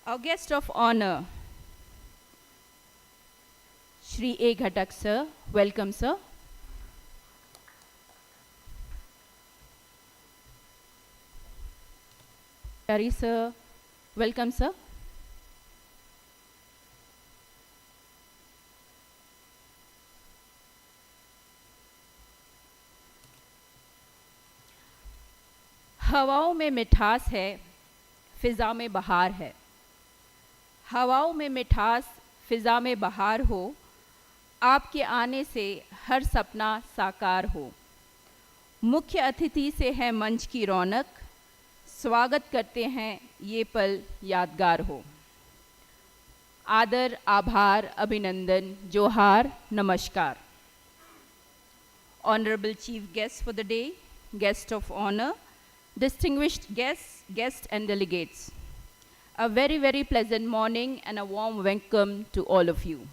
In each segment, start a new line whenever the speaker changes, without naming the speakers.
Our guest of honor, Shri A. Ghatak sir. Welcome, sir. Hari sir. Welcome, sir. हवाओं में मिठास है, फिज़ा में बहार है। हवाओं में मिठास, फिज़ा में बहार हो, आपके आने से हर सपना साकार हो। मुख्य अतिथि से है मंच की रौनक, स्वागत करते हैं ये पल यादगार हो। आदर, आभार, अभिनंदन, जोहार, नमस्कार। Honorable Chief Guest for the day, Guest of Honor, distinguished guests and delegates. A very, very pleasant morning and a warm welcome to all of you.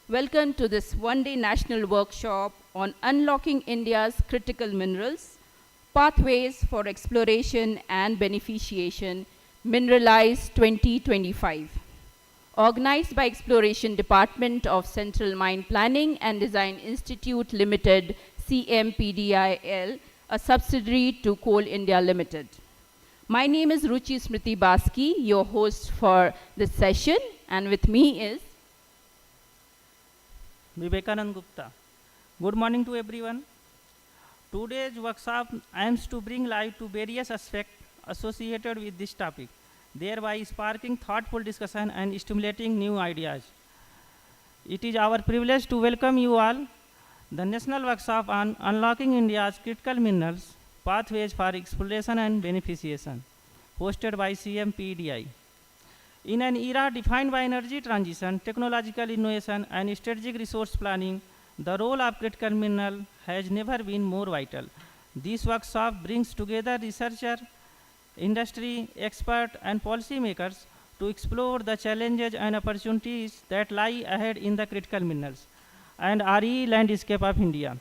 Welcome to this one-day national workshop on unlocking India's critical minerals, pathways for exploration and beneficiation, MINERALYSE-2025. Organized by Exploration Department of Central Mine Planning and Design Institute Limited, CMPDIL, a subsidiary to Coal India Limited. My name is Ruchi Smriti Baski, your host for this session, and with me is
Vivekanand Gupta. Good morning to everyone. Today's workshop aims to bring light to various aspects associated with this topic, thereby sparking thoughtful discussion and stimulating new ideas. It is our privilege to welcome you all. The National Workshop on Unlocking India's Critical Minerals, Pathways for Exploration and Beneficiation, hosted by CMPDI. In an era defined by energy transition, technological innovation, and strategic resource planning, the role of critical mineral has never been more vital. This workshop brings together researchers, industry, experts, and policymakers to explore the challenges and opportunities that lie ahead in the critical minerals and RE landscape of India.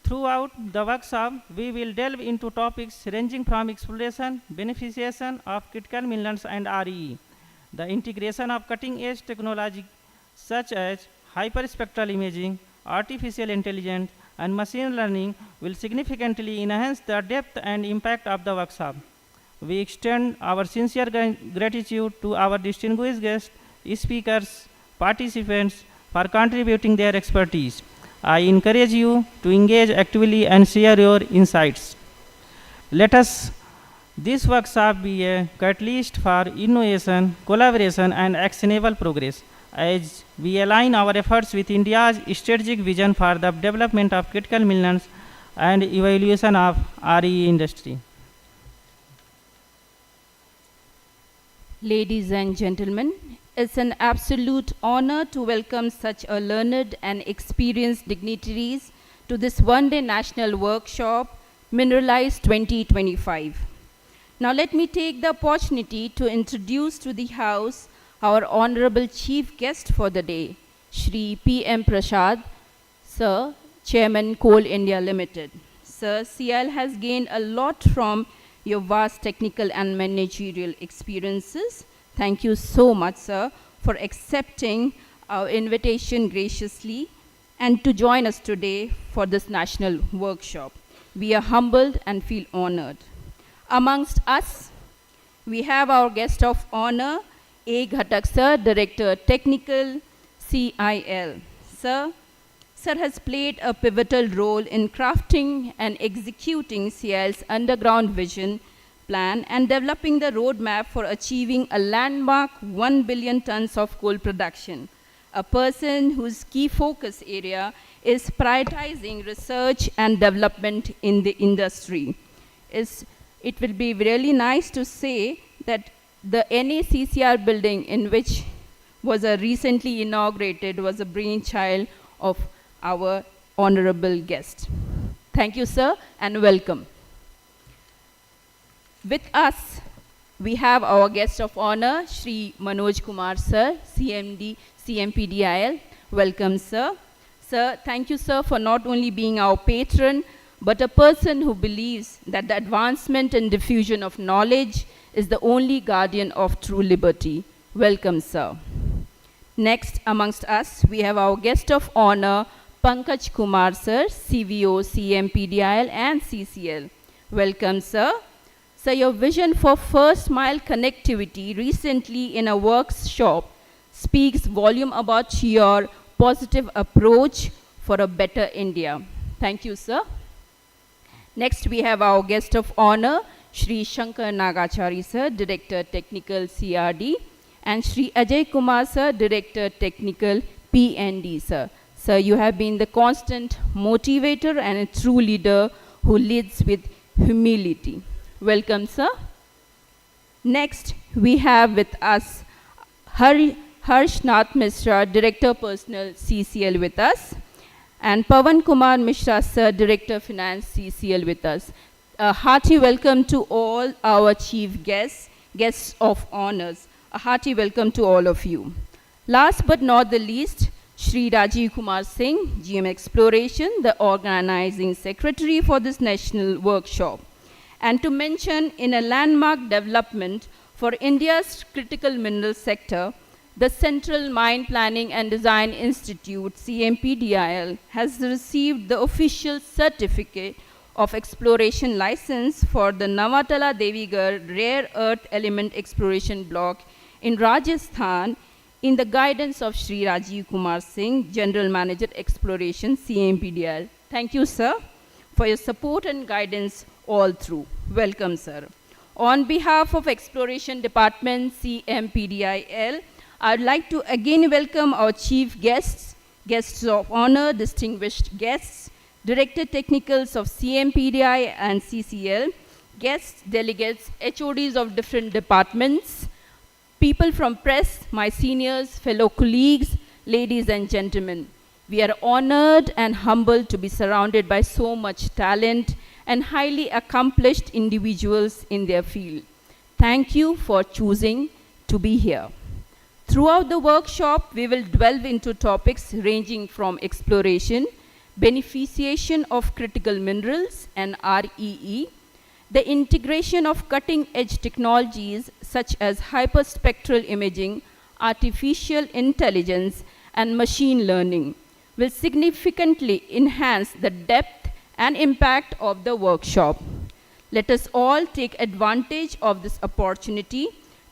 Throughout the workshop, we will delve into topics ranging from exploration, beneficiation of critical minerals and RE, the integration of cutting-edge technology such as hyperspectral imaging, artificial intelligence, and machine learning will significantly enhance the depth and impact of the workshop. We extend our sincere gratitude to our distinguished guests, speakers, participants for contributing their expertise. I encourage you to engage actively and share your insights. Let this workshop be a catalyst for innovation, collaboration, and actionable progress as we align our efforts with India's strategic vision for the development of critical minerals and evaluation of RE industry.
Ladies and gentlemen, it's an absolute honor to welcome such a learned and experienced dignitaries to this one-day national workshop, MINERALYSE 2025. Now let me take the opportunity to introduce to the House our Honorable Chief Guest for the day, Shri P.M. Prasad, Sir, Chairman Coal India Limited. Sir, CIL has gained a lot from your vast technical and managerial experiences. Thank you so much, sir, for accepting our invitation graciously and to join us today for this national workshop. We are humbled and feel honored. Amongst us, we have our guest of honor, A. Ghatak sir, Director Technical, CIL. Sir has played a pivotal role in crafting and executing CIL's underground vision plan and developing the roadmap for achieving a landmark 1 billion tons of coal production. A person whose key focus area is prioritizing research and development in the industry. It will be really nice to say that the NACCR building, in which was recently inaugurated, was a brainchild of our honorable guest. Thank you, sir, and welcome. With us, we have our guest of honor, Shri Manoj Kumar sir, CMPDIL. Welcome, sir. Sir, thank you, sir, for not only being our patron, but a person who believes that the advancement and diffusion of knowledge is the only guardian of true liberty. Welcome, sir. Next, amongst us, we have our guest of honor, Pankaj Kumar, sir, CVO, CMPDIL, and CCL. Welcome, sir. Sir, your vision for first mile connectivity recently in a workshop speaks volume about your positive approach for a better India. Thank you, sir. Next, we have our guest of honor, Shri Shankar Nagachari, sir, Director Technical CRD, and Shri Ajay Kumar, sir, Director Technical PND, sir. Sir, you have been the constant motivator and a true leader who leads with humility. Welcome, sir. Next, we have with us Harshnath Mishra, Director Personnel CCL with us, and Pawan Kumar Mishra, sir, Director Finance CCL with us. A hearty welcome to all our chief guests, guests of honors. A hearty welcome to all of you. Last but not the least, Shri Rajiv Kumar Singh, GM Exploration, the organizing secretary for this national workshop. And to mention, in a landmark development for India's critical mineral sector, the Central Mine Planning and Design Institute, CMPDIL, has received the official certificate of exploration license for the Navatala Devigarh Rare Earth Element Exploration Block in Rajasthan in the guidance of Shri Rajiv Kumar Singh, General Manager Exploration, CMPDIL. Thank you, sir, for your support and guidance all through. Welcome, sir. On behalf of Exploration Department, CMPDIL, I'd like to again welcome our chief guests, guests of honor, distinguished guests, Director Technicals of CMPDI and CCL, guests, delegates, HODs of different departments, people from press, my seniors, fellow colleagues, ladies and gentlemen. We are honored and humbled to be surrounded by so much talent and highly accomplished individuals in their field. Thank you for choosing to be here. Throughout the workshop, we will delve into topics ranging from exploration, beneficiation of critical minerals and REE, the integration of cutting-edge technologies such as hyperspectral imaging, artificial intelligence, and machine learning will significantly enhance the depth and impact of the workshop. Let us all take advantage of this opportunity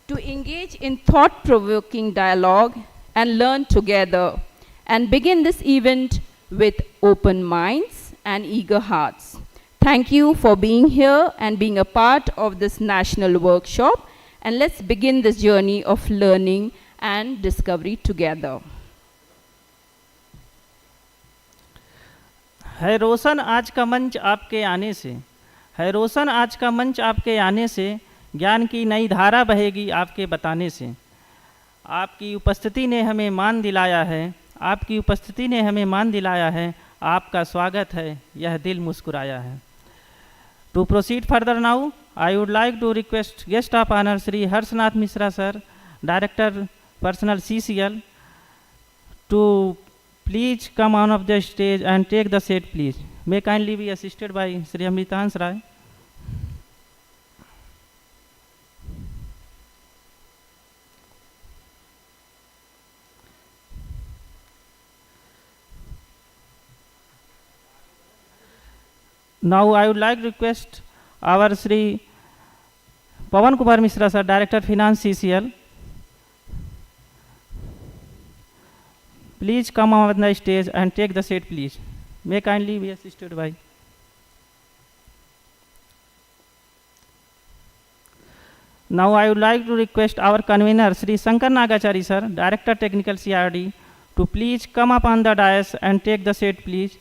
to engage in thought-provoking dialogue and learn together, and begin this event with open minds and eager hearts. Thank you for being here and being a part of this national workshop, and let's begin this journey of learning and discovery together.
है रोशन आज का मंच आपके आने से, है रोशन आज का मंच आपके आने से, ज्ञान की नई धारा बहेगी आपके बताने से। आपकी उपस्थिति ने हमें मान दिलाया है, आपकी उपस्थिति ने हमें मान दिलाया है, आपका स्वागत है, यह दिल मुस्कुराया है। To proceed further now, I would like to request guest of honor Shri Harshnath Mishra sir, Director Personnel CCL, to please come on of the stage and take the seat, please. May kindly be assisted by Shri Amritans Rai. Now I would like to request our Shri Pawan Kumar Mishra sir, Director Finance CCL. Please come on the stage and take the seat, please. May kindly be assisted by. Now I would like to request our convener Shri Shankar Nagachari sir, Director Technical CRD, to please come up on the dais and take the seat, please.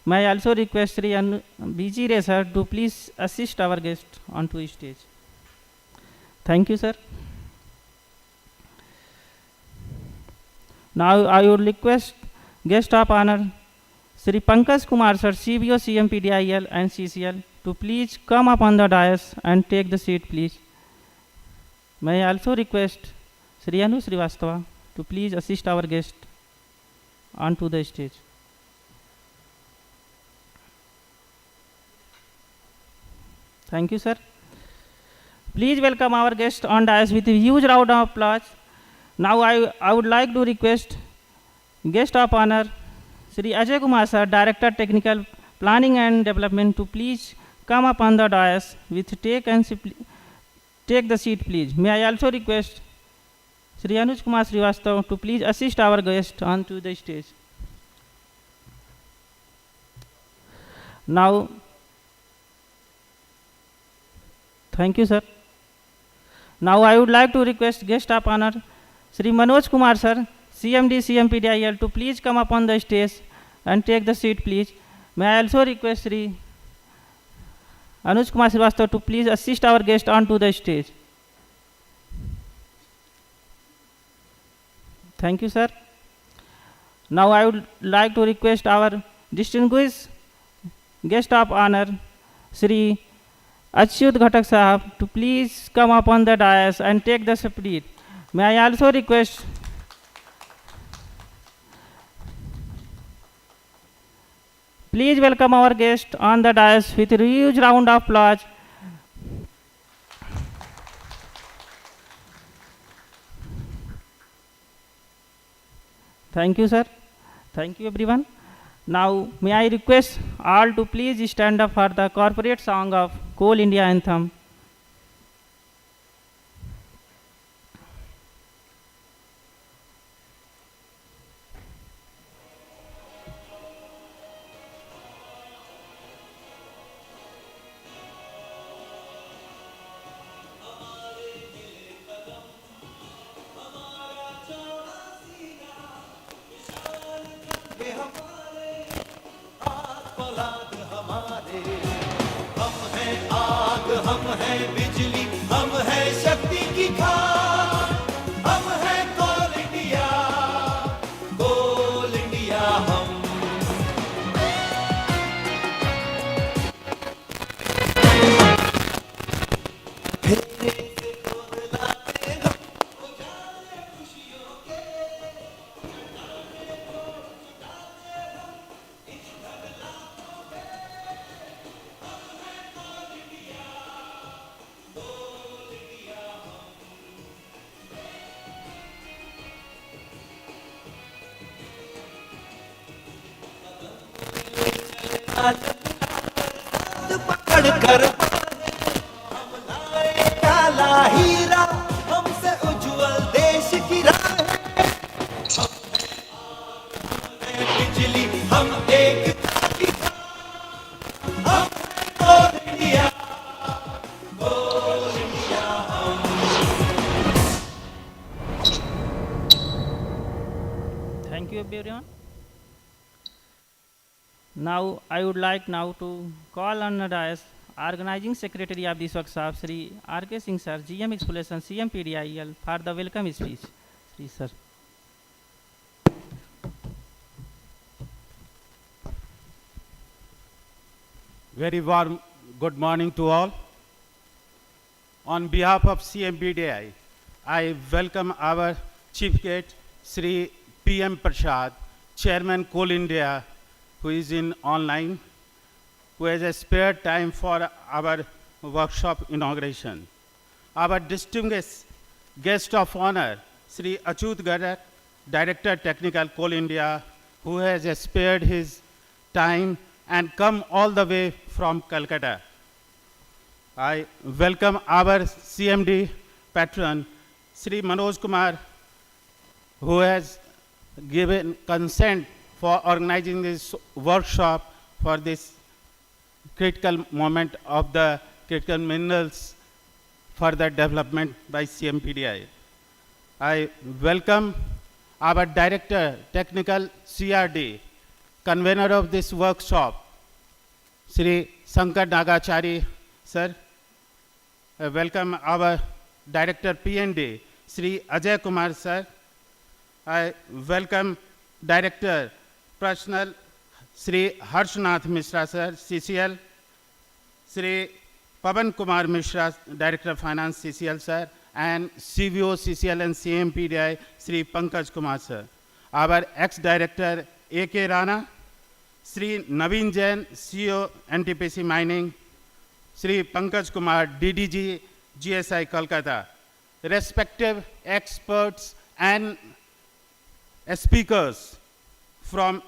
May I also request Shri BG Ray sir to please assist our guest onto the stage. Thank you, sir. Now I would request guest of honor Shri Pankaj Kumar sir, CBO, CMPDIL and CCL, to please come up on the dais and take the seat, please. May I also request Shri Anu Srivastava to please assist our guest onto the stage. Thank you, sir. Please welcome our guest on dais with a huge round of applause. Now I would like to request guest of honor, Sri Ajay Kumar sir, Director Technical Planning and Development, to please come up on the dais with take the seat, please. May I also request Sri Anuj Kumar Srivastav to please assist our guest onto the stage. Now, thank you, sir. Now I would like to request guest of honor, Sri Manoj Kumar sir, CMD CMPDIL, to please come up on the stage and take the seat, please. May I also request Sri Anuj Kumar Srivastav to please assist our guest onto the stage. Thank you, sir. Now I would like to request our distinguished guest of honor, Sri Achyut Ghatak Sahab, to please come up on the dais and take the seat. May I also request please welcome our guest on the dais with a huge round of applause. Thank you, sir. Thank you, everyone. Now, may I request all to please stand up for the corporate song of Coal India Anthem.
हम हैं बिजली, हम हैं शक्ति की खान, हम हैं कोल India हम। फेरे से गोद लाते हम उजाले खुशियों के, चटाने को छुटाते हम इस धगलातों पे। हम हैं कोल इंडिया हम। पकड़ कर हम लाए काला हीरा, हमसे उज्जवल देश की राह है। हम हैं बिजली, हम एकता की खान, हम हैं कोल इंडिया हम।
Thank you, everyone. Now, I would like now to call on the dais Organizing Secretary of this workshop, Sri R.K. Singh sir, GM Exploration, CM PDIL, for the welcome speech. Sri sir.
Very warm good morning to all. On behalf of CMPDI, I welcome our Chief Guest, Sri P.M. Prasad, Chairman Coal India, who is in online, who has spared time for our workshop inauguration. Our distinguished guest of honor, Sri Achyut Ghatak, Director Technical Coal India, who has spared his time and come all the way from Calcutta. I welcome our CMD patron, Sri Manoj Kumar, who has given consent for organizing this workshop for this critical moment of the critical minerals further development by CMPDI. I welcome our Director Technical CRD, Convenor of this workshop, Sri Shankar Nagachari sir. I welcome our Director PND, Sri Ajay Kumar sir. I welcome Director Personal, Sri Harshnath Mishra sir, CCL, Sri Pavan Kumar Mishra, Director of Finance, CCL sir, and CVO, CCL and CMPDI, Sri Pankaj Kumar sir. Our ex-director A.K. Rana, Sri Naveen Jain, CEO NTPC Mining, Sri Pankaj Kumar, DDG, GSI Kolkata, respective experts and speakers from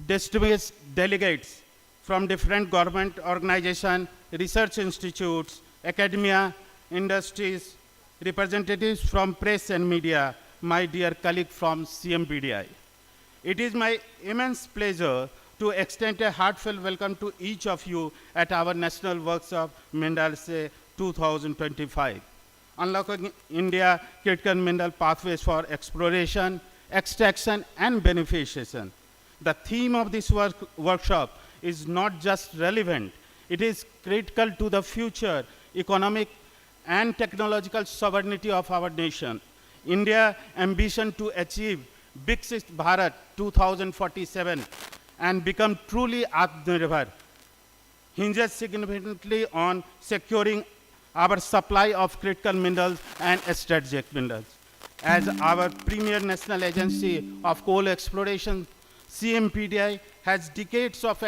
distinguished delegates from different government organizations, research institutes, academia, industries, representatives from press and media, my dear colleague from CMPDI. It is my immense pleasure to extend a heartfelt welcome to each of you at our National Workshop MINERALYSE 2025. Unlocking India Critical Mineral Pathways for Exploration, Extraction and Beneficiation. The theme of this workshop is not just relevant, it is critical to the future economic and technological sovereignty of our nation. India's ambition to achieve Viksit Bharat 2047 and become truly Atmanirbhar hinges significantly on securing our supply of critical minerals and strategic minerals. As our premier national agency of coal exploration, CMPDI has decades of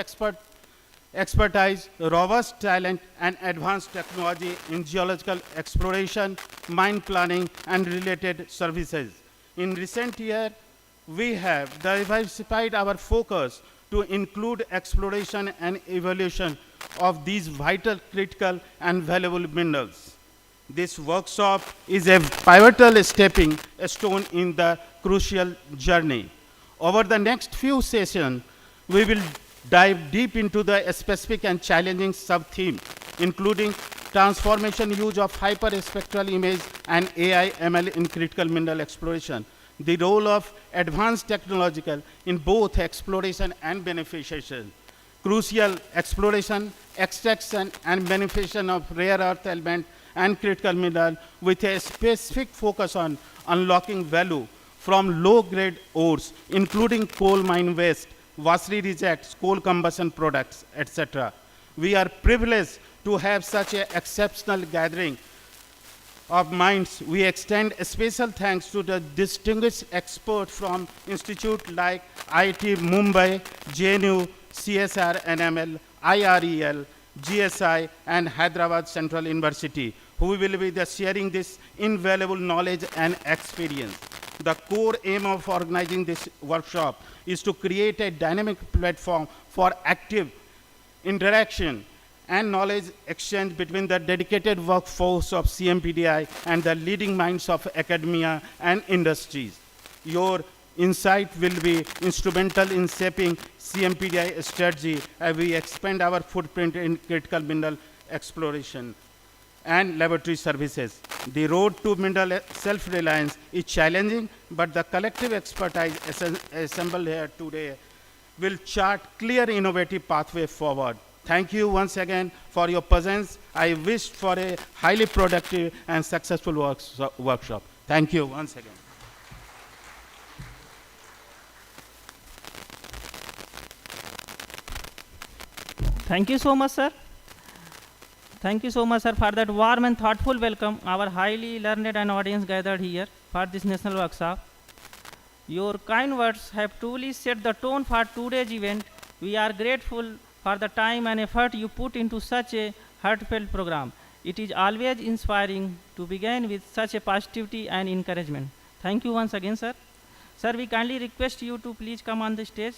expertise, robust talent, and advanced technology in geological exploration, mine planning, and related services. In recent years, we have diversified our focus to include exploration and evaluation of these vital, critical, and valuable minerals. This workshop is a pivotal stepping stone in the crucial journey. Over the next few sessions, we will dive deep into the specific and challenging sub-themes, including transformation use of hyperspectral image and AI/ML in critical mineral exploration, the role of advanced technological in both exploration and beneficiation, crucial exploration, extraction, and beneficiation of rare earth element and critical mineral with a specific focus on unlocking value from low-grade ores, including coal mine waste, washery rejects, coal combustion products, etc. We are privileged to have such an exceptional gathering of minds. We extend a special thanks to the distinguished experts from institutes like IIT Mumbai, JNU, CSR NML, IREL, GSI, and Hyderabad Central University, who will be sharing this invaluable knowledge and experience. The core aim of organizing this workshop is to create a dynamic platform for active interaction and knowledge exchange between the dedicated workforce of CMPDI and the leading minds of academia and industries. Your insight will be instrumental in shaping CMPDI strategy as we expand our footprint in critical mineral exploration and laboratory services. The road to mineral self-reliance is challenging, but the collective expertise assembled here today will chart clear innovative pathway forward. Thank you once again for your presence. I wish for a highly productive and successful workshop. Thank you once again.
Thank you so much, sir. Thank you so much, sir, for that warm and thoughtful welcome, our highly learned and audience gathered here for this national workshop. Your kind words have truly set the tone for today's event. We are grateful for the time and effort you put into such a heartfelt program. It is always inspiring to begin with such a positivity and encouragement. Thank you once again, sir. Sir, we kindly request you to please come on the stage.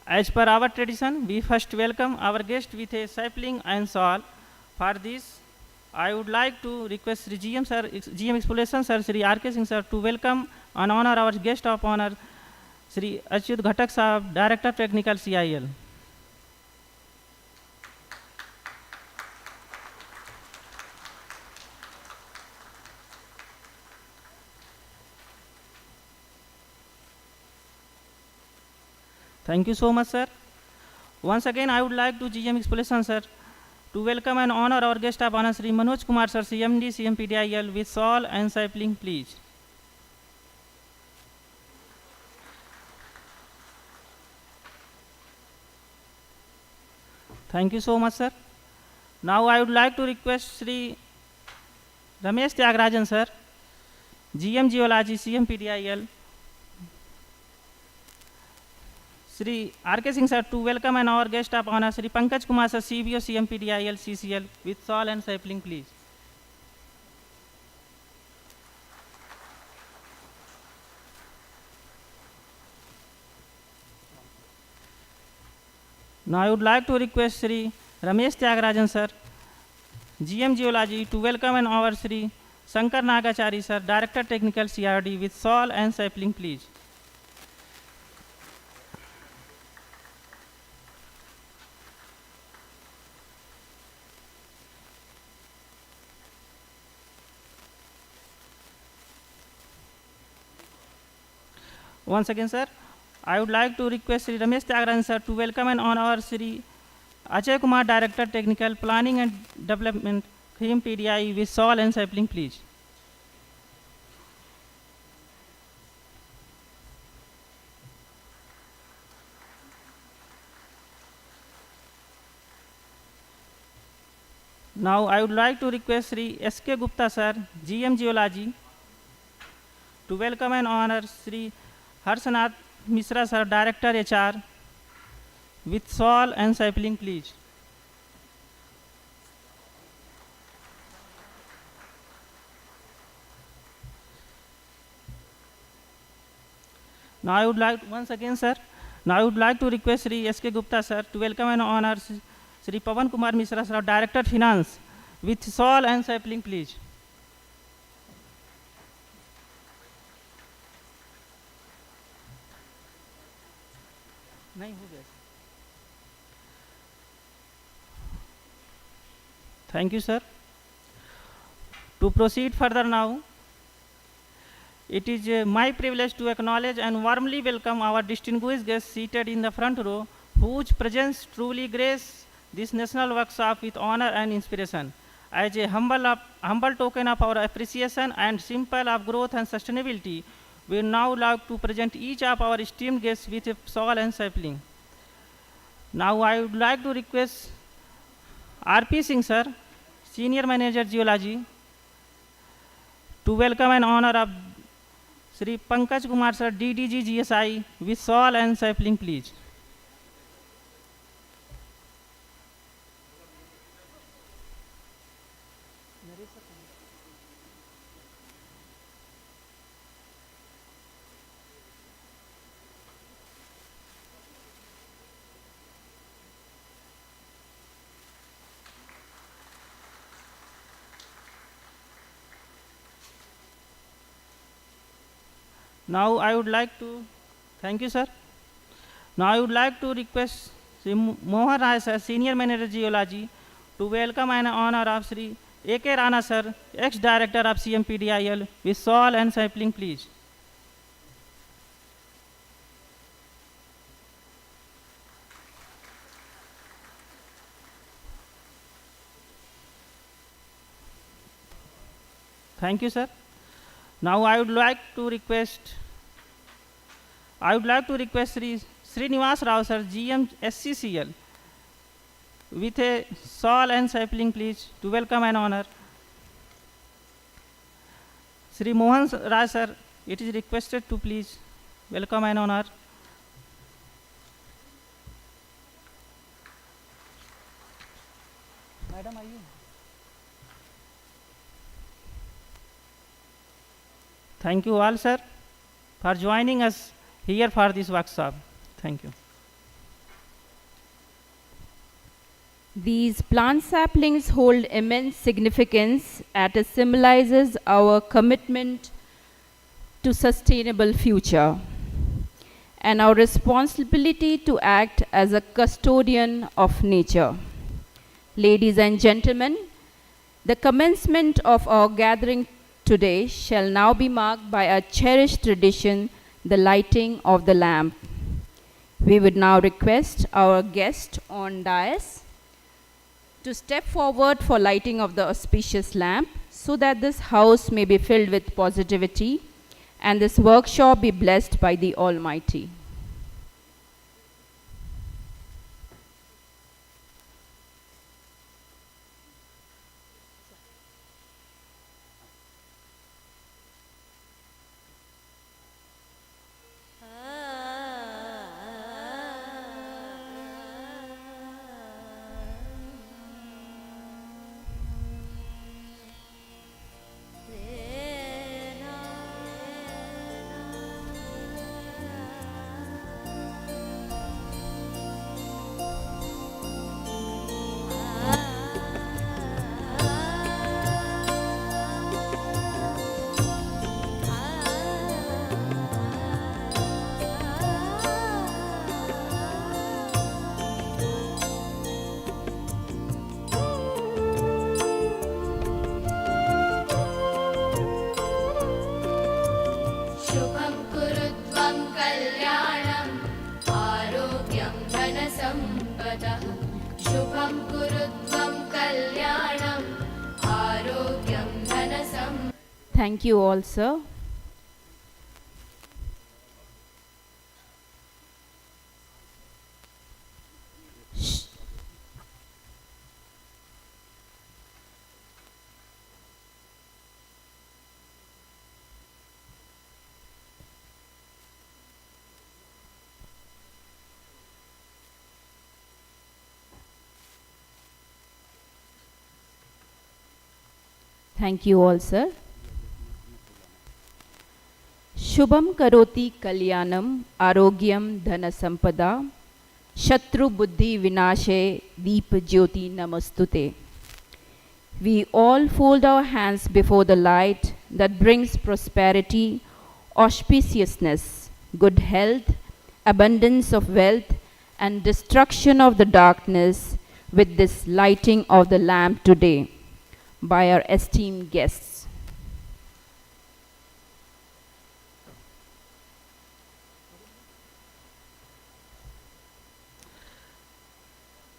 As per our tradition, we first welcome our guest with a sapling and shawl. For this, I would like to request Sri GM, sir, GM Exploration, sir, Sri R.K. Singh, sir, to welcome and honor our guest of honor, Sri Achyut Ghatak Sahab, Director Technical CIL. Thank you so much, sir. Once again, I would like to GM Exploration, sir, to welcome and honor our guest of honor, Sri Manoj Kumar, sir, CMD, CMPDIL, with shawl and sapling, please. Thank you so much, sir. Now I would like to request Sri Ramesh Tyagarajan, sir, GM Geology, CMPDIL, Sri R.K. Singh sir to welcome and our guest of honor Sri Pankaj Kumar sir, CBO, CMPDIL, CCL with shawl and sapling, please. Now I would like to request Sri Ramesh Tyagarajan sir, GM Geology, to welcome and our Sri Shankar Nagachari sir, Director Technical, CRD with shawl and sapling, please. Once again, sir, I would like to request Sri Ramesh Tyagarajan sir to welcome and honor our Sri Ajay Kumar, Director Technical Planning and Development, PDI with shawl and sapling, please. Now I would like to request Sri S.K. Gupta sir, GM Geology, to welcome and honor Sri Harshanath Mishra sir, Director HR with shawl and sapling, please. Now I would like once again, sir. Now I would like to request Sri S.K. Gupta sir to welcome and honor Sri Pawan Kumar Mishra sir, Director Finance with shawl and sapling, please. नहीं हो गया. Thank you, sir. To proceed further now, it is my privilege to acknowledge and warmly welcome our distinguished guests seated in the front row, whose presence truly grace this national workshop with honor and inspiration. As a humble token of our appreciation and symbol of growth and sustainability, we now like to present each of our esteemed guests with a shawl and sapling. Now I would like to request R.P. Singh sir, Senior Manager Geology, to welcome and honor of Sri Pankaj Kumar sir, DDG GSI with shawl and sapling, please. Now I would like to, thank you sir. Now I would like to request Sri Mohan Rai sir, Senior Manager Geology, to welcome and honor of Sri A.K. Rana sir, ex-Director of CMPDIL with shawl and sapling, please. Thank you, sir. Now I would like to request Sri Srinivas Rao sir, GM SCCL, with a shawl and sapling, please, to welcome and honor. Sri Mohan Raj sir, it is requested to please welcome and honor. Madam, are you? Thank you all, sir, for joining us here for this workshop. Thank you.
These plant saplings hold immense significance as it symbolizes our commitment to sustainable future and our responsibility to act as a custodian of nature. Ladies and gentlemen, the commencement of our gathering today shall now be marked by a cherished tradition, the lighting of the lamp. We would now request our guest on dais to step forward for lighting of the auspicious lamp so that this house may be filled with positivity and this workshop be blessed by the Almighty. Thank you all, sir. Thank you all, sir. Shubham karoti kalyanam arogyam dhana sampada shatru buddhi vinashe deep jyoti namastute. We all fold our hands before the light that brings prosperity, auspiciousness, good health, abundance of wealth, and destruction of the darkness with this lighting of the lamp today by our esteemed guests.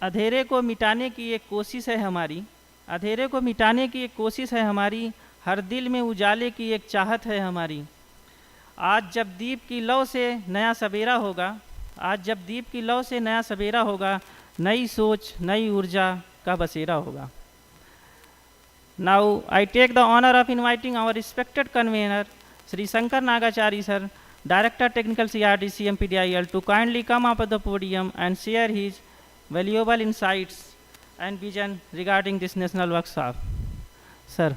अंधेरे को मिटाने की एक कोशिश है हमारी, अंधेरे को मिटाने की एक कोशिश है हमारी, हर दिल में उजाले की एक चाहत है हमारी। आज जब दीप की लौ से नया सवेरा होगा, आज जब दीप की लौ से नया सवेरा होगा, नई सोच नई ऊर्जा का बसेरा होगा। Now I take the honor of inviting our respected convener, Sri Shankar Nagachari sir, Director Technical CRD CMPDIL, to kindly come up at the podium and share his valuable insights and vision regarding this national workshop. Sir.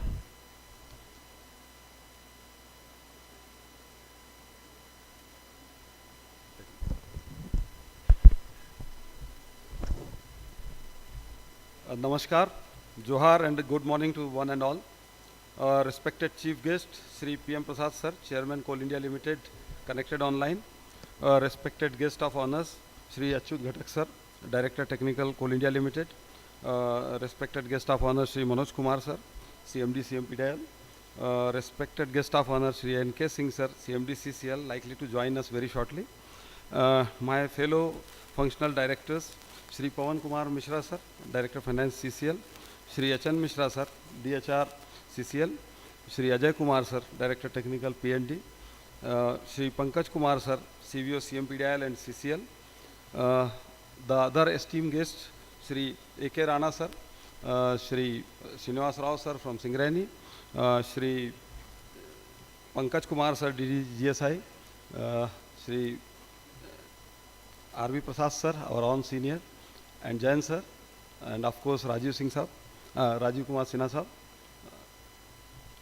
Namaskar, Johar and good morning to one and all. Respected Chief Guest, Sri PM Prasad Sir, Chairman Coal India Limited, connected online. Respected Guest of Honors, Sri Achyut Ghatak Sir, Director Technical Coal India Limited. Respected Guest of Honors, Sri Manoj Kumar Sir, CMD CMPDIL. Respected Guest of Honors, Sri NK Singh Sir, CMD CCL, likely to join us very shortly. My fellow functional directors, Shri Pawan Kumar Mishra Sir, Director Finance CCL, Shri Achan Mishra Sir, DHR CCL, Shri Ajay Kumar Sir, Director Technical PND, Shri Pankaj Kumar Sir, CVO CMPDIL and CCL, the other esteemed guests, Shri A.K. Rana Sir, Shri Srinivas Rao Sir from Singrani, Shri Pankaj Kumar Sir, DDGSI, Shri R.V. Prasad Sir, our own senior, and Jain Sir, and of course Rajiv Singh Sir, Rajiv Kumar Sinha Sir,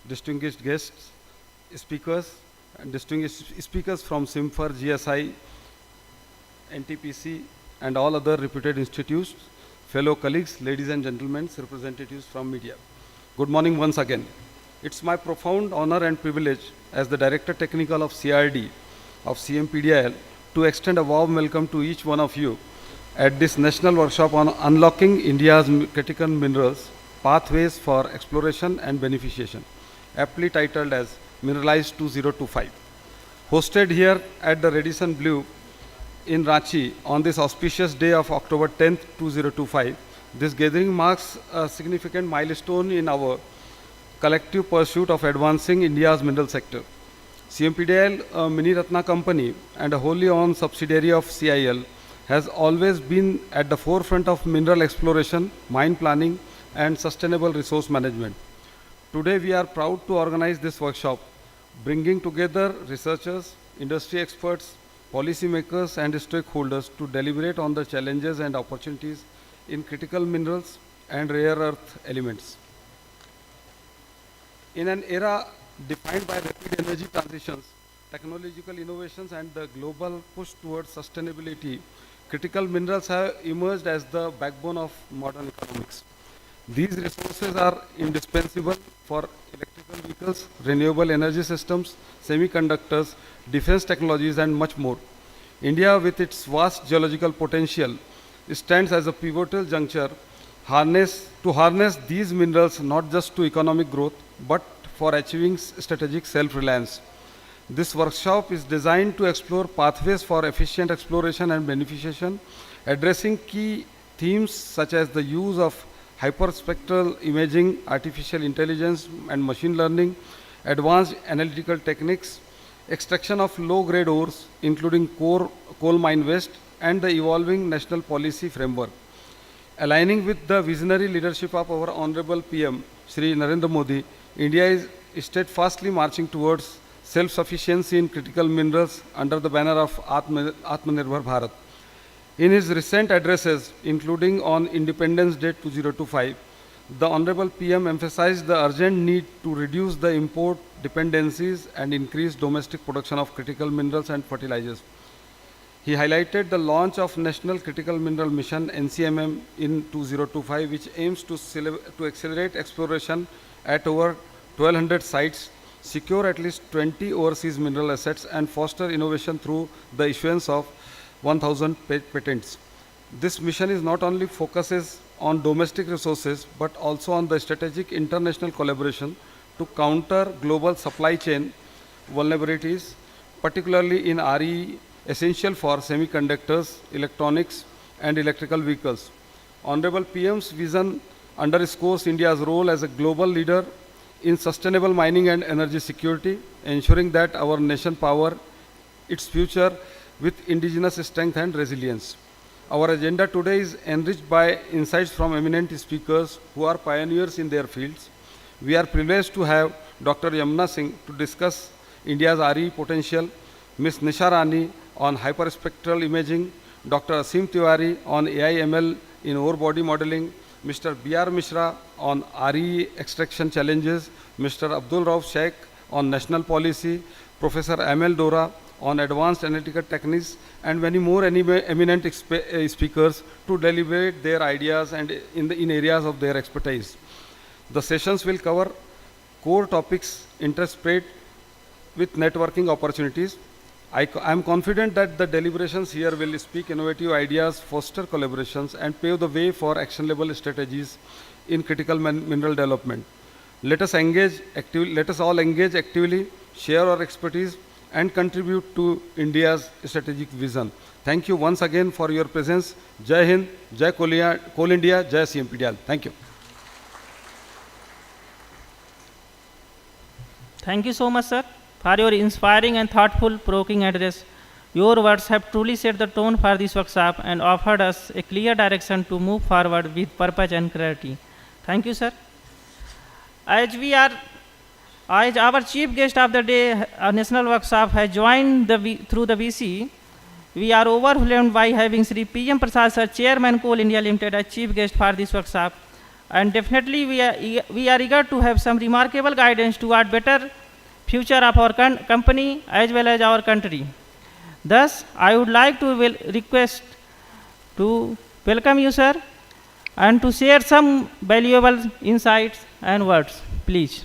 distinguished guests, speakers, and distinguished speakers from SIMFER, GSI, NTPC, and all other reputed institutes, fellow colleagues, ladies and gentlemen, representatives from media. Good morning once again. It's my profound honor and privilege as the Director Technical of CRD of CMPDIL to extend a warm welcome to each one of you at this national workshop on unlocking India's critical minerals, pathways for exploration and beneficiation, aptly titled as MINERALYSE-2025. Hosted here at the Radisson Blue in Ranchi on this auspicious day of October 10th, 2025, this gathering marks a significant milestone in our collective pursuit of advancing India's mineral sector. CMPDIL, a mini Ratna company and a wholly owned subsidiary of CIL, has always been at the forefront of mineral exploration, mine planning, and sustainable resource management. Today, we are proud to organize this workshop, bringing together researchers, industry experts, policymakers, and stakeholders to deliberate on the challenges and opportunities in critical minerals and rare earth elements. In an era defined by rapid energy transitions, technological innovations, and the global push towards sustainability, critical minerals have emerged as the backbone of modern economics. These resources are indispensable for electrical vehicles, renewable energy systems, semiconductors, defense technologies, and much more. India, with its vast geological potential, stands as a pivotal juncture to harness these minerals not just to economic growth, but for achieving strategic self-reliance. This workshop is designed to explore pathways for efficient exploration and beneficiation, addressing key themes such as the use of hyperspectral imaging, artificial intelligence, and machine learning, advanced analytical techniques, extraction of low-grade ores, including coal mine waste, and the evolving national policy framework. Aligning with the visionary leadership of our Honorable PM, Shri Narendra Modi, India is steadfastly marching towards self-sufficiency in critical minerals under the banner of Atmanirbhar Bharat. In his recent addresses, including on Independence Day 2025, the Honorable PM emphasized the urgent need to reduce the import dependencies and increase domestic production of critical minerals and fertilizers. He highlighted the launch of National Critical Mineral Mission (NCMM) in 2025, which aims to accelerate exploration at over 1,200 sites, secure at least 20 overseas mineral assets, and foster innovation through the issuance of 1,000 patents. This mission is not only focuses on domestic resources, but also on the strategic international collaboration to counter global supply chain vulnerabilities, particularly in RE, essential for semiconductors, electronics, and electrical vehicles. Honorable PM's vision underscores India's role as a global leader in sustainable mining and energy security, ensuring that our nation power its future with indigenous strength and resilience. Our agenda today is enriched by insights from eminent speakers who are pioneers in their fields. We are privileged to have Dr. Yamuna Singh to discuss India's RE potential, Ms. Nisha Rani on hyperspectral imaging, Dr. Asim Tiwari on AI/ML in ore body modeling, Mr. B.R. Mishra on RE extraction challenges, Mr. Abdul Rauf Sheikh on national policy, Professor Amel Dora on advanced analytical techniques, and many more eminent speakers to deliberate their ideas and in areas of their expertise. The sessions will cover core topics interspread with networking opportunities. I am confident that the deliberations here will speak innovative ideas, foster collaborations, and pave the way for actionable strategies in critical mineral development. Let us all engage actively, share our expertise, and contribute to India's strategic vision. Thank you once again for your presence. Jai Hind, Jai Coal India, Jai CMPDL. Thank you.
Thank you so much, sir, for your inspiring and thoughtful, provoking address. Your words have truly set the tone for this workshop and offered us a clear direction to move forward with purpose and clarity. Thank you, sir. As our chief guest of the day, our national workshop has joined through the VC, we are overwhelmed by having Sri PM Prasad Sir, Chairman Coal India Limited, as chief guest for this workshop. And definitely we are eager to have some remarkable guidance toward better future of our company as well as our country. Thus, I would like to request to welcome you, sir, and to share some valuable insights and words, please.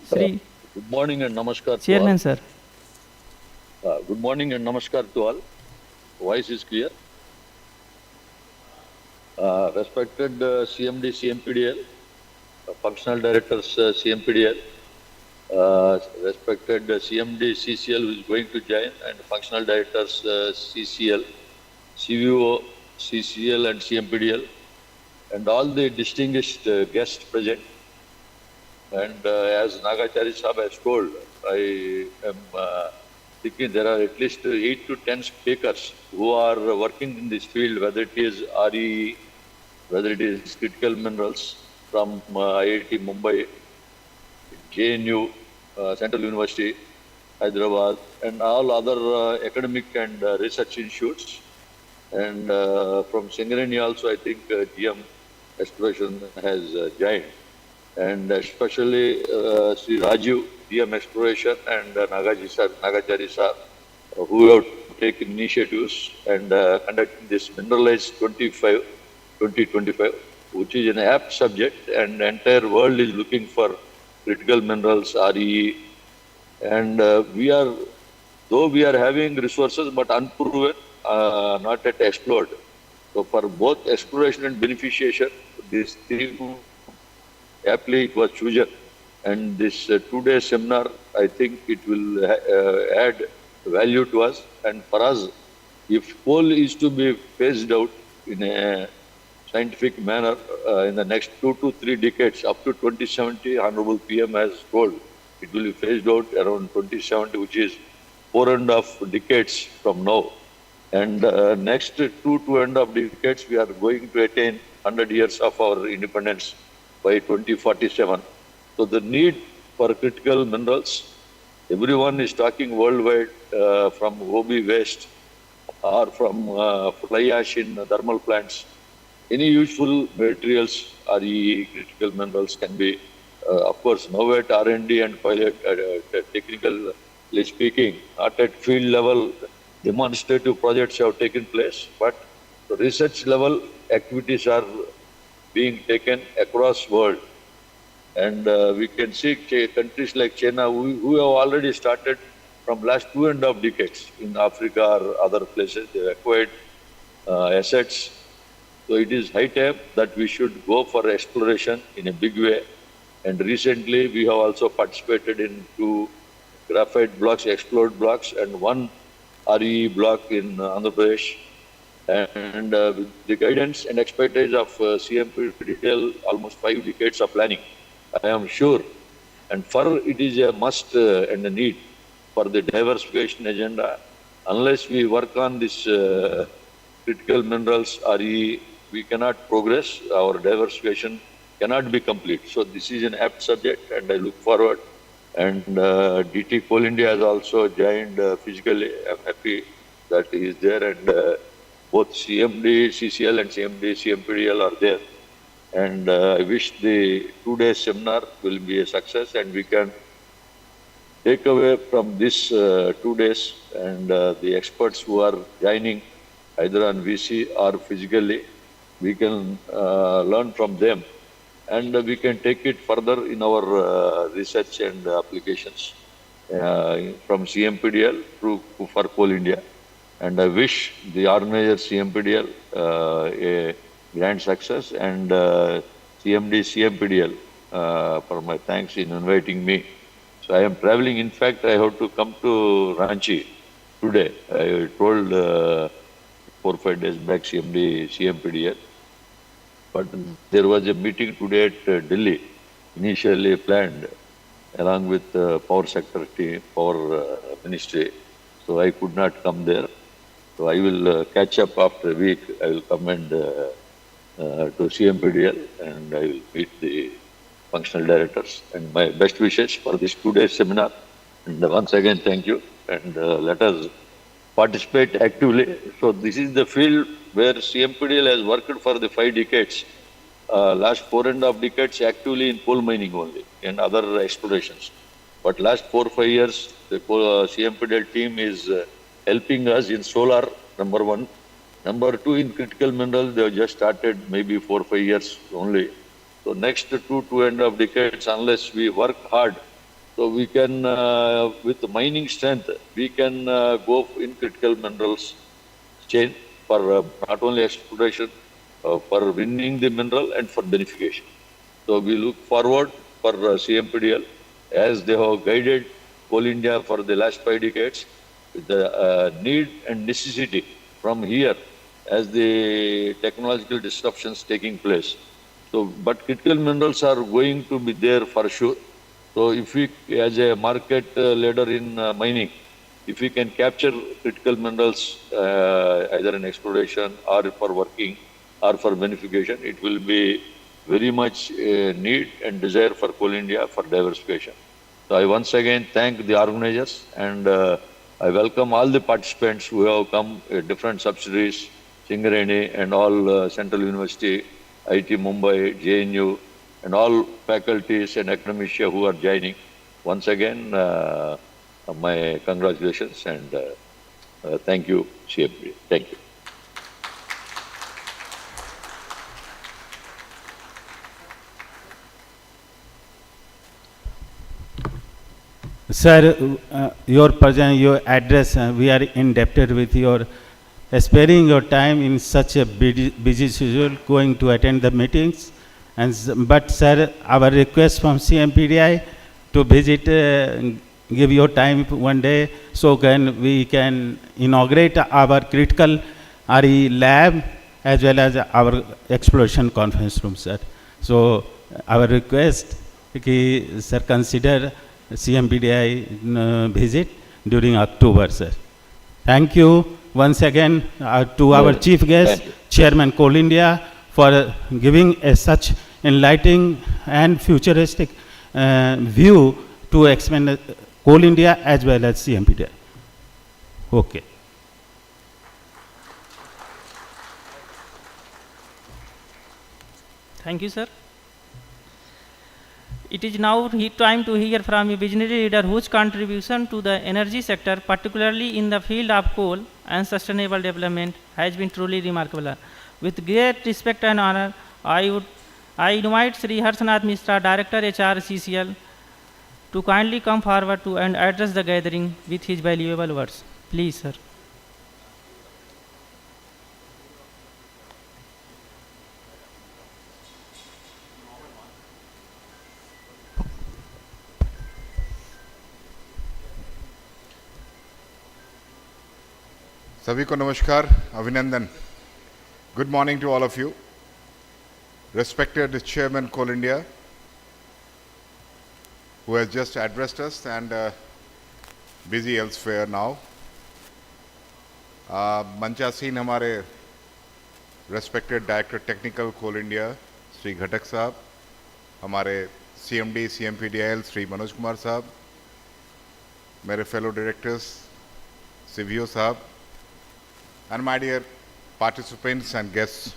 Sri
Good morning and namaskar
Chairman,
to
sir.
all. Good morning and namaskar to all. Voice is clear. Respected CMD, CMPDL, functional directors, CMPDL, respected CMD, CCL, who is going to join, and functional directors, CCL, CVO, CCL, and CMPDL, and all the distinguished guests present. And as Nagachari Sahab has told, I am thinking there are at least 8 to 10 speakers who are working in this field, whether it is RE, whether it is critical minerals from IIT Mumbai, JNU, Central University, Hyderabad, and all other academic and research institutes. And from Singareni also, I think GM Exploration has joined. And especially Sri Rajiv, GM Exploration, and Nagachari Sahab, who have taken initiatives and conducting this MINERALYSE-2025, which is an apt subject, and the entire world is looking for critical minerals, RE, and though we are having resources but unproven, not yet explored. So for both exploration and beneficiation, this theme aptly it was chosen, and this 2-day seminar, I think it will add value to us. And for us, if coal is to be phased out in a scientific manner in the next 2 to 3 decades, up to 2070, Honorable PM has told it will be phased out around 2070, which is 4.5 decades from now. And next 2.5 decades, we are going to attain 100 years of our independence by 2047. So the need for critical minerals, everyone is talking worldwide from OB waste or from fly ash in thermal plants. Any useful materials or critical minerals can be, of course, now at R&D and pilot, technically speaking, not at field level, demonstrative projects have taken place, but the research level activities are being taken across world. And we can see countries like China who have already started from last 2.5 decades in Africa or other places. They have acquired assets. So it is high time that we should go for exploration in a big way. And recently we have also participated in 2 graphite blocks, explored blocks, and 1 RE block in Andhra Pradesh. And with the guidance and expertise of CMPDL, almost 5 decades of planning, I am sure, and for it is a must and a need for the diversification agenda. Unless we work on this critical minerals, RE, we cannot progress. Our diversification cannot be complete. So this is an apt subject, and I look forward. And DT Coal India has also joined physically. I'm happy that he is there, and both CMD, CCL, and CMD, CMPDL are there. And I wish the 2-day seminar will be a success, and we can take away from this 2 days and the experts who are joining either on VC or physically, we can learn from them, and we can take it further in our research and applications from CMPDL to for Coal India. And I wish the organizer CMPDL a grand success, and CMD, CMPDL for my thanks in inviting me. So I am traveling. In fact, I have to come to Ranchi today. I told 4 or 5 days back CMD, CMPDL. But there was a meeting today at Delhi, initially planned, along with power sector team, power ministry. So I could not come there. So I will catch up after a week. I will come and to CMPDL, and I will meet the functional directors. And my best wishes for this 2-day seminar. And once again, thank you. And let us participate actively. So this is the field where CMPDL has worked for the 5 decades. Last 4.5 decades actively in coal mining only and other explorations. But last 4 or 5 years, the CMPDL team is helping us in solar, number 1. Number 2, in critical minerals, they have just started maybe 4 or 5 years only. So next 2.5 decades, unless we work hard, so we can, with mining strength, we can go in critical minerals chain for not only exploration, for winning the mineral and for beneficiation. So we look forward for CMPDL as they have guided Coal India for the last 5 decades, with the need and necessity from here as the technological disruptions taking place. So, but critical minerals are going to be there for sure. So if we, as a market leader in mining, if we can capture critical minerals either in exploration or for working or for beneficiation, it will be very much need and desire for Coal India for diversification. So I once again thank the organizers, and I welcome all the participants who have come, different subsidiaries, Singareni and all Central University, IT Mumbai, JNU, and all faculties and academia who are joining. Once again, my congratulations and thank you, CMP. Thank you.
Sir, your presence, your address, we are indebted with your sparing your time in such a busy schedule going to attend the meetings. And but sir, our request from CMPDI to visit, give your time one day, so we can inaugurate our critical RE lab as well as our exploration conference room, sir. So our request कि sir consider CMPDI visit during October, sir. Thank you once again to our chief guest, Chairman Coal India, for giving such enlightening and futuristic view to expand Coal India as well as CMPDI. Okay.
Thank you, sir. It is now time to hear from a visionary leader whose contribution to the energy sector, particularly in the field of coal and sustainable development, has been truly remarkable. With great respect and honor, I invite Sri Harshanath Mishra, Director HR CCL, to kindly come forward to and address the gathering with his valuable words. Please, sir.
सभी को नमस्कार, अभिनंदन. Good morning to all of you. Respected Chairman Coal India, who has just addressed us and busy elsewhere now. मंचासीन हमारे respected Director Technical Coal India, Shri घटक साहब, हमारे CMD CMPDIL Shri Manoj Kumar साहब, मेरे fellow directors, CVO साहब, and my dear participants and guests.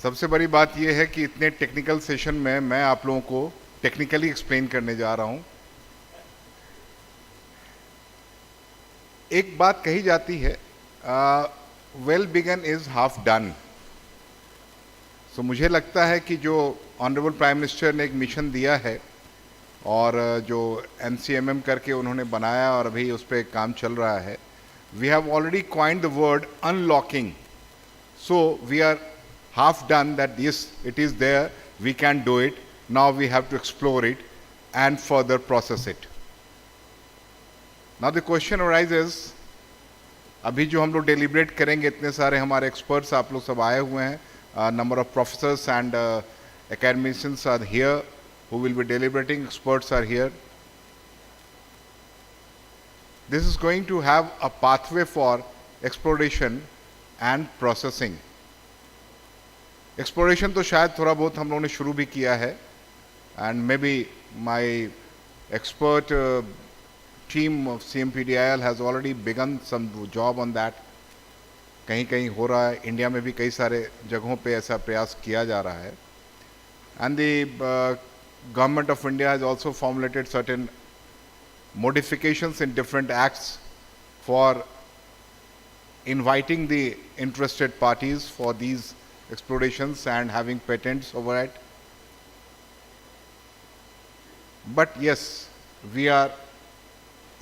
सबसे बड़ी बात यह है कि इतने टेक्निकल सेशन में मैं आप लोगों को टेक्निकली एक्सप्लेन करने जा रहा हूं. एक बात कही जाती है, well begun is half done. So मुझे लगता है कि जो ऑनरेबल प्राइम मिनिस्टर ने एक मिशन दिया है और जो NCMM करके उन्होंने बनाया और अभी उस पर काम चल रहा है, we have already coined the word unlocking. So we are half done that. Yes, it is there, we can do it. Now we have to explore it and further process it. Now the question arises, अभी जो हम लोग deliberate करेंगे, इतने सारे हमारे experts आप लोग सब आए हुए हैं, number of professors and academicians are here who will be deliberating, experts are here. This is going to have a pathway for exploration and processing. Exploration तो शायद थोड़ा बहुत हम लोगों ने शुरू भी किया है, and may be my expert team of CMPDIL has already begun some job on that. कहीं कहीं हो रहा है, इंडिया में भी कई सारे जगहों पे ऐसा प्रयास किया जा रहा है. And the government of India has also formulated certain modifications in different acts for inviting the interested parties for these explorations and having patents over it. But yes, we are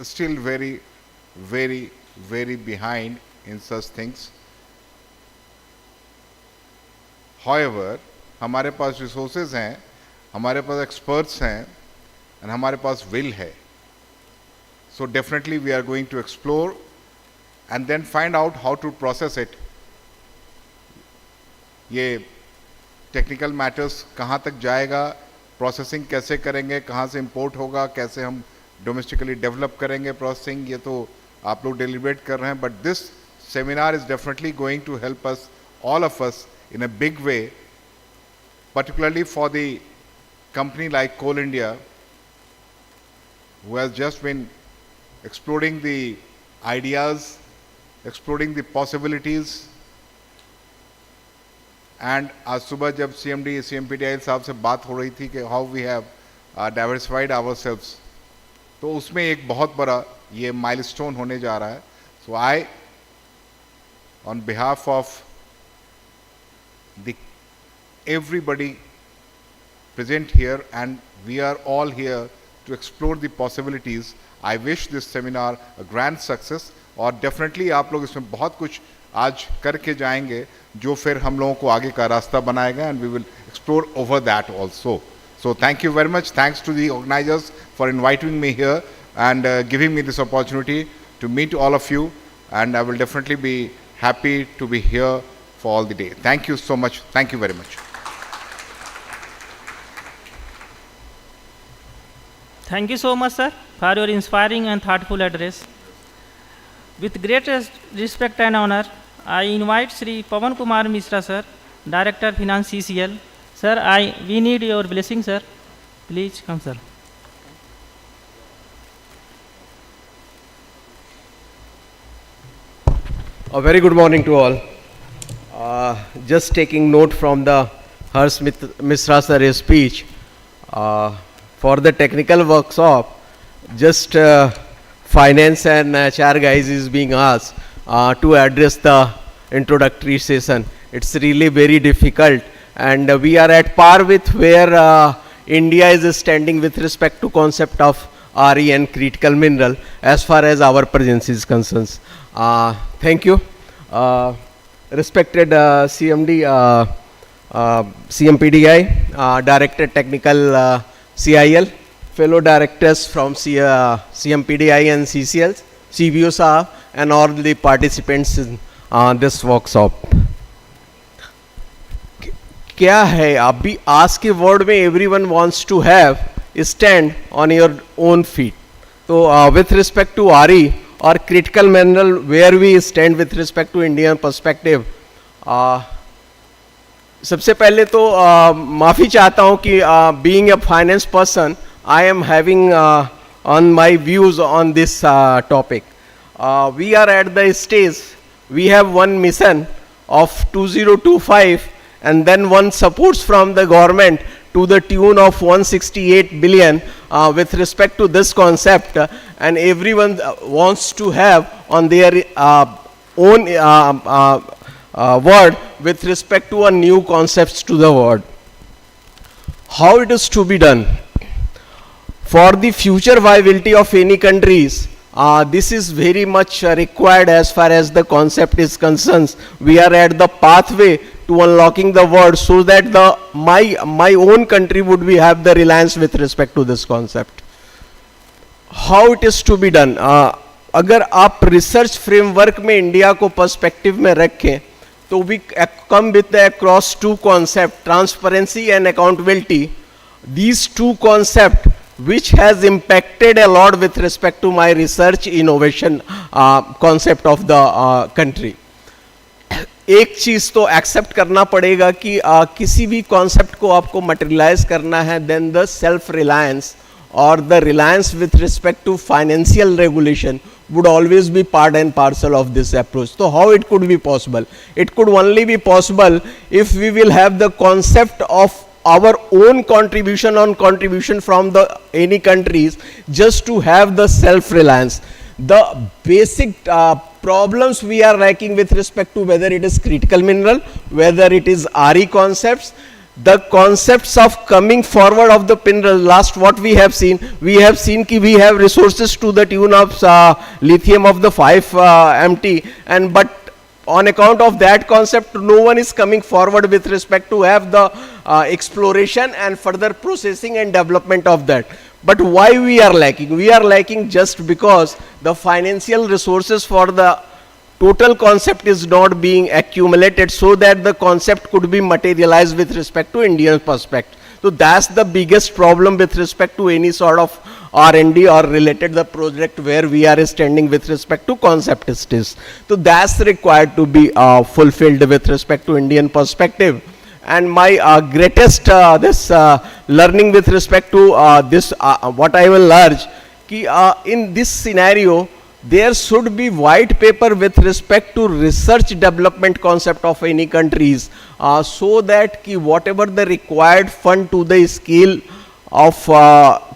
still very, very, very behind in such things. However, हमारे पास resources हैं, हमारे पास experts हैं, and हमारे पास will है. So definitely we are going to explore and then find out how to process it. ये technical matters कहाँ तक जाएगा, प्रोसेसिंग कैसे करेंगे, कहाँ से इंपोर्ट होगा, कैसे हम डोमेस्टिकली डेवलप करेंगे प्रोसेसिंग, ये तो आप लोग डेलिब्रेट कर रहे हैं. But this seminar is definitely going to help us, all of us, in a big way, particularly for the company like Coal India, who has just been exploring the ideas, exploring the possibilities. And आज सुबह जब CMD CMPDIL साहब से बात हो रही थी कि how we have diversified ourselves, तो उसमें एक बहुत बड़ा ये milestone होने जा रहा है. So I, on behalf of the everybody present here, and we are all here to explore the possibilities, I wish this seminar a grand success. और definitely आप लोग इसमें बहुत कुछ आज करके जाएंगे जो फिर हम लोगों को आगे का रास्ता बनाएगा, and we will explore over that also. So thank you very much. Thanks to the organizers for inviting me here and giving me this opportunity to meet all of you. and I will definitely be happy to be here for all the day. Thank you so much. Thank you very much.
Thank you so much, sir, for your inspiring and thoughtful address. With great respect and honor, I invite Sri Pawan Kumar Mishra, sir, Director Finance CCL. Sir, we need your blessing, sir. Please come, sir.
A very good morning to all. Just taking note from the Harsh Mishra sir's speech, for the technical workshop, just finance and HR guys is being asked to address the introductory session. It's really very difficult, and we are at par with where India is standing with respect to concept of RE and critical mineral as far as our presence is concerned. Thank you. Respected CMD, CMPDI, Director Technical CIL, fellow directors from CMPDI and CCL, CBO Sahab, and all the participants in this workshop. क्या है अभी आज के world में everyone wants to have stand on your own feet. तो with respect to RE और critical mineral where we stand with respect to Indian perspective, सबसे पहले तो माफ़ी चाहता हूँ कि being a finance person I am having on my views on this topic. We are at the stage, we have one mission of 2025, and then one supports from the government to the tune of 168 billion with respect to this concept, and everyone wants to have on their own word with respect to a new concepts to the world. How it is to be done? For the future viability of any countries, this is very much required as far as the concept is concerned. We are at the pathway to unlocking the world so that my own country would be have the reliance with respect to this concept. How it is to be done? अगर आप research framework में India को perspective में रखें तो we come with across two concepts, transparency and accountability. These two concepts which has impacted a lot with respect to my research innovation concept of the country. एक चीज़ तो accept करना पड़ेगा कि किसी भी कॉन्सेप्ट को आपको मटेरियलाइज करना है, then the self reliance or the reliance with respect to financial regulation would always be part and parcel of this approach. So how it could be possible? It could only be possible if we will have the concept of our own contribution from the any countries just to have the self reliance. The basic problems we are lacking with respect to whether it is critical mineral, whether it is RE concepts, the concepts of coming forward of the mineral. Last what we have seen ki we have resources to the tune of lithium of the 5 MT, and but on account of that concept no one is coming forward with respect to have the exploration and further processing and development of that. But why we are lacking? We are lacking just because the financial resources for the total concept is not being accumulated so that the concept could be materialized with respect to Indian perspective. So that's the biggest problem with respect to any sort of R&D or related the project where we are standing with respect to concept stage. So that's required to be fulfilled with respect to Indian perspective. And my greatest learning with respect to this, what I will urge, ki in this scenario, there should be white paper with respect to research development concept of any countries, so that ki whatever the required fund to the scale of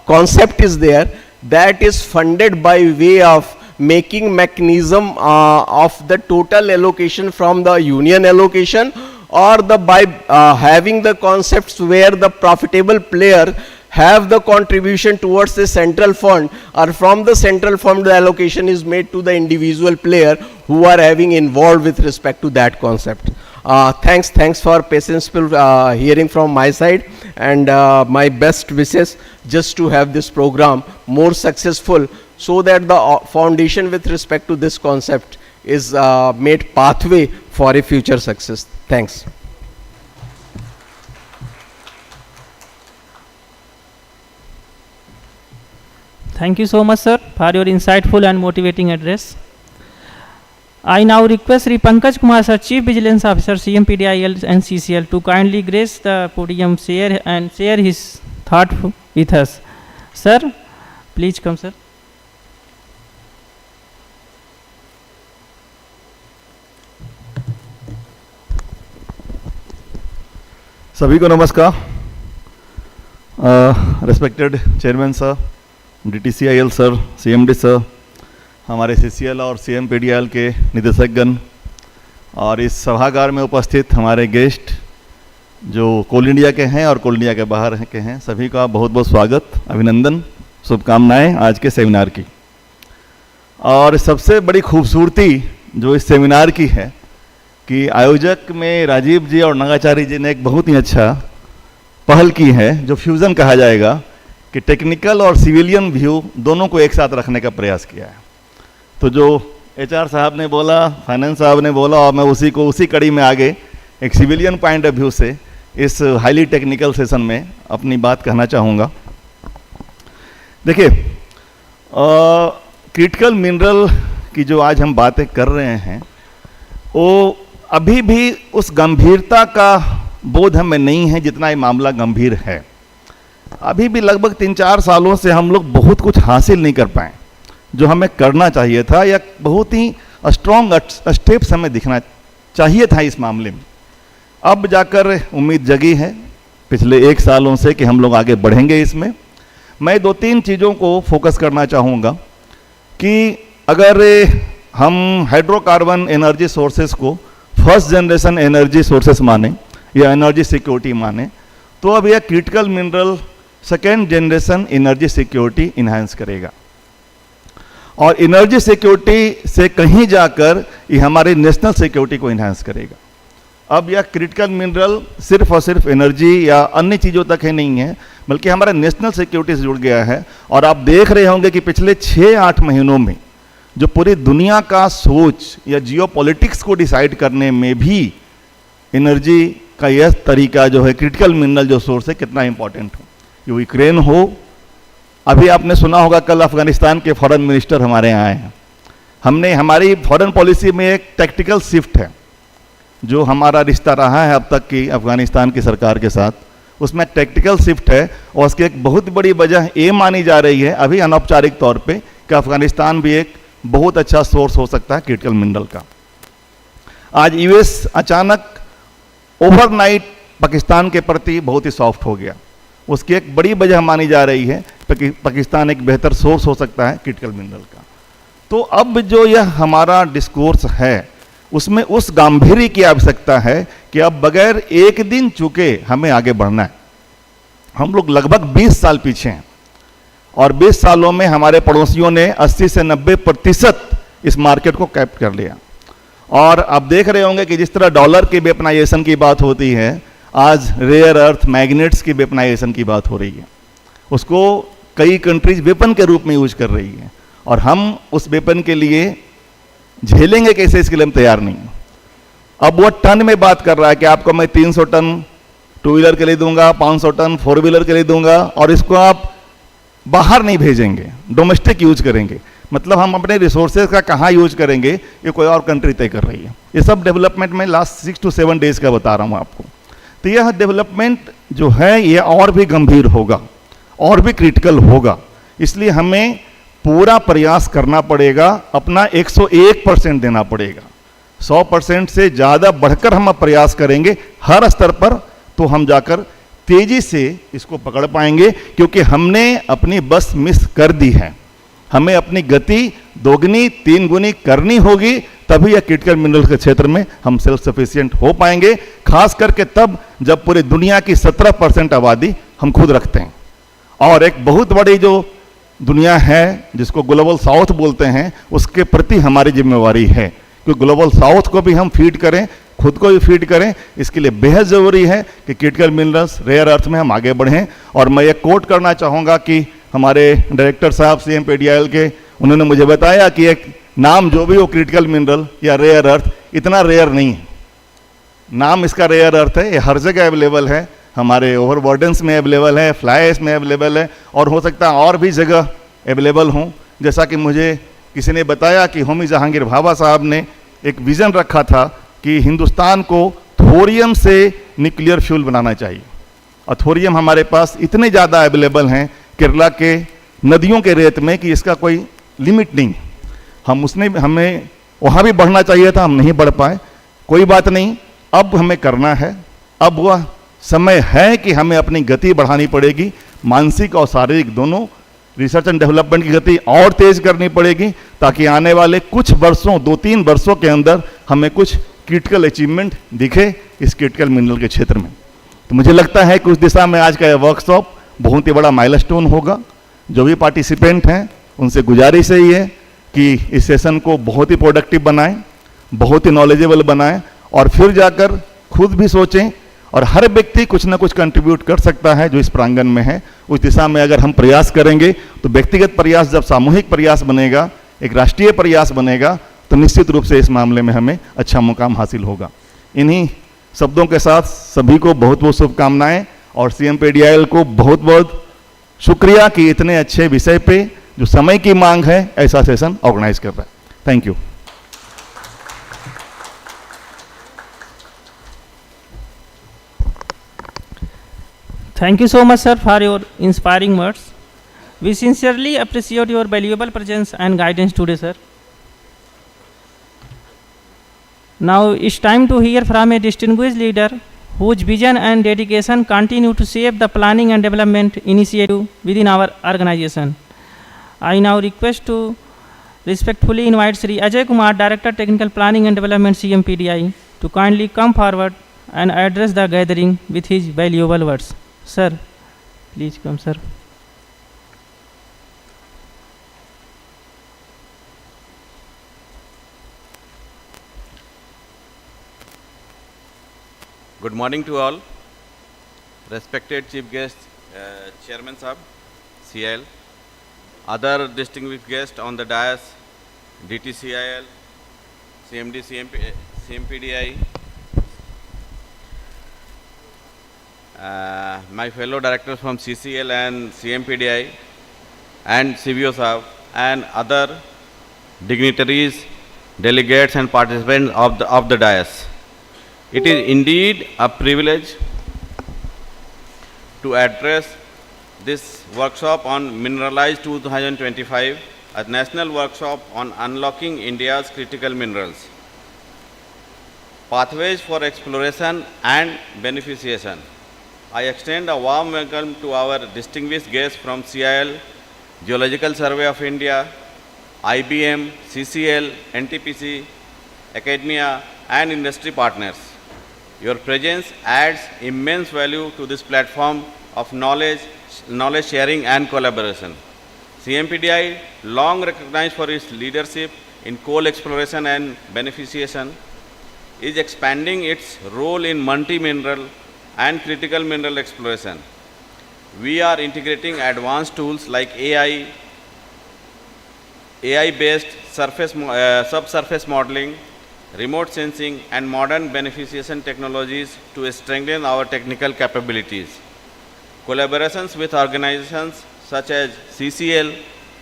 concept is there, that is funded by way of making mechanism of the total allocation from the union allocation, or the by having the concepts where the profitable player have the contribution towards the central fund, or from the central fund the allocation is made to the individual player who are having involved with respect to that concept. Thanks for patientful hearing from my side, and my best wishes just to have this program more successful so that the foundation with respect to this concept is made pathway for a future success. Thanks.
Thank you so much, sir, for your insightful and motivating address. I now request Sri Pankaj Kumar, sir, Chief Vigilance Officer, CMPDIL and CCL, to kindly grace the podium, share his thought with us. Sir, please come, sir.
सभी को नमस्कार. Respected chairman sir, DTCIL sir, CMD sir, हमारे CCL और CMPDIL के निदेशकगण और इस सभागार में उपस्थित हमारे गेस्ट जो कोल इंडिया के हैं और कोल इंडिया के बाहर के हैं, सभी का बहुत बहुत स्वागत, अभिनंदन, शुभकामनाएं आज के सेमिनार की. और सबसे बड़ी खूबसूरती जो इस सेमिनार की है कि आयोजक में राजीव जी और नगाचारी जी ने एक बहुत ही अच्छा पहल की है जो फ्यूज़न कहा जाएगा, कि टेक्निकल और सिविलियन व्यू दोनों को एक साथ रखने का प्रयास किया है. तो जो HR साहब ने बोला, फाइनेंस साहब ने बोला, और मैं उसी कड़ी में आगे एक सिविलियन पॉइंट ऑफ व्यू से इस हाईली टेक्निकल सेशन में अपनी बात कहना चाहूँगा. देखिए, क्रिटिकल मिनरल की जो आज हम बातें कर रहे हैं वो अभी भी उस गंभीरता का बोध हमें नहीं है जितना ये मामला गंभीर है. अभी भी लगभग 3-4 सालों से हम लोग बहुत कुछ हासिल नहीं कर पाए जो हमें करना चाहिए था, या बहुत ही स्ट्रॉन्ग स्टेप्स हमें दिखना चाहिए था इस मामले में. अब जाकर उम्मीद जगी है पिछले 1 सालों से कि हम लोग आगे बढ़ेंगे इसमें. मैं 2-3 चीज़ों को फोकस करना चाहूँगा कि अगर हम हाइड्रोकार्बन एनर्जी सोर्सेस को फर्स्ट जनरेशन एनर्जी सोर्सेस माने या एनर्जी सिक्योरिटी माने, तो अब यह critical mineral second generation energy security enhance करेगा. और एनर्जी सिक्योरिटी से कहीं जाकर ये हमारी नेशनल सिक्योरिटी को इन्हांस करेगा. अब यह क्रिटिकल मिनरल सिर्फ और सिर्फ एनर्जी या अन्य चीज़ों तक ही नहीं है, बल्कि हमारा नेशनल सिक्योरिटी से जुड़ गया है. और आप देख रहे होंगे कि पिछले 6-8 महीनों में जो पूरी दुनिया का सोच या जियोपॉलिटिक्स को डिसाइड करने में भी एनर्जी का यह तरीका जो है क्रिटिकल मिनरल जो सोर्स है कितना इंपॉर्टेंट हो. यूक्रेन हो, अभी आपने सुना होगा कल अफगानिस्तान के फॉरेन मिनिस्टर हमारे यहाँ आए हैं. हमने हमारी फॉरेन पॉलिसी में एक टैक्टिकल शिफ्ट है जो हमारा रिश्ता रहा है अब तक की अफगानिस्तान की सरकार के साथ, उसमें टैक्टिकल शिफ्ट है. और उसकी एक बहुत बड़ी वजह ये मानी जा रही है अभी अनौपचारिक तौर पे कि अफगानिस्तान भी एक बहुत अच्छा सोर्स हो सकता है क्रिटिकल मिनरल का. आज US अचानक ओवरनाइट पाकिस्तान के प्रति बहुत ही सॉफ्ट हो गया. उसकी एक बड़ी वजह मानी जा रही है कि पाकिस्तान एक बेहतर सोर्स हो सकता है क्रिटिकल मिनरल का. तो अब जो यह हमारा डिस्कोर्स है उसमें उस गांधीर्य की आवश्यकता है कि अब बगैर एक दिन चुके हमें आगे बढ़ना है. हम लोग लगभग 20 साल पीछे हैं और 20 सालों में हमारे पड़ोसियों ने 80 से 90% इस मार्केट को कैप्ट कर लिया. और आप देख रहे होंगे कि जिस तरह डॉलर की वेपनाइजेशन की बात होती है, आज रेयर अर्थ मैग्नेट्स की वेपनाइजेशन की बात हो रही है. उसको कई कंट्रीज वेपन के रूप में यूज कर रही है और हम उस वेपन के लिए झेलेंगे कैसे, इसके लिए हम तैयार नहीं. अब वो टन में बात कर रहा है कि आपको मैं 300 टन 2 व्हीलर के लिए दूंगा, 500 टन 4 व्हीलर के लिए दूंगा और इसको आप बाहर नहीं भेजेंगे, डोमेस्टिक यूज करेंगे. मतलब हम अपने रिसोर्सेज का कहाँ यूज करेंगे ये कोई और कंट्री तय कर रही है. ये सब डेवलपमेंट में लास्ट 6 to 7 डेज का बता रहा हूँ आपको. तो यह डेवलपमेंट जो है ये और भी गंभीर होगा और भी क्रिटिकल होगा. इसलिए हमें पूरा प्रयास करना पड़ेगा, अपना 101% देना पड़ेगा. 100% से ज़्यादा बढ़कर हम प्रयास करेंगे हर स्तर पर, तो हम जाकर तेजी से इसको पकड़ पाएंगे. क्योंकि हमने अपनी बस मिस कर दी है, हमें अपनी गति 2-3 गुनी करनी होगी, तभी यह क्रिटिकल मिनरल के क्षेत्र में हम सेल्फ सफिशिएंट हो पाएंगे. खास करके तब जब पूरी दुनिया की 17% आबादी हम खुद रखते हैं. और एक बहुत बड़ी जो दुनिया है जिसको ग्लोबल साउथ बोलते हैं, उसके प्रति हमारी जिम्मेवारी है कि ग्लोबल साउथ को भी हम फीड करें, खुद को भी फीड करें. इसके लिए बेहद ज़रूरी है कि क्रिटिकल मिनरल्स रेयर अर्थ में हम आगे बढ़ें. और मैं ये कोट करना चाहूँगा कि हमारे डायरेक्टर साहब CMPDIL के, उन्होंने मुझे बताया कि एक नाम जो भी हो, क्रिटिकल मिनरल या रेयर अर्थ, इतना रेयर नहीं है। नाम इसका रेयर अर्थ है, ये हर जगह अवेलेबल है, हमारे ओवरबर्डन्स में अवेलेबल है, फ्लाई ऐश में अवेलेबल है, और हो सकता है और भी जगह अवेलेबल हों। जैसा कि मुझे किसी ने बताया कि होमी जहांगीर भाभा साहब ने एक विज़न रखा था कि हिंदुस्तान को थोरियम से न्यूक्लियर फ्यूल बनाना चाहिए, और थोरियम हमारे पास इतने ज़्यादा अवेलेबल हैं केरला के नदियों के रेत में कि इसका कोई लिमिट नहीं। हमें वहाँ भी बढ़ना चाहिए था, हम नहीं बढ़ पाए, कोई बात नहीं, अब हमें करना है। अब वह समय है कि हमें अपनी गति बढ़ानी पड़ेगी, मानसिक और शारीरिक दोनों। रिसर्च एंड डेवलपमेंट की गति और तेज़ करनी पड़ेगी, ताकि आने वाले कुछ वर्षों, 2-3 वर्षों के अंदर हमें कुछ क्रिटिकल अचीवमेंट दिखे इस क्रिटिकल मिनरल के क्षेत्र में। तो मुझे लगता है कि उस दिशा में आज का यह वर्कशॉप बहुत ही बड़ा माइलस्टोन होगा। जो भी पार्टिसिपेंट हैं उनसे गुजारिश यही है कि इस सेशन को बहुत ही प्रोडक्टिव बनाएं, बहुत ही नॉलेजेबल बनाएं, और फिर जाकर खुद भी सोचें, और हर व्यक्ति कुछ ना कुछ कंट्रीब्यूट कर सकता है जो इस प्रांगण में है। उस दिशा में अगर हम प्रयास करेंगे तो व्यक्तिगत प्रयास जब सामूहिक प्रयास बनेगा, एक राष्ट्रीय प्रयास बनेगा, तो निश्चित रूप से इस मामले में हमें अच्छा मुकाम हासिल होगा। इन्हीं शब्दों के साथ सभी को बहुत बहुत शुभकामनाएं, और CMPDIL को बहुत बहुत शुक्रिया कि इतने अच्छे विषय पे जो समय की मांग है ऐसा सेशन ऑर्गेनाइज कर रहा है। Thank you.
Thank you so much, sir, for your inspiring words. We sincerely appreciate your valuable presence and guidance today, sir. Now it's time to hear from a distinguished leader whose vision and dedication continue to shape the planning and development initiative within our organization. I now request to respectfully invite Sri Ajay Kumar, Director Technical Planning and Development, CMPDI, to kindly come forward and address the gathering with his valuable words. Sir, please come, sir.
Good morning to all. Respected Chief Guest, Chairman Sahab, CIL, other distinguished guests on the dais, DTCIL, CMD, CMPDI, my fellow directors from CCL and CMPDI, and CVO Sahab, and other dignitaries, delegates and participants of the dais. It is indeed a privilege to address this workshop on MINERALYSE-2025, a national workshop on unlocking India's critical minerals, pathways for exploration and beneficiation. I extend a warm welcome to our distinguished guests from CIL, Geological Survey of India, IBM, CCL, NTPC, academia and industry partners. Your presence adds immense value to this platform of knowledge sharing and collaboration. CMPDI, long recognized for its leadership in coal exploration and beneficiation, is expanding its role in multi-mineral and critical mineral exploration. We are integrating advanced tools like AI-based subsurface modeling, remote sensing and modern beneficiation technologies to strengthen our technical capabilities. Collaborations with organizations such as CCL,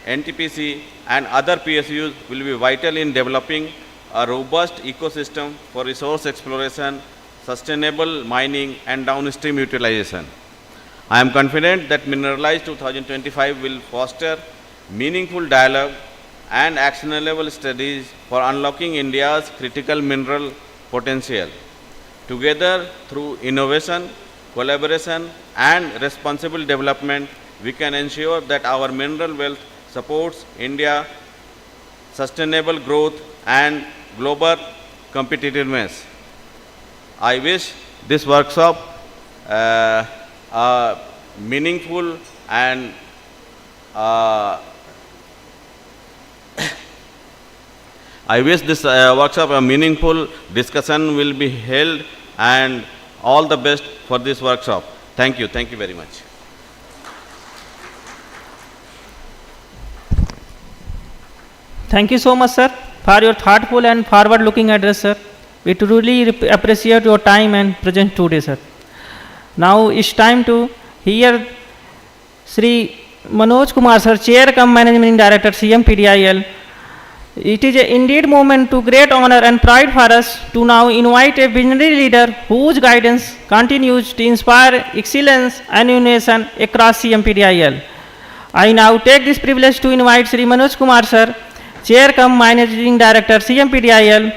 NTPC and other PSUs will be vital in developing a robust ecosystem for resource exploration, sustainable mining and downstream utilization. I am confident that MINERALYSE-2025 will foster meaningful dialogue and actionable studies for unlocking India's critical mineral potential. Together, through innovation, collaboration and responsible development, we can ensure that our mineral wealth supports India's sustainable growth and global competitiveness. I wish this workshop meaningful and I wish this workshop a meaningful discussion will be held, and all the best for this workshop. Thank you very much.
Thank you so much, sir, for your thoughtful and forward-looking address, sir. We truly appreciate your time and presence today, sir. Now it's time to hear Sri Manoj Kumar, sir, Chair cum Managing Director, CMPDIL. It is indeed a moment to great honor and pride for us to now invite a visionary leader whose guidance continues to inspire excellence and innovation across CMPDIL. I now take this privilege to invite Sri Manoj Kumar, sir, Chair cum Managing Director, CMPDIL,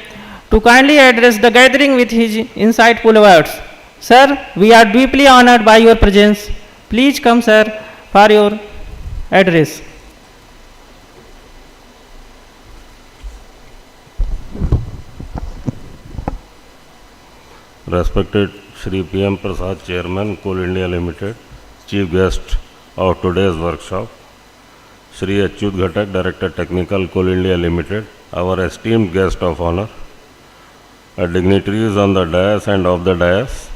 to kindly address the gathering with his insightful words. Sir, we are deeply honored by your presence. Please come, sir, for your address.
Respected Shri PM Prasad, Chairman, Coal India Limited, Chief Guest of today's workshop, Shri Achyut Ghatak, Director Technical, Coal India Limited, our esteemed guest of honor, dignitaries on the dais and off the dais,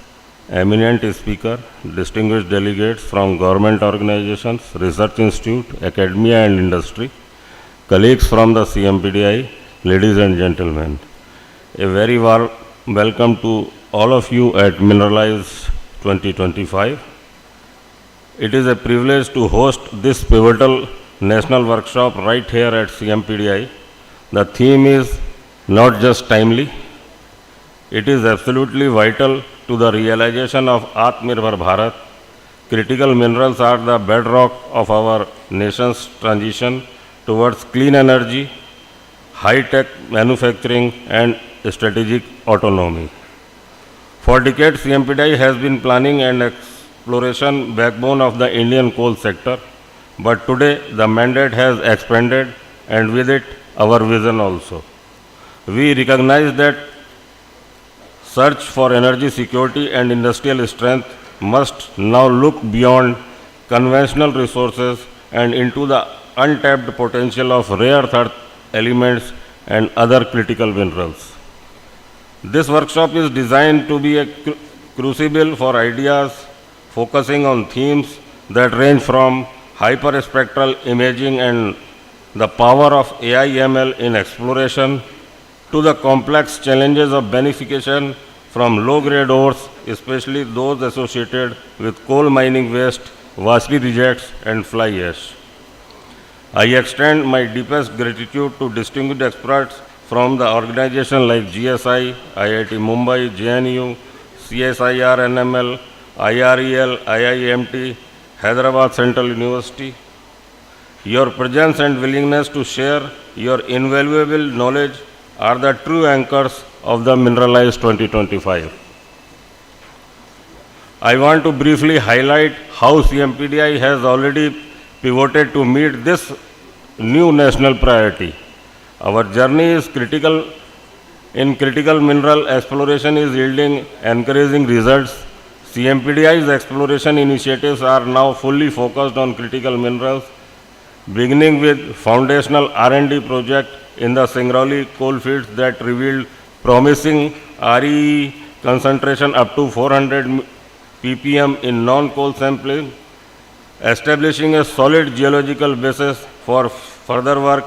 eminent speaker, distinguished delegates from government organizations, research institute, academia and industry, colleagues from the CMPDI, ladies and gentlemen, a very warm welcome to all of you at MINERALYSE 2025. It is a privilege to host this pivotal national workshop right here at CMPDI. The theme is not just timely, it is absolutely vital to the realization of Atmanirbhar Bharat. Critical minerals are the bedrock of our nation's transition towards clean energy, high-tech manufacturing and strategic autonomy. For decades, CMPDI has been planning and exploration backbone of the Indian coal sector, but today the mandate has expanded and with it our vision also. We recognize that search for energy security and industrial strength must now look beyond conventional resources and into the untapped potential of rare earth elements and other critical minerals. This workshop is designed to be a crucible for ideas focusing on themes that range from hyperspectral imaging and the power of AI/ML in exploration to the complex challenges of beneficiation from low-grade ores, especially those associated with coal mining waste, washery rejects and fly ash. I extend my deepest gratitude to distinguished experts from the organizations like GSI, IIT Mumbai, JNU, CSIR NML, IREL, IIMT, Hyderabad Central University. Your presence and willingness to share your invaluable knowledge are the true anchors of the MINERALYSE 2025. I want to briefly highlight how CMPDI has already pivoted to meet this new national priority. Our journey is critical mineral exploration is yielding encouraging results. CMPDI's exploration initiatives are now fully focused on critical minerals, beginning with foundational R&D project in the Singrauli coalfields that revealed promising RE concentration up to 400 ppm in non-coal sampling, establishing a solid geological basis for further work.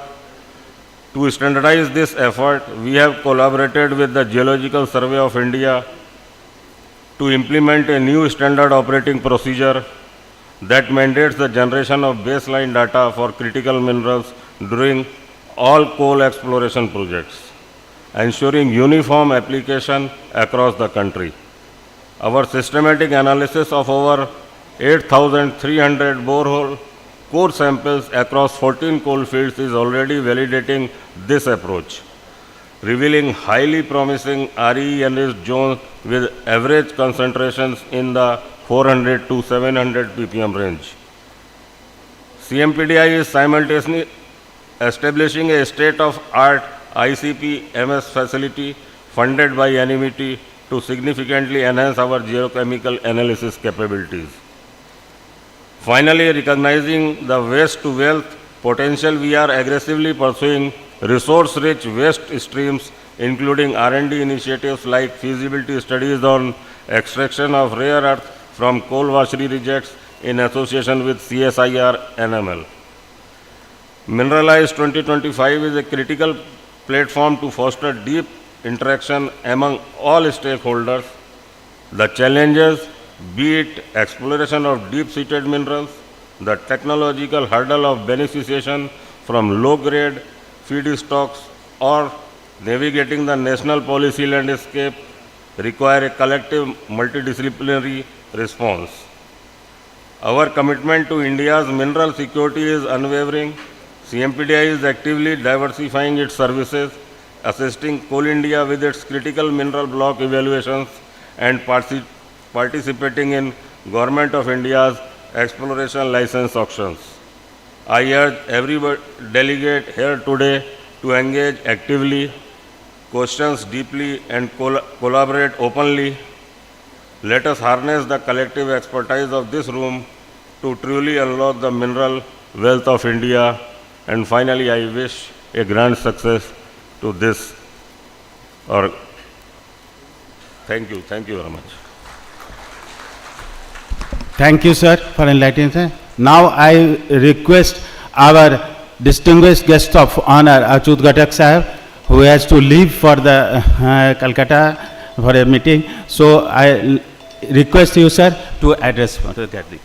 To standardize this effort, we have collaborated with the Geological Survey of India to implement a new standard operating procedure that mandates the generation of baseline data for critical minerals during all coal exploration projects, ensuring uniform application across the country. Our systematic analysis of over 8,300 borehole core samples across 14 coal fields is already validating this approach, revealing highly promising RE-enriched zones with average concentrations in the 400 to 700 ppm range. CMPDI is simultaneously establishing a state-of-art ICP MS facility funded by NMET to significantly enhance our geochemical analysis capabilities. Finally, recognizing the waste to wealth potential, we are aggressively pursuing resource-rich waste streams, including R&D initiatives like feasibility studies on extraction of rare earth from coal washery rejects in association with CSIR NML. MINERALYSE 2025 is a critical platform to foster deep interaction among all stakeholders. The challenges, be it exploration of deep-seated minerals, the technological hurdle of beneficiation from low-grade feedstocks, or navigating the national policy landscape, require a collective multidisciplinary response. Our commitment to India's mineral security is unwavering. CMPDI is actively diversifying its services, assisting Coal India with its critical mineral block evaluations and participating in Government of India's exploration license auctions. I urge every delegate here today to engage actively, questions deeply, and collaborate openly. Let us harness the collective expertise of this room to truly unlock the mineral wealth of India. And finally, I wish a grand success to this. Thank you very much.
Thank you, sir, for enlightening us. Now I request our distinguished guest of honor, Achyut Ghatak Sahib, who has to leave for the Calcutta for a meeting. So I request you, sir, to address for the gathering.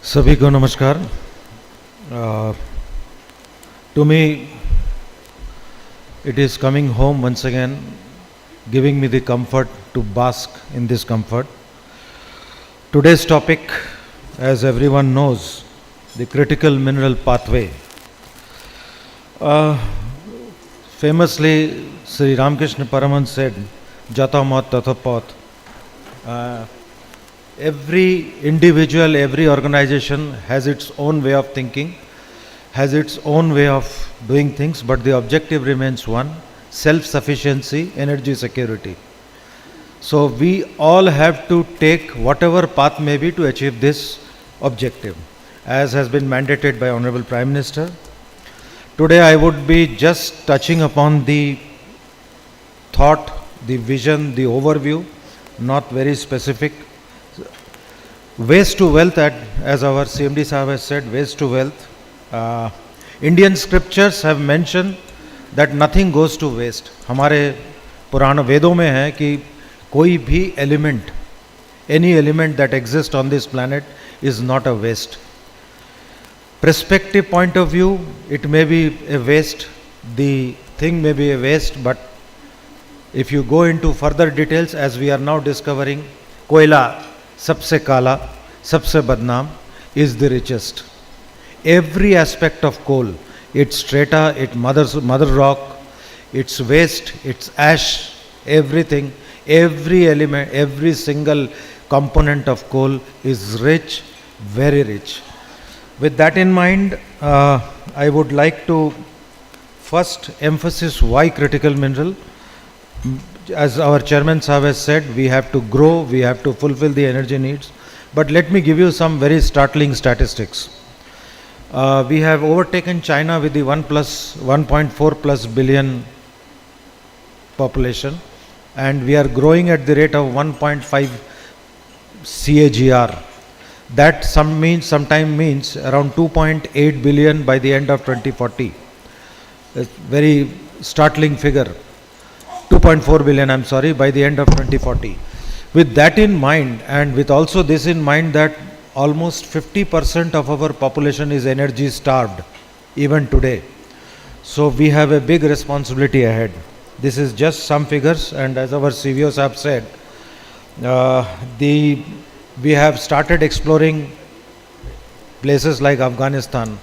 सभी को नमस्कार. To me, it is coming home once again, giving me the comfort to bask in this comfort. Today's topic, as everyone knows, the critical mineral pathway. Famously, Sri Ramakrishna Paramahans said, "Jata mat tatha path." Every individual, every organization has its own way of thinking, has its own way of doing things, but the objective remains one: self-sufficiency, energy security. So we all have to take whatever path may be to achieve this objective, as has been mandated by Honorable Prime Minister. Today I would be just touching upon the thought, the vision, the overview, not very specific. Waste to wealth, as our CMD Sahib has said, waste to wealth. Indian scriptures have mentioned that nothing goes to waste. हमारे पुराण वेदों में है कि कोई भी element, any element that exists on this planet is not a waste. Perspective point of view, it may be a waste, the thing may be a waste, but if you go into further details, as we are now discovering, कोयला सबसे काला, सबसे बदनाम, is the richest. Every aspect of coal, its strata, its mother rock, its waste, its ash, everything, every element, every single component of coal is rich, very rich. With that in mind, I would like to first emphasize why critical mineral. As our chairman Sahib has said, we have to grow, we have to fulfill the energy needs. But let me give you some very startling statistics. We have overtaken China with the 1.4 plus billion population, and we are growing at the rate of 1.5 CAGR. That sometime means around 2.8 billion by the end of 2040. A very startling figure. 2.4 billion, I'm sorry, by the end of 2040. With that in mind, and with also this in mind that almost 50% of our population is energy starved, even today. So we have a big responsibility ahead. This is just some figures, and as our CVOs have said, we have started exploring places like Afghanistan.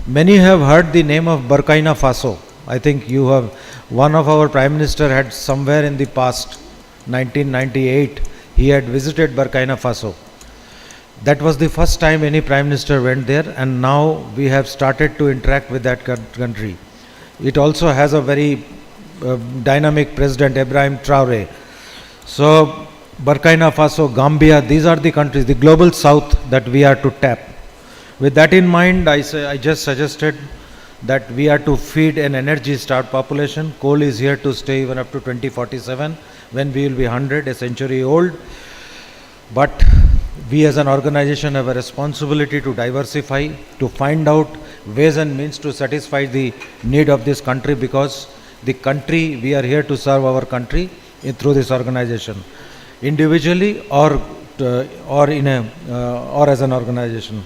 Many have heard the name of Burkina Faso. I think you have, one of our Prime Minister had somewhere in the past, 1998, he had visited Burkina Faso. That was the first time any Prime Minister went there, and now we have started to interact with that country. It also has a very dynamic President, Ibrahim Traore. So Burkina Faso, Gambia, these are the countries, the global south that we are to tap. With that in mind, I just suggested that we are to feed an energy-starved population. Coal is here to stay even up to 2047, when we will be 100, a century old. But we as an organization have a responsibility to diversify, to find out ways and means to satisfy the need of this country, because the country, we are here to serve our country through this organization, individually or as an organization.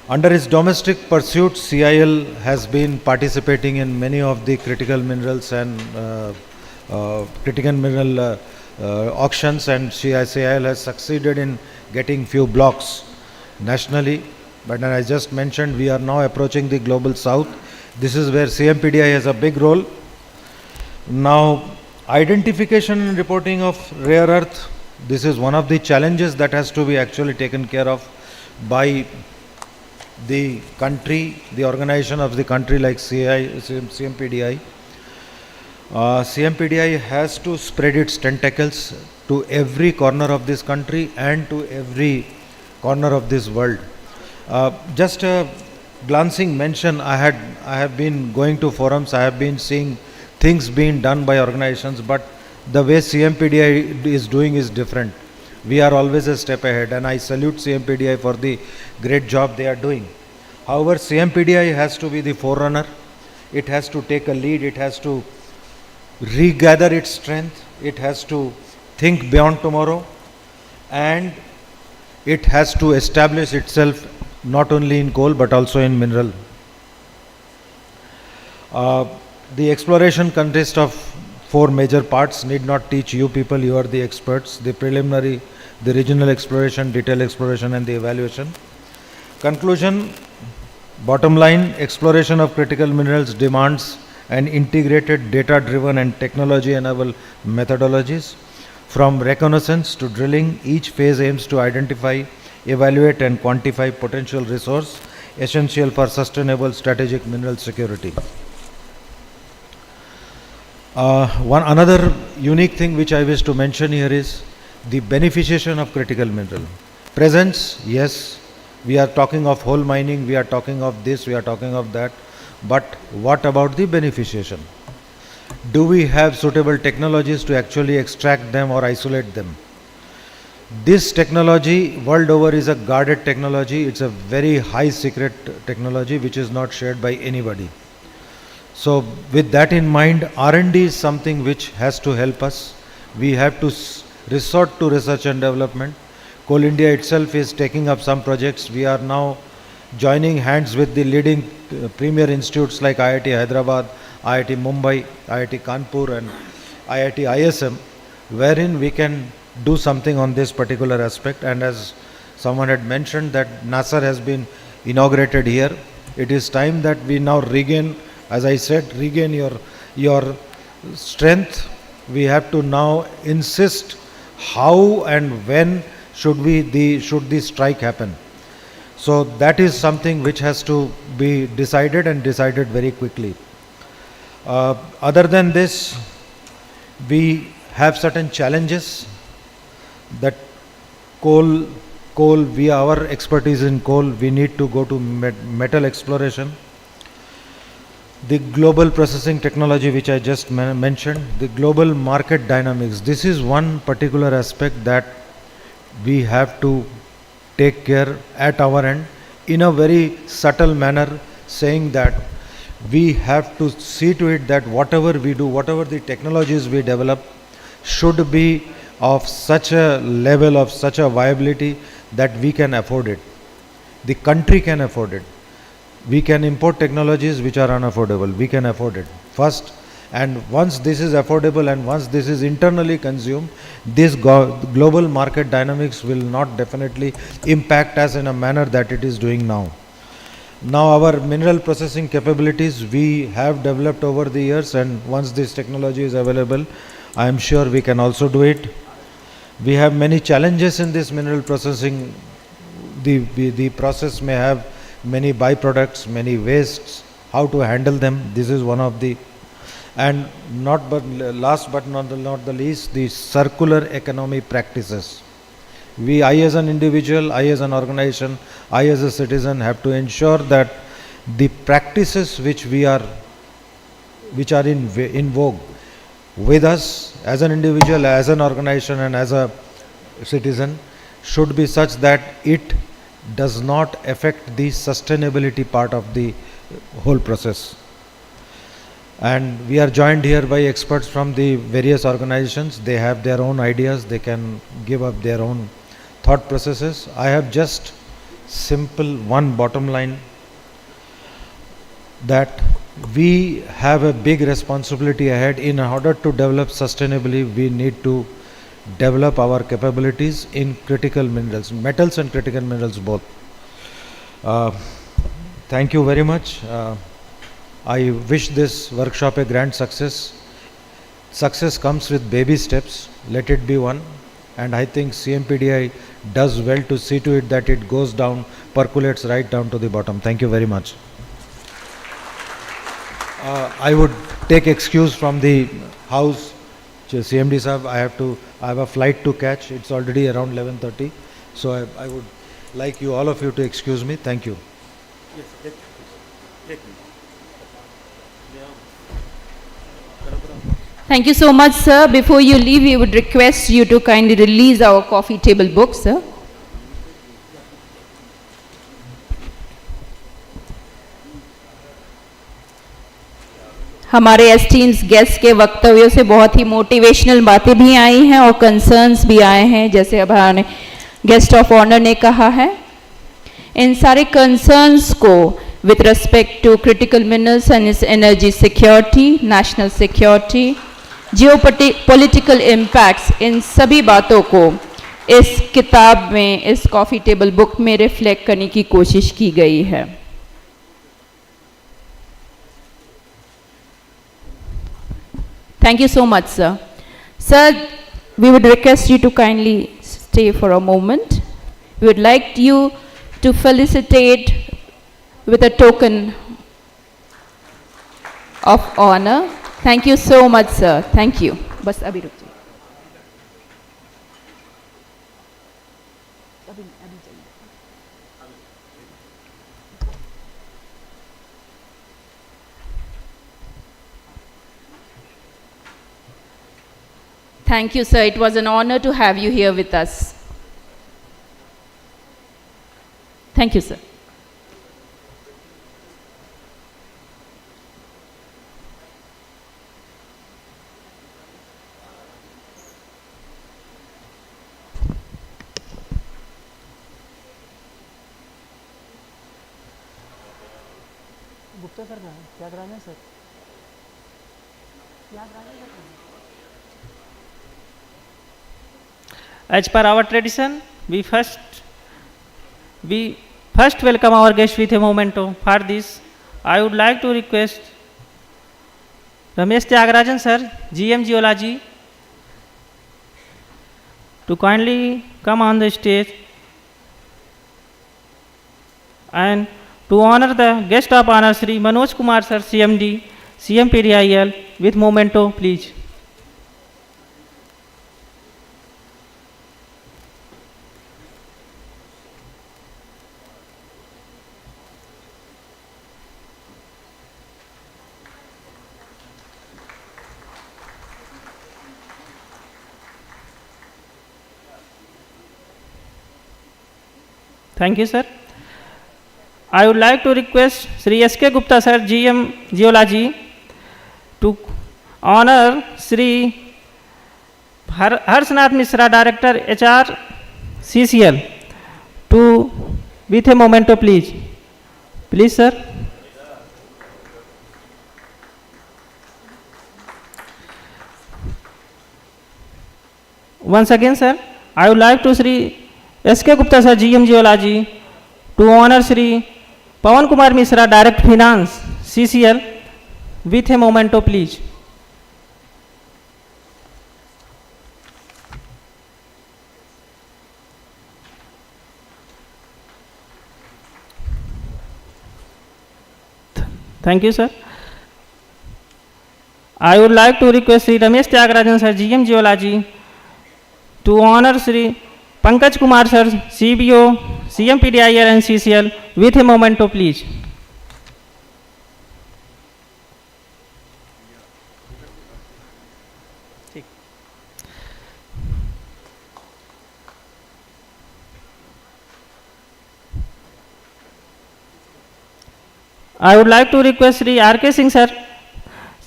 Under its domestic pursuits, CIL has been participating in many of the critical minerals and critical mineral auctions, and CIL has succeeded in getting few blocks nationally. But as I just mentioned, we are now approaching the global south. This is where CMPDI has a big role. Now, identification and reporting of rare earth, this is one of the challenges that has to be actually taken care of by the country, the organization of the country like CMPDI. CMPDI has to spread its tentacles to every corner of this country and to every corner of this world. Just a glancing mention, I have been going to forums, I have been seeing things being done by organizations, but the way CMPDI is doing is different. We are always a step ahead, and I salute CMPDI for the great job they are doing. However, CMPDI has to be the forerunner. It has to take a lead. It has to regather its strength. It has to think beyond tomorrow, and it has to establish itself not only in coal but also in mineral. The exploration consists of 4 major parts. Need not teach you people, you are the experts. The preliminary, the regional exploration, detailed exploration, and the evaluation. Conclusion, bottom line, exploration of critical minerals demands an integrated, data-driven and technology-enabled methodologies. From reconnaissance to drilling, each phase aims to identify, evaluate and quantify potential resource essential for sustainable strategic mineral security. Another unique thing which I wish to mention here is the beneficiation of critical mineral. Presence, yes, we are talking of whole mining, we are talking of this, we are talking of that, but what about the beneficiation? Do we have suitable technologies to actually extract them or isolate them? This technology world over is a guarded technology. It's a very high secret technology which is not shared by anybody. So with that in mind, R&D is something which has to help us. We have to resort to research and development. Coal India itself is taking up some projects. We are now joining hands with the leading premier institutes like IIT Hyderabad, IIT Mumbai, IIT Kanpur and IIT ISM, wherein we can do something on this particular aspect. And as someone had mentioned that NASA has been inaugurated here, it is time that we now regain, as I said, regain your strength. We have to now insist how and when should the strike happen. So that is something which has to be decided and decided very quickly. Other than this, we have certain challenges that coal, via our expertise in coal, we need to go to metal exploration. The global processing technology which I just mentioned, the global market dynamics, this is one particular aspect that we have to take care at our end in a very subtle manner, saying that we have to see to it that whatever we do, whatever the technologies we develop should be of such a level, of such a viability that we can afford it. The country can afford it. We can import technologies which are unaffordable. We can afford it first, and once this is affordable and once this is internally consumed, this global market dynamics will not definitely impact us in a manner that it is doing now. Now our mineral processing capabilities we have developed over the years, and once this technology is available, I am sure we can also do it. We have many challenges in this mineral processing. The process may have many byproducts, many wastes, how to handle them, this is one of the, and last but not the least, the circular economy practices. I as an individual, I as an organization, I as a citizen have to ensure that the practices which are in vogue with us as an individual, as an organization, and as a citizen should be such that it does not affect the sustainability part of the whole process. And we are joined here by experts from the various organizations. They have their own ideas, they can give up their own thought processes. I have just simple one bottom line, that we have a big responsibility ahead. In order to develop sustainably, we need to develop our capabilities in critical minerals, metals and critical minerals both. Thank you very much. I wish this workshop a grand success. Success comes with baby steps. Let it be one. And I think CMPDI does well to see to it that it goes down, percolates right down to the bottom. Thank you very much. I would take excuse from the house. CMD Sahab, I have a flight to catch. It's already around 11:30. So I would like you, all of you, to excuse me. Thank you.
Thank you so much, sir. Before you leave, we would request you to kindly release our coffee table book, sir. हमारे esteems guest के वक्तव्यों से बहुत ही motivational बातें भी आई हैं और concerns भी आए हैं, जैसे अब हमारे गेस्ट ऑफ ऑनर ने कहा है। इन सारे कंसर्न्स को with respect to critical minerals and its energy security, national security, geopolitical impacts, इन सभी बातों को इस किताब में, इस कॉफ़ी टेबल बुक में रिफ्लेक्ट करने की कोशिश की गई है। Thank you so much, sir. Sir, we would request you to kindly stay for a moment. We would like you to felicitate with a token of honor. Thank you so much, sir. Thank you. बस अभी रुक जाइए। Thank you, sir. It was an honor to have you here with us. Thank you, sir.
Gupta sir का क्या कराना है sir? क्या कराना है? As per our tradition, we first welcome our guest with a memento. For this, I would like to request Ramesh Tyagarajan sir, GM Geology, to kindly come on the stage and to honor the guest of honor Sri Manoj Kumar sir, CMD, CMPDIL, with memento, please. Thank you, sir. I would like to request Sri S.K. Gupta, sir, GM Geology, to honor Sri Harshnath Mishra, Director, HR, CCL, to with a memento, please. Please, sir. Once again, sir, I would like to Sri S.K. Gupta sir, GM Geology, to honor Sri Pawan Kumar Mishra, Direct Finance, CCL, with a memento, please. Thank you, sir. I would like to request Sri Ramesh Tyagarajan sir, GM Geology, to honor Sri Pankaj Kumar sir, CBO, CMPDIL and CCL, with a memento, please. I would like to request Sri R.K. Singh sir,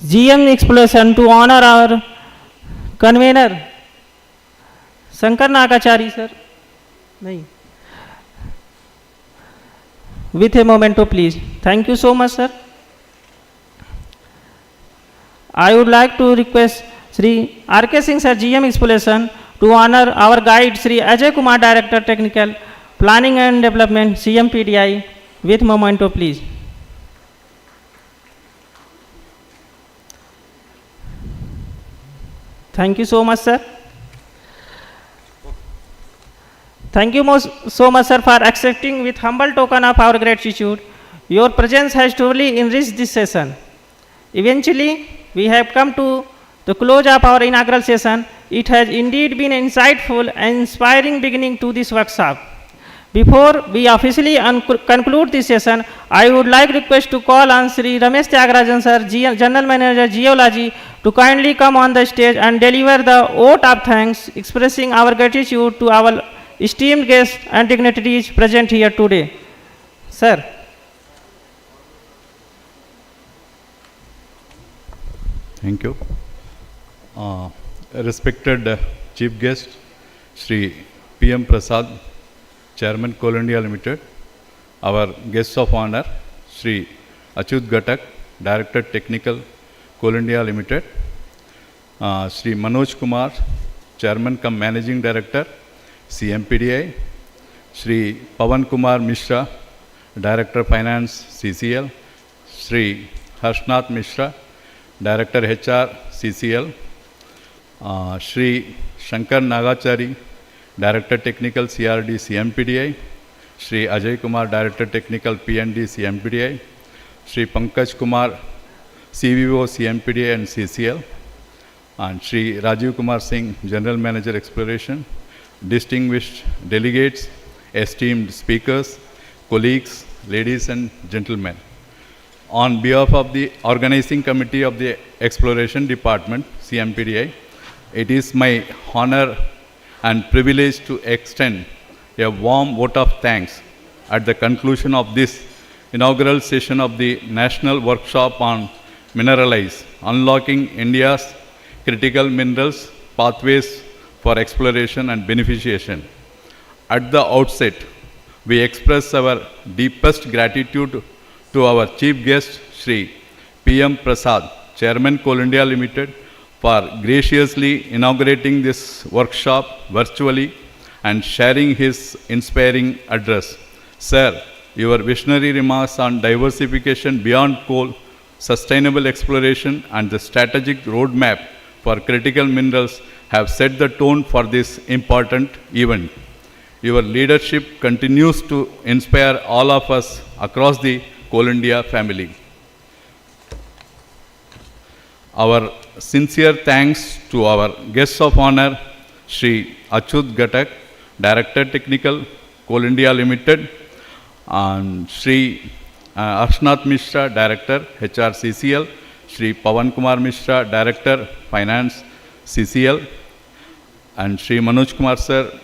GM Exploration, to honor our convener, Shankar Nagachari sir. Nahi. With a memento, please. Thank you so much, sir. I would like to request Sri R.K. Singh sir, GM Exploration, to honor our guide Sri Ajay Kumar, Director Technical Planning and Development, CMPDI, with memento, please. Thank you so much, sir. Thank you so much, sir, for accepting with humble token of our gratitude. Your presence has truly enriched this session. Eventually, we have come to the close of our inaugural session. It has indeed been an insightful and inspiring beginning to this workshop. Before we officially conclude this session, I would like request to call on Sri Ramesh Tyagarajan sir, General Manager Geology, to kindly come on the stage and deliver the vote of thanks, expressing our gratitude to our esteemed guests and dignitaries present here today. Sir.
Thank you. Respected Chief Guest, Sri P.M. Prasad, Chairman Coal India Limited, our guests of honor, Sri Achyut Ghatak, Director Technical Coal India Limited, Sri Manoj Kumar, Chairman cum Managing Director, CMPDI, Sri Pawan Kumar Mishra, Director Finance, CCL, Sri Harshnath Mishra, Director HR, CCL, Sri Shankar Nagachari, Director Technical CRD, CMPDI, Sri Ajay Kumar, Director Technical PND, CMPDI, Sri Pankaj Kumar, CVO, CMPDI and CCL, and Sri Rajiv Kumar Singh, General Manager Exploration, distinguished delegates, esteemed speakers, colleagues, ladies and gentlemen. On behalf of the Organizing Committee of the Exploration Department, CMPDI, it is my honor and privilege to extend a warm vote of thanks at the conclusion of this inaugural session of the National Workshop on Mineralize, Unlocking India's Critical Minerals, Pathways for Exploration and Beneficiation. At the outset, we express our deepest gratitude to our Chief Guest, Sri P.M. Prasad, Chairman Coal India Limited, for graciously inaugurating this workshop virtually and sharing his inspiring address. Sir, your visionary remarks on diversification beyond coal, sustainable exploration and the strategic roadmap for critical minerals have set the tone for this important event. Your leadership continues to inspire all of us across the Coal India family. Our sincere thanks to our guests of honor, Sri Achyut Ghatak, Director Technical, Coal India Limited, and Sri Harshnath Mishra, Director, HR CCL, Sri Pawan Kumar Mishra, Director, Finance, CCL, and Sri Manoj Kumar Sir,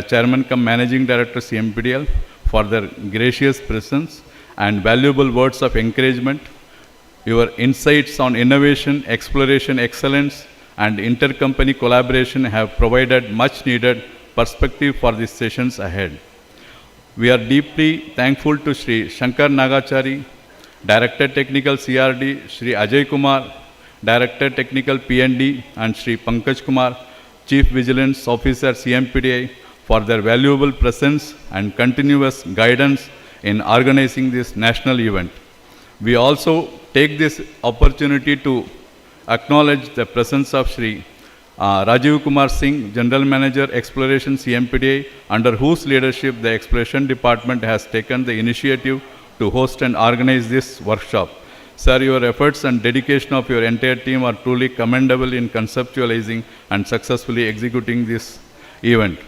Chairman cum Managing Director, CMPDL, for their gracious presence and valuable words of encouragement. Your insights on innovation, exploration excellence, and intercompany collaboration have provided much needed perspective for the sessions ahead. We are deeply thankful to Sri Shankar Nagachari, Director Technical CRD, Sri Ajay Kumar, Director Technical PND, and Sri Pankaj Kumar, Chief Vigilance Officer CMPDI, for their valuable presence and continuous guidance in organizing this national event. We also take this opportunity to acknowledge the presence of Sri Rajiv Kumar Singh, General Manager Exploration CMPDI, under whose leadership the Exploration Department has taken the initiative to host and organize this workshop. Sir, your efforts and dedication of your entire team are truly commendable in conceptualizing and successfully executing this event.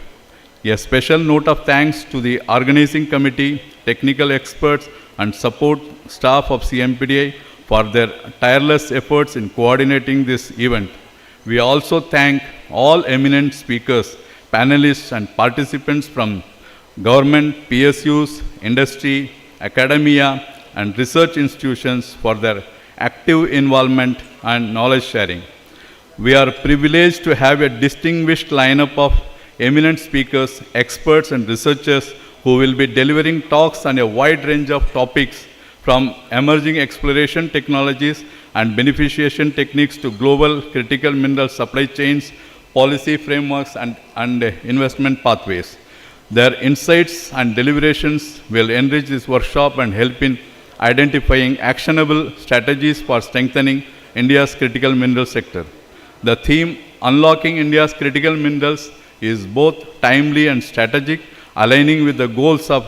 A special note of thanks to the organizing committee, technical experts, and support staff of CMPDI for their tireless efforts in coordinating this event. We also thank all eminent speakers, panelists, and participants from government, PSUs, industry, academia, and research institutions for their active involvement and knowledge sharing. We are privileged to have a distinguished lineup of eminent speakers, experts, and researchers who will be delivering talks on a wide range of topics from emerging exploration technologies and beneficiation techniques to global critical mineral supply chains, policy frameworks, and investment pathways. Their insights and deliberations will enrich this workshop and help in identifying actionable strategies for strengthening India's critical mineral sector. The theme, Unlocking India's Critical Minerals, is both timely and strategic, aligning with the goals of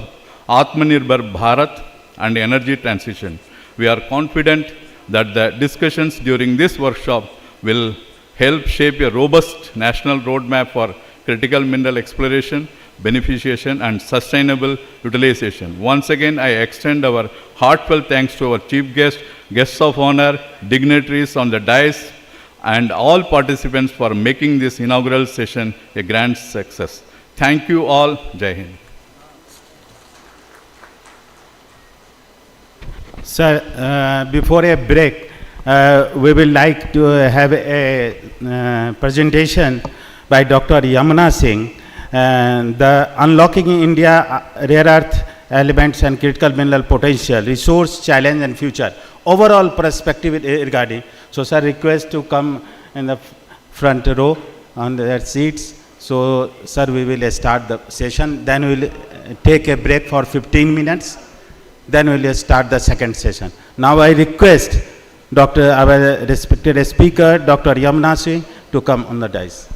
Atmanirbhar Bharat and energy transition. We are confident that the discussions during this workshop will help shape a robust national roadmap for critical mineral exploration, beneficiation, and sustainable utilization. Once again, I extend our heartfelt thanks to our chief guests of honor, dignitaries on the dais, and all participants for making this inaugural session a grand success. Thank you all. Jai Hind.
Sir, before a break, we will like to have a presentation by Dr. Yamuna Singh, the Unlocking India Rare Earth Elements and Critical Mineral Potential, Resource, Challenge and Future, overall perspective regarding. So, sir, request to come in the front row on their seats. So, sir, we will start the session, then we will take a break for 15 minutes. Then we will start the second session. Now I request our respected speaker, Dr. Yamuna Singh, to come on the dais.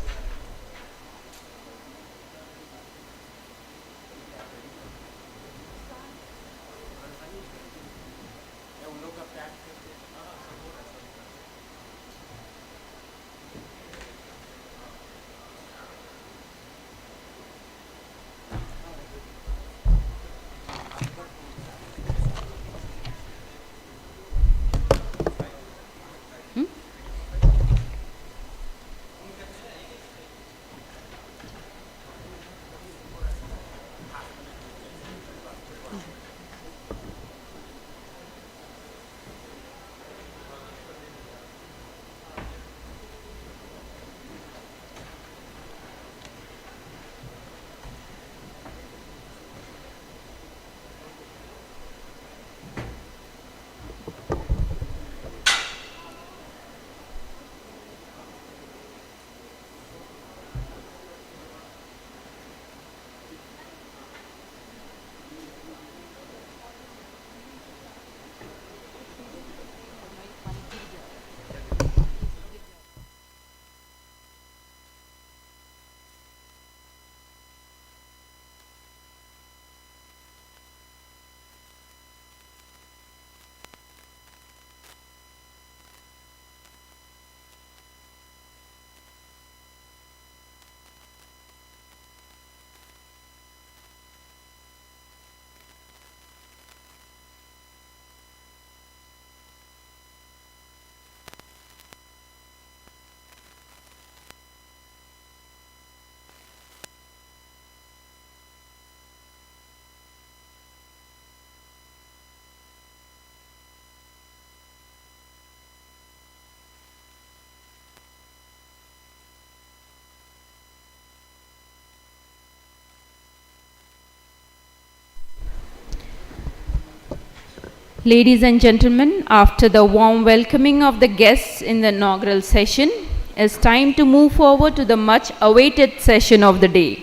Ladies and gentlemen, after the warm welcoming of the guests in the inaugural session, it's time to move forward to the much awaited session of the day.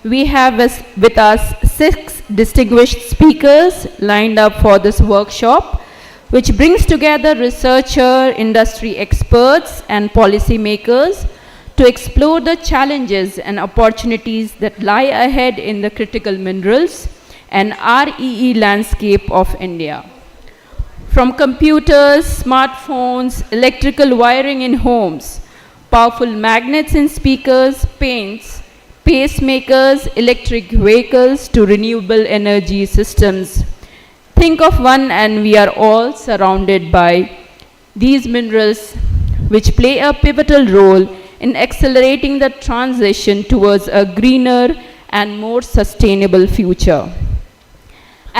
We have with us 6 distinguished speakers lined up for this workshop, which brings together researchers, industry experts, and policymakers to explore the challenges and opportunities that lie ahead in the critical minerals and REE landscape of India. From computers, smartphones, electrical wiring in homes, powerful magnets in speakers, paints, pacemakers, electric vehicles to renewable energy systems. Think of one and we are all surrounded by these minerals which play a pivotal role in accelerating the transition towards a greener and more sustainable future.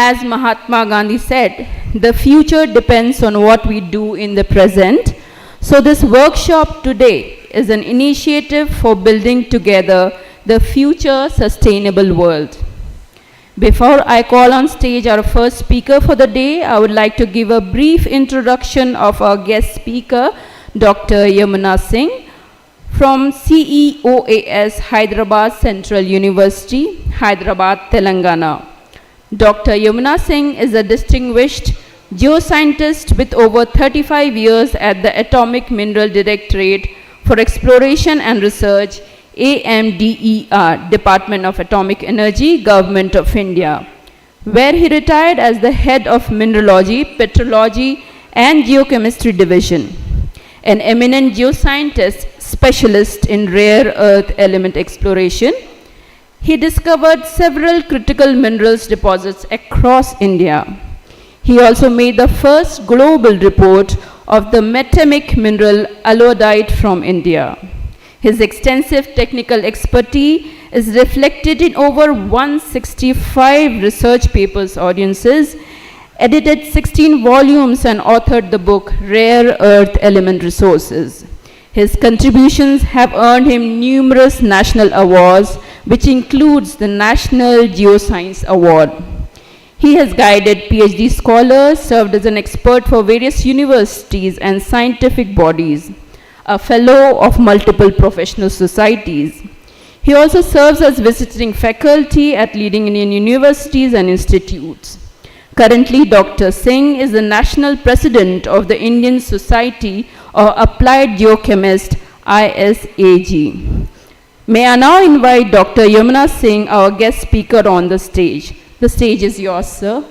As Mahatma Gandhi said, the future depends on what we do in the present. So this workshop today is an initiative for building together the future sustainable world. Before I call on stage our first speaker for the day, I would like to give a brief introduction of our guest speaker, Dr. Yamuna Singh from CEOAS Hyderabad Central University, Hyderabad, Telangana. Dr. Yamuna Singh is a distinguished geoscientist with over 35 years at the Atomic Mineral Directorate for Exploration and Research, AMDER, Department of Atomic Energy, Government of India, where he retired as the head of Mineralogy, Petrology and Geochemistry Division. An eminent geoscientist specialist in rare earth element exploration, he discovered several critical minerals deposits across India. He also made the first global report of the metamic mineral alodite from India. His extensive technical expertise is reflected in over 165 research papers, audiences, edited 16 volumes and authored the book Rare Earth Element Resources. His contributions have earned him numerous national awards, which includes the National Geoscience Award. He has guided PhD scholars, served as an expert for various universities and scientific bodies, a fellow of multiple professional societies. He also serves as visiting faculty at leading Indian universities and institutes. Currently, Dr. Singh is the National President of the Indian Society of Applied Geochemists, ISAG. May I now invite Dr. Yamuna Singh, our guest speaker, on the stage. The stage is yours, sir.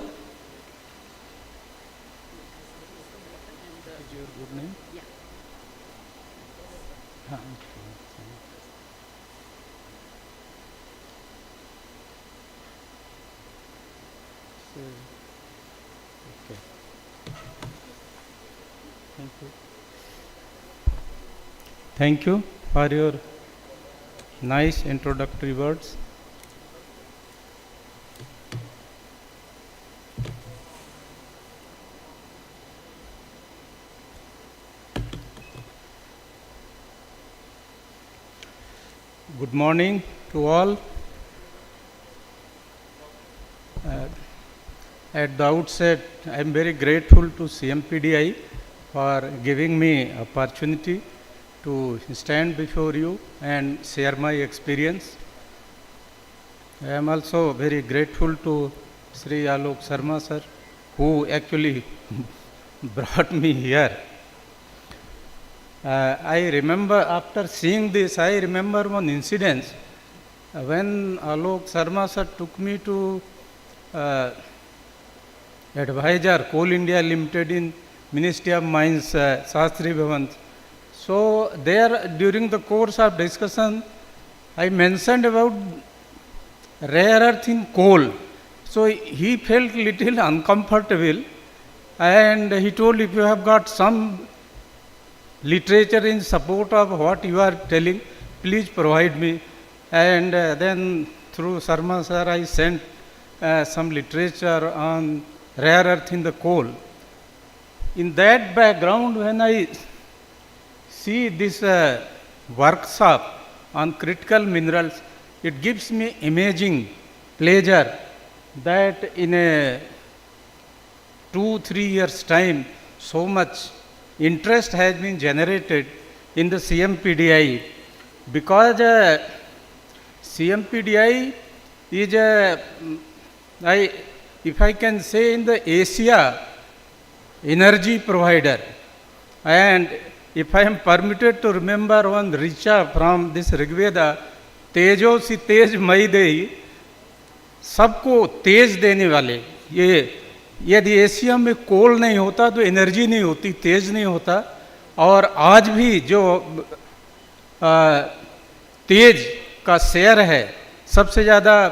Thank you for your nice introductory words. Good morning to all. At the outset, I am very grateful to CMPDI for giving me opportunity to stand before you and share my experience. I am also very grateful to Sri Alok Sharma sir, who actually brought me here. I remember after seeing this, I remember one incident when Alok Sharma sir took me to advisor Coal India Limited in Ministry of Mines, Shastri Bhavan. So there, during the course of discussion, I mentioned about rare earth in coal. So he felt little uncomfortable, and he told, if you have got some literature in support of what you are telling, please provide me. And then through Sharma sir, I sent some literature on rare earth in the coal. In that background, when I see this workshop on critical minerals, it gives me amazing pleasure that in a 2-3 years time, so much interest has been generated in the CMPDI, because CMPDI is if I can say, in the Asia energy provider. And if I am permitted to remember one Richa from this Rigveda, तेजो सी तेज मई दे, सबको तेज देने वाले। ये यदि Asia में कोल नहीं होता तो एनर्जी नहीं होती, तेज नहीं होता। और आज भी जो तेज का शेयर है, सबसे ज़्यादा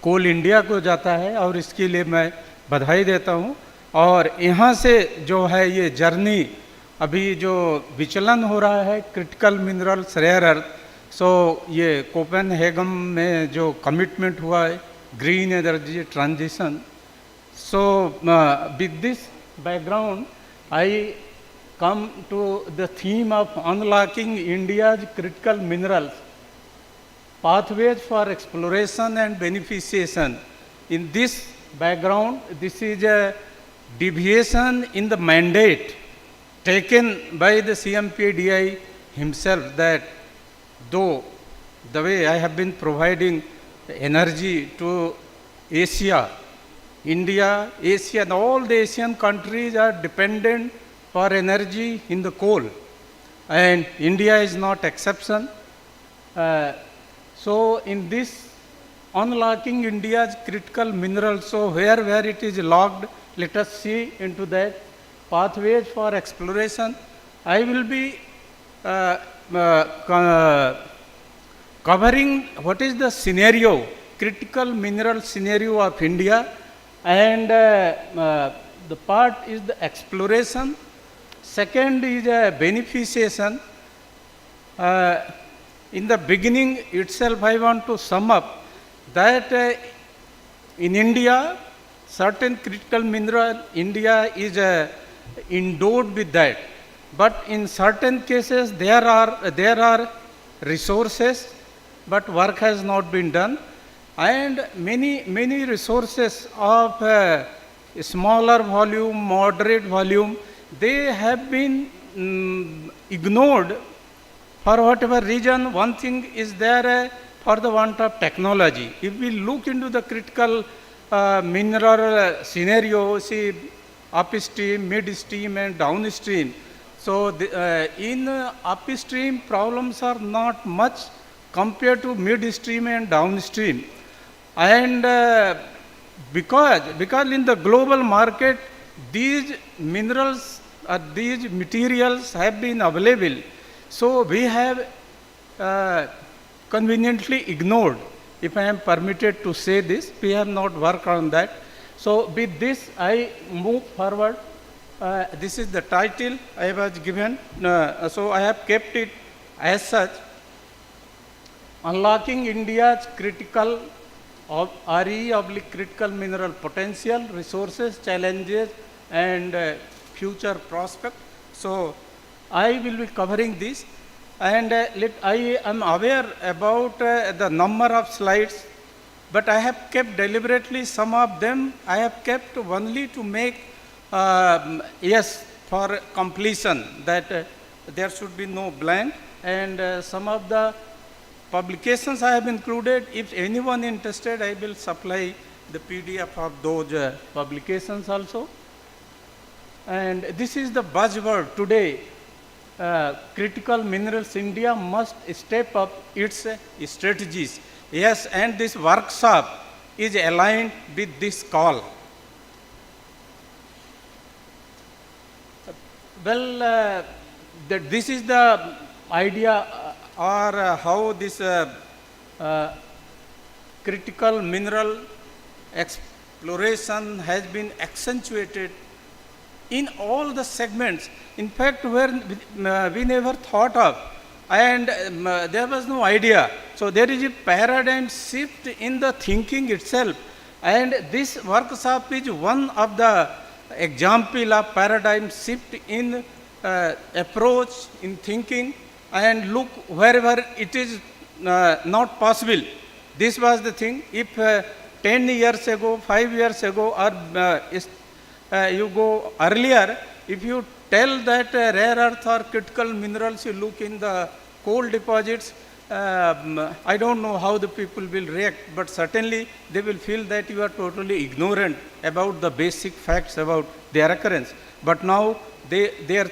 कोल इंडिया को जाता है, और इसके लिए मैं बधाई देता हूँ। और यहाँ से जो है ये जर्नी, अभी जो विचलन हो रहा है क्रिटिकल मिनरल्स रेयर अर्थ, सो ये कोपेनहेगन में जो कमिटमेंट हुआ है green energy transition, so with this background, I come to the theme of unlocking India's critical minerals, pathways for exploration and beneficiation. In this background, this is a deviation in the mandate taken by the CMPDI himself, that though the way I have been providing energy to Asia, India, Asia, and all the Asian countries are dependent for energy in the coal, and India is not exception. So in this unlocking India's critical minerals, so where it is locked, let us see into that. Pathways for exploration. I will be covering what is the scenario, critical mineral scenario of India, and the part is the exploration. Second is beneficiation. In the beginning itself, I want to sum up that in India, certain critical mineral, India is endowed with that. But in certain cases, there are resources, but work has not been done. And many resources of smaller volume, moderate volume, they have been ignored for whatever reason. One thing is there for the want of technology. If we look into the critical mineral scenario, see upstream, midstream and downstream. So in upstream, problems are not much compared to midstream and downstream. And because in the global market, these minerals, these materials have been available, so we have conveniently ignored, if I am permitted to say this, we have not worked on that. So with this, I move forward. This is the title I was given, so I have kept it as such. Unlocking India's critical critical mineral potential, resources, challenges, and future prospect. So I will be covering this, and I am aware about the number of slides, but I have kept deliberately some of them. I have kept only to make for completion, that there should be no blank, and some of the publications I have included. If anyone interested, I will supply the PDF of those publications also. And this is the buzzword today. Critical minerals, India must step up its strategies. Yes, and this workshop is aligned with this call. Well, this is the idea or how this critical mineral exploration has been accentuated in all the segments. In fact, where we never thought of, and there was no idea. So there is a paradigm shift in the thinking itself, and this workshop is one of the example of paradigm shift in approach in thinking. And look, wherever it is not possible, this was the thing. If 10 years ago, 5 years ago, or you go earlier, if you tell that rare earth or critical minerals, you look in the coal deposits, I don't know how the people will react, but certainly they will feel that you are totally ignorant about the basic facts about their occurrence. But now their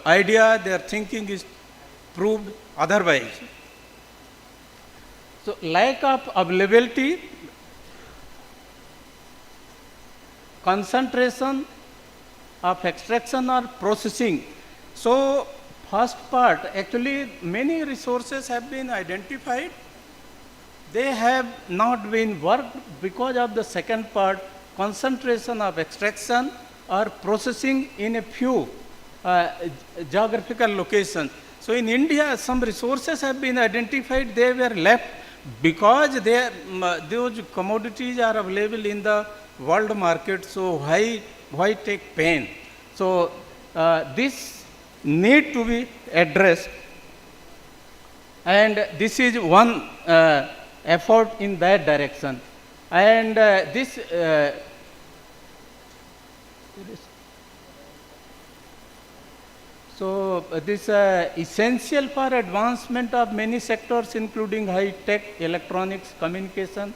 idea, their thinking is proved otherwise. So lack of availability, concentration of extraction or processing. So first part, actually many resources have been identified. They have not been worked because of the second part, concentration of extraction or processing in a few geographical locations. So in India, some resources have been identified, they were left because those commodities are available in the world market. So why why take pain? So this need to be addressed, and this is one effort in that direction. And this essential for advancement of many sectors, including high tech, electronics, communication,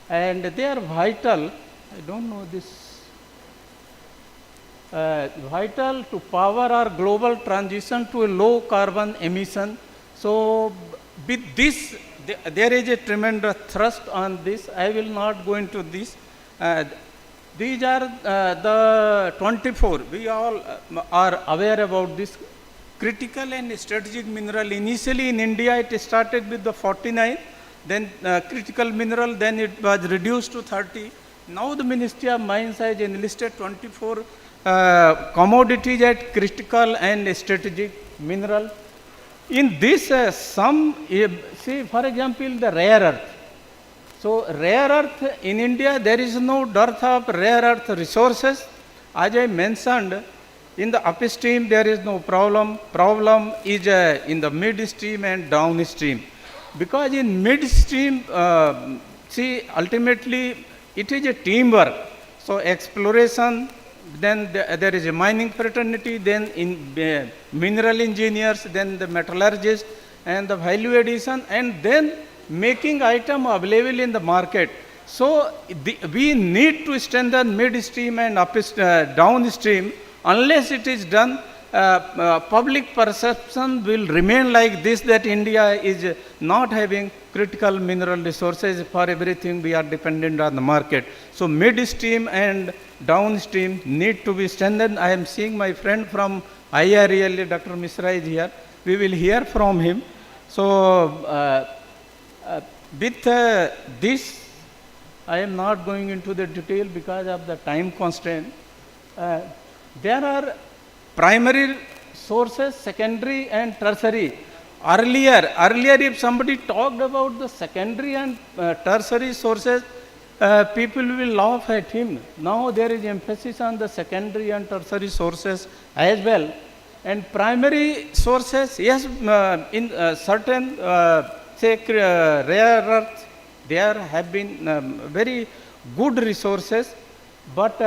and they are vital. I don't know this. Vital to power our global transition to a low carbon emission. So with this, there is a tremendous thrust on this. I will not go into this. These are the 24. We all are aware about this. Critical and strategic mineral. Initially in India, it started with the 49, then critical mineral, then it was reduced to 30. Now the Ministry of Mines has enlisted 24 commodities at critical and strategic mineral. In this, see, for example, the rare earth. So, rare earth in India, there is no dearth of rare earth resources. As I mentioned, in the upstream, there is no problem. Problem is in the midstream and downstream. Because in midstream, see, ultimately, it is a teamwork. So, exploration, then there is a mining fraternity, then in mineral engineers, then the metallurgists, and the value addition, and then making item available in the market. So we need to strengthen midstream and downstream. Unless it is done, public perception will remain like this, that India is not having critical mineral resources. For everything we are dependent on the market. So midstream and downstream need to be strengthened. I am seeing my friend from IREL, Dr. Misra is here. We will hear from him. So with this, I am not going into the detail because of the time constraint. There are primary sources, secondary and tertiary. Earlier if somebody talked about the secondary and tertiary sources, people will laugh at him. Now there is emphasis on the secondary and tertiary sources as well. And primary sources, yes, in certain, say, rare earth, there have been very good resources, but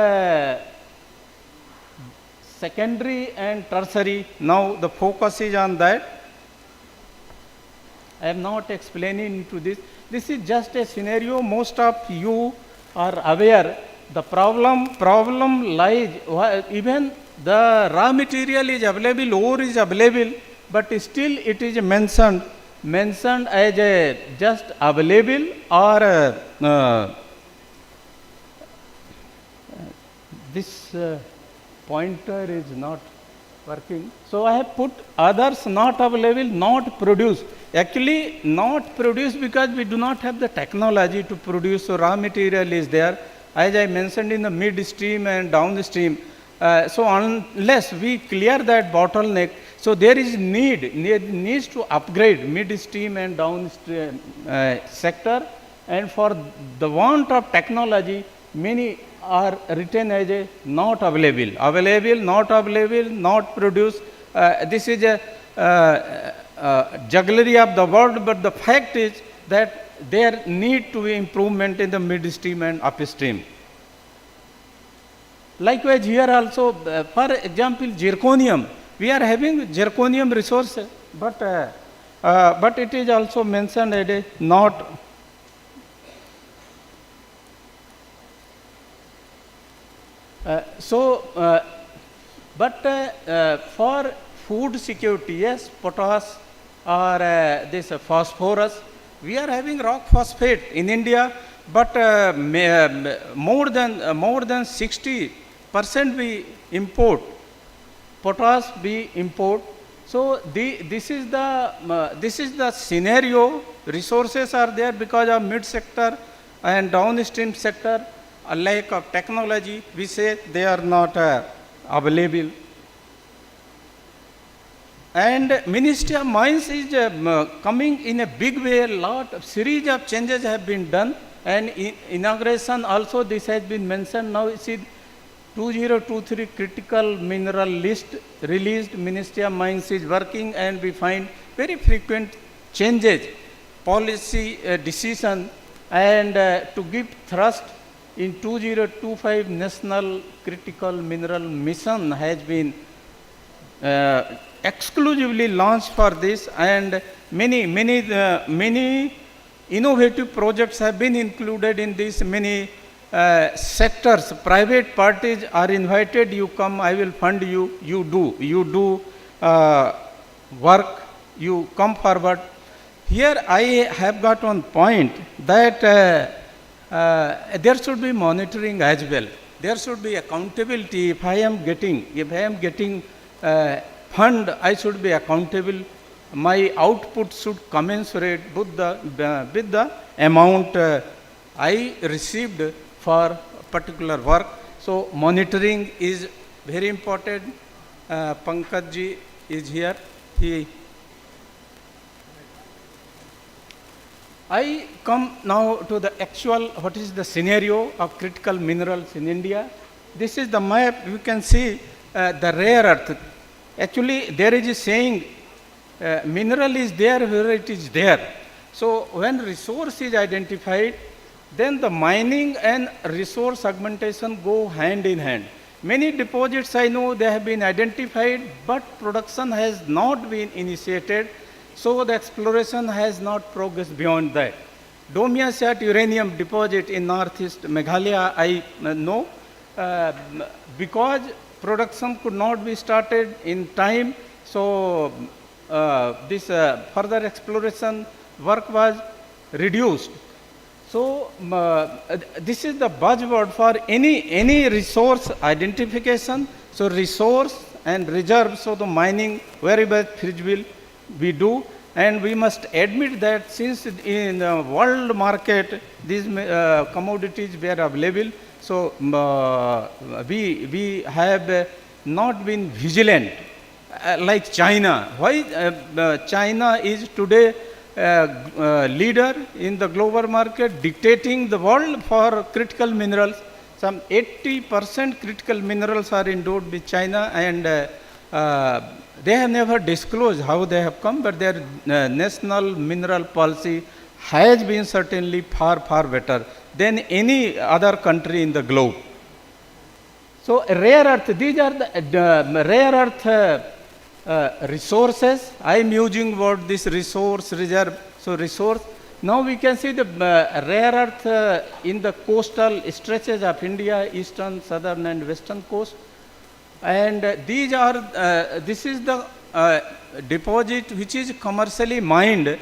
secondary and tertiary, now the focus is on that. I am not explaining into this. This is just a scenario. Most of you are aware. The problem lies, even the raw material is available, ore is available, but still it is mentioned as a just available, or this pointer is not working. So I have put others not available, not produced. Actually not produced because we do not have the technology to produce. So raw material is there, as I mentioned, in the midstream and downstream. So unless we clear that bottleneck, so there is needs to upgrade midstream and downstream sector, and for the want of technology, many are written as a not available, not produced. This is a jugglery of the word, but the fact is that there need to be improvement in the midstream and upstream. Likewise here also, for example, zirconium. We are having zirconium resources, but it is also mentioned as a not. For food security, yes, potash or this phosphorus, we are having rock phosphate in India, but more than 60% we import. Potash we import. So this is the scenario. Resources are there because of mid sector and downstream sector. A lack of technology, we say they are not available. And Ministry of Mines is coming in a big way. Series of changes have been done, and in inauguration also this has been mentioned. Now see, 2023 critical mineral list released. Ministry of Mines is working, and we find very frequent changes, policy decision, and to give thrust in 2025 National Critical Mineral Mission has been exclusively launched for this, and many innovative projects have been included in this. Many sectors, private parties are invited. You come, I will fund you. You do work. You come forward. Here I have got one point that there should be monitoring as well. There should be accountability. If I am getting fund, I should be accountable. My output should commensurate with the amount I received for particular work. So monitoring is very important. Pankaj ji is here. I come now to the actual, what is the scenario of critical minerals in India. This is the map. You can see the rare earth. Actually, there is a saying, mineral is there where it is there. So when resource is identified, then the mining and resource augmentation go hand in hand. Many deposits I know they have been identified, but production has not been initiated. So the exploration has not progressed beyond that. Domia-Shat uranium deposit in northeast Meghalaya, I know, because production could not be started in time. So this further exploration work was reduced. So this is the buzzword for any resource identification. So resource and reserve, so the mining wherever feasible we do, and we must admit that since in the world market these commodities were available, so we have not been vigilant like China. Why China is today leader in the global market, dictating the world for critical minerals. Some 80% critical minerals are endowed with China, and they have never disclosed how they have come, but their national mineral policy has been certainly far better than any other country in the globe. So rare earth, these are the rare earth resources. I am using word this resource, reserve, so resource. Now we can see the rare earth in the coastal stretches of India, eastern, southern and western coast. And these are, this is the deposit which is commercially mined,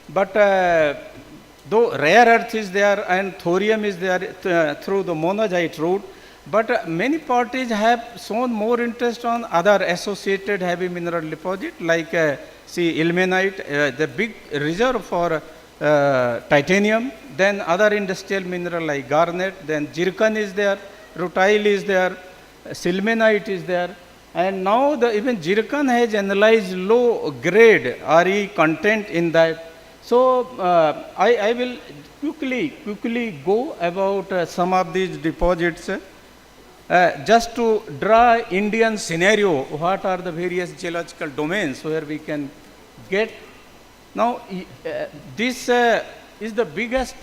but though rare earth is there and thorium is there through the monazite route, but many parties have shown more interest on other associated heavy mineral deposit like see ilmenite, the big reserve for titanium, then other industrial mineral like garnet, then zircon is there, rutile is there, silmenite is there, and now even zircon has analyzed low grade Re content in that. So I will quickly go about some of these deposits. Just to draw Indian scenario, what are the various geological domains where we can get. Now this is the biggest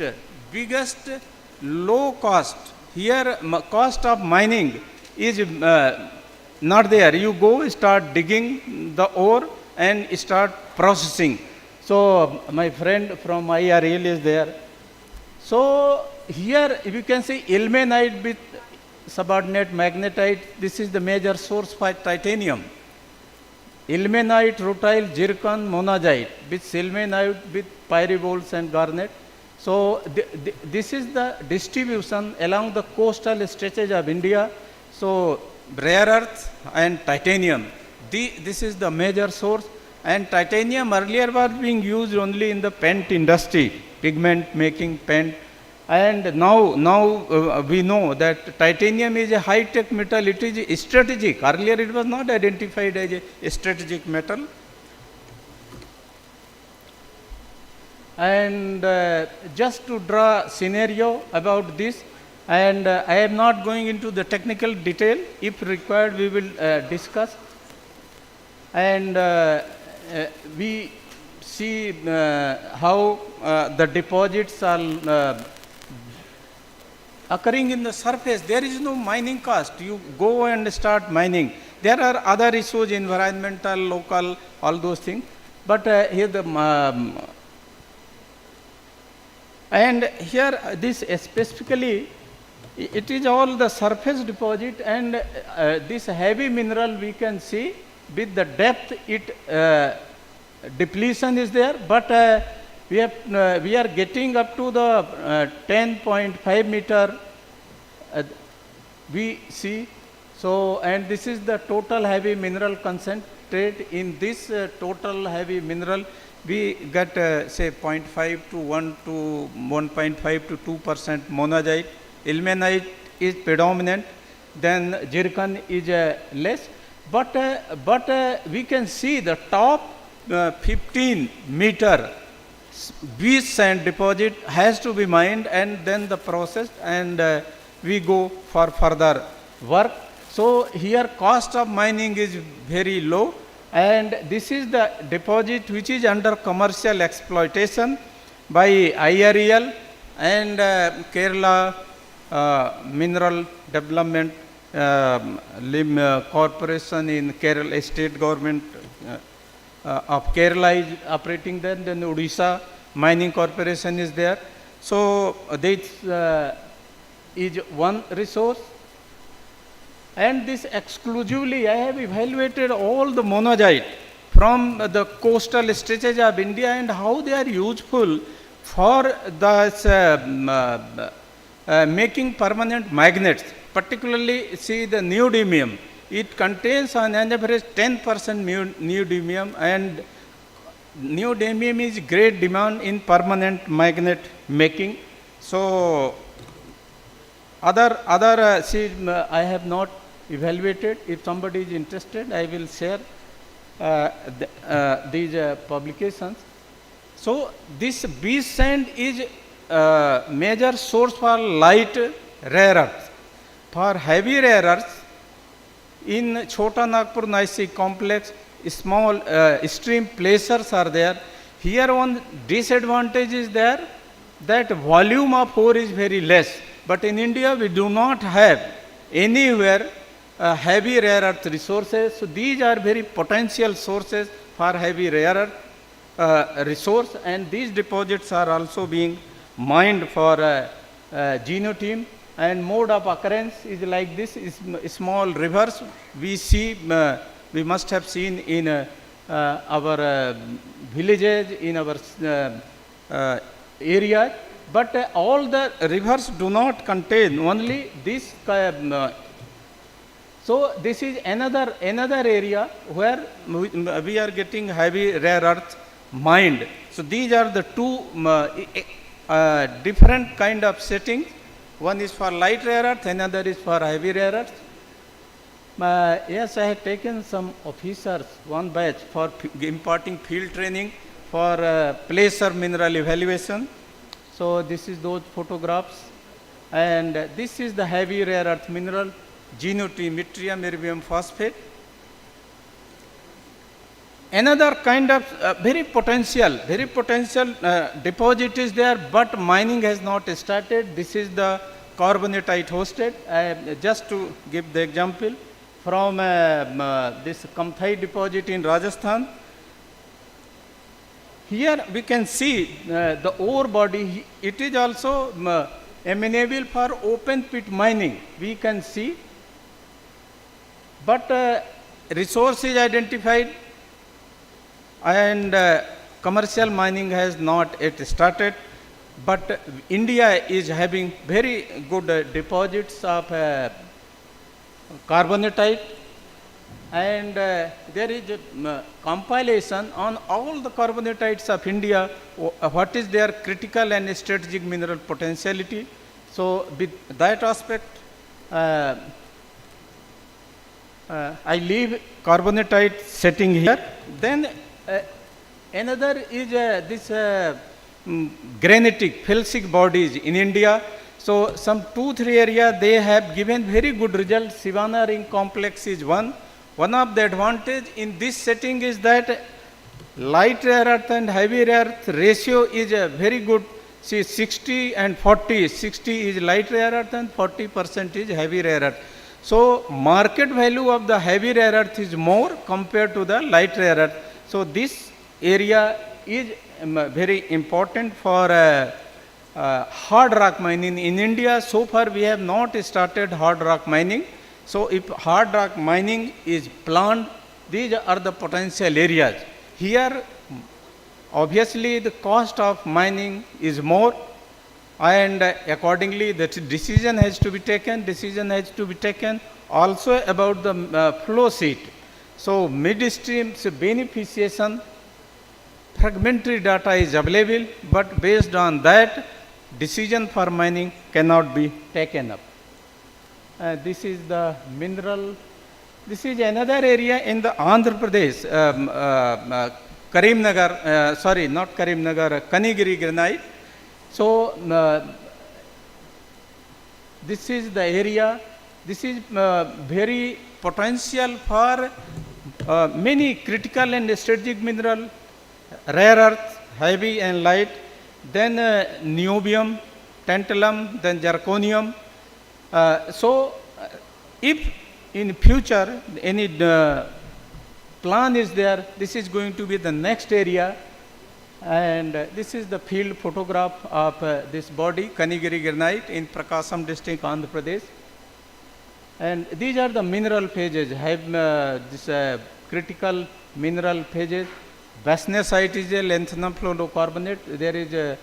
low cost. Here cost of mining is not there. You go start digging the ore and start processing. So my friend from IRL is there. So here you can see ilmenite with subordinate magnetite. This is the major source for titanium. Ilmenite, rutile, zircon, monazite with silmenite with pyriboles and garnet. So this is the distribution along the coastal stretches of India. So rare earth and titanium, this is the major source. And titanium earlier was being used only in the paint industry, pigment making paint. And now we know that titanium is a high-tech metal. It is strategic. Earlier it was not identified as a strategic metal. And just to draw scenario about this, And I am not going into the technical detail. If required, we will discuss. And we see how the deposits are occurring in the surface. There is no mining cost. You go and start mining. There are other issues, environmental, local, all those things. But here the and here this specifically, it is all the surface deposit, and this heavy mineral we can see with the depth depletion is there, but we are getting up to the 10.5 meter we see. So, and this is the total heavy mineral concentrate. In this total heavy mineral, we get say 0.5 to 1 to 1.5 to 2% monazite. Ilmenite is predominant, then zircon is less. But we can see the top 15 meter beach sand deposit has to be mined and then the processed, and we go for further work. So here cost of mining is very low, and this is the deposit which is under commercial exploitation by IREL and Kerala Mineral Development Corporation in Kerala, state government of Kerala is operating there, then Odisha Mining Corporation is there. So this is one resource. And this exclusively, I have evaluated all the monazite from the coastal stretches of India and how they are useful for the making permanent magnets. Particularly, see the neodymium. It contains on average 10% neodymium, and neodymium is great demand in permanent magnet making. So other see, I have not evaluated. If somebody is interested, I will share these publications. So this beach sand is major source for light rare earths. For heavy rare earths, in Chota Nagpur Naisik complex, small stream placers are there. Here one disadvantage is there, that volume of ore is very less. But in India, we do not have anywhere heavy rare earth resources. So these are very potential sources for heavy rare earth resource, and these deposits are also being mined for genoteam. And mode of occurrence is like this: is small rivers. We see, we must have seen in our villages, in our areas. But all the rivers do not contain only this. So this is another area where we are getting heavy rare earth mined. So these are the two different kind of settings. One is for light rare earth, another is for heavy rare earth. Yes, I have taken some officers, one batch, for imparting field training for placer mineral evaluation. So this is those photographs, and this is the heavy rare earth mineral, genoteam, yttrium, erbium phosphate. Another kind of very potential deposit is there, but mining has not started. This is the carbonatite hosted. Just to give the example, from this Kamthai deposit in Rajasthan. Here we can see the ore body. It is also amenable for open pit mining. We can see, but resource is identified, and commercial mining has not yet started. But India is having very good deposits of carbonatite, and there is a compilation on all the carbonatites of India, what is their critical and strategic mineral potentiality. So with that aspect, I leave carbonatite setting here. Then another is this granitic felsic bodies in India. So some 2-3 area they have given very good results. Sivana ring complex is one. One of the advantage in this setting is that light rare earth and heavy rare earth ratio is a very good. See, 60 and 40. 60 is light rare earth and 40% is heavy rare earth. So market value of the heavy rare earth is more compared to the light rare earth. So this area is very important for hard rock mining. In India, so far we have not started hard rock mining. So if hard rock mining is planned, these are the potential areas. Here, obviously the cost of mining is more, and accordingly the decision has to be taken also about the flow sheet. So midstream beneficiation, fragmentary data is available, but based on that, decision for mining cannot be taken up. This is the mineral. This is another area in the Andhra Pradesh, Karimnagar, sorry, not Karimnagar, Kanigiri granite. So this is the area. This is very potential for many critical and strategic mineral, rare earth, heavy and light, then niobium, tantalum, then zirconium. So if in future any plan is there, this is going to be the next area. And this is the field photograph of this body, Kanigiri granite in Prakasam district, Andhra Pradesh. And these are the mineral phases, have this critical mineral phases. Basnasite is a lanthanum fluorocarbonate. There is a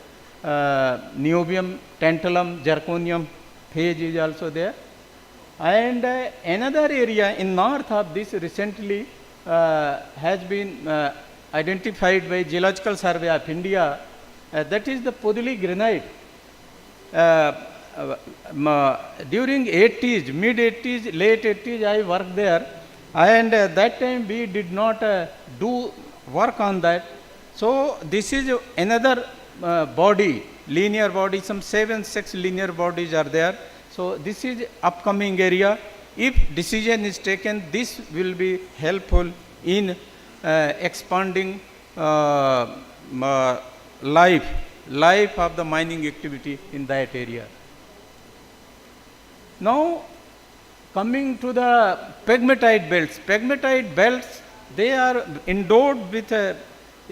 niobium, tantalum, zirconium phase is also there. And another area in north of this recently has been identified by Geological Survey of India, that is the Poduli granite. During 80s, mid-80s, late 80s, I worked there, and that time we did not do work on that. So this is another body, linear body, some 7-6 linear bodies are there. So this is upcoming area. If decision is taken, this will be helpful in expanding life of the mining activity in that area. Now coming to the pegmatite belts. Pegmatite belts, they are endowed with a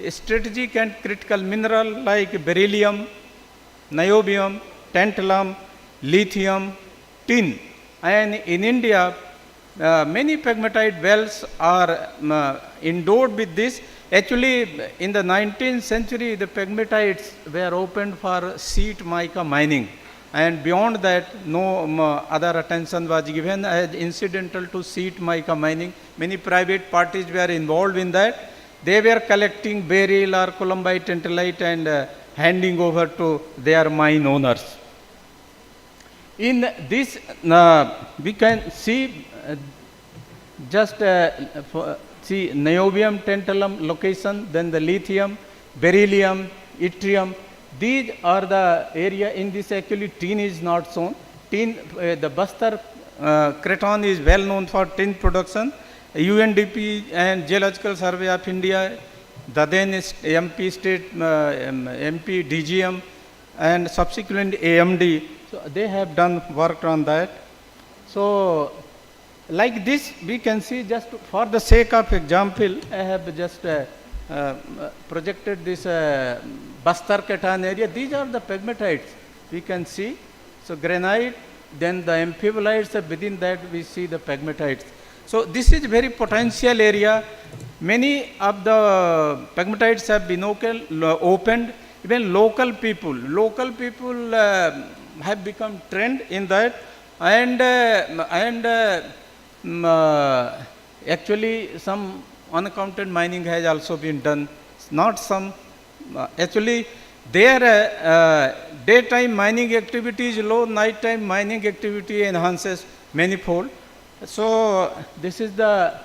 strategic and critical mineral like beryllium, niobium, tantalum, lithium, tin. And in India, many pegmatite belts are endowed with this. Actually, in the 19th century, the pegmatites were opened for sheet mica mining. And beyond that, no other attention was given as incidental to sheet mica mining. Many private parties were involved in that. They were collecting beryl or columbite, tantalite and handing over to their mine owners. In this, we can see see niobium, tantalum location, then the lithium, beryllium, yttrium. These are the area. In this actually tin is not shown. Tin, the Bastar Craton is well known for tin production. UNDP and Geological Survey of India, the then MP state, MP DGM and subsequent AMD, so they have done work on that. So like this we can see, just for the sake of example, I have just projected this Bastar Craton area. These are the pegmatites we can see. So granite, then the amphibolites, within that we see the pegmatites. So this is very potential area. Many of the pegmatites have been opened. Even local people have become trend in that, and actually some unaccounted mining has also been done. Not some, actually their daytime mining activity is low, nighttime mining activity enhances manifold. So this is the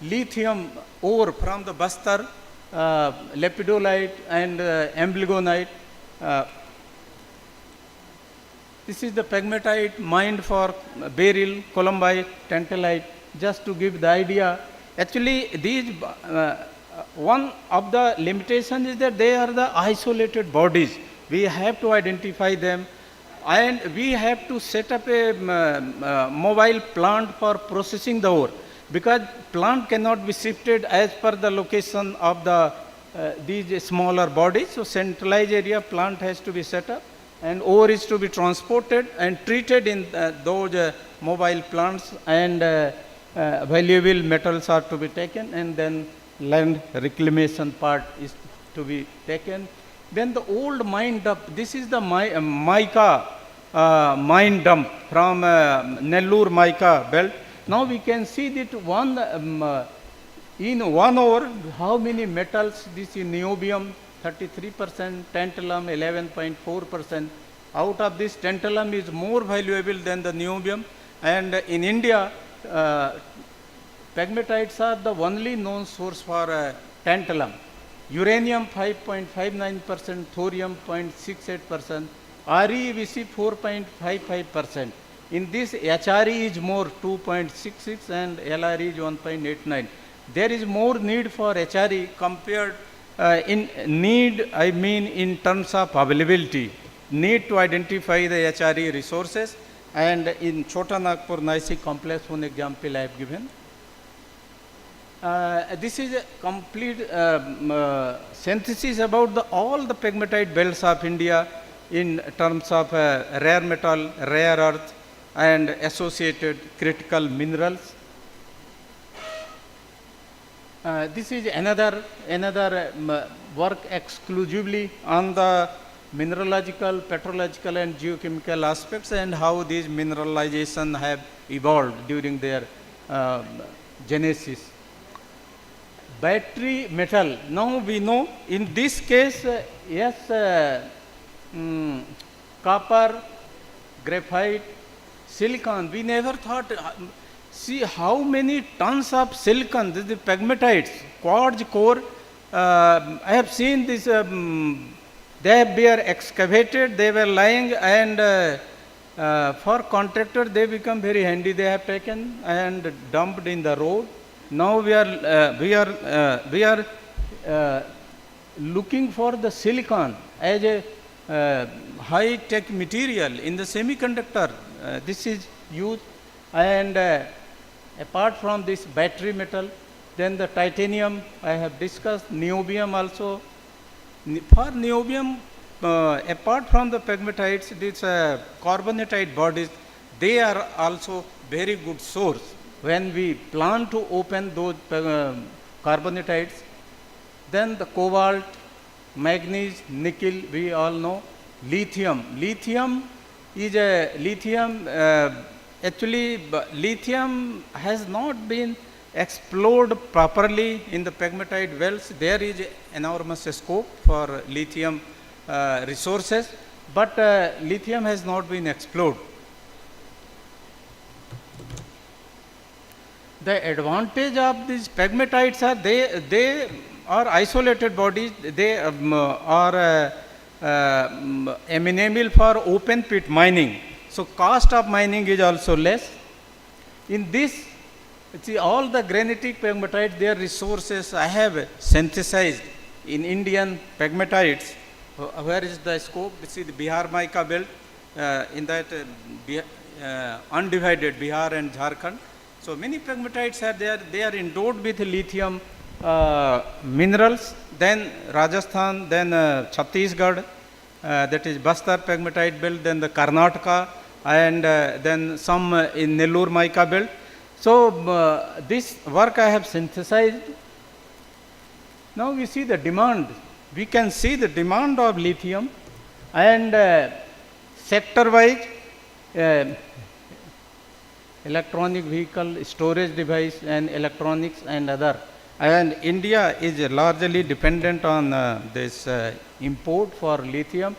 lithium ore from the Bastar, lepidolite and amblygonite. This is the pegmatite mined for beryl, columbite, tantalite, just to give the idea. Actually, these one of the limitations is that they are the isolated bodies. We have to identify them, and we have to set up a mobile plant for processing the ore, because plant cannot be shifted as per the location of the these smaller bodies. So centralized area plant has to be set up, and ore is to be transported and treated in those mobile plants, and valuable metals are to be taken, and then land reclamation part is to be taken. Then the old mine dump, this is the mica mine dump from Nellore mica belt. Now we can see that in one ore, how many metals? This is niobium 33%, tantalum 11.4%. Out of this, tantalum is more valuable than the niobium. And in India, pegmatites are the only known source for tantalum. Uranium 5.59%, thorium 0.68%, Re we see 4.55%. In this, HRE is more 2.66 and LRE is 1.89. There is more need for HRE compared in need, I mean in terms of availability. Need to identify the HRE resources, and in Chota Nagpur Naisik complex, one example I have given. This is a complete synthesis about all the pegmatite belts of India in terms of rare metal, rare earth, and associated critical minerals. This is another work exclusively on the mineralogical, petrological, and geochemical aspects, and how these mineralization have evolved during their genesis. Battery metal. Now we know in this case, yes, copper, graphite, silicon. We never thought. See how many tons of silicon, this is the pegmatites, quartz core. I have seen this. They were excavated, they were lying, and for contractor they become very handy. They have taken and dumped in the road. Now we are looking for the silicon as a high tech material in the semiconductor. This is used, and apart from this battery metal, then the titanium I have discussed, niobium also. For niobium, apart from the pegmatites, these carbonatite bodies, they are also very good source. When we plan to open those carbonatites, then the cobalt, manganese, nickel, we all know. Lithium. Lithium is actually lithium has not been explored properly in the pegmatite wells. There is enormous scope for lithium resources, but lithium has not been explored. The advantage of these pegmatites are they are isolated bodies. They are amenable for open pit mining. So cost of mining is also less. In this, see all the granitic pegmatites, their resources I have synthesized in Indian pegmatites. Where is the scope? See the Bihar mica belt, in that undivided Bihar and Jharkhand. So many pegmatites are there. They are endowed with lithium minerals. Then Rajasthan, then Chhattisgarh, that is Bastar pegmatite belt, then the Karnataka, and then some in Nellore mica belt. So this work I have synthesized. Now we see the demand. We can see the demand of lithium, and sector-wise, electronic vehicle, storage device, and electronics and other. And India is largely dependent on this import for lithium,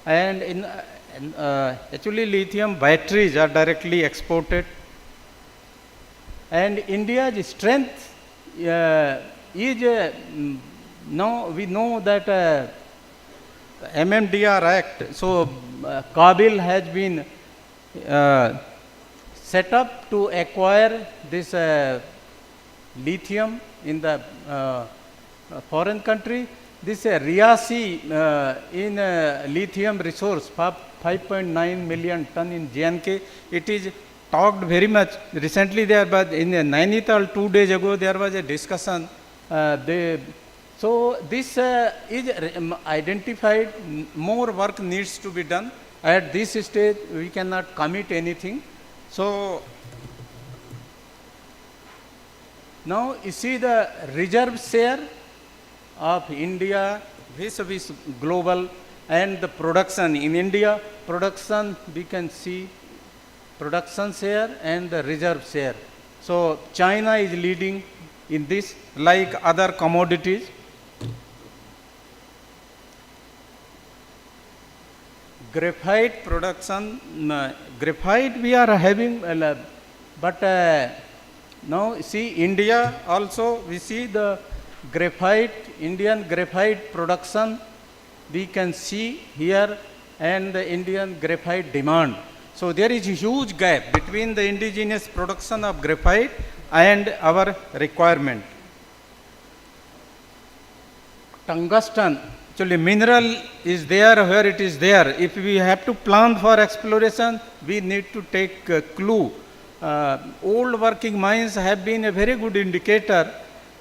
and actually lithium batteries are directly exported. And India's strength is now we know that MMDR Act. So Kabil has been set up to acquire this lithium in the foreign country. This Riasi in lithium resource, 5.9 million ton in JNK. It is talked very much recently there, but in Nainital 2 days ago there was a discussion. So this is identified, more work needs to be done. At this stage we cannot commit anything. So now you see the reserve share of India vis-a-vis global and the production. In India, production we can see production share and the reserve share. So China is leading in this like other commodities. Graphite production, graphite we are having, but now see India also, we see the graphite, Indian graphite production we can see here, and the Indian graphite demand. So there is a huge gap between the indigenous production of graphite and our requirement. Tungsten, actually mineral is there where it is there. If we have to plan for exploration, we need to take a clue. Old working mines have been a very good indicator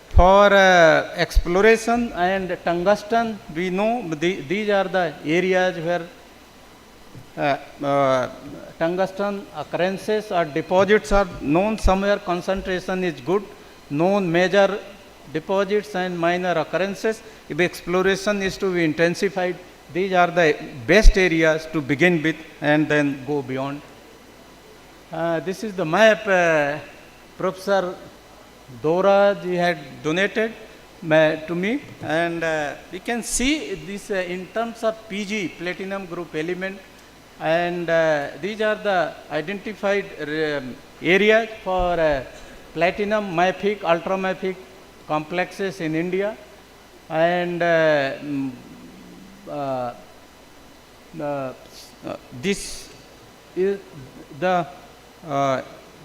for exploration, and tungsten, we know these are the areas where tungsten occurrences or deposits are known, somewhere concentration is good, known major deposits and minor occurrences. If exploration is to be intensified, these are the best areas to begin with and then go beyond. This is the map Professor Dora ji had donated to me, and we can see this in terms of PG, platinum group element, and these are the identified areas for platinum mafic, ultramafic complexes in India, and this is the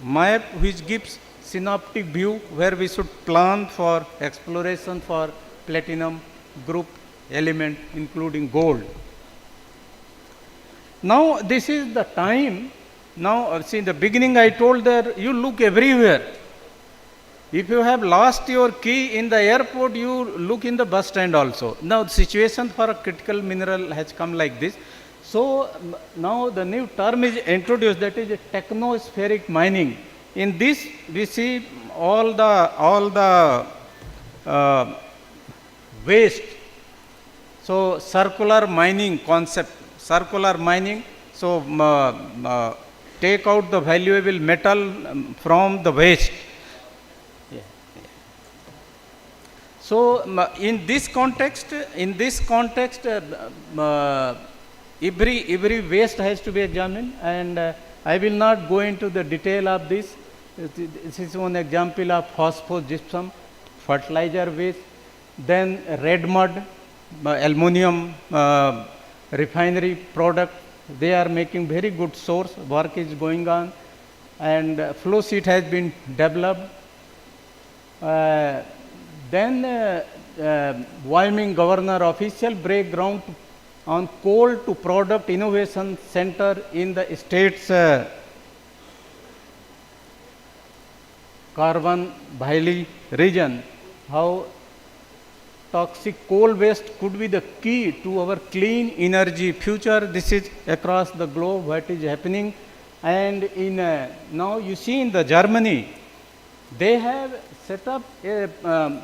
map which gives synoptic view where we should plan for exploration for platinum group element including gold. Now this is the time. Now see, in the beginning I told that you look everywhere. If you have lost your key in the airport, you look in the bus stand also. Now the situation for a critical mineral has come like this. So now the new term is introduced, that is technospheric mining. In this we see all the waste. So circular mining concept, circular mining. So take out the valuable metal from the waste. So in this context, every waste has to be examined, and I will not go into the detail of this. This is one example of phosphogypsum, fertilizer waste, then red mud, aluminum refinery product. They are making very good source. Work is going on, and flow sheet has been developed. Then Wyoming Governor official breakground on coal to product innovation center in the state's Carbon Valley region. How toxic coal waste could be the key to our clean energy future. This is across the globe what is happening. And in now you see in the Germany, they have set up a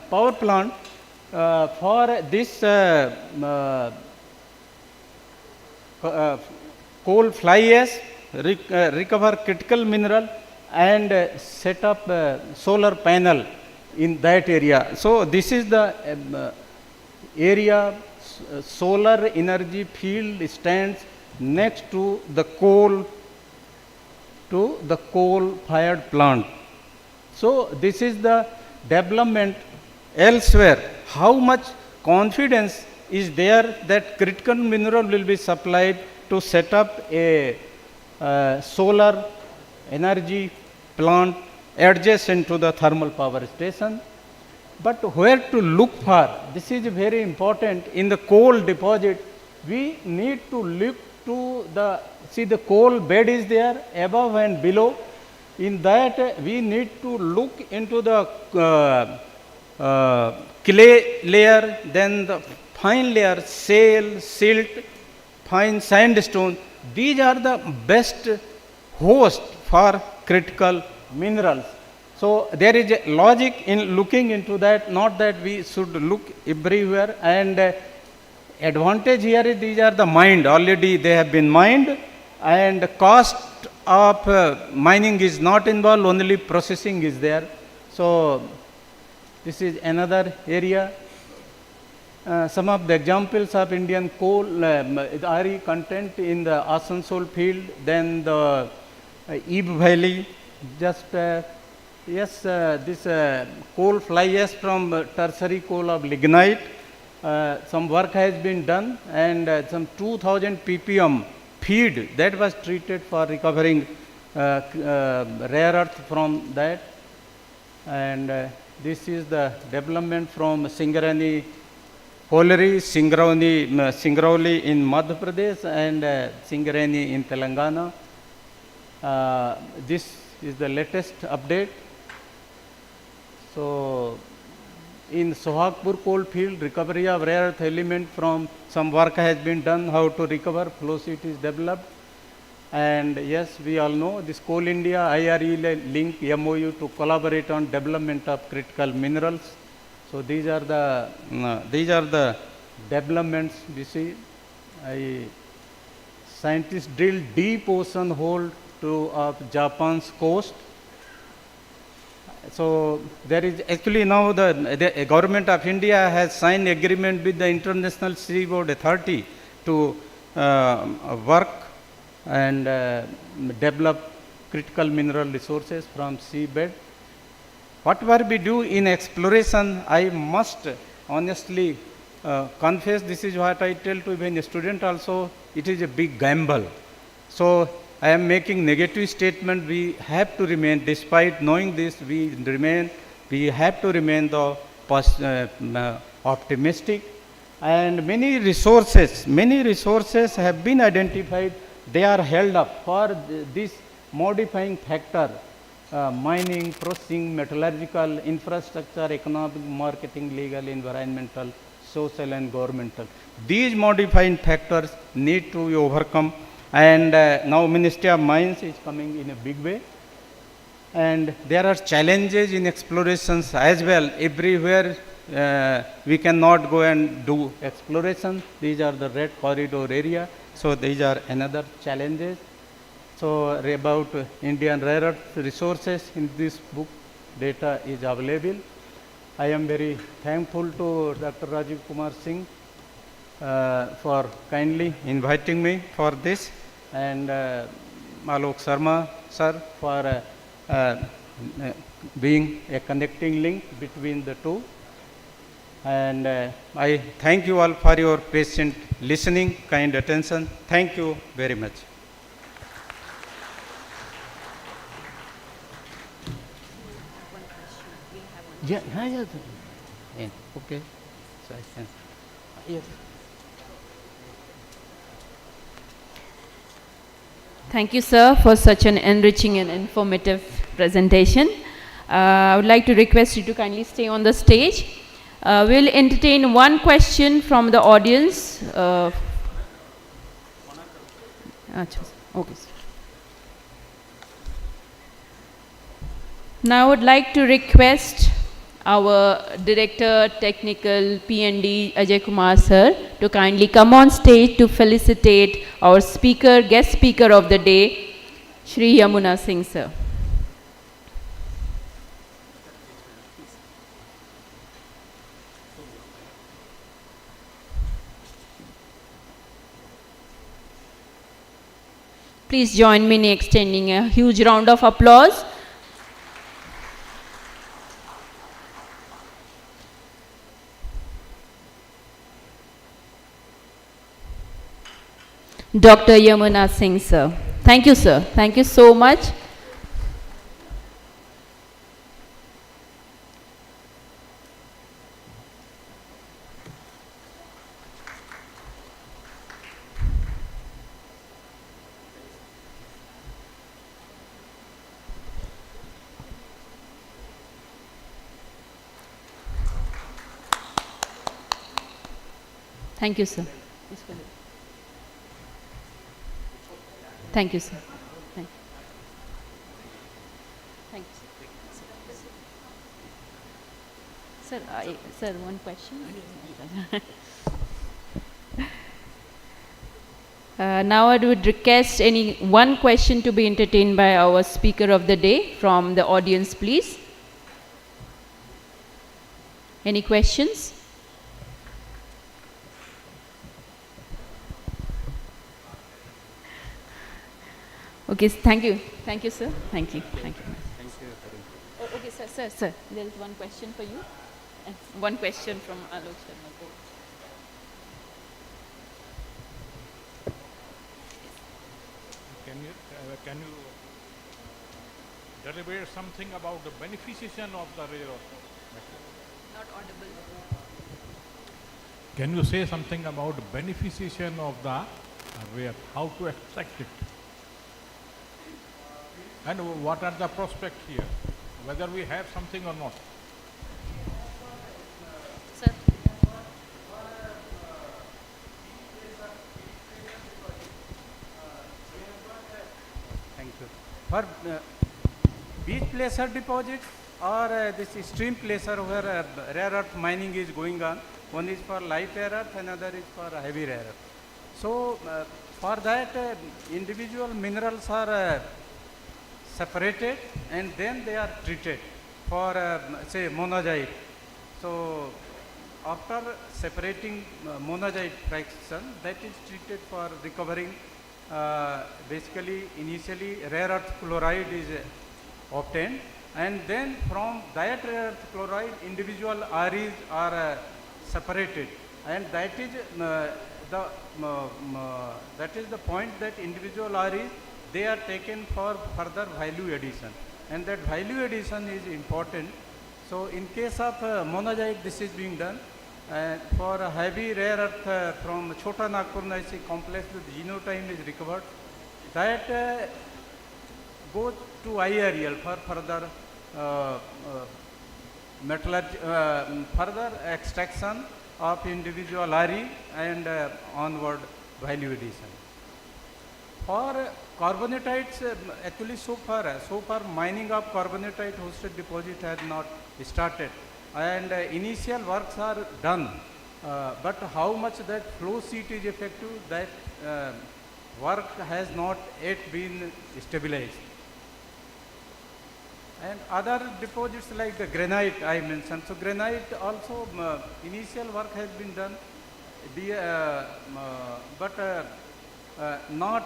power plant for this coal fly ash, recover critical mineral, and set up solar panel in that area. So this is the area solar energy field stands next to the coal fired plant. So this is the development elsewhere. How much confidence is there that critical mineral will be supplied to set up a solar energy plant adjacent to the thermal power station. But where to look for? This is very important. In the coal deposit, we need to look to the, see the coal bed is there above and below. In that, we need to look into the clay layer, then the fine layer, shale, silt, fine sandstone. These are the best host for critical minerals. So there is a logic in looking into that, not that we should look everywhere. And advantage here is these are the mined, already they have been mined, and cost of mining is not involved, only processing is there. So this is another area. Some of the examples of Indian coal, RE content in the Asansol field, then the Eve Valley, just yes, this coal fly ash from tertiary coal of lignite, some work has been done, and some 2000 ppm feed that was treated for recovering rare earth from that. And this is the development from Singarani Colliery, Singrauli in Madhya Pradesh, and Singarani in Telangana. This is the latest update. So in Sohagpur coal field, recovery of rare earth element from some work has been done, how to recover, flow sheet is developed. And yes, we all know this Coal India IRE link MOU to collaborate on development of critical minerals. So these are the developments we see. Scientists drilled deep ocean hole of Japan's coast. So there is actually now the government of India has signed agreement with the International Seaboard Authority to work and develop critical mineral resources from seabed. Whatever we do in exploration, I must honestly confess, this is what I tell to even a student also, it is a big gamble. So I am making negative statement. We have to remain, despite knowing this, we have to remain the optimistic. And many resources have been identified. They are held up for this modifying factor, mining, processing, metallurgical, infrastructure, economic, marketing, legal, environmental, social and governmental. These modifying factors need to be overcome. And now Ministry of Mines is coming in a big way. And there are challenges in explorations as well. Everywhere we cannot go and do exploration. These are the red corridor area. So these are another challenges. So about Indian rare earth resources in this book, data is available. I am very thankful to Dr. Rajiv Kumar Singh for kindly inviting me for this, and Alok Sharma sir for being a connecting link between the two. And I thank you all for your patient listening, kind attention. Thank you very much. Yeah, okay. So I can. Yes.
Thank you, sir, for such an enriching and informative presentation. I would like to request you to kindly stay on the stage. We'll entertain one question from the audience. Okay. Now I would like to request our Director Technical P&D Ajay Kumar sir to kindly come on stage to felicitate our guest speaker of the day, Shri Yamuna Singh sir. Please join me in extending a huge round of applause. Dr. Yamuna Singh, sir. Thank you, sir. Thank you so much. Thank you, sir. Thank you, sir. Thank you. Thank you, sir. Sir, one question. Now I would request any one question to be entertained by our speaker of the day from the audience, please. Any questions? Okay, thank you. Thank you, sir. Thank you. Thank you. Oh, okay, sir. There is one question for you. One question from Alok Sharma.
Can you deliberate something about the beneficiation of the rare earth metal?
Not audible.
Can you say something about the beneficiation of the rare, how to extract it? And what are the prospects here? Whether we have something or not?
Sir.
Thank you. For beach placer deposits or this stream placer where rare earth mining is going on, one is for light rare earth, another is for heavy rare earth. So for that individual minerals are separated and then they are treated for say monazite. So after separating monazite fraction, that is treated for recovering basically initially rare earth chloride is obtained, and then from that rare earth chloride individual REs are separated, and that is the point that individual REs they are taken for further value addition, and that value addition is important. So in case of monazite this is being done, and for a heavy rare earth from Chota Nagpur Naisi complex with genotime is recovered, that goes to IREL for further further extraction of individual RE and onward value addition. For carbonatites, actually so far mining of carbonatite hosted deposit has not started, and initial works are done, but how much that flow sheet is effective, that work has not yet been stabilized. And other deposits like the granite I mentioned. So granite also initial work has been done, but not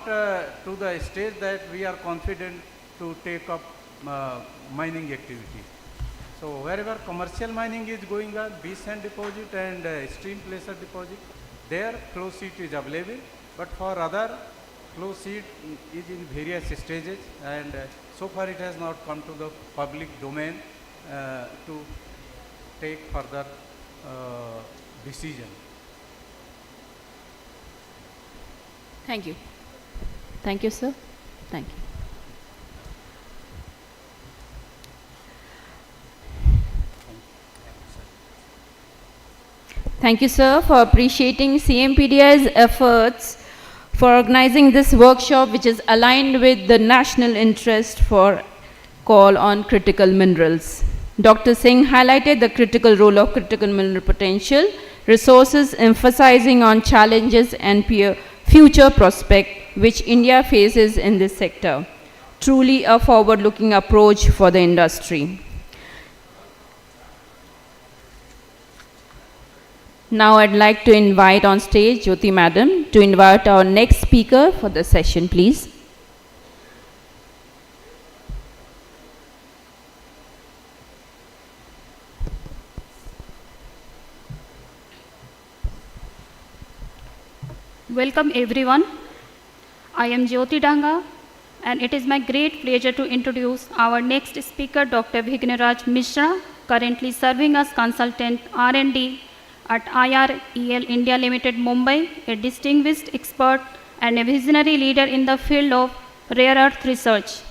to the stage that we are confident to take up mining activity. So wherever commercial mining is going on, beach sand deposit and stream placer deposit, there flow sheet is available, but for other flow sheet is in various stages, and so far it has not come to the public domain to take further decision.
Thank you. Thank you, sir. Thank you. Thank you, sir, for appreciating CMPDI's efforts for organizing this workshop, which is aligned with the national interest for call on critical minerals. Dr. Singh highlighted the critical role of critical mineral potential resources, emphasizing on challenges and future prospect which India faces in this sector. Truly a forward-looking approach for the industry. Now I'd like to invite on stage Jyoti Madam to invite our next speaker for the session, please.
Welcome everyone. I am Jyoti Danga and it is my great pleasure to introduce our next speaker, Dr. Vigneraj Mishra, currently serving as consultant R&D at IREL India Limited, Mumbai, a distinguished expert and a visionary leader in the field of rare earth research.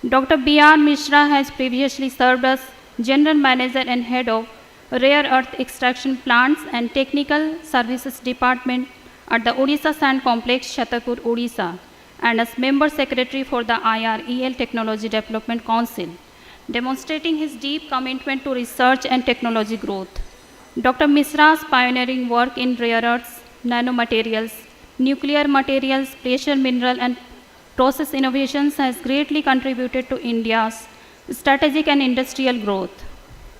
Dr. B.R. Mishra has previously served as General Manager and Head of Rare Earth Extraction Plants and Technical Services Department at the Odisha Sand Complex, Chhatarpur, Odisha, and as Member Secretary for the IREL Technology Development Council, demonstrating his deep commitment to research and technology growth. Dr. Mishra's pioneering work in rare earths, nanomaterials, nuclear materials, precious mineral and process innovations has greatly contributed to India's strategic and industrial growth.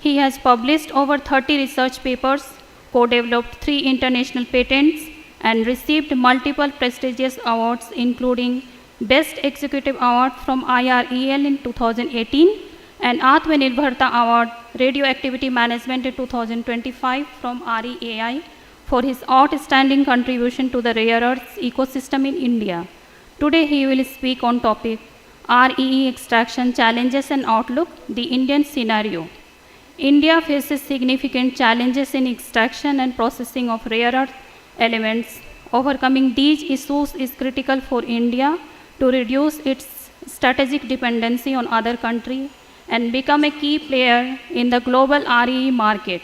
He has published over 30 research papers, co-developed 3 international patents, and received multiple prestigious awards including Best Executive Award from IREL in 2018 and Atmanirbharta Award Radioactivity Management in 2025 from REAI for his outstanding contribution to the rare earths ecosystem in India. Today he will speak on topic REE extraction challenges and outlook, the Indian scenario. India faces significant challenges in extraction and processing of rare earth elements. Overcoming these issues is critical for India to reduce its strategic dependency on other countries and become a key player in the global REE market.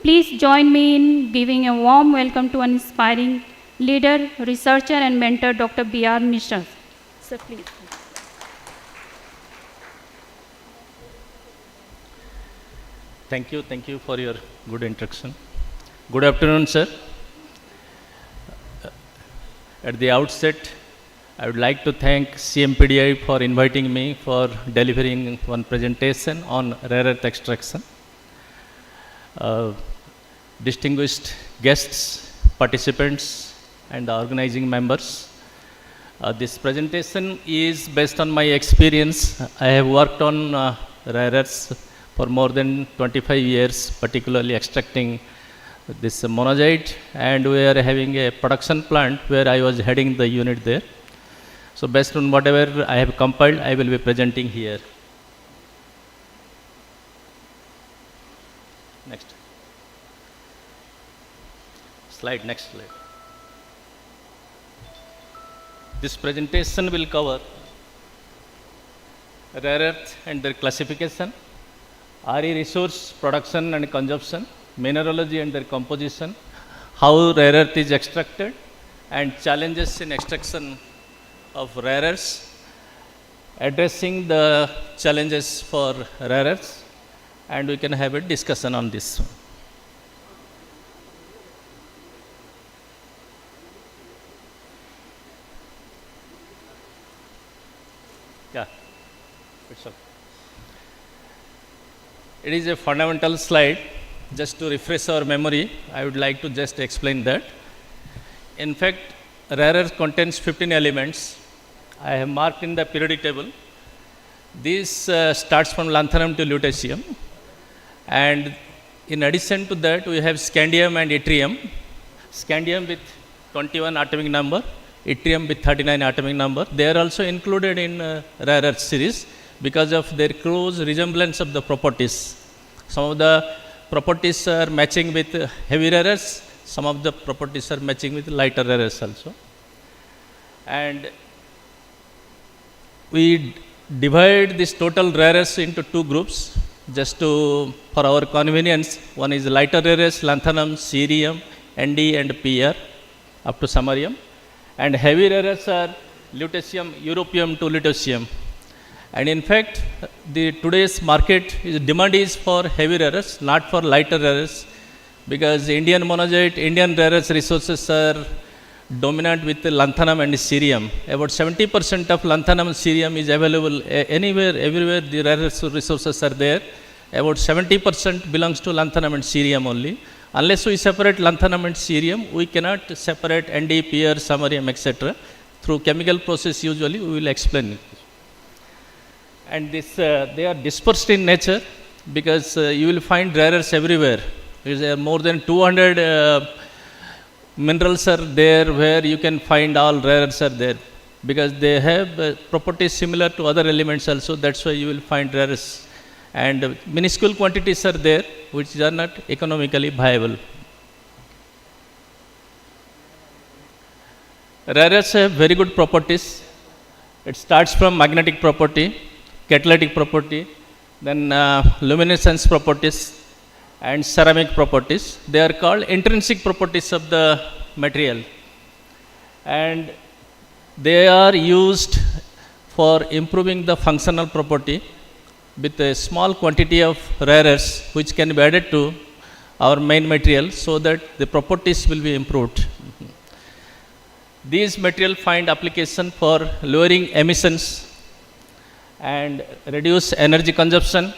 Please join me in giving a warm welcome to an inspiring leader, researcher and mentor, Dr. B.R. Mishra. Sir, please.
Thank you for your good introduction. Good afternoon, sir. At the outset, I would like to thank CMPDI for inviting me for delivering one presentation on rare earth extraction. Distinguished guests, participants, and organizing members. This presentation is based on my experience. I have worked on rare earths for more than 25 years, particularly extracting this monazite, and we are having a production plant where I was heading the unit there. So based on whatever I have compiled, I will be presenting here. Next slide. This presentation will cover rare earth and their classification, RE resource production and consumption, mineralogy and their composition, how rare earth is extracted, and challenges in extraction of rare earths, addressing the challenges for rare earths, and we can have a discussion on this. Yeah, it's okay. It is a fundamental slide. Just to refresh our memory, I would like to just explain that. In fact, rare earth contains 15 elements. I have marked in the periodic table. This starts from lanthanum to lutetium. And in addition to that, we have scandium and yttrium. Scandium with 21 atomic number, yttrium with 39 atomic number. They are also included in rare earth series because of their close resemblance of the properties. Some of the properties are matching with heavy rare earths, some of the properties are matching with lighter rare earths also. And we divide this total rare earths into 2 groups just for our convenience. One is lighter rare earths, lanthanum, cerium, Nd and Pr up to samarium. And heavy rare earths are lutetium, europium to lutetium. And in fact, today's market demand is for heavy rare earths, not for lighter rare earths, because Indian monazite, Indian rare earths resources are dominant with lanthanum and cerium. About 70% of lanthanum and cerium is available anywhere, everywhere the rare earths resources are there. About 70% belongs to lanthanum and cerium only. Unless we separate lanthanum and cerium, we cannot separate Nd, Pr, samarium, etc. Through chemical process usually we will explain it. And this, they are dispersed in nature because you will find rare earths everywhere. There are more than 200 minerals are there where you can find all rare earths are there, because they have properties similar to other elements also. That's why you will find rare earths. And minuscule quantities are there which are not economically viable. Rare earths have very good properties. It starts from magnetic property, catalytic property, then luminescence properties, and ceramic properties. They are called intrinsic properties of the material. And they are used for improving the functional property with a small quantity of rare earths which can be added to our main material so that the properties will be improved. These materials find application for lowering emissions and reduce energy consumption,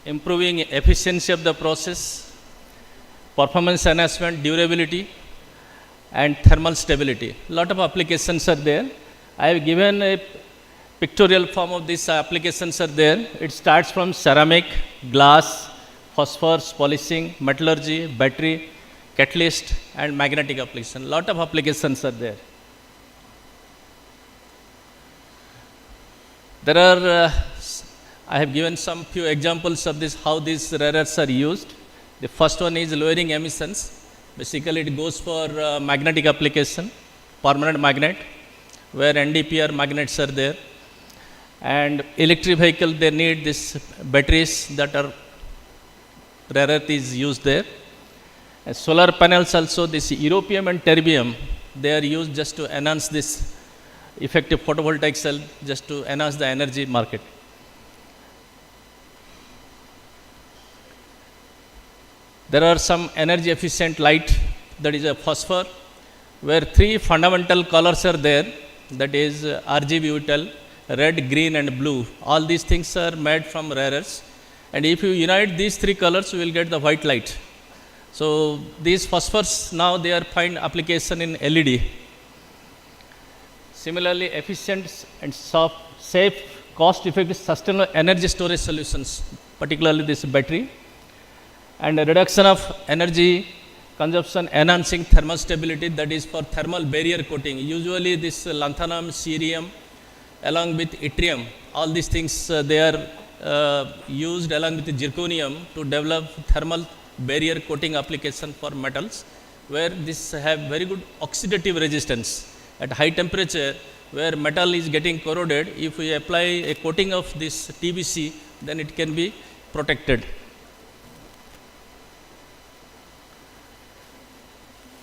improving efficiency of the process, performance enhancement, durability, and thermal stability. Lot of applications are there. I have given a pictorial form of these applications are there. It starts from ceramic, glass, phosphorus, polishing, metallurgy, battery, catalyst, and magnetic application. Lot of applications are there. There are, I have given some few examples of this, how these rare earths are used. The first one is lowering emissions. Basically, it goes for magnetic application, permanent magnet, where NdPr magnets are there. And electric vehicle, they need these batteries that are rare earth is used there. And solar panels also, this europium and terbium, they are used just to enhance this effective photovoltaic cell, just to enhance the energy market. There are some energy efficient light, that is a phosphor, where three fundamental colors are there, that is RGB, red, green, and blue. All these things are made from rare earths. And if you unite these three colors, you will get the white light. So these phosphors now they are find application in LED. Similarly, efficient and soft, safe, cost-effective, sustainable energy storage solutions, particularly this battery, and a reduction of energy consumption, enhancing thermal stability, that is for thermal barrier coating. Usually this lanthanum, cerium, along with yttrium, all these things they are used along with zirconium to develop thermal barrier coating application for metals, where this have very good oxidative resistance at high temperature, where metal is getting corroded. If we apply a coating of this TBC, then it can be protected.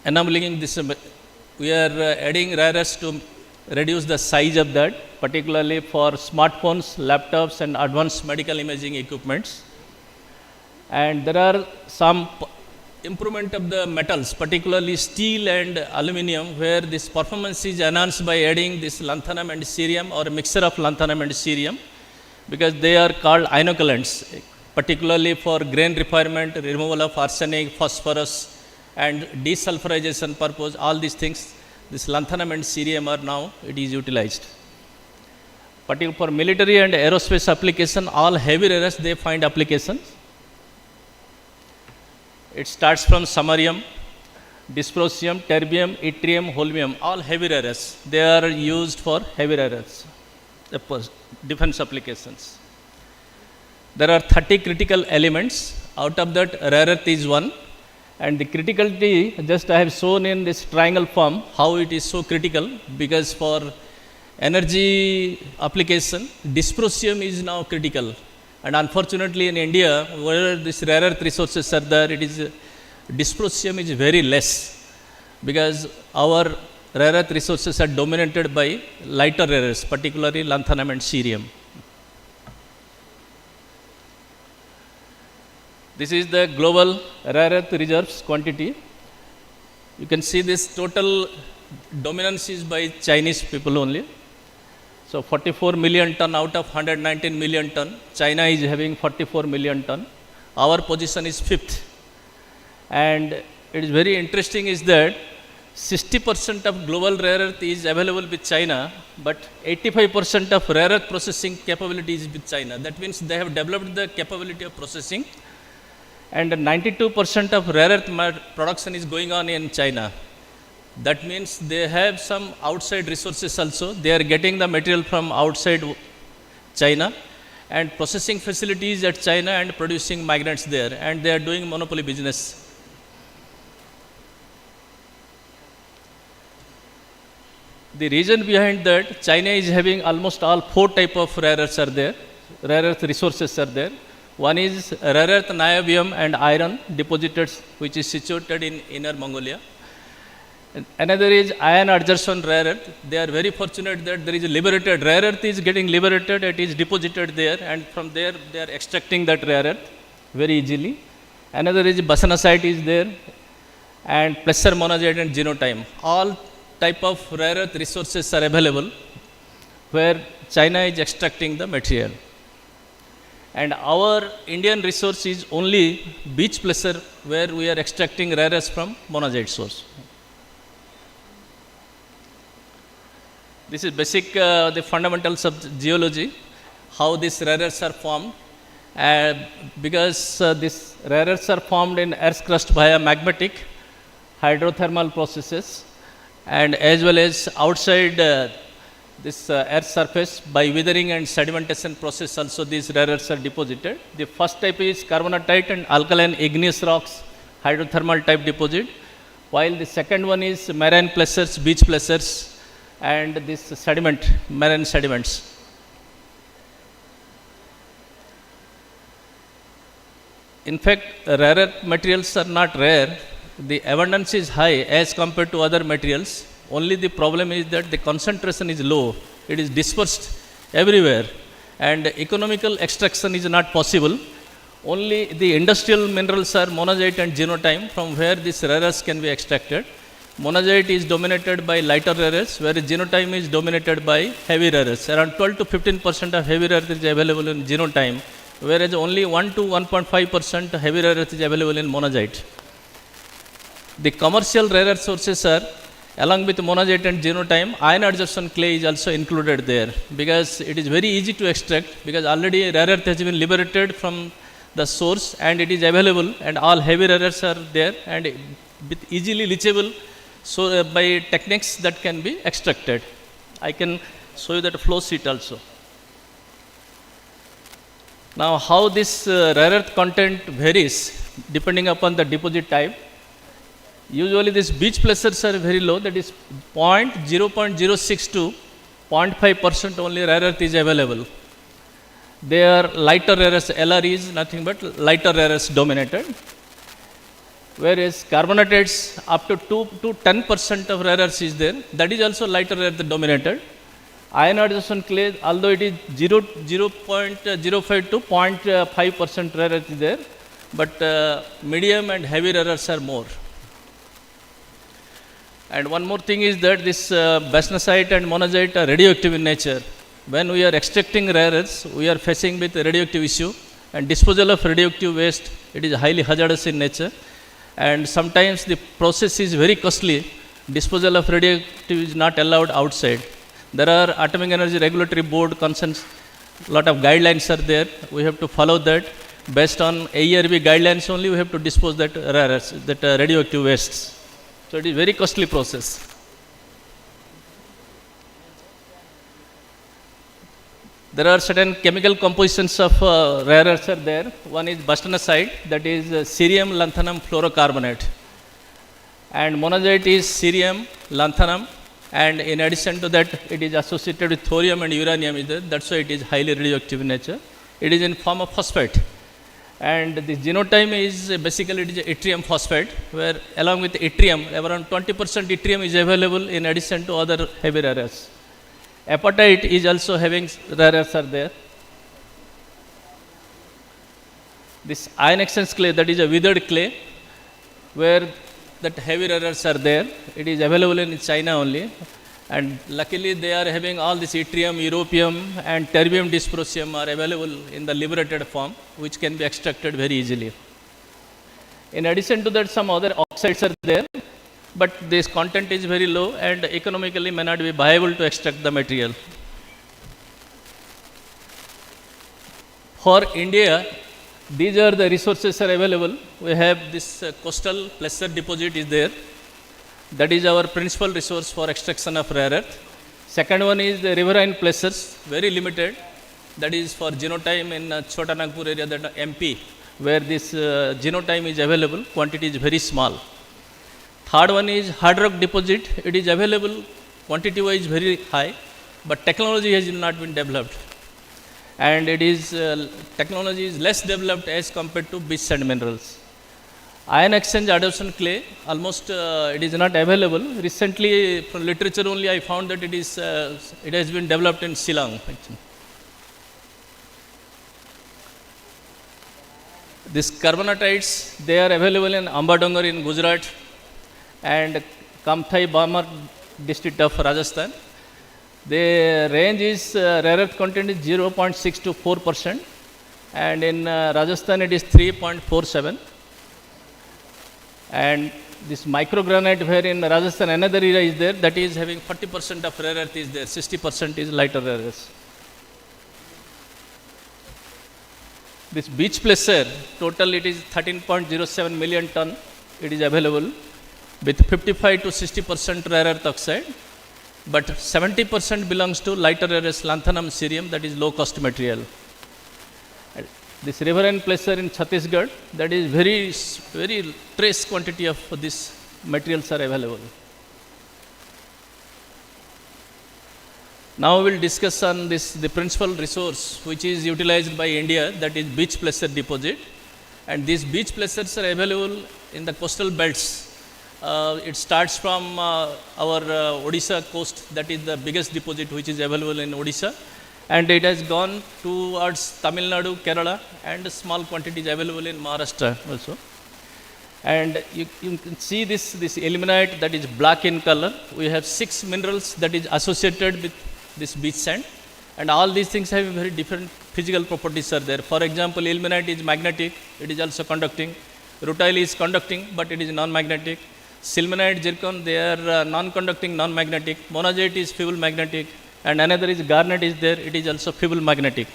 Enabling this, we are adding rare earths to reduce the size of that, particularly for smartphones, laptops, and advanced medical imaging equipments. And there are some improvement of the metals, particularly steel and aluminum, where this performance is enhanced by adding this lanthanum and cerium, or a mixture of lanthanum and cerium, because they are called inoculants, particularly for grain refinement, removal of arsenic, phosphorus, and desulfurization purpose. All these things, this lanthanum and cerium are now it is utilized. Particularly for military and aerospace application, all heavy rare earths they find applications. It starts from samarium, dysprosium, terbium, yttrium, holmium, all heavy rare earths. They are used for heavy rare earths, defense applications. There are 30 critical elements. Out of that, rare earth is one. And the criticality, just I have shown in this triangle form, how it is so critical, because for energy application, dysprosium is now critical. And unfortunately in India, where these rare earth resources are there, it is dysprosium is very less, because our rare earth resources are dominated by lighter rare earths, particularly lanthanum and cerium. This is the global rare earth reserves quantity. You can see this total dominance is by Chinese people only. So 44 million ton out of 119 million ton. China is having 44 million ton. Our position is 5th. And it is very interesting is that 60% of global rare earth is available with China, but 85% of rare earth processing capability is with China. That means they have developed the capability of processing. and 92% of rare earth production is going on in China. That means they have some outside resources also. They are getting the material from outside China and processing facilities at China and producing magnets there, and they are doing monopoly business. The reason behind that, China is having almost all 4 type of rare earths are there, rare earth resources are there. One is rare earth niobium and iron depositors, which is situated in Inner Mongolia. And another is iron adjacent rare earth. They are very fortunate that there is a liberated rare earth is getting liberated. It is deposited there, and from there they are extracting that rare earth very easily. Another is basanasite is there, and placer monazite and genotime. All type of rare earth resources are available where China is extracting the material. And our Indian resource is only beach placer, where we are extracting rare earths from monazite source. This is basic, the fundamentals of geology, how these rare earths are formed. Because these rare earths are formed in earth's crust via magmatic, hydrothermal processes, and as well as outside this earth surface by weathering and sedimentation process also these rare earths are deposited. The first type is carbonatite and alkaline igneous rocks, hydrothermal type deposit, while the second one is marine placers, beach placers, and this sediment, marine sediments. In fact, rare earth materials are not rare. The abundance is high as compared to other materials. Only the problem is that the concentration is low. It is dispersed everywhere, and economical extraction is not possible. Only the industrial minerals are monazite and genotime, from where these rare earths can be extracted. Monazite is dominated by lighter rare earths, whereas genotime is dominated by heavy rare earths. Around 12 to 15% of heavy rare earth is available in genotime, whereas only 1 to 1.5% heavy rare earth is available in monazite. The commercial rare earth sources are, along with monazite and genotime, iron adjacent clay is also included there, because it is very easy to extract, because already rare earth has been liberated from the source and it is available, and all heavy rare earths are there and easily leachable, so by techniques that can be extracted. I can show you that flow sheet also. Now, how this rare earth content varies depending upon the deposit type. Usually these beach placers are very low, that is 0.06 to 0.5% only rare earth is available. They are lighter rare earths, LR is nothing but lighter rare earths dominated. Whereas carbonatites up to 2 to 10% of rare earths is there, that is also lighter rare earth dominated. Iron adjacent clay, although it is 0.05 to 0.5% rare earth is there, but medium and heavy rare earths are more. And one more thing is that this basanasite and monazite are radioactive in nature. When we are extracting rare earths, we are facing with a radioactive issue, and disposal of radioactive waste, it is highly hazardous in nature, and sometimes the process is very costly. Disposal of radioactive is not allowed outside. There are Atomic Energy Regulatory Board concerns, lot of guidelines are there. We have to follow that. Based on AERB guidelines only, we have to dispose that rare earths, that radioactive wastes. So it is very costly process. There are certain chemical compositions of rare earths are there. One is basanasite, that is cerium lanthanum fluorocarbonate, and monazite is cerium lanthanum, and in addition to that, it is associated with thorium and uranium. That's why it is highly radioactive in nature. It is in form of phosphate. And the genotime is basically it is yttrium phosphate, where along with yttrium, around 20% yttrium is available in addition to other heavy rare earths. Apatite is also having rare earths are there. This iron exchange clay, that is a withered clay, where that heavy rare earths are there. It is available in China only. And luckily they are having all this yttrium, europium and terbium dysprosium are available in the liberated form, which can be extracted very easily. In addition to that, some other oxides are there, but this content is very low and economically may not be viable to extract the material. For India, These are the resources are available. We have this coastal placer deposit is there. That is our principal resource for extraction of rare earth. Second one is the riverine placers, very limited. That is for genotime in Chota Nagpur area, that MP, where this genotime is available. Quantity is very small. Third one is hard rock deposit. It is available quantity wise very high, but technology has not been developed. And it is technology is less developed as compared to beach sand minerals. Ion exchange adsorption clay, almost it is not available. Recently, from literature only, I found that it has been developed in Shillong. Actually. These carbonatites, they are available in Ambadongar in Gujarat and Kamthai Bamar district of Rajasthan. The range is rare earth content is 0.6 to 4%, and in Rajasthan it is 3.47. And this microgranite, where in Rajasthan another area is there, that is having 40% of rare earth is there, 60% is lighter rare earth. This beach placer, total it is 13.07 million ton, it is available with 55 to 60% rare earth oxide. But 70% belongs to lighter rare earth lanthanum cerium, that is low cost material. This riverine placer in Chhattisgarh, that is very trace quantity of these materials are available. Now we will discuss on the principal resource which is utilized by India, that is beach placer deposit. And these beach placers are available in the coastal belts. It starts from our Odisha coast, that is the biggest deposit which is available in Odisha, and it has gone towards Tamil Nadu, Kerala, and small quantities available in Maharashtra also. And you can see this ilmenite, that is black in color. We have 6 minerals that is associated with this beach sand, and all these things have very different physical properties are there. For example, ilmenite is magnetic, it is also conducting. Rutile is conducting, but it is non-magnetic. Silmanite, zircon, they are non-conducting, non-magnetic. Monazite is feeble magnetic, and another is garnet is there, it is also feeble magnetic.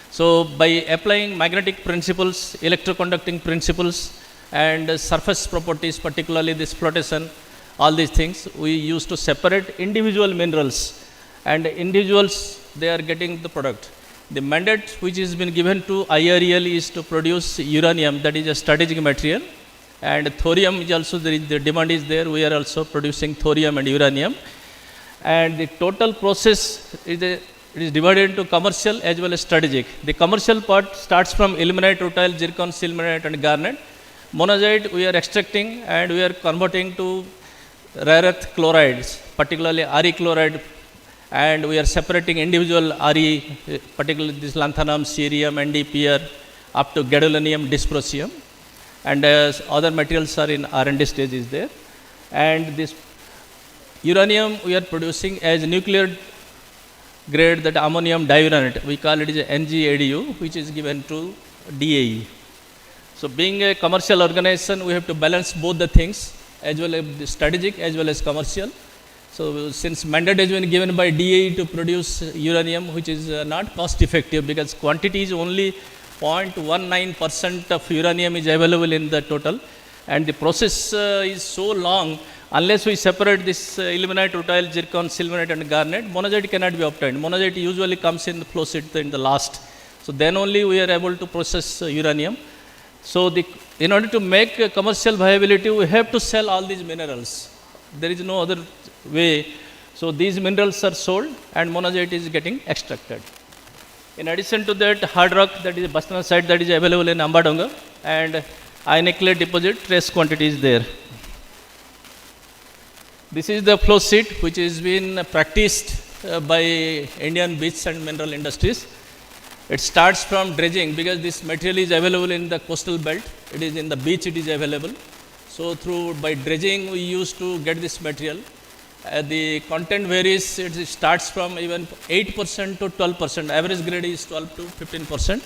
So by applying magnetic principles, electroconducting principles, and surface properties, particularly this flotation, all these things, we used to separate individual minerals, and individuals, they are getting the product. The mandate which has been given to IREL is to produce uranium, that is a strategic material. And thorium is also, the demand is there. We are also producing thorium and uranium. And the total process it is divided into commercial as well as strategic. The commercial part starts from ilmenite, rutile, zircon, silmanite, and garnet. Monazite we are extracting and we are converting to rare earth chlorides, particularly Re chloride, and we are separating individual Re, particularly this lanthanum, cerium, NdPr, up to gadolinium, dysprosium. And other materials are in R&D stage is there. And this uranium we are producing as nuclear grade, that ammonium diuranate, we call it as NgADU, which is given to DAE. So being a commercial organization, we have to balance both the things, as well as the strategic as well as commercial. So since mandate has been given by DAE to produce uranium, which is not cost effective, because quantity is only 0.19% of uranium is available in the total, and the process is so long. Unless we separate this ilmenite, rutile, zircon, silmanite, and garnet, monazite cannot be obtained. Monazite usually comes in the flow sheet in the last. So then only we are able to process uranium. So in order to make commercial viability, we have to sell all these minerals. There is no other way. So these minerals are sold, and monazite is getting extracted. In addition to that, hard rock, that is bastanite, that is available in Ambadongar, and ionic clay deposit, trace quantity is there. This is the flow sheet which has been practiced by Indian beach and mineral industries. It starts from dredging, because this material is available in the coastal belt. It is in the beach, it is available. So by dredging, we used to get this material. The content varies, it starts from even 8% to 12%, average grade is 12 to 15%.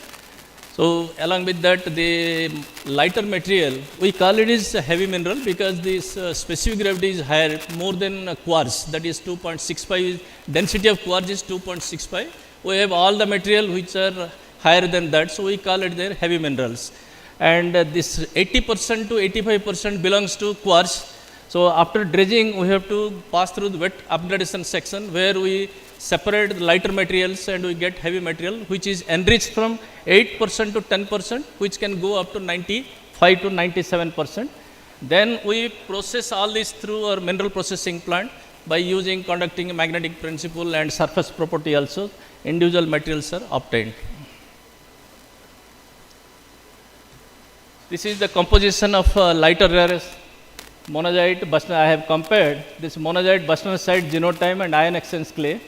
So along with that, the lighter material, we call it is heavy mineral, because this specific gravity is higher, more than quartz, that is 2.65, density of quartz is 2.65. We have all the material which are higher than that, so we call it their heavy minerals. And this 80% to 85% belongs to quartz. So after dredging, we have to pass through the wet upgradation section where we separate the lighter materials and we get heavy material, which is enriched from 8% to 10%, which can go up to 95 to 97%. Then we process all this through our mineral processing plant by using conducting magnetic principle and surface property also. Individual materials are obtained. This is the composition of lighter rare earth monazite. I have compared this monazite, bastnasite, genotime and ion exchange clay.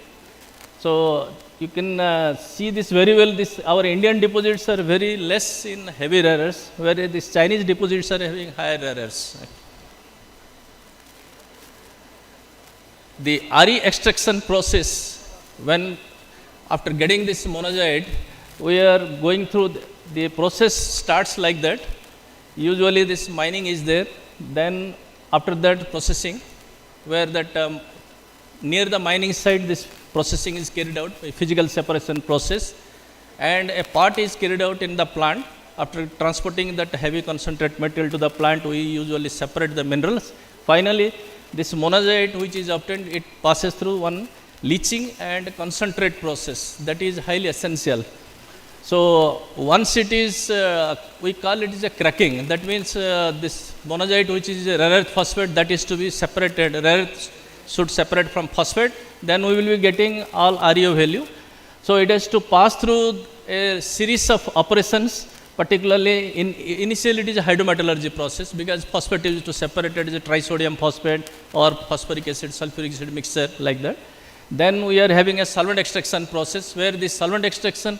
So you can see this very well. Our Indian deposits are very less in heavy rare earths, whereas these Chinese deposits are having higher rare earths. The RE extraction process, when after getting this monazite, we are going through the process starts like that. Usually this mining is there, then after that processing, where that near the mining site this processing is carried out by physical separation process, and a part is carried out in the plant. After transporting that heavy concentrate material to the plant, we usually separate the minerals. Finally, this monazite which is obtained, it passes through one leaching and concentrate process that is highly essential. So once it is, we call it is a cracking. That means this monazite which is a rare earth phosphate, that is to be separated. Rare earth should separate from phosphate. Then we will be getting all REO value. So it has to pass through a series of operations. Particularly initially it is a hydrometallurgy process, because phosphate is to separate it as a trisodium phosphate or phosphoric acid, sulfuric acid mixture like that. Then we are having a solvent extraction process, where this solvent extraction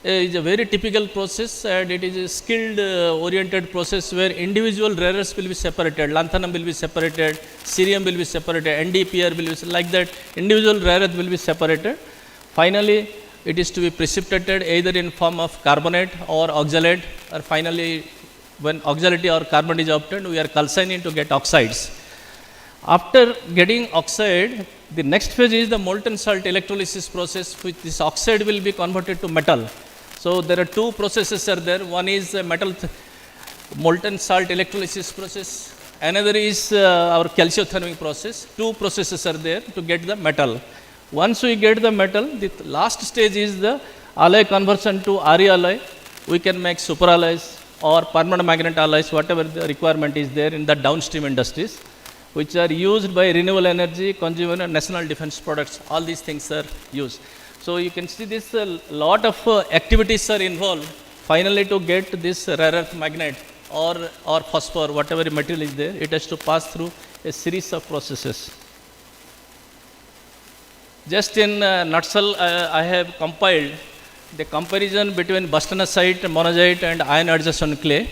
is a very typical process, and it is a skilled oriented process where individual rare earths will be separated, lanthanum will be separated, cerium will be separated, NdPr will be like that, individual rare earth will be separated. Finally, it is to be precipitated either in form of carbonate or oxalate, or finally when oxalate or carbonate is obtained, we are calcining to get oxides. After getting oxide, the next phase is the molten salt electrolysis process, which this oxide will be converted to metal. So there are two processes are there. One is metal molten salt electrolysis process. Another is our calciothermic process. Two processes are there to get the metal. Once we get the metal, the last stage is the alloy conversion to RE alloy. We can make super alloys or permanent magnet alloys, whatever the requirement is there in the downstream industries, which are used by renewable energy, consumer and national defense products. All these things are used. So you can see this lot of activities are involved finally to get this rare earth magnet or phosphor, whatever material is there. It has to pass through a series of processes. Just in nutshell, I have compiled the comparison between bastnasite, monazite and iron adjacent clay.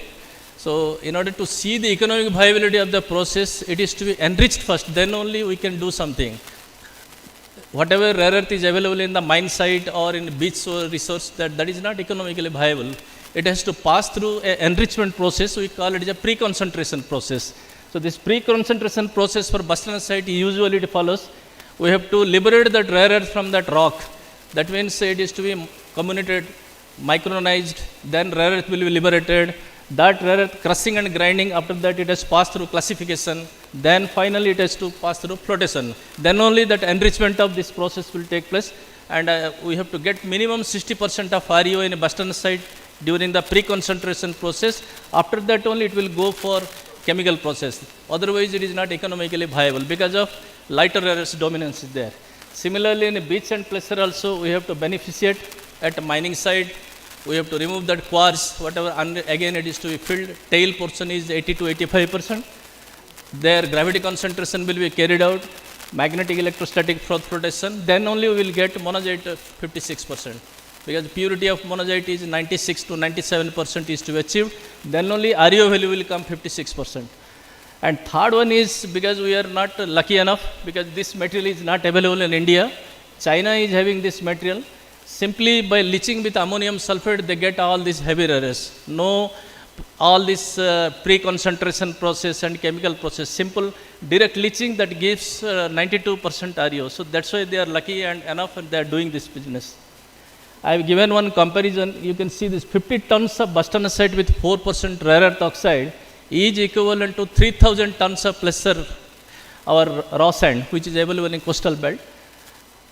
So in order to see the economic viability of the process, it is to be enriched first, then only we can do something. Whatever rare earth is available in the mine site or in beach resource, that is not economically viable. It has to pass through an enrichment process. We call it a pre-concentration process. So this pre-concentration process for bastnasite usually it follows. We have to liberate that rare earth from that rock. That means it is to be comminuted, micronized, then rare earth will be liberated. That rare earth crushing and grinding, after that it has passed through classification, then finally it has to pass through flotation. Then only that enrichment of this process will take place, and we have to get minimum 60% of REO in a bastnasite during the pre-concentration process. After that only it will go for chemical process. Otherwise it is not economically viable because of lighter rare earth dominance is there. Similarly in a beach and placer also we have to beneficiate at a mining site. We have to remove that quartz, whatever, and again it is to be filled. Tail portion is 80 to 85%. Their gravity concentration will be carried out, magnetic electrostatic froth flotation. Then only we will get monazite 56%. Because purity of monazite is 96 to 97% is to be achieved. Then only REO value will come 56%. And third one is because we are not lucky enough, because this material is not available in India. China is having this material. Simply by leaching with ammonium sulfate, they get all these heavy rare earths. No, all this pre-concentration process and chemical process. Simple direct leaching that gives 92% REO. So that's why they are lucky and enough and they are doing this business. I have given one comparison. You can see this 50 tons of bastnasite with 4% rare earth oxide is equivalent to 3000 tons of lesser our raw sand, which is available in coastal belt,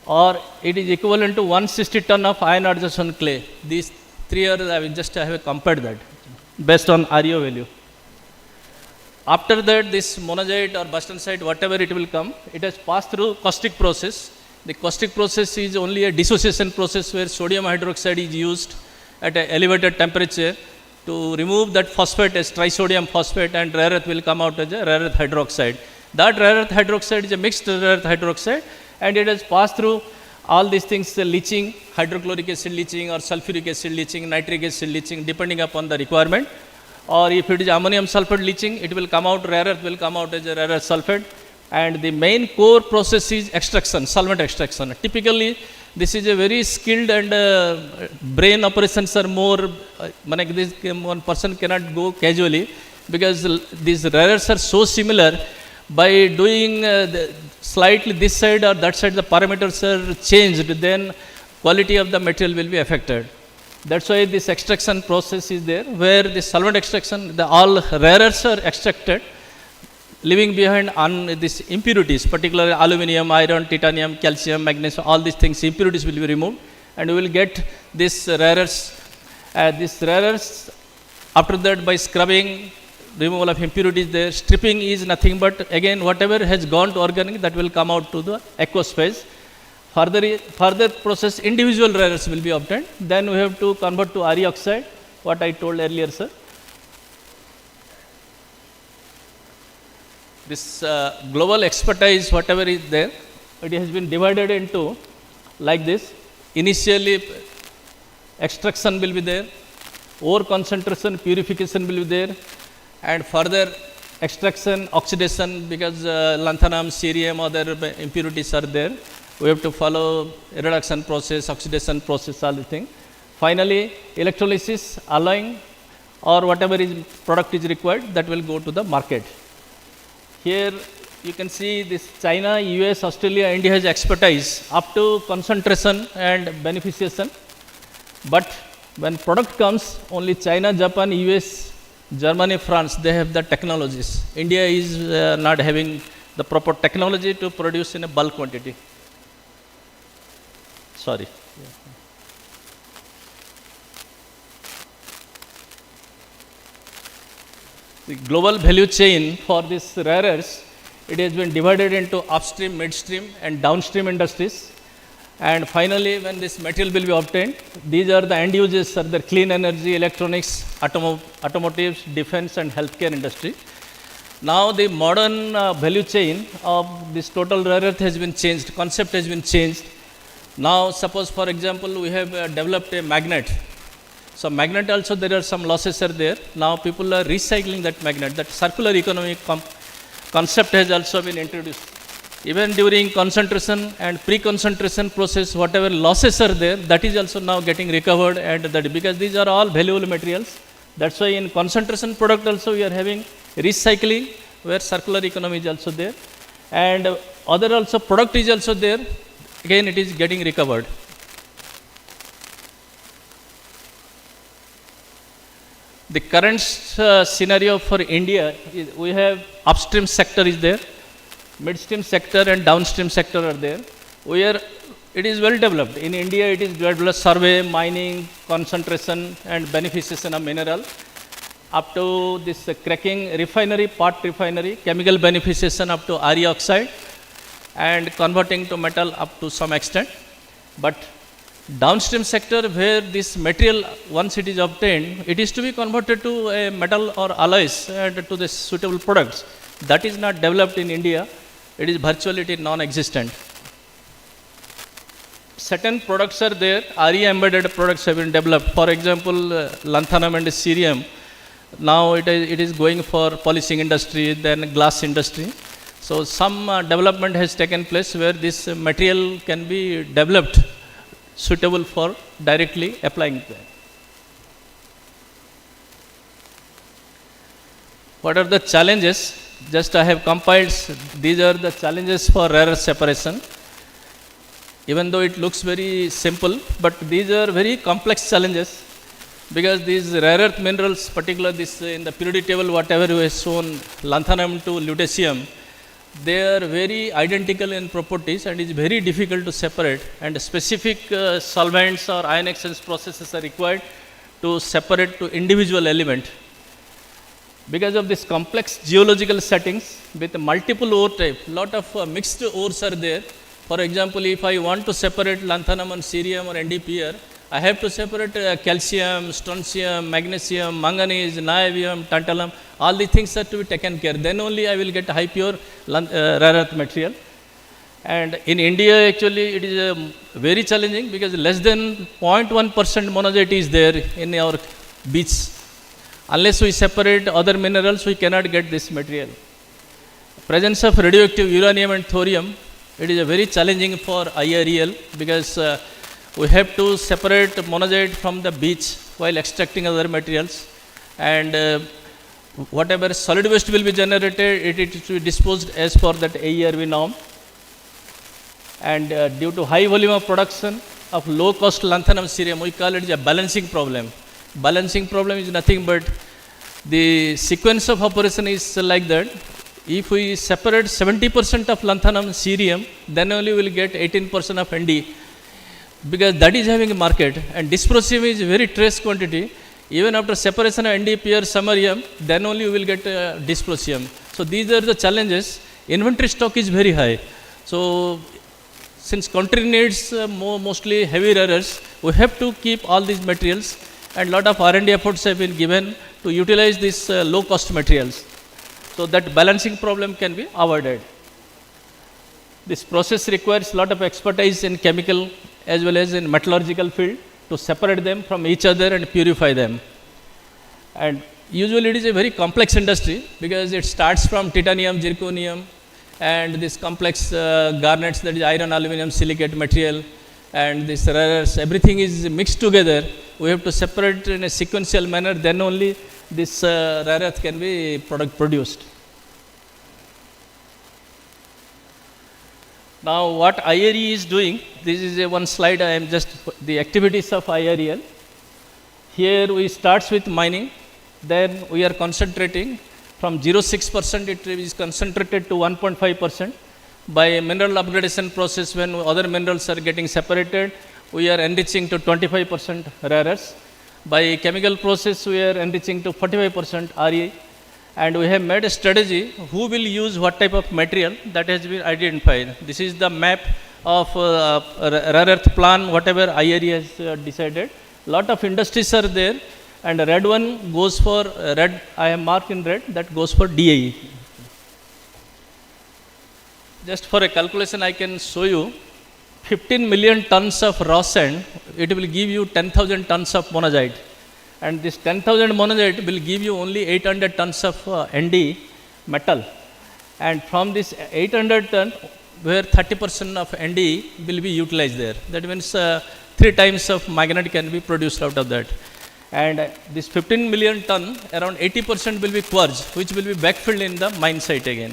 or it is equivalent to 160 ton of iron adsorption clay. These 3 years I have compared that based on REO value. After that, this monazite or bastnasite, whatever it will come, it has passed through caustic process. The caustic process is only a dissociation process where sodium hydroxide is used at an elevated temperature to remove that phosphate as trisodium phosphate, and rare earth will come out as a rare earth hydroxide. That rare earth hydroxide is a mixed rare earth hydroxide, and it has passed through all these things, leaching, hydrochloric acid leaching or sulfuric acid leaching, nitric acid leaching, depending upon the requirement. Or if it is ammonium sulfate leaching, it will come out, rare earth will come out as a rare earth sulfate. And the main core process is extraction, solvent extraction. Typically, this is a very skilled and brain operations are more, one person cannot go casually, because these rare earths are so similar. By doing slightly this side or that side, the parameters are changed, then quality of the material will be affected. That's why this extraction process is there, where the solvent extraction, all rare earths are extracted, leaving behind these impurities, particularly aluminum, iron, titanium, calcium, magnesium, all these things, impurities will be removed, and we will get this rare earths. After that, by scrubbing, removal of impurities there, stripping is nothing but, again, whatever has gone to organic, that will come out to the aqueous phase. Further process, individual rare earths will be obtained. Then we have to convert to RE oxide, what I told earlier, sir. This global expertise, whatever is there, it has been divided into like this. Initially, extraction will be there, ore concentration, purification will be there, and further extraction, oxidation, because lanthanum, cerium, other impurities are there. We have to follow reduction process, oxidation process, all the thing. Finally, electrolysis, alloying, or whatever is product is required, that will go to the market. Here you can see this China, US, Australia, India has expertise up to concentration and beneficiation. But when product comes, only China, Japan, US, Germany, France, they have the technologies. India is not having the proper technology to produce in a bulk quantity. Sorry. The global value chain for this rare earths, it has been divided into upstream, midstream, and downstream industries. And finally, when this material will be obtained, these are the end users, are the clean energy, electronics, automotives, defense, and healthcare industry. Now the modern value chain of this total rare earth has been changed, concept has been changed. Now suppose, for example, we have developed a magnet. So magnet also, there are some losses are there. Now people are recycling that magnet. That circular economy concept has also been introduced. Even during concentration and pre-concentration process, whatever losses are there, that is also now getting recovered, and that because these are all valuable materials. That's why in concentration product also we are having recycling, where circular economy is also there, and other also product is also there. Again, it is getting recovered. The current scenario for India is we have upstream sector is there, midstream sector and downstream sector are there, where it is well developed. In India, it is developed survey, mining, concentration and beneficiation of mineral, up to this cracking, refinery, part refinery, chemical beneficiation up to RE oxide, and converting to metal up to some extent. But downstream sector, where this material, once it is obtained, it is to be converted to a metal or alloys and to the suitable products. That is not developed in India. It is virtually non-existent. Certain products are there, RE embedded products have been developed. For example, lanthanum and cerium. Now it is going for polishing industry, then glass industry. So some development has taken place where this material can be developed suitable for directly applying them. What are the challenges? Just I have compiled, these are the challenges for rare earth separation. even though it looks very simple, but these are very complex challenges because these rare earth minerals, particularly this in the purity table, whatever we have shown, lanthanum to lutetium, they are very identical in properties and it is very difficult to separate, and specific solvents or ion exchange processes are required to separate to individual element. Because of this complex geological settings with multiple ore type, lot of mixed ores are there. For example, if I want to separate lanthanum and cerium or NdPr, I have to separate calcium, strontium, magnesium, manganese, niobium, tantalum. All the things have to be taken care. Then only I will get high pure rare earth material. And in India, actually, it is very challenging because less than 0.1% monazite is there in our beach. Unless we separate other minerals, we cannot get this material. Presence of radioactive uranium and thorium, it is very challenging for IREL because we have to separate monazite from the beach while extracting other materials, and whatever solid waste will be generated, it is to be disposed as per that AERV norm. And due to high volume of production of low cost lanthanum cerium, we call it a balancing problem. Balancing problem is nothing but the sequence of operation is like that. If we separate 70% of lanthanum cerium, then only we will get 18% of Nd, because that is having a market, and dysprosium is very trace quantity. Even after separation of NdPr samarium, then only we will get dysprosium. So these are the challenges. Inventory stock is very high. So since country needs mostly heavy rare earths, we have to keep all these materials, and lot of R&D efforts have been given to utilize these low cost materials. So that balancing problem can be avoided. This process requires a lot of expertise in chemical as well as in metallurgical field to separate them from each other and purify them. And usually it is a very complex industry because it starts from titanium, zirconium, and this complex garnets, that is iron, aluminum, silicate material, and this rare earths, everything is mixed together. We have to separate in a sequential manner, then only this rare earth can be produced. Now what IRE is doing, this is a one slide, I am just the activities of IREL. Here we starts with mining, then we are concentrating from 0.6%, it is concentrated to 1.5%. By mineral upgradation process, when other minerals are getting separated, we are enriching to 25% rare earths. By chemical process, we are enriching to 45% RE. And we have made a strategy who will use what type of material, that has been identified. This is the map of rare earth plan, whatever IRE has decided. Lot of industries are there, and red one goes for red, I have marked in red, that goes for DAE. Just for a calculation, I can show you 15 million tons of raw sand, it will give you 10,000 tons of monazite. And this 10,000 monazite will give you only 800 tons of Nd metal. And from this 800 ton, where 30% of Nd will be utilized there. That means 3 times of magnet can be produced out of that. And this 15 million ton, around 80% will be quartz, which will be backfilled in the mine site again.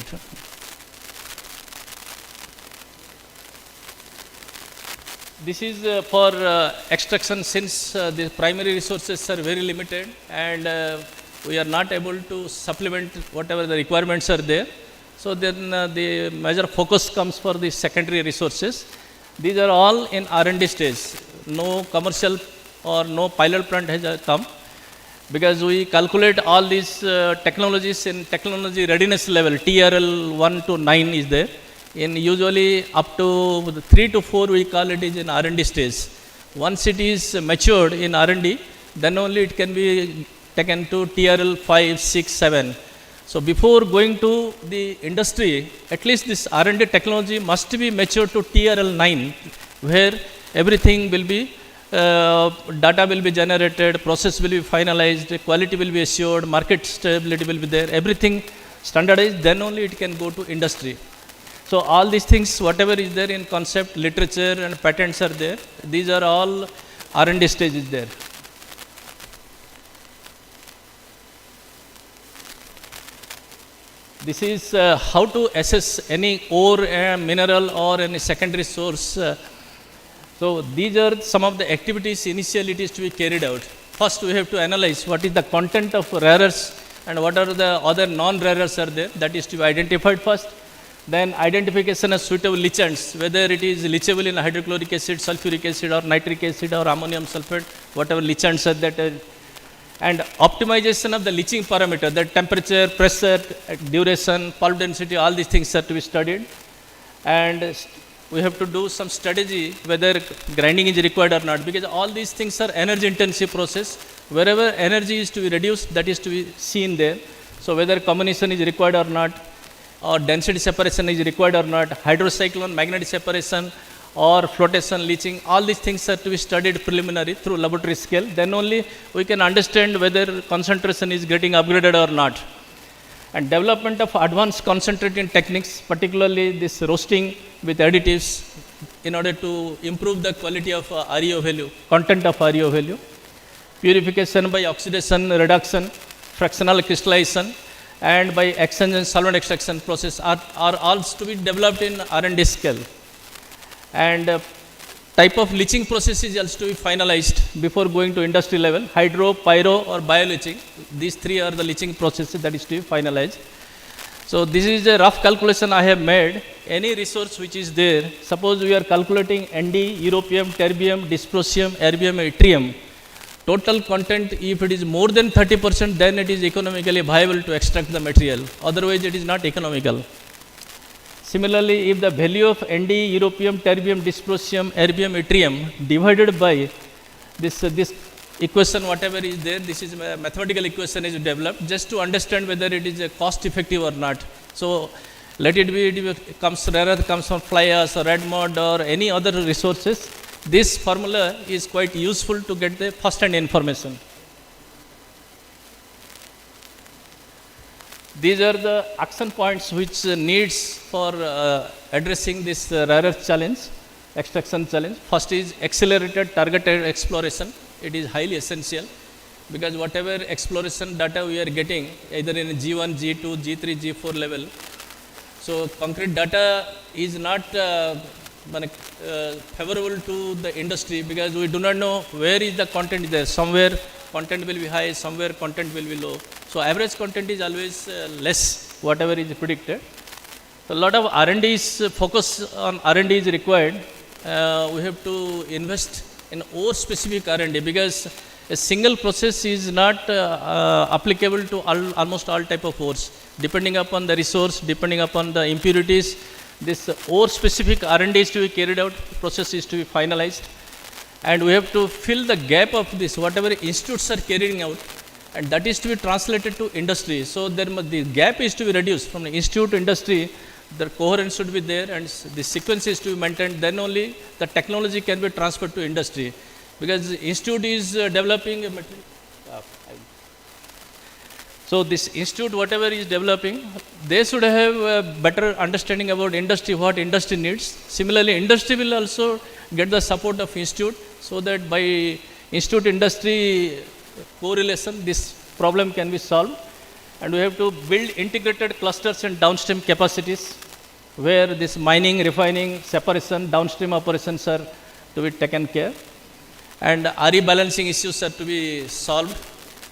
This is for extraction, since the primary resources are very limited and we are not able to supplement whatever the requirements are there. So then the major focus comes for the secondary resources. These are all in R&D stage. No commercial or no pilot plant has come, because we calculate all these technologies in technology readiness level. TRL 1 to 9 is there. In usually up to 3 to 4 we call it is in R&D stage. Once it is matured in R&D, then only it can be taken to TRL 5, 6, 7. So before going to the industry, at least this R&D technology must be matured to TRL 9, where everything will be, data will be generated, process will be finalized, quality will be assured, market stability will be there, everything standardized, then only it can go to industry. So all these things, whatever is there in concept, literature and patents are there. These are all R&D stages there. This is how to assess any ore, mineral or any secondary source So these are some of the activities initially it is to be carried out. First we have to analyze what is the content of rare earths and what are the other non-rare earths are there, that is to be identified first. Then identification of suitable leachants, whether it is leachable in hydrochloric acid, sulfuric acid or nitric acid or ammonium sulfate, whatever leachants are that. And optimization of the leaching parameter, the temperature, pressure, duration, pulp density, all these things are to be studied. And we have to do some strategy whether grinding is required or not, because all these things are energy intensive process. Wherever energy is to be reduced, that is to be seen there. So whether combination is required or not, or density separation is required or not, hydrocyclone, magnetic separation or flotation leaching, all these things are to be studied preliminary through laboratory scale. Then only we can understand whether concentration is getting upgraded or not. And development of advanced concentrating techniques, particularly this roasting with additives, in order to improve the quality of REO value, content of REO value. Purification by oxidation, reduction, fractional crystallization, and by exchange and solvent extraction process are all to be developed in R&D scale. And type of leaching process is also to be finalized before going to industry level. Hydro, pyro or bioleaching, these three are the leaching processes that is to be finalized. So this is a rough calculation I have made. Any resource which is there, suppose we are calculating Nd, europium, terbium, dysprosium, erbium, yttrium, total content, if it is more than 30%, then it is economically viable to extract the material. Otherwise, it is not economical. Similarly, if the value of Nd, europium, terbium, dysprosium, erbium, yttrium divided by this equation, whatever is there, this is a mathematical equation is developed just to understand whether it is cost effective or not. So let it be, it comes rare earth comes from fly ash or red mud or any other resources. This formula is quite useful to get the first hand information. These are the action points which needs for addressing this rare earth challenge, extraction challenge. First is accelerated targeted exploration. It is highly essential because whatever exploration data we are getting either in G1, G2, G3, G4 level, so concrete data is not favorable to the industry because we do not know where is the content there. Somewhere content will be high, somewhere content will be low. So average content is always less, whatever is predicted. So a lot of R&D is focus on R&D is required. We have to invest in ore specific R&D because a single process is not applicable to almost all type of ores. Depending upon the resource, depending upon the impurities, this ore specific R&D is to be carried out, process is to be finalized, and we have to fill the gap of this, whatever institutes are carrying out, and that is to be translated to industry. So the gap is to be reduced from the institute to industry. The coherence should be there and the sequence is to be maintained, then only the technology can be transferred to industry. Because the institute is developing a material. So this institute, whatever is developing, they should have a better understanding about industry, what industry needs. Similarly, industry will also get the support of institute so that by institute industry correlation, this problem can be solved. And we have to build integrated clusters and downstream capacities where this mining, refining, separation, downstream operations are to be taken care. And RE balancing issues are to be solved.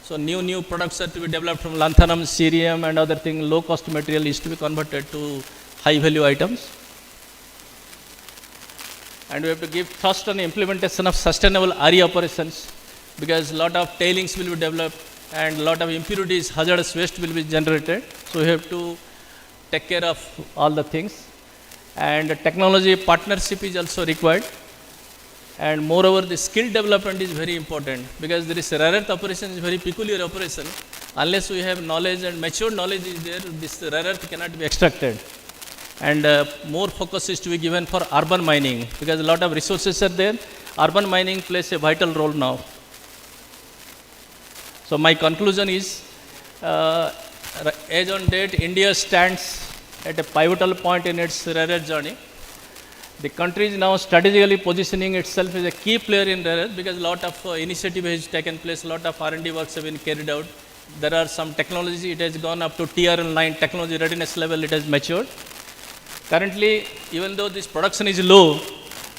So new products are to be developed from lanthanum, cerium and other things. Low cost material is to be converted to high value items. And we have to give thrust on the implementation of sustainable RE operations because a lot of tailings will be developed and a lot of impurities, hazardous waste will be generated. So we have to take care of all the things. And technology partnership is also required. And moreover, the skill development is very important because there is rare earth operation is very peculiar operation. Unless we have knowledge and mature knowledge is there, this rare earth cannot be extracted. And more focus is to be given for urban mining because a lot of resources are there. Urban mining plays a vital role now. So my conclusion is, as on date, India stands at a pivotal point in its rare earth journey. The country is now strategically positioning itself as a key player in rare earth because a lot of initiative has taken place, a lot of R&D works have been carried out. There are some technology, it has gone up to TRL9 technology readiness level, it has matured. Currently, even though this production is low,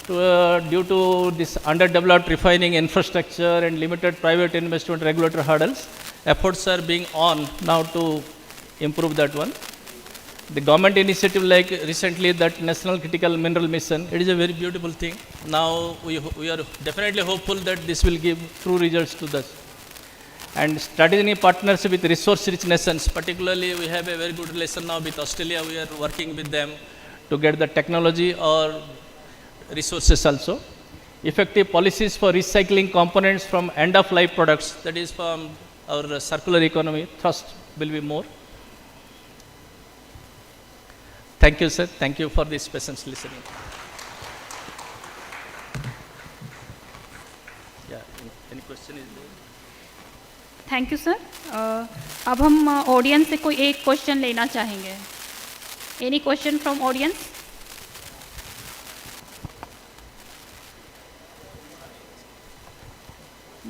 due to this underdeveloped refining infrastructure and limited private investment regulatory hurdles, efforts are being on now to improve that one. The government initiative like recently that National Critical Mineral Mission, it is a very beautiful thing. Now we are definitely hopeful that this will give true results to this. And strategic partnership with resource-rich nations, particularly we have a very good relation now with Australia. We are working with them to get the technology or resources also. Effective policies for recycling components from end-of-life products, that is from our circular economy, thrust will be more. Thank you, sir. Thank you for this patience listening. Yeah, any question is there?
Thank you sir. अब हम audience से कोई एक question लेना चाहेंगे. Any question from audience?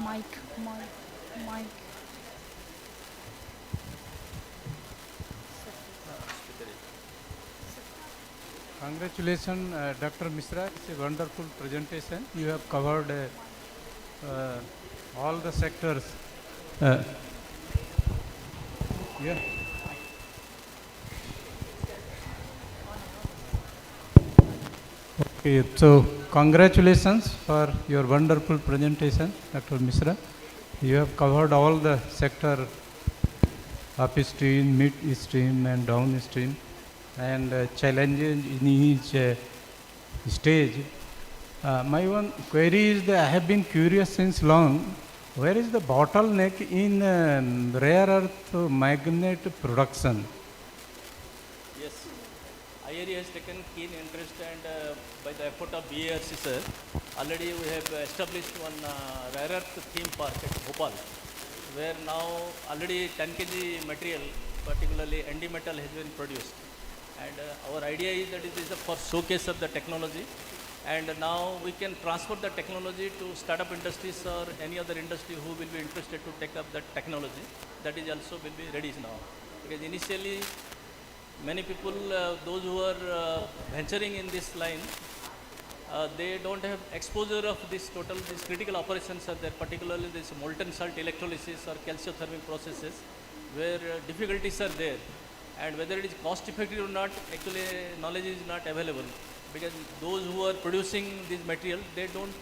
Mic.
Congratulations, Dr. Mishra. It's a wonderful presentation. You have covered all the sectors. Yeah. Okay, so congratulations for your wonderful presentation, Dr. Mishra. You have covered all the sector, upstream, midstream and downstream, and challenges in each stage. My one query is that I have been curious since long, where is the bottleneck in rare earth magnet production?
Yes, IRE has taken keen interest, and by the effort of BARC sir, already we have established one rare earth theme park at Bhopal, where now already 10 kg material, particularly ND metal, has been produced. And our idea is that it is for showcase of the technology, and now we can transfer the technology to startup industries or any other industry who will be interested to take up that technology. That is also will be ready now. Because initially, many people, those who are venturing in this line, they don't have exposure of these critical operations are there, particularly this molten salt electrolysis or calciothermic processes, where difficulties are there. And whether it is cost effective or not, actually knowledge is not available, because those who are producing this material, they don't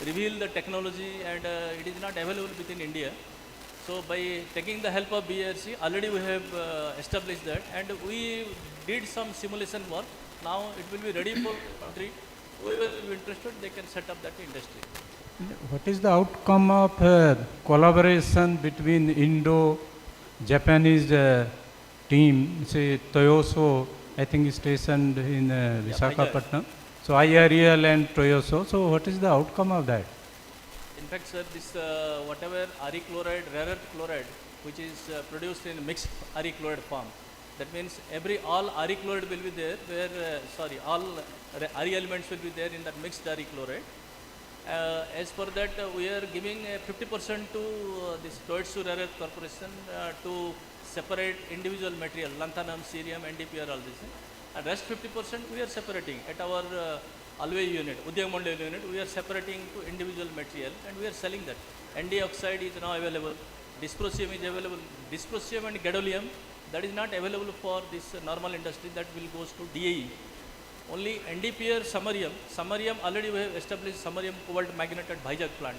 reveal the technology, and it is not available within India. So by taking the help of BRC, already we have established that, and we did some simulation work. Now it will be ready for country. Whoever will be interested, they can set up that industry.
What is the outcome of collaboration between Indo-Japanese team, say Toyoso, I think is stationed in Visakhapatnam. So IREL and Toyoso. So what is the outcome of that?
In fact, sir, this whatever RE chloride, rare earth chloride, which is produced in mixed RE chloride form, that means all RE chloride will be there, where all RE elements will be there in that mixed RE chloride. As per that, we are giving 50% to this Toyotsu Rare Earth Corporation to separate individual material, lanthanum, cerium, NdPr, all this. And rest 50% we are separating at our Alway unit, Udyog Mandal unit, we are separating to individual material, and we are selling that. ND oxide is now available, dysprosium is available. Dysprosium and gadolinium, that is not available for this normal industry, that will goes to DAE. Only NdPr, samarium already we have established samarium cobalt magnet at Vizag plant.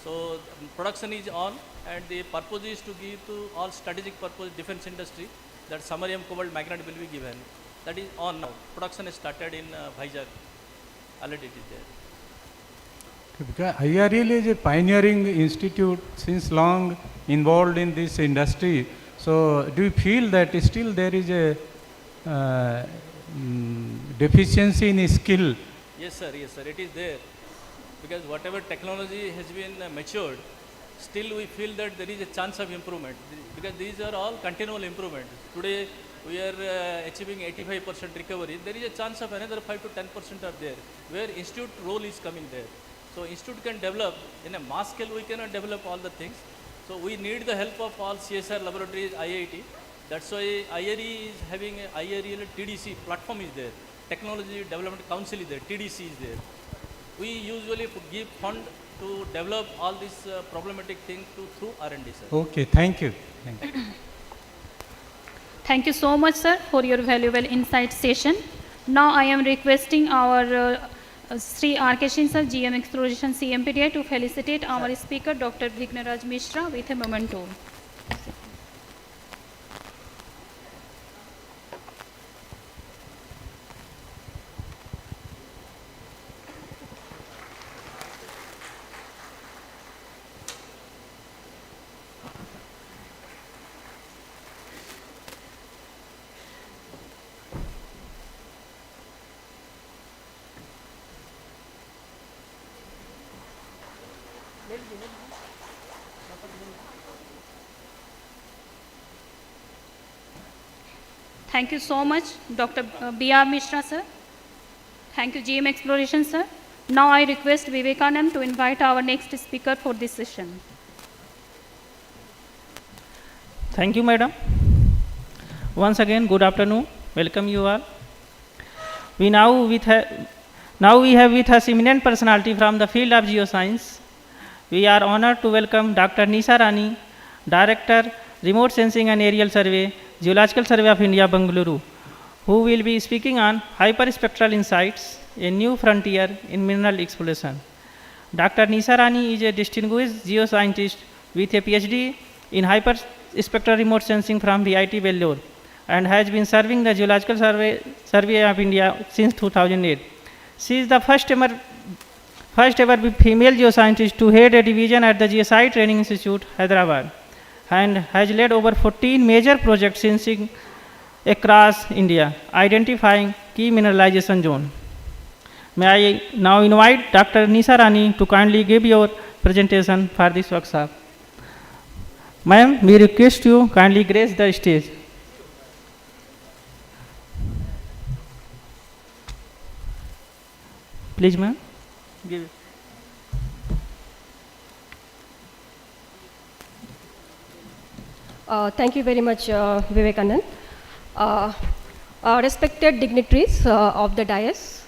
So production is on, and the purpose is to give to all strategic purpose defense industry that samarium cobalt magnet will be given. That is on now. Production is started in Vizag. Already it is there.
Because IREL is a pioneering institute since long involved in this industry. So do you feel that still there is a deficiency in skill?
Yes sir, it is there. Because whatever technology has been matured, still we feel that there is a chance of improvement, because these are all continual improvement. Today we are achieving 85% recovery. There is a chance of another 5 to 10% are there, where institute role is coming there. So institute can develop in a mass scale. We cannot develop all the things. So we need the help of all CSR laboratories, IIT. That's why IRE is having a IREL TDC platform is there. Technology Development Council is there. TDC is there. we usually give fund to develop all these problematic things through R&D, sir.
Okay, thank you. Thank you.
Thank you so much, sir, for your valuable insight session. Now I am requesting our Sri R.K. Singh, sir, GM Exploration CMPDI, to felicitate our speaker, Dr. Dignitary Mishra, with a memento. Thank you so much, Dr. B.R. Mishra, sir. Thank you, GM Exploration, sir. Now I request Vivekanand to invite our next speaker for this session.
Thank you, madam. Once again, good afternoon. Welcome you all. We now we have with us eminent personality from the field of geoscience. We are honored to welcome Dr. Nisha Rani, Director, Remote Sensing and Aerial Survey, Geological Survey of India, Bengaluru, who will be speaking on hyperspectral insights, a new frontier in mineral exploration. Dr. Nisha Rani is a distinguished geoscientist with a PhD in hyperspectral remote sensing from VIT Vellore and has been serving the Geological Survey of India since 2008. She is the first ever female geoscientist to head a division at the GSI Training Institute, Hyderabad, and has led over 14 major projects sensing across India, identifying key mineralization zone. May I now invite Dr. Nisha Rani to kindly give your presentation for this workshop. Ma'am, we request you kindly grace the stage. Please, ma'am. Give it.
Thank you very much, Vivekanand. Respected dignitaries of the dais,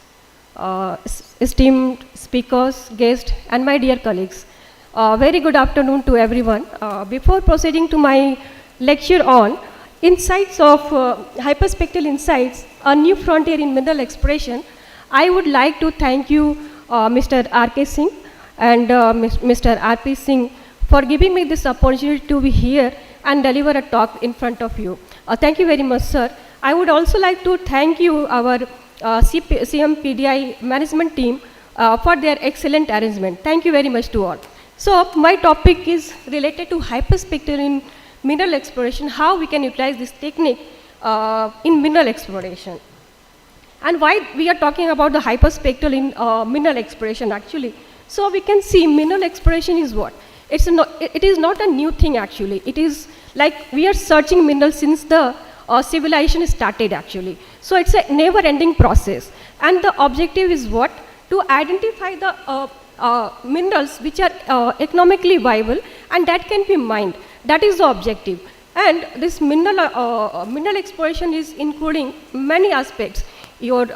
esteemed speakers, guests, and my dear colleagues. Very good afternoon to everyone. Before proceeding to my lecture on insights of hyperspectral insights, a new frontier in mineral exploration, I would like to thank you, Mr. R.K. Singh and Mr. R.P. Singh, for giving me this opportunity to be here and deliver a talk in front of you. Thank you very much, sir. I would also like to thank you, our CMPDI management team, for their excellent arrangement. Thank you very much to all. So my topic is related to hyperspectral in mineral exploration, how we can utilize this technique in mineral exploration. And why we are talking about the hyperspectral in mineral exploration actually. So we can see mineral exploration is what? It is not a new thing actually. It is like we are searching minerals since the civilization started actually. So it's a never ending process. And the objective is what? To identify the minerals which are economically viable and that can be mined. That is the objective. And this mineral exploration is including many aspects. Your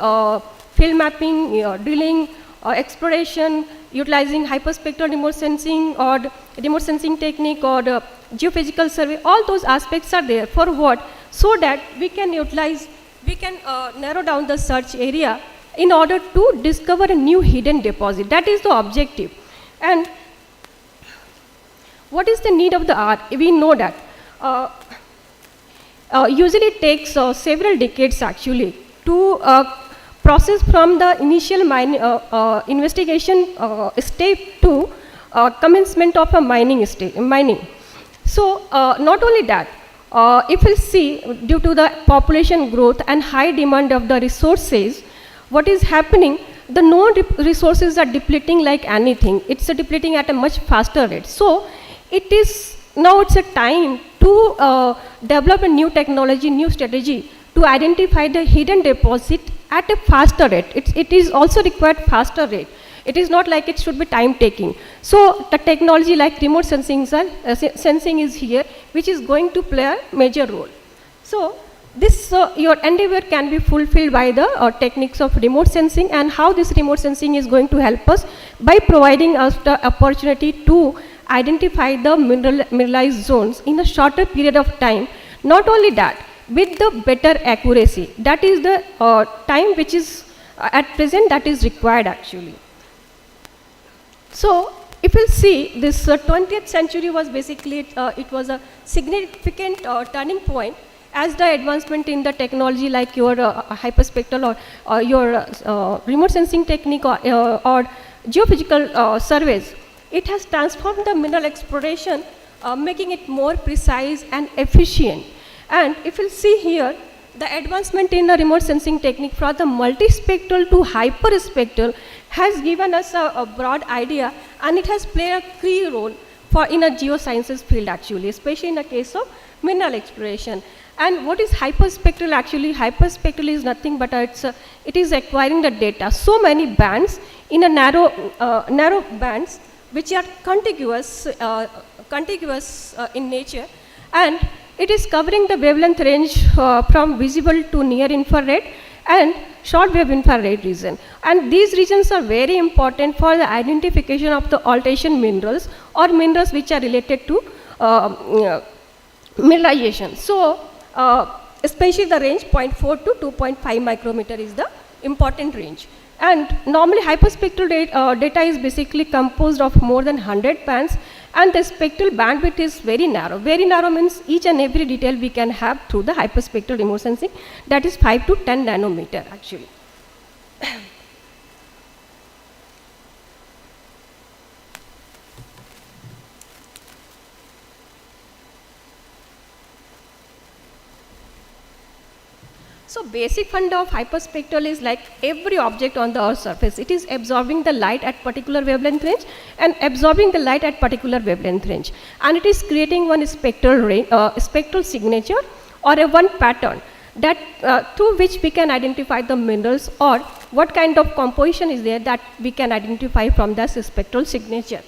field mapping, your drilling, exploration, utilizing hyperspectral remote sensing or remote sensing technique or geophysical survey, all those aspects are there. For what? So that we can utilize, we can narrow down the search area in order to discover a new hidden deposit. That is the objective. And what is the need of the hour? We know that. Usually it takes several decades actually to process from the initial investigation step to commencement of a mining. So not only that, if we see due to the population growth and high demand of the resources, what is happening, the known resources are depleting like anything. It's depleting at a much faster rate. So it is now it's a time to develop a new technology, new strategy to identify the hidden deposit at a faster rate. It is also required faster rate. It is not like it should be time taking. So the technology like remote sensing is here, which is going to play a major role. So this your endeavor can be fulfilled by the techniques of remote sensing, and how this remote sensing is going to help us by providing us the opportunity to identify the mineralized zones in a shorter period of time. Not only that, with the better accuracy, that is the time which is at present that is required actually. So if you see, this 20th century was basically, it was a significant turning point as the advancement in the technology like your hyperspectral or your remote sensing technique or geophysical surveys. It has transformed the mineral exploration, making it more precise and efficient. And if you see here, the advancement in the remote sensing technique from the multispectral to hyperspectral has given us a broad idea, and it has played a key role for in a geosciences field actually, especially in the case of mineral exploration. And what is hyperspectral actually? Hyperspectral is nothing but it is acquiring the data. So many bands in a narrow bands which are contiguous in nature, and it is covering the wavelength range from visible to near infrared and short wave infrared region. And these regions are very important for the identification of the alteration minerals or minerals which are related to mineralization. So especially the range 0.4 to 2.5 micrometer is the important range. And normally hyperspectral data is basically composed of more than 100 bands, and the spectral bandwidth is very narrow. Very narrow means each and every detail we can have through the hyperspectral remote sensing, that is 5 to 10 nanometer actually. So basic fund of hyperspectral is like every object on the Earth's surface. It is absorbing the light at particular wavelength range and absorbing the light at particular wavelength range. And it is creating one spectral signature or a one pattern that through which we can identify the minerals or what kind of composition is there that we can identify from that spectral signature.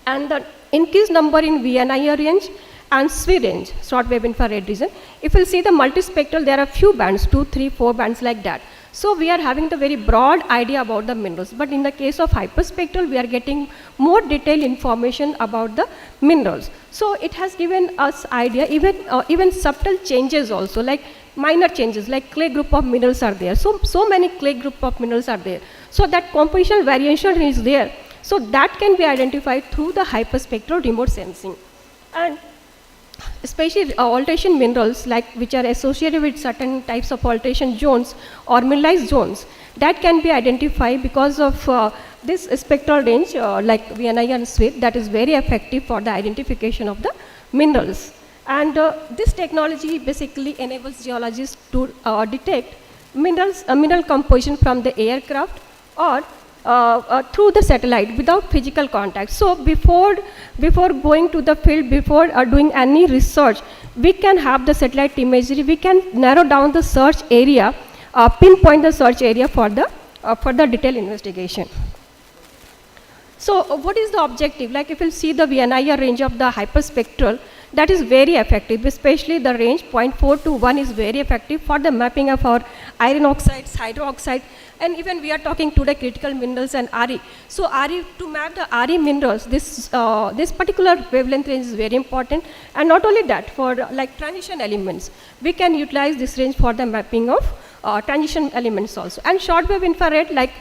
And the increased number in VNIR range and SWI range, short wave infrared region. If you see the multispectral, there are few bands, 2, 3, 4 bands like that. So we are having the very broad idea about the minerals. But in the case of hyperspectral, we are getting more detailed information about the minerals. So it has given us idea, even subtle changes also, like minor changes, like clay group of minerals are there. So many clay group of minerals are there. So that composition variation is there. So that can be identified through the hyperspectral remote sensing. And especially alteration minerals like which are associated with certain types of alteration zones or mineralized zones, that can be identified because of this spectral range like VNI and SWI, that is very effective for the identification of the minerals. And this technology basically enables geologists to detect mineral composition from the aircraft or through the satellite without physical contact. So before going to the field, before doing any research, we can have the satellite imagery, we can narrow down the search area, pinpoint the search area for the detailed investigation. So what is the objective? Like if you see the VNIR range of the hyperspectral, that is very effective, especially the range 0.4 to 1 is very effective for the mapping of our iron oxides, hydroxide, and even we are talking today critical minerals and RE. So RE, to map the RE minerals, this particular wavelength range is very important. And not only that, for like transition elements, we can utilize this range for the mapping of transition elements also. And short wave infrared, like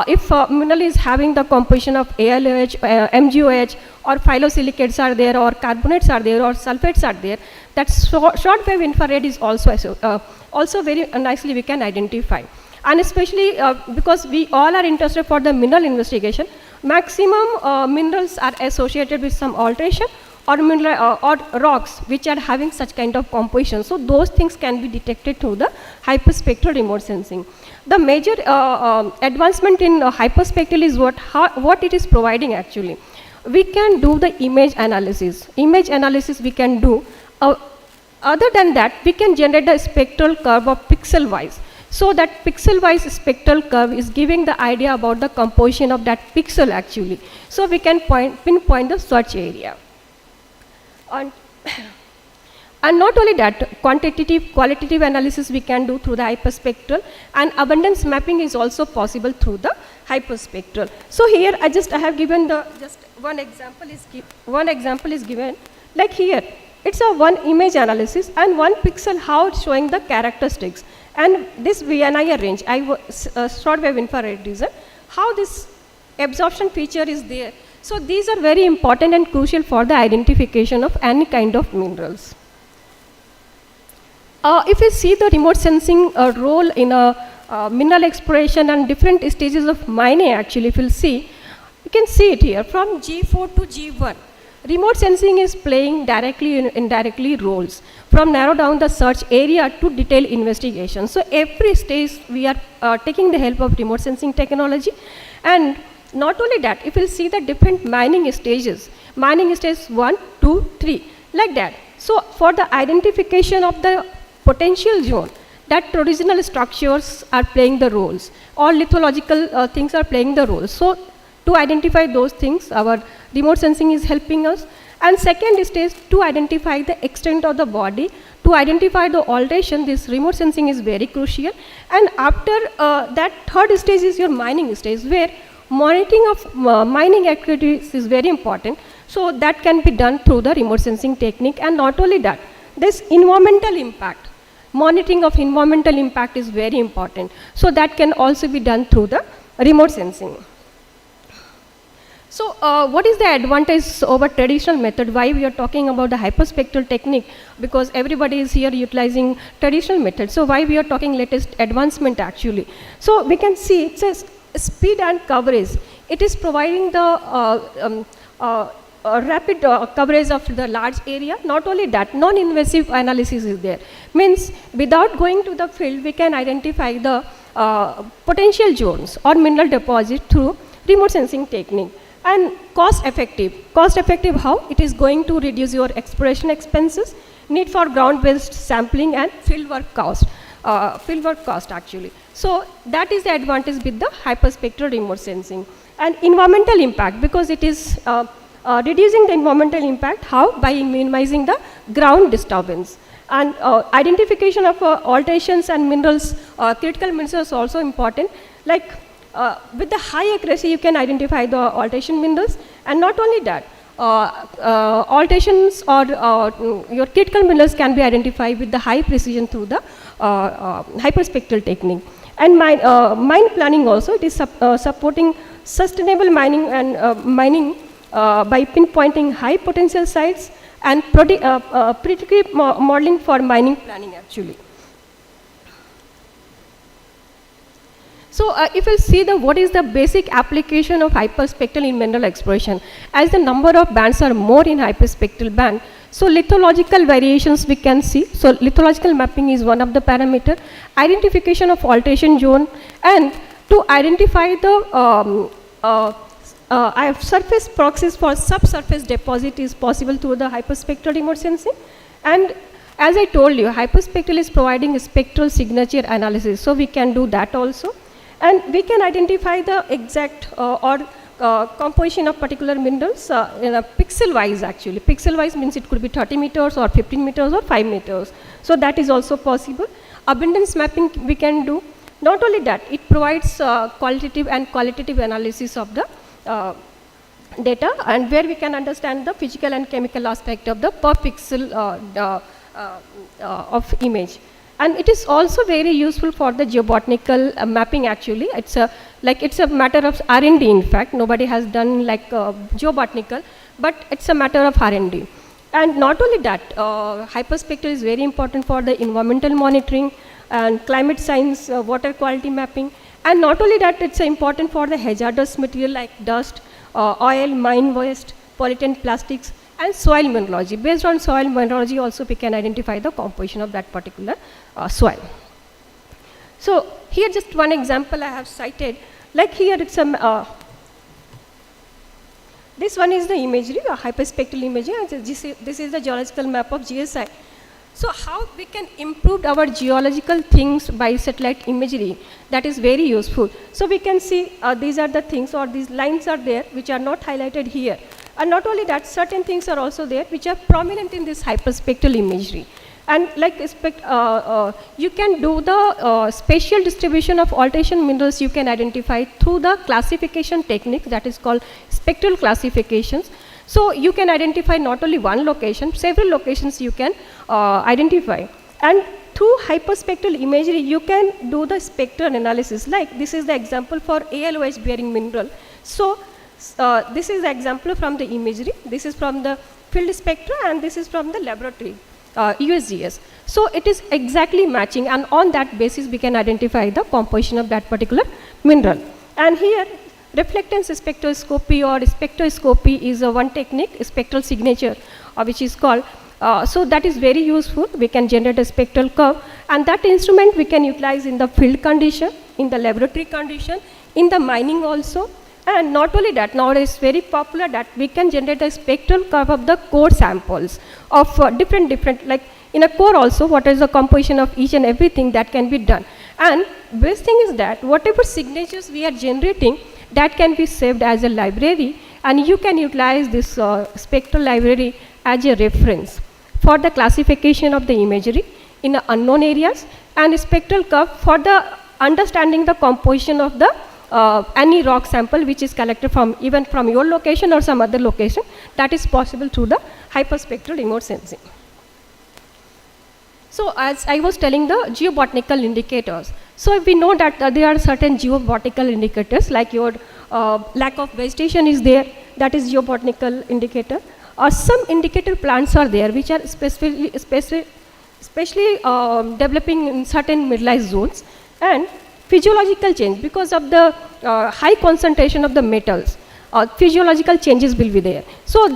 if mineral is having the composition of ALOH, MgOH, or phyllosilicates are there, or carbonates are there, or sulfates are there, that short wave infrared is also very nicely we can identify. And especially because we all are interested for the mineral investigation, maximum minerals are associated with some alteration or or rocks which are having such kind of composition. So those things can be detected through the hyperspectral remote sensing. The major advancement in hyperspectral is what it is providing actually. We can do the image analysis. Image analysis we can do. Other than that, we can generate a spectral curve of pixel wise. So that pixel wise spectral curve is giving the idea about the composition of that pixel actually. So we can pinpoint the search area. And not only that, quantitative, qualitative analysis we can do through the hyperspectral, and abundance mapping is also possible through the hyperspectral. So here I have given the, just one example is given, like here, it's a one image analysis and one pixel how it's showing the characteristics. And this VNIR range, short wave infrared region, how this absorption feature is there. So these are very important and crucial for the identification of any kind of minerals. If you see the remote sensing role in mineral exploration and different stages of mining, actually, if you'll see, you can see it here from G4 to G1. Remote sensing is playing directly and indirectly roles from narrow down the search area to detailed investigation. So every stage we are taking the help of remote sensing technology. And not only that, if you'll see the different mining stages 1, 2, 3, like that. So for the identification of the potential zone, that traditional structures are playing the roles, or lithological things are playing the roles. So to identify those things, our remote sensing is helping us. And second stage, to identify the extent of the body, to identify the alteration, this remote sensing is very crucial. And after that, third stage is your mining stage, where monitoring of mining activities is very important. So that can be done through the remote sensing technique. And not only that, this environmental impact, monitoring of environmental impact is very important. So that can also be done through the remote sensing. So what is the advantage over traditional method? Why we are talking about the hyperspectral technique? Because everybody is here utilizing traditional methods. So why we are talking latest advancement actually? So we can see it says speed and coverage. It is providing the rapid coverage of the large area. Not only that, non-invasive analysis is there. Means without going to the field, we can identify the potential zones or mineral deposit through remote sensing technique. And cost effective how? It is going to reduce your exploration expenses, need for ground-based sampling, and fieldwork cost actually. So that is the advantage with the hyperspectral remote sensing. And environmental impact, because it is reducing the environmental impact, how? By minimizing the ground disturbance. And identification of alterations and minerals, critical minerals is also important. Like with the high accuracy, you can identify the alteration minerals. And not only that, alterations or your critical minerals can be identified with the high precision through the hyperspectral technique. And mine planning also, it is supporting sustainable mining and mining by pinpointing high potential sites and predictive modeling for mining planning actually. So if you see what is the basic application of hyperspectral in mineral exploration, as the number of bands are more in hyperspectral band, so lithological variations we can see. So lithological mapping is one of the parameter, identification of alteration zone, and to identify the surface proxies for subsurface deposit is possible through the hyperspectral remote sensing. And as I told you, hyperspectral is providing a spectral signature analysis, so we can do that also. And we can identify the exact composition of particular minerals in a pixel wise actually. Pixel wise means it could be 30 meters or 15 meters or 5 meters. So that is also possible. Abundance mapping we can do. Not only that, it provides qualitative and qualitative analysis of the data, and where we can understand the physical and chemical aspect of the per pixel of image. And it is also very useful for the geobotanical mapping actually. It's a matter of R&D in fact. Nobody has done like geobotanical, but it's a matter of R&D. And not only that, hyperspectral is very important for the environmental monitoring and climate science, water quality mapping. And not only that, it's important for the hazardous material like dust, oil, mine waste, pollutant plastics, and soil mineralogy. Based on soil mineralogy also we can identify the composition of that particular soil. So here just one example I have cited, like here it's a, this one is the imagery, a hyperspectral imagery, and this is the geological map of GSI. So how we can improve our geological things by satellite imagery, that is very useful. So we can see these are the things, or these lines are there which are not highlighted here. And not only that, certain things are also there which are prominent in this hyperspectral imagery. And like you can do the spatial distribution of alteration minerals you can identify through the classification technique that is called spectral classifications. So you can identify not only one location, several locations you can identify. And through hyperspectral imagery, you can do the spectral analysis. Like this is the example for ALOH bearing mineral. So this is the example from the imagery. This is from the field spectra and this is from the laboratory. USGS. So it is exactly matching, and on that basis we can identify the composition of that particular mineral. And here reflectance spectroscopy or spectroscopy is one technique, spectral signature, which is called. So that is very useful. We can generate a spectral curve, and that instrument we can utilize in the field condition, in the laboratory condition, in the mining also. And not only that, nowadays very popular that we can generate a spectral curve of the core samples of different, like in a core also, what is the composition of each and everything that can be done. And best thing is that whatever signatures we are generating, that can be saved as a library, and you can utilize this spectral library as a reference for the classification of the imagery in the unknown areas, and spectral curve for the understanding the composition of the any rock sample which is collected from even from your location or some other location. That is possible through the hyperspectral remote sensing. So as I was telling, the geobotanical indicators. So we know that there are certain geobotanical indicators, like your lack of vegetation is there, that is geobotanical indicator. Some indicator plants are there which are especially developing in certain mineralized zones, and physiological change because of the high concentration of the metals. Physiological changes will be there. So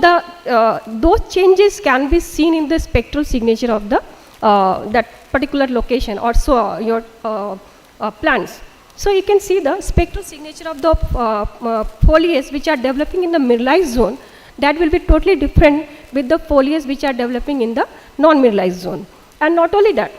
those changes can be seen in the spectral signature of the that particular location or so your plants. So you can see the spectral signature of the foliage which are developing in the mineralized zone, that will be totally different with the foliage which are developing in the non-mineralized zone. And not only that,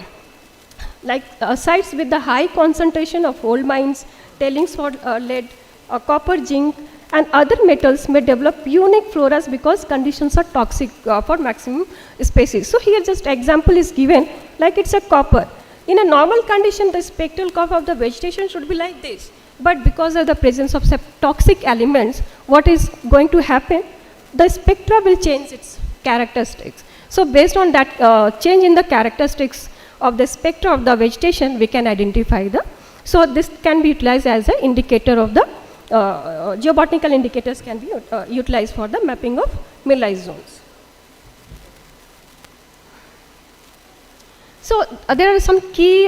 like sites with the high concentration of old mines, tailings for lead, copper, zinc, and other metals may develop unique floras because conditions are toxic for maximum species. So here just example is given, like it's a copper. In a normal condition, the spectral curve of the vegetation should be like this. But because of the presence of toxic elements, what is going to happen? The spectra will change its characteristics. So based on that change in the characteristics of the spectra of the vegetation, we can identify the. So this can be utilized as an indicator of the geobotanical indicators can be utilized for the mapping of mineralized zones. So there are some key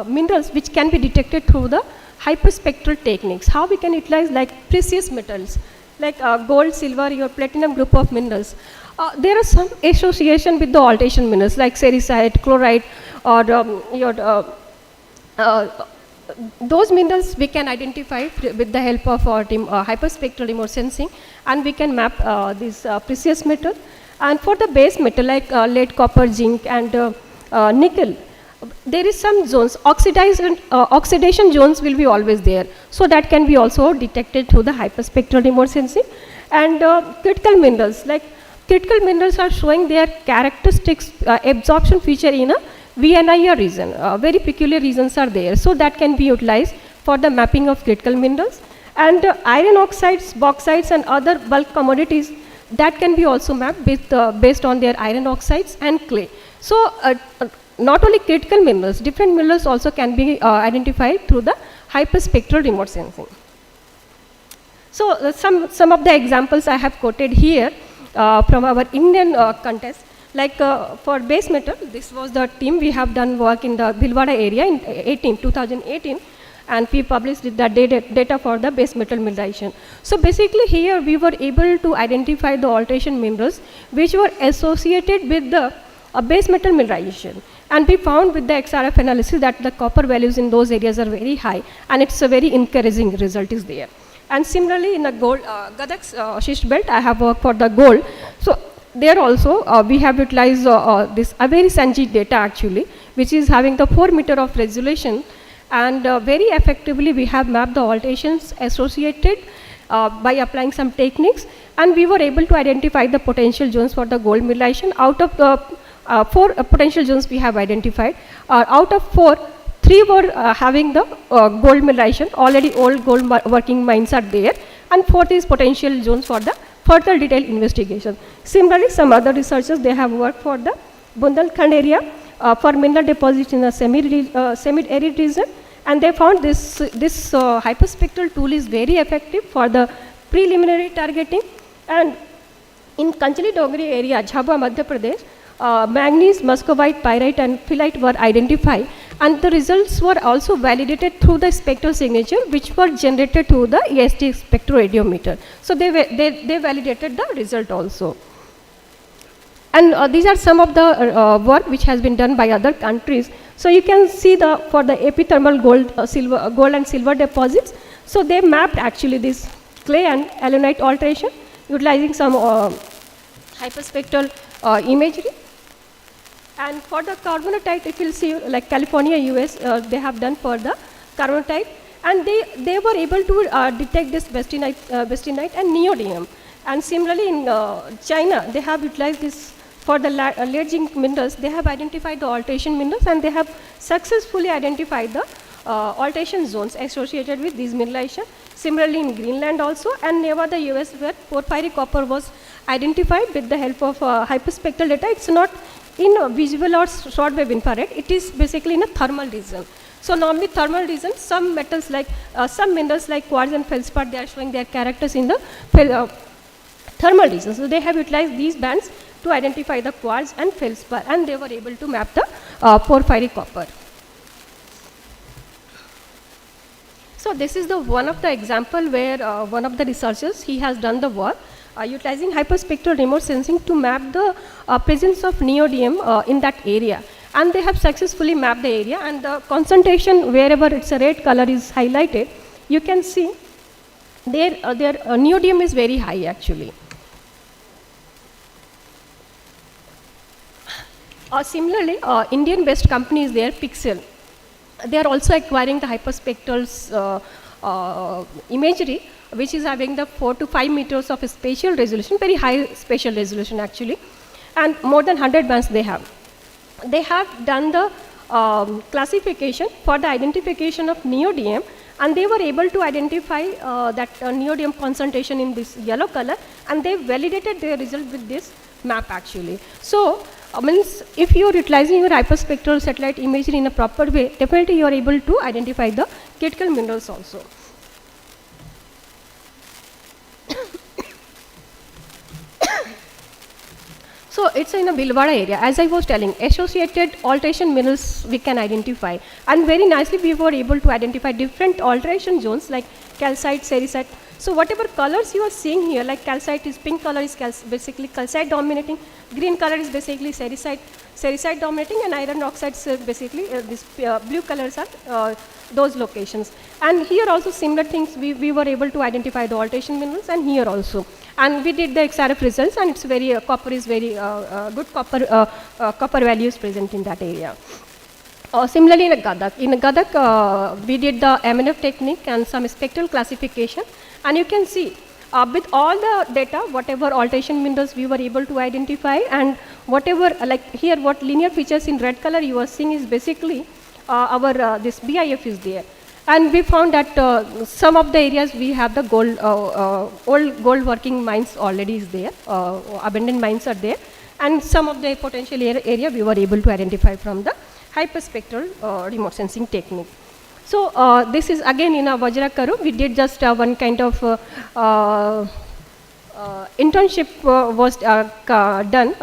minerals which can be detected through the hyperspectral techniques. How we can utilize like precious metals, like gold, silver, your platinum group of minerals. There are some association with the alteration minerals like sericite, chlorite, or those minerals we can identify with the help of our hyperspectral remote sensing, and we can map these precious metal. And for the base metal like lead, copper, zinc, and nickel, there is some zones, oxidation zones will be always there. So that can be also detected through the hyperspectral remote sensing. And critical minerals, like critical minerals are showing their characteristics, absorption feature in a VNIR region. Very peculiar regions are there. So that can be utilized for the mapping of critical minerals. And iron oxides, bauxites, and other bulk commodities, that can be also mapped with, based on their iron oxides and clay. So not only critical minerals, different minerals also can be identified through the hyperspectral remote sensing. So some of the examples I have quoted here from our Indian contest. Like for base metal, this was the team we have done work in the Bhilwara area in 2018, and we published the data for the base metal mineralization. So basically here we were able to identify the alteration minerals which were associated with the base metal mineralization, and we found with the XRF analysis that the copper values in those areas are very high, and it's a very encouraging result is there. And similarly in the gold, Gadak schist belt, I have worked for the gold. So there also we have utilized this very Sanji data actually, which is having the 4 meter of resolution, and very effectively we have mapped the alterations associated by applying some techniques, and we were able to identify the potential zones for the gold mineralization. Out of the 4 potential zones we have identified, out of 4, 3 were having the gold mineralization, already old gold working mines are there, and 4th is potential zones for the further detailed investigation. Similarly, some other researchers, they have worked for the Bundelkhand area for mineral deposits in a semi-arid region, and they found this hyperspectral tool is very effective for the preliminary targeting. And in Kanchali Dongri area, Jhabua, Madhya Pradesh, manganese, muscovite, pyrite and phyllite were identified, and the results were also validated through the spectral signature which were generated through the EST spectroradiometer. So they validated the result also. And these are some of the work which has been done by other countries. So you can see for the epithermal gold and silver deposits. So they mapped actually this clay and alunite alteration utilizing some hyperspectral imagery. And for the carbonatite, if you see like California, US, they have done for the carbonatite, and they were able to detect this bestinite and neodymium. And similarly in China, they have utilized this for the lead zinc minerals. They have identified the alteration minerals, and they have successfully identified the alteration zones associated with these mineralization. Similarly in Greenland also, and Nevada, US, where porphyry copper was identified with the help of hyperspectral data. It's not in visible or short wave infrared, it is basically in a thermal region. So normally thermal region, some metals like, some minerals like quartz and feldspar, they are showing their characters in the thermal region. So they have utilized these bands to identify the quartz and feldspar, and they were able to map the porphyry copper. So this is the one of the example where one of the researchers, he has done the work utilizing hyperspectral remote sensing to map the presence of neodymium in that area, and they have successfully mapped the area, and the concentration wherever it's a red color is highlighted, you can see their neodymium is very high actually. Similarly, Indian-based company is there, Pixel. They are also acquiring the hyperspectral imagery, which is having the 4 to 5 meters of spatial resolution, very high spatial resolution actually, and more than 100 bands they have. They have done the classification for the identification of neodymium, and they were able to identify that neodymium concentration in this yellow color, and they validated their result with this map actually. So means if you are utilizing your hyperspectral satellite imagery in a proper way, definitely you are able to identify the critical minerals also. So it's in a Bhilwara area, as I was telling, associated alteration minerals we can identify, and very nicely we were able to identify different alteration zones like calcite, sericite. So whatever colors you are seeing here, like calcite is pink color is basically calcite dominating, green color is basically sericite dominating, and iron oxides basically this blue colors are those locations. And here also similar things we were able to identify the alteration minerals, and here also. And we did the XRF results, and it's very copper is very good copper values present in that area. Similarly in Gadak, we did the MNF technique and some spectral classification, and you can see with all the data, whatever alteration minerals we were able to identify, and whatever like here what linear features in red color you are seeing is basically our this BIF is there. And we found that some of the areas we have the gold, old gold working mines already is there, abandoned mines are there, and some of the potential area we were able to identify from the hyperspectral remote sensing technique. So this is again in a Vajrakaru, we did just one kind of internship was done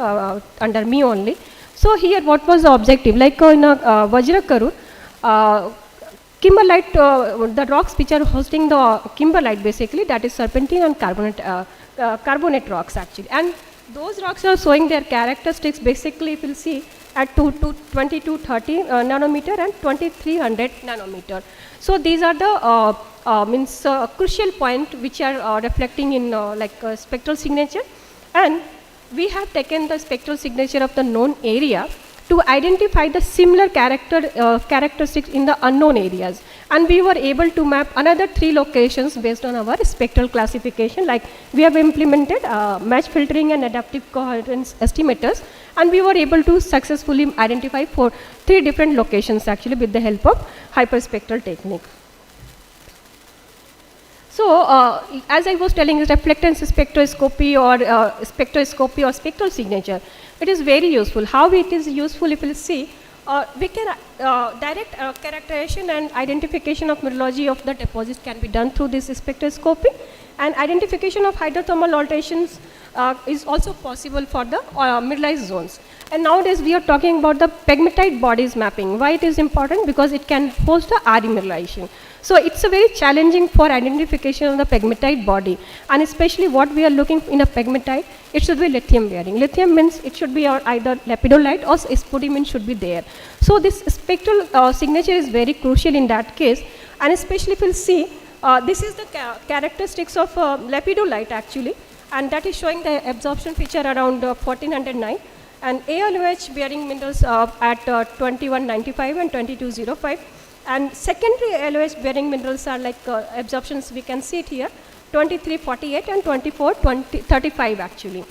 under me only. So here what was the objective, like in a Vajrakaru, kimberlite, the rocks which are hosting the kimberlite basically, that is serpentine and carbonate rocks actually, and those rocks are showing their characteristics basically if you will see at 2230 nanometer and 2300 nanometer. So these are the crucial point which are reflecting in like spectral signature, and we have taken the spectral signature of the known area to identify the similar characteristics in the unknown areas. And we were able to map another 3 locations based on our spectral classification. Like we have implemented match filtering and adaptive coherence estimators, and we were able to successfully identify 3 different locations actually with the help of hyperspectral technique. So, as I was telling, reflectance spectroscopy or spectral signature, it is very useful. How it is useful, if you see, we can direct characterization and identification of mineralogy of the deposit can be done through this spectroscopy, and identification of hydrothermal alterations is also possible for the mineralized zones. And nowadays we are talking about the pegmatite bodies mapping. Why it is important? Because it can host the RE mineralization. So it's a very challenging for identification of the pegmatite body, and especially what we are looking in a pegmatite, it should be lithium bearing. Lithium means it should be either lepidolite or spodumene should be there. So this spectral signature is very crucial in that case, and especially if you see, this is the characteristics of lepidolite actually, and that is showing the absorption feature around 1409, and ALOH bearing minerals at 2195 and 2205. And secondary ALOH bearing minerals are like absorptions, we can see it here, 2348 and 2435 actually.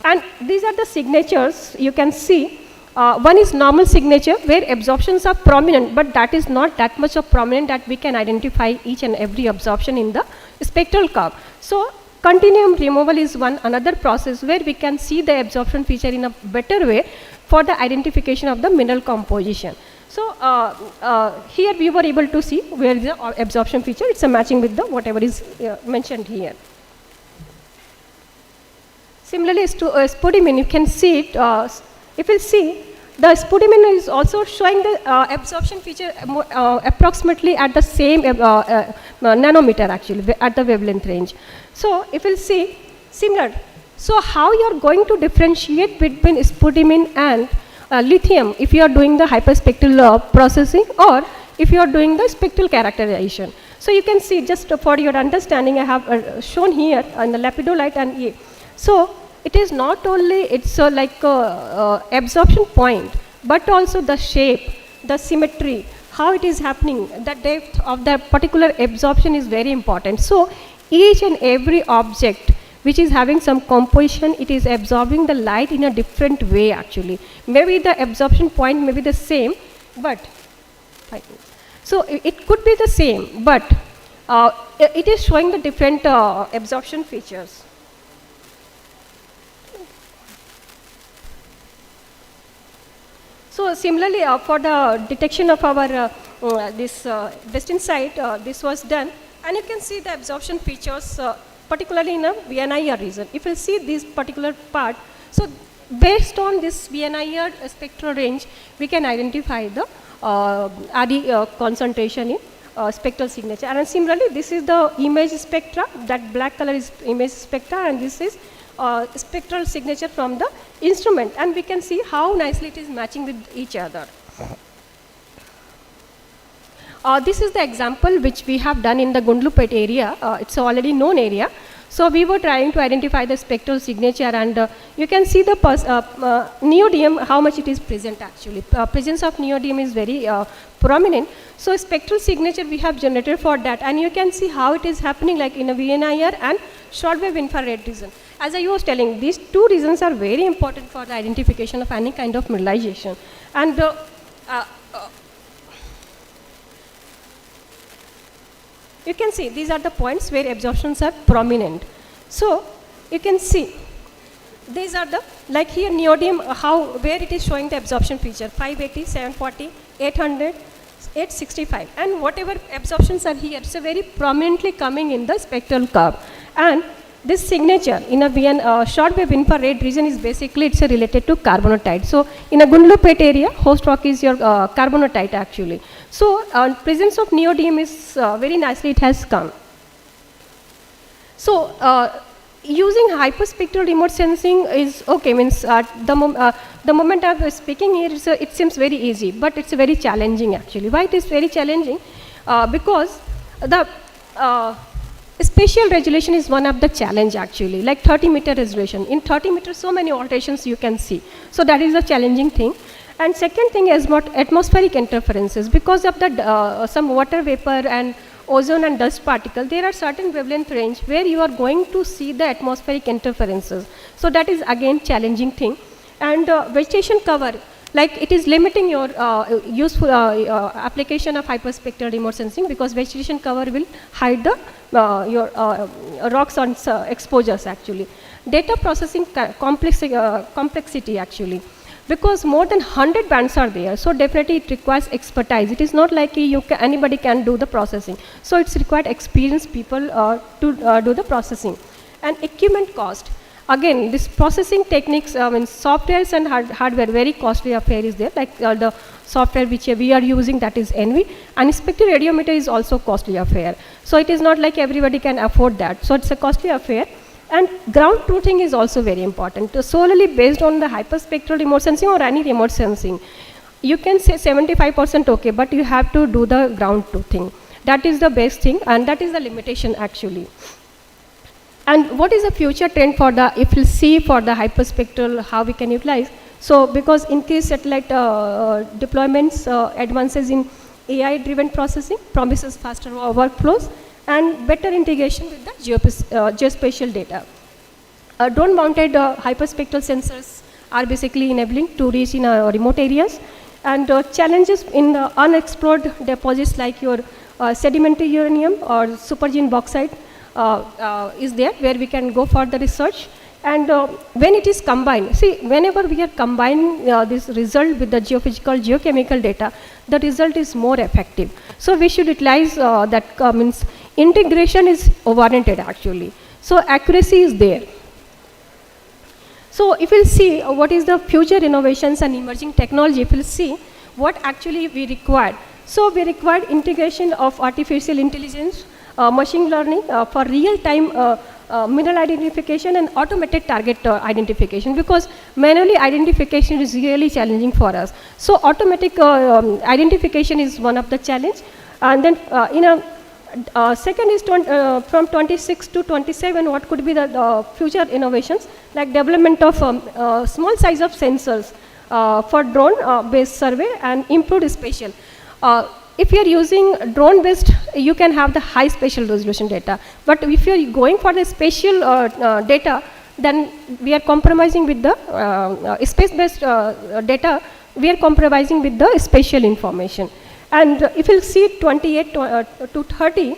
And these are the signatures you can see. One is normal signature where absorptions are prominent, but that is not that much of prominent that we can identify each and every absorption in the spectral curve. So continuum removal is another process where we can see the absorption feature in a better way for the identification of the mineral composition. So here we were able to see where is the absorption feature. It's a matching with the whatever is mentioned here. Similarly, spodumene, you can see it. If you see, the spodumene is also showing the absorption feature approximately at the same nanometer actually at the wavelength range. So if you see, similar. So how you are going to differentiate between spodumene and lithium if you are doing the hyperspectral processing, or if you are doing the spectral characterization. So you can see, just for your understanding, I have shown here on the lepidolite and E. So it is not only it's like absorption point, but also the shape, the symmetry, how it is happening, the depth of the particular absorption is very important. So each and every object which is having some composition, it is absorbing the light in a different way actually. Maybe the absorption point may be the same, but so it could be the same, but it is showing the different absorption features. So similarly, for the detection of our this destined site, this was done, and you can see the absorption features particularly in a VNIR region. If you see this particular part, so based on this VNIR spectral range, we can identify the RE concentration in spectral signature. And similarly, this is the image spectra, that black color is image spectra, and this is spectral signature from the instrument, and we can see how nicely it is matching with each other. This is the example which we have done in the Gundlupet area. It's already known area. So we were trying to identify the spectral signature, and you can see the neodymium, how much it is present actually. Presence of neodymium is very prominent. So spectral signature we have generated for that, and you can see how it is happening like in a VNIR and shortwave infrared region. As I was telling, these 2 regions are very important for the identification of any kind of mineralization. And you can see these are the points where absorptions are prominent. So you can see these are the, like here neodymium, where it is showing the absorption feature 580, 740, 800, 865, and whatever absorptions are here, so very prominently coming in the spectral curve. And this signature in a shortwave infrared region is basically it's related to carbonatite. So in a Gundlupet area, host rock is your carbonatite actually. So presence of neodymium is very nicely it has come. So using hyperspectral remote sensing is okay, means the moment I was speaking here, it seems very easy, but it's very challenging actually. Why it is very challenging? Because the spatial resolution is one of the challenge actually, like 30-meter resolution. In 30 meters, so many alterations you can see. So that is a challenging thing. And second thing is what atmospheric interferences. Because of the some water vapor and ozone and dust particle, there are certain wavelength range where you are going to see the atmospheric interferences. So that is again challenging thing. And vegetation cover, like it is limiting your useful application of hyperspectral remote sensing, because vegetation cover will hide the your rocks on exposures actually. Data processing complexity actually, because more than 100 bands are there, so definitely it requires expertise. It is not like anybody can do the processing. So it's required experienced people to do the processing. And equipment cost. Again, this processing techniques, softwares and hardware, very costly affair is there, like the software which we are using, that is NV, and spectral radiometer is also costly affair. So it is not like everybody can afford that. So it's a costly affair. And ground truthing is also very important. So solely based on the hyperspectral remote sensing or any remote sensing, you can say 75% okay, but you have to do the ground truthing. That is the best thing, and that is the limitation actually. And what is the future trend for the, if you see for the hyperspectral, how we can utilize? So because increased satellite deployments, advances in AI-driven processing promises faster workflows and better integration with the geospatial data. Drone-mounted hyperspectral sensors are basically enabling to reach in remote areas, and challenges in unexplored deposits like your sedimentary uranium or supergene bauxite is there, where we can go for the research. And when it is combined, see, whenever we are combining this result with the geophysical, geochemical data, the result is more effective. So we should utilize that means integration is warranted actually. So accuracy is there. So if we'll see what is the future innovations and emerging technology, if we'll see what actually we required. So we required integration of artificial intelligence, machine learning for real-time mineral identification and automated target identification, because manually identification is really challenging for us. So automatic identification is one of the challenge. And then second is from 26 to 27, what could be the future innovations, like development of small size of sensors for drone based survey and improved spatial. If you are using drone based, you can have the high spatial resolution data. But if you are going for the spatial data, then we are compromising with the space based data, we are compromising with the spatial information. And if you will see 28 to 30,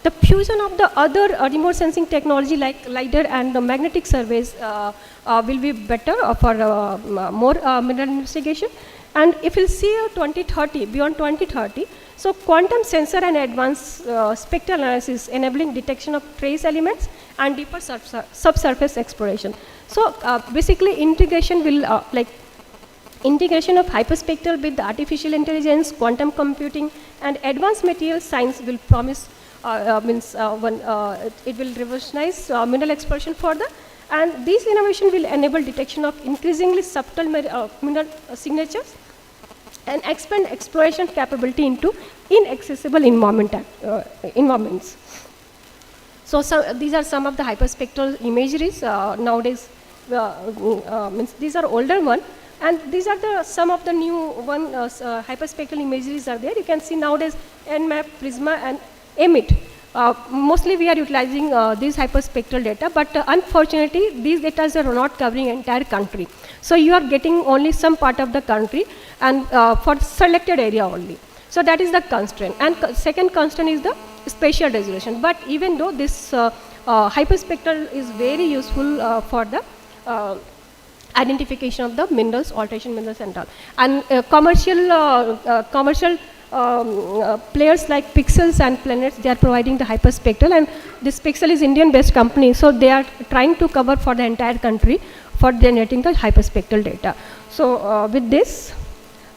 the fusion of the other remote sensing technology like LiDAR and the magnetic surveys will be better for more mineral investigation. And if you see 2030, beyond 2030, so quantum sensor and advanced spectral analysis enabling detection of trace elements and deeper subsurface exploration. So basically integration will integration of hyperspectral with artificial intelligence, quantum computing, and advanced material science will promise it will revolutionize mineral exploration further. And these innovation will enable detection of increasingly subtle mineral signatures and expand exploration capability into inaccessible environments. So these are some of the hyperspectral imageries nowadays. These are older one, and these are some of the new one hyperspectral imageries are there. You can see nowadays NMAP, Prisma, and EMIT. Mostly we are utilizing these hyperspectral data, but unfortunately these data are not covering entire country. So you are getting only some part of the country and for selected area only. So that is the constraint. And second constraint is the spatial resolution. But even though this hyperspectral is very useful for the identification of the minerals, alteration minerals and all. And commercial players like Pixels and Planets, they are providing the hyperspectral, and this Pixel is Indian based company, so they are trying to cover for the entire country for generating the hyperspectral data. So with this,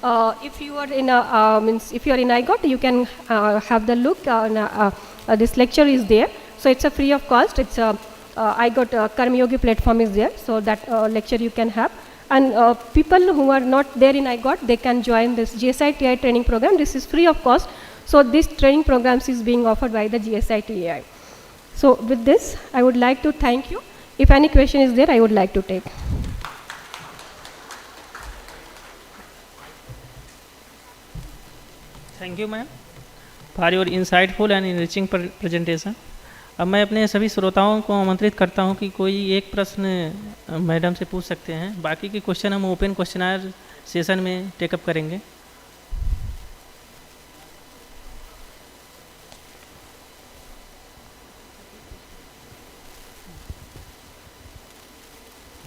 if you are in if you are in IGOT, you can have the look. This lecture is there, so it's a free of cost. It's IGOT Karmayogi platform is there, so that lecture you can have. And people who are not there in IGOT, they can join this GSI-TI training program. This is free of cost. So this training programs is being offered by the GSI-TI. So with this, I would like to thank you. If any question is there, I would like to take.
Thank you, ma'am, for your insightful and enriching presentation. अब मैं अपने सभी श्रोताओं को आमंत्रित करता हूं कि कोई एक प्रश्न मैडम से पूछ सकते हैं, बाकी के क्वेश्चन हम ओपन क्वेश्चनर सेशन में टेकअप करेंगे.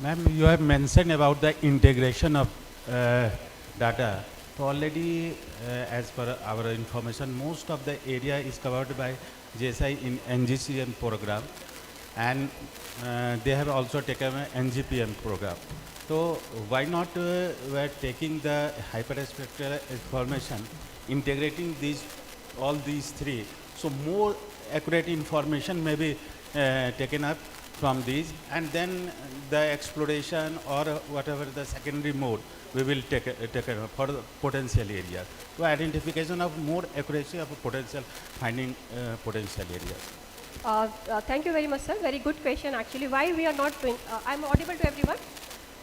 Ma'am, you have mentioned about the integration of data. So already, as per our information, most of the area is covered by JSI in NGCM program, and they have also taken an NGPM program. So why not we are taking the hyperspectral information, integrating all these three, so more accurate information may be taken up from these, and then the exploration or whatever the secondary mode we will take up for the potential area. So identification of more accuracy of potential finding potential areas.
Thank you very much, sir. Very good question actually. Why we are not doing, I'm audible to everyone.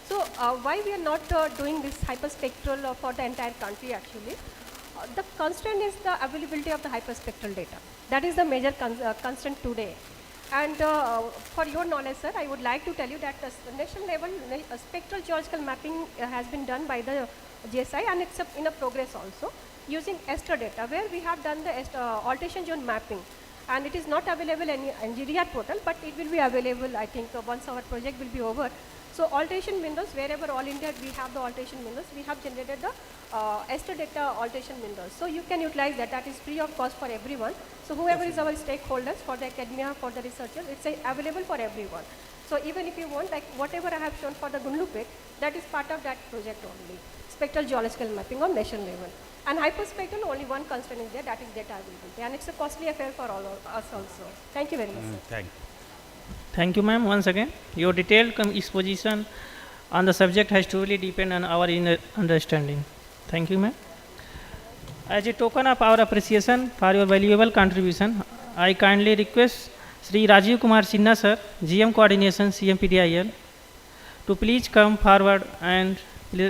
So why we are not doing this hyperspectral for the entire country actually? The constraint is the availability of the hyperspectral data. That is the major constraint today. And for your knowledge, sir, I would like to tell you that the national level spectral geological mapping has been done by the JSI, and it's in a progress also using ESTR data, where we have done the alteration zone mapping, and it is not available in NGDR portal, but it will be available, I think, once our project will be over. So alteration minerals, wherever all India we have the alteration minerals, we have generated the ESTR data alteration minerals. So you can utilize that. That is free of cost for everyone. So whoever is our stakeholders, for the academia, for the researchers, it's available for everyone. So even if you want, like whatever I have shown for the Gunlu pit, that is part of that project only. Spectral geological mapping on national level. And hyperspectral, only one constraint is there, that is data availability. And it's a costly affair for all of us also. Thank you very much, sir.
Thank you.
Thank you, ma'am, once again. Your detailed exposition on the subject has truly deepened on our understanding. Thank you, ma'am. As a token of our appreciation for your valuable contribution, I kindly request Sri Rajiv Kumar Sinha, sir, GM Coordination, CMPDIL, to please come forward and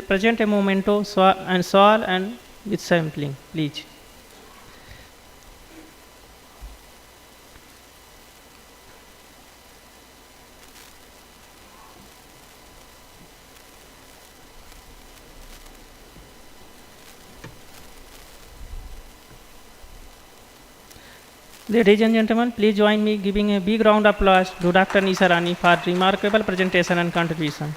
present a memento and soil and with sampling, please. Ladies and gentlemen, please join me giving a big round of applause to Dr. Nisha Rani for remarkable presentation and contribution.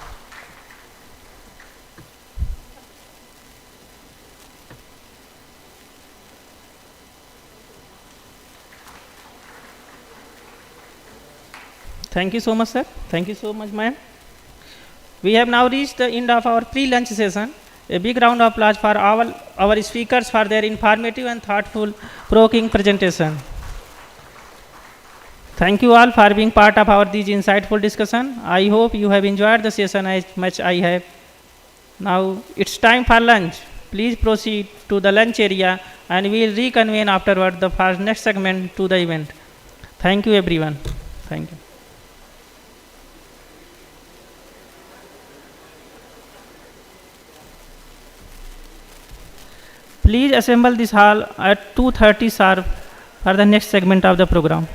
Thank you so much, sir. Thank you so much, ma'am. We have now reached the end of our pre-lunch session. A big round of applause for our speakers for their informative and thoughtful, provoking presentation. Thank you all for being part of these insightful discussion. I hope you have enjoyed the session as much I have. Now it's time for lunch. Please proceed to the lunch area and we will reconvene afterward the next segment to the event. Thank you, everyone. Thank you. Please assemble this hall at 2:30 sharp for the next segment of the program.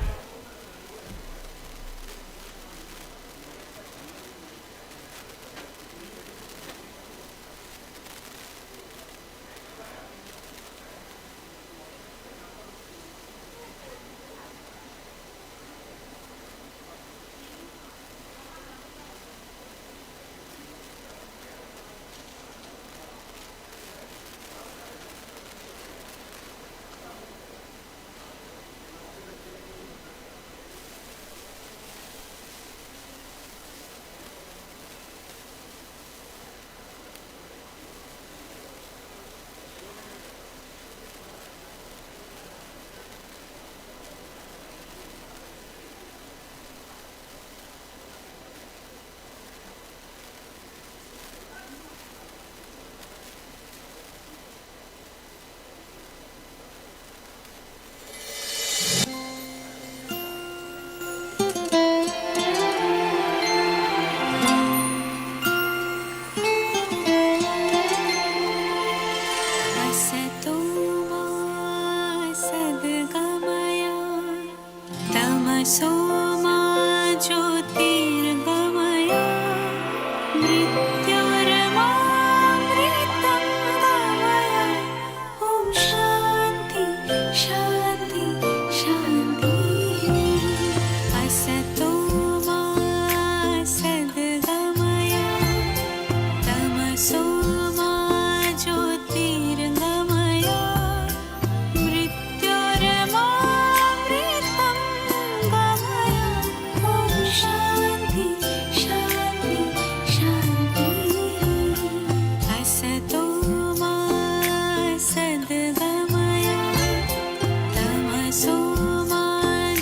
तमसो मा ज्योतिर्गमय मृत्योर्मामृतं गमय ॐ शान्ति शान्ति शान्तिः असतो मा सद्गमय तमसो मा ज्योतिर्गमय मृत्योर्मामृतं गमय ॐ शान्ति शान्ति शान्तिः असतो मा सद्गमय तमसो मा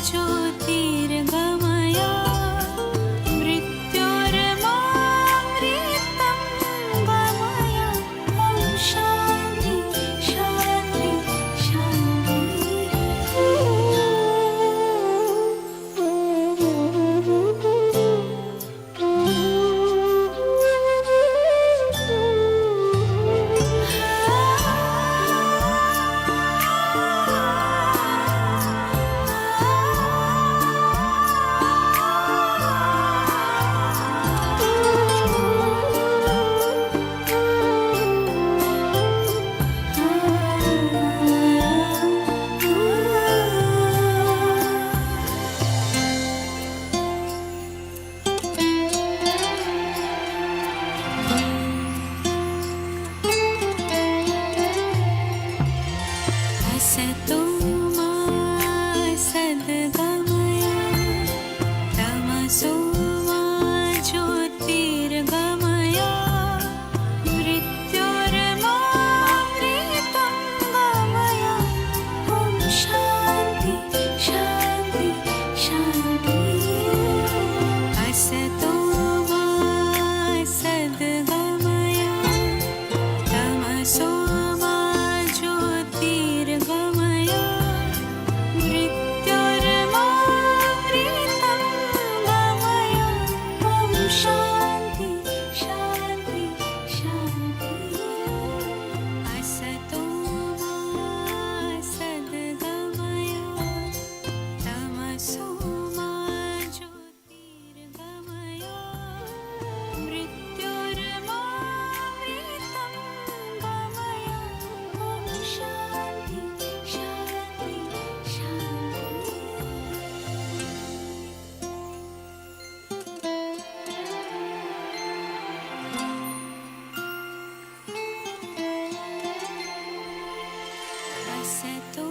ज्योतिर्गमय मृत्योर्मामृतं गमय ॐ शान्ति शान्ति असतो मा सद्गमय तमसो मा ज्योतिर्गमय मृत्योर्मामृतं गमय ॐ शान्ति शान्ति शान्तिः असतो मा सद्गमय तमसो मा ज्योतिर्गमय मृत्योर्मामृतं गमय ॐ शान्ति शान्ति शान्तिः असतो मा सद्गमय तमसो मा ज्योतिर्गमय मृत्योर्मामृतं गमय ॐ शान्ति शान्ति शान्तिः असतो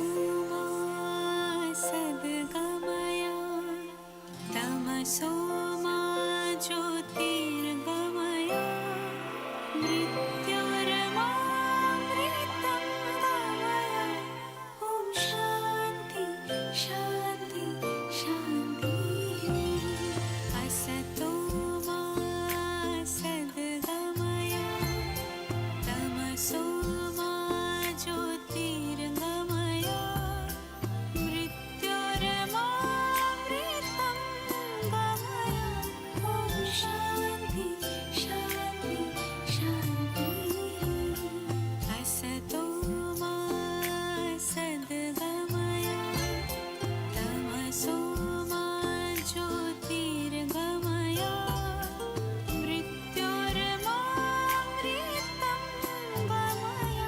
मा सद्गमय तमसो मा ज्योतिर्गमय मृत्योर्मामृतं गमय ॐ शान्ति शान्ति शान्तिः असतो मा सद्गमय तमसो मा ज्योतिर्गमय मृत्योर्मामृतं गमय ॐ शान्ति शान्ति शान्तिः असतो मा सद्गमय तमसो मा ज्योतिर्गमय मृत्योर्मामृतं गमय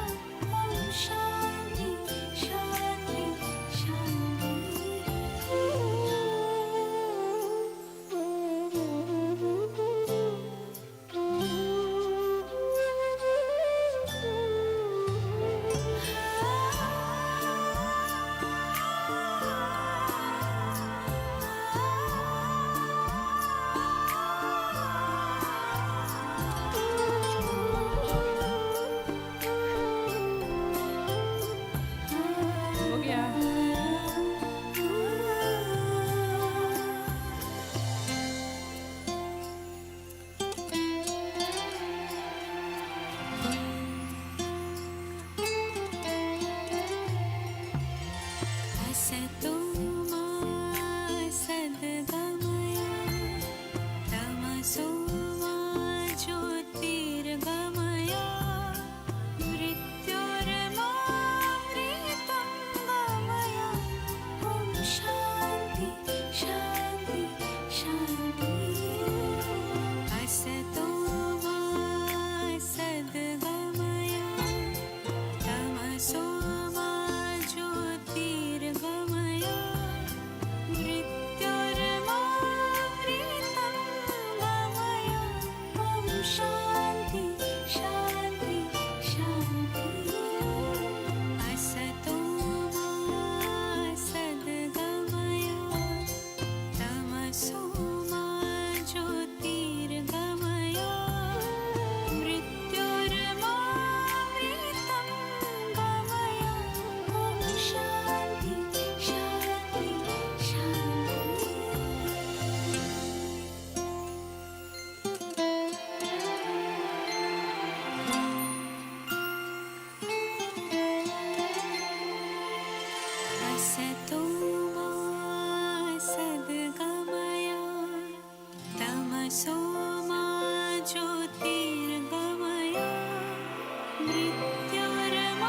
मृत्युर्मामृतं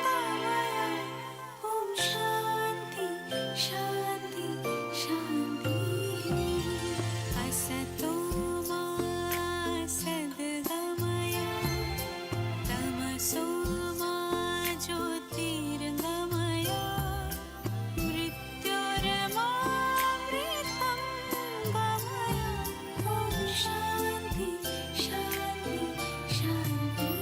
गमय ॐ शान्ति शान्ति शान्तिः असतो मा सद्गमय तमसो मा ज्योतिर्गमय मृत्युर्मामृतं गमय ॐ शान्ति शान्ति शान्तिः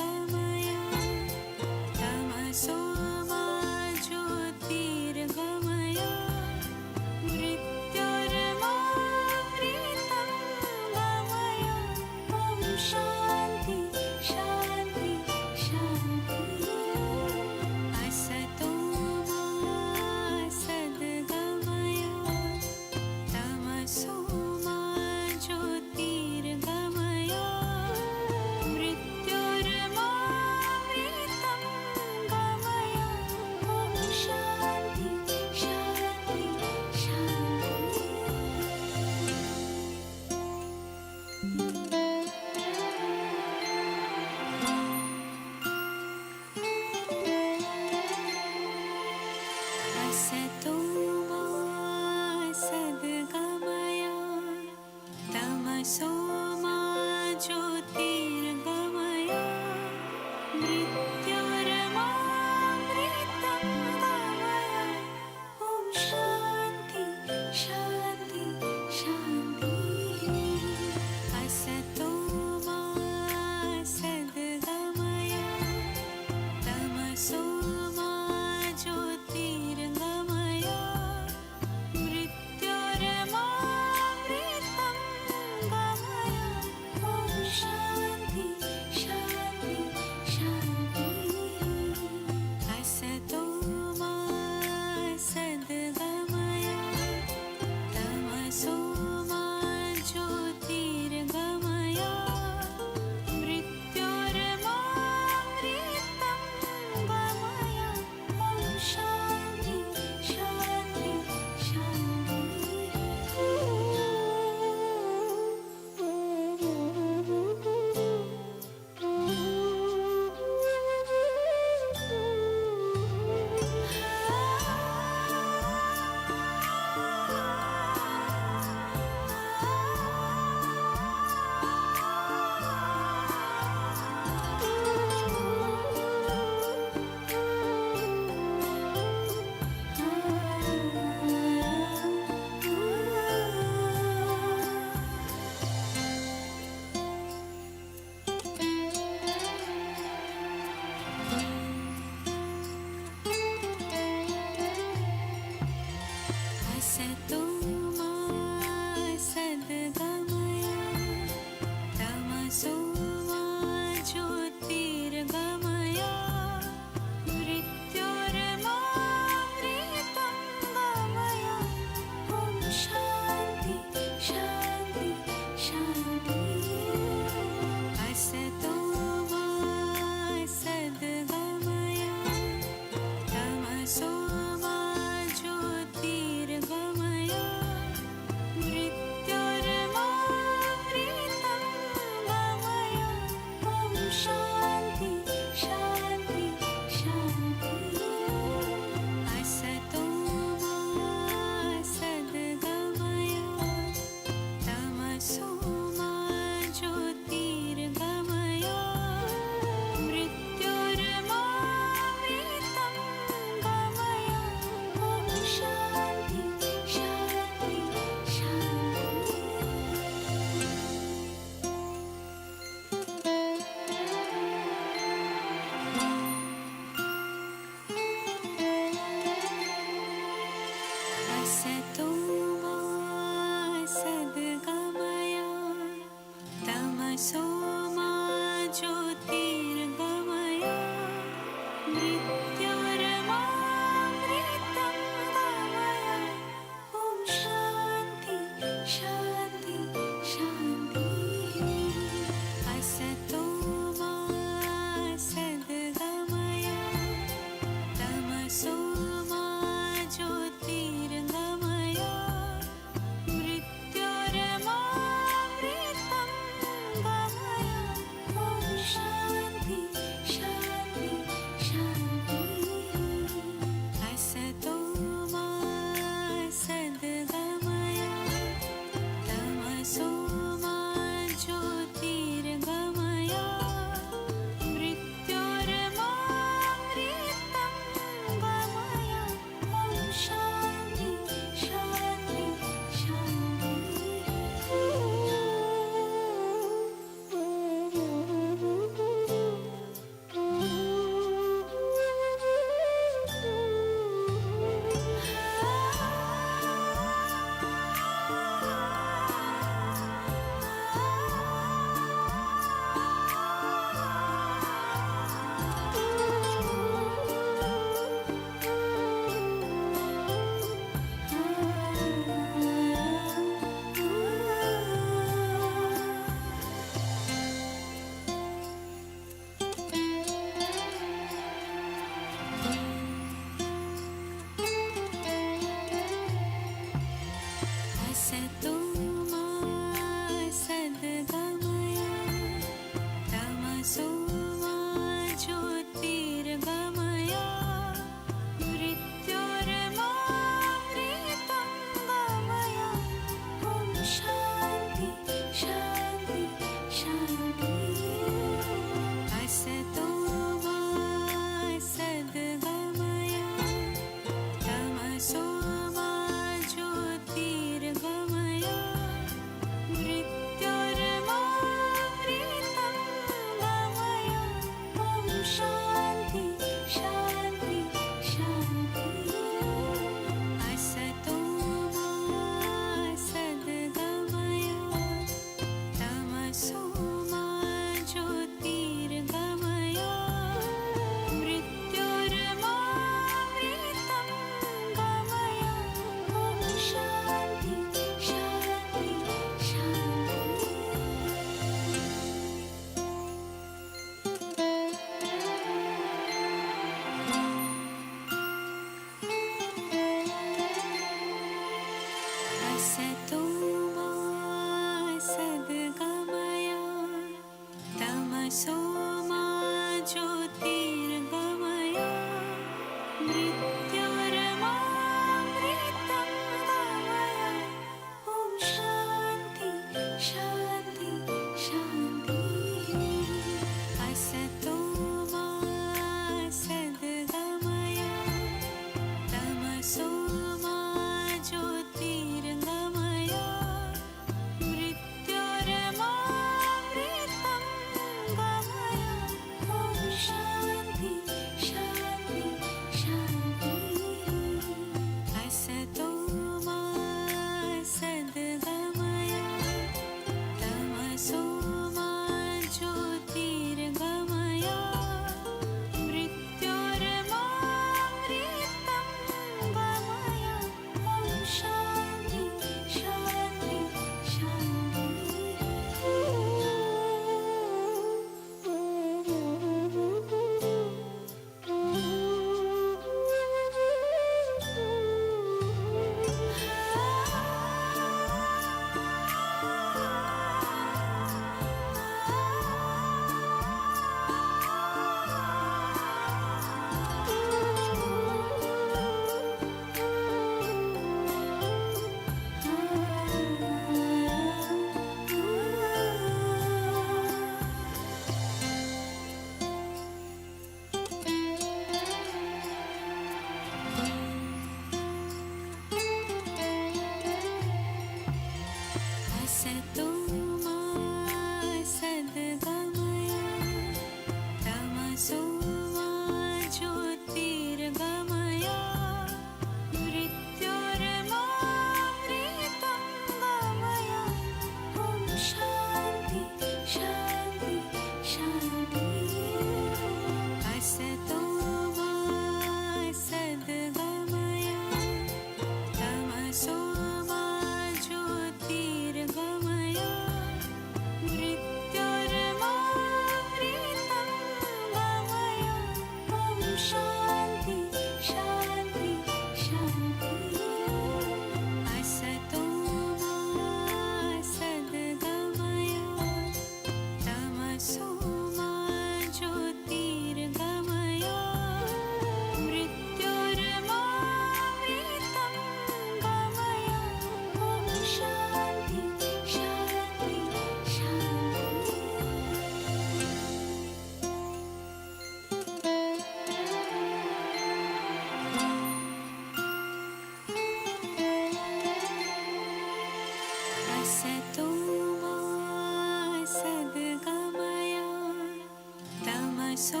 तमसो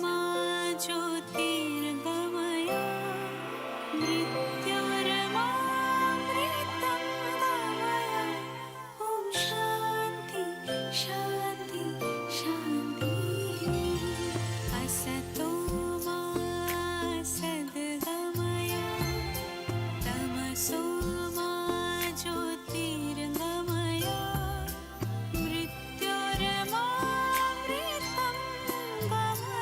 मा ज्योतिर्गमय मृत्योर्मामृतं गमय ॐ शान्ति शान्ति शान्तिः असतो मा सद्गमय तमसो मा ज्योतिर्गमय मृत्योर्मामृतं गमय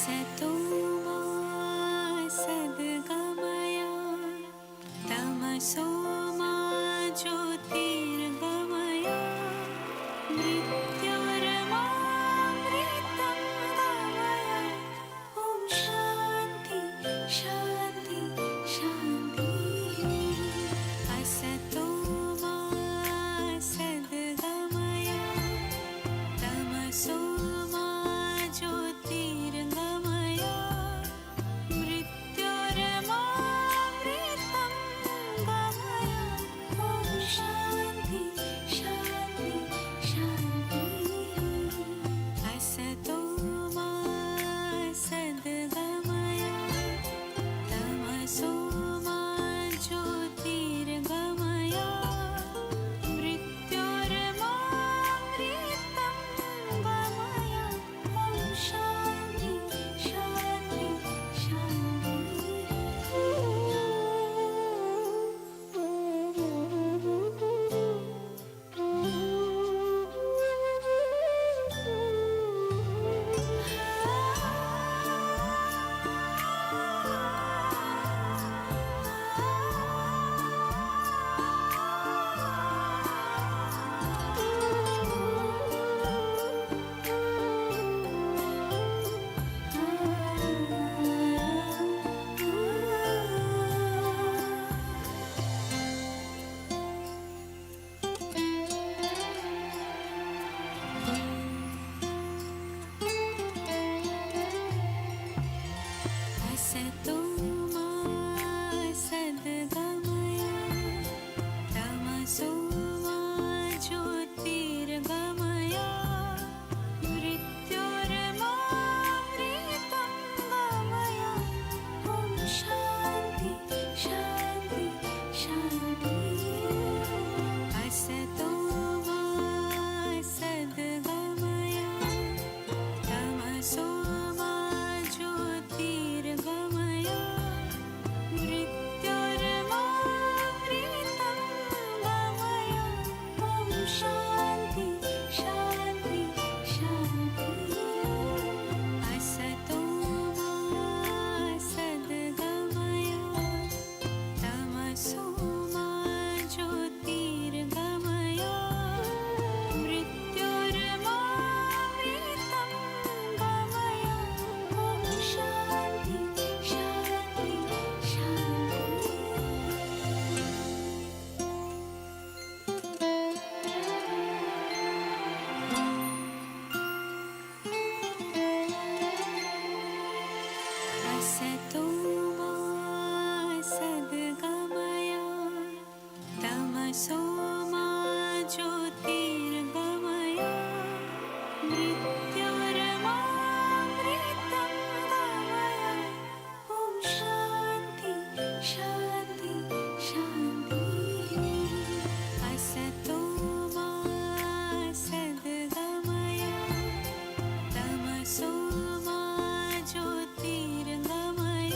असतो मा सद्गमय तमसो मा ज्योतिर्गमय मृत्योर्मामृतं गमय ॐ शान्ति शान्ति शान्तिः असतो मा सद्गमय तमसो मा ज्योतिर्गमय मृत्योर्मामृतं गमय ॐ शान्ति शान्ति शान्तिः असतो मा सद्गमय तमसो मा ज्योतिर्गमय मृत्योर्मामृतं गमय ॐ शान्ति शान्ति असतो मा सद्गमय तमसो मा ज्योतिर्गमय मृत्योर्मामृतं गमय ॐ शान्ति शान्ति शान्तिः असतो मा सद्गमय तमसो मा ज्योतिर्गमय मृत्योर्मामृतं गमय ॐ शान्ति शान्ति शान्तिः असतो मा सद्गमय तमसो मा ज्योतिर्गमय मृत्योर्मामृतं गमय ॐ शान्ति शान्ति शान्तिः असतो मा सद्गमय तमसो मा ज्योतिर्गमय मृत्योर्मामृतं गमय ॐ शान्ति शान्ति शान्तिः असतो मा सद्गमय तमसो मा ज्योतिर्गमय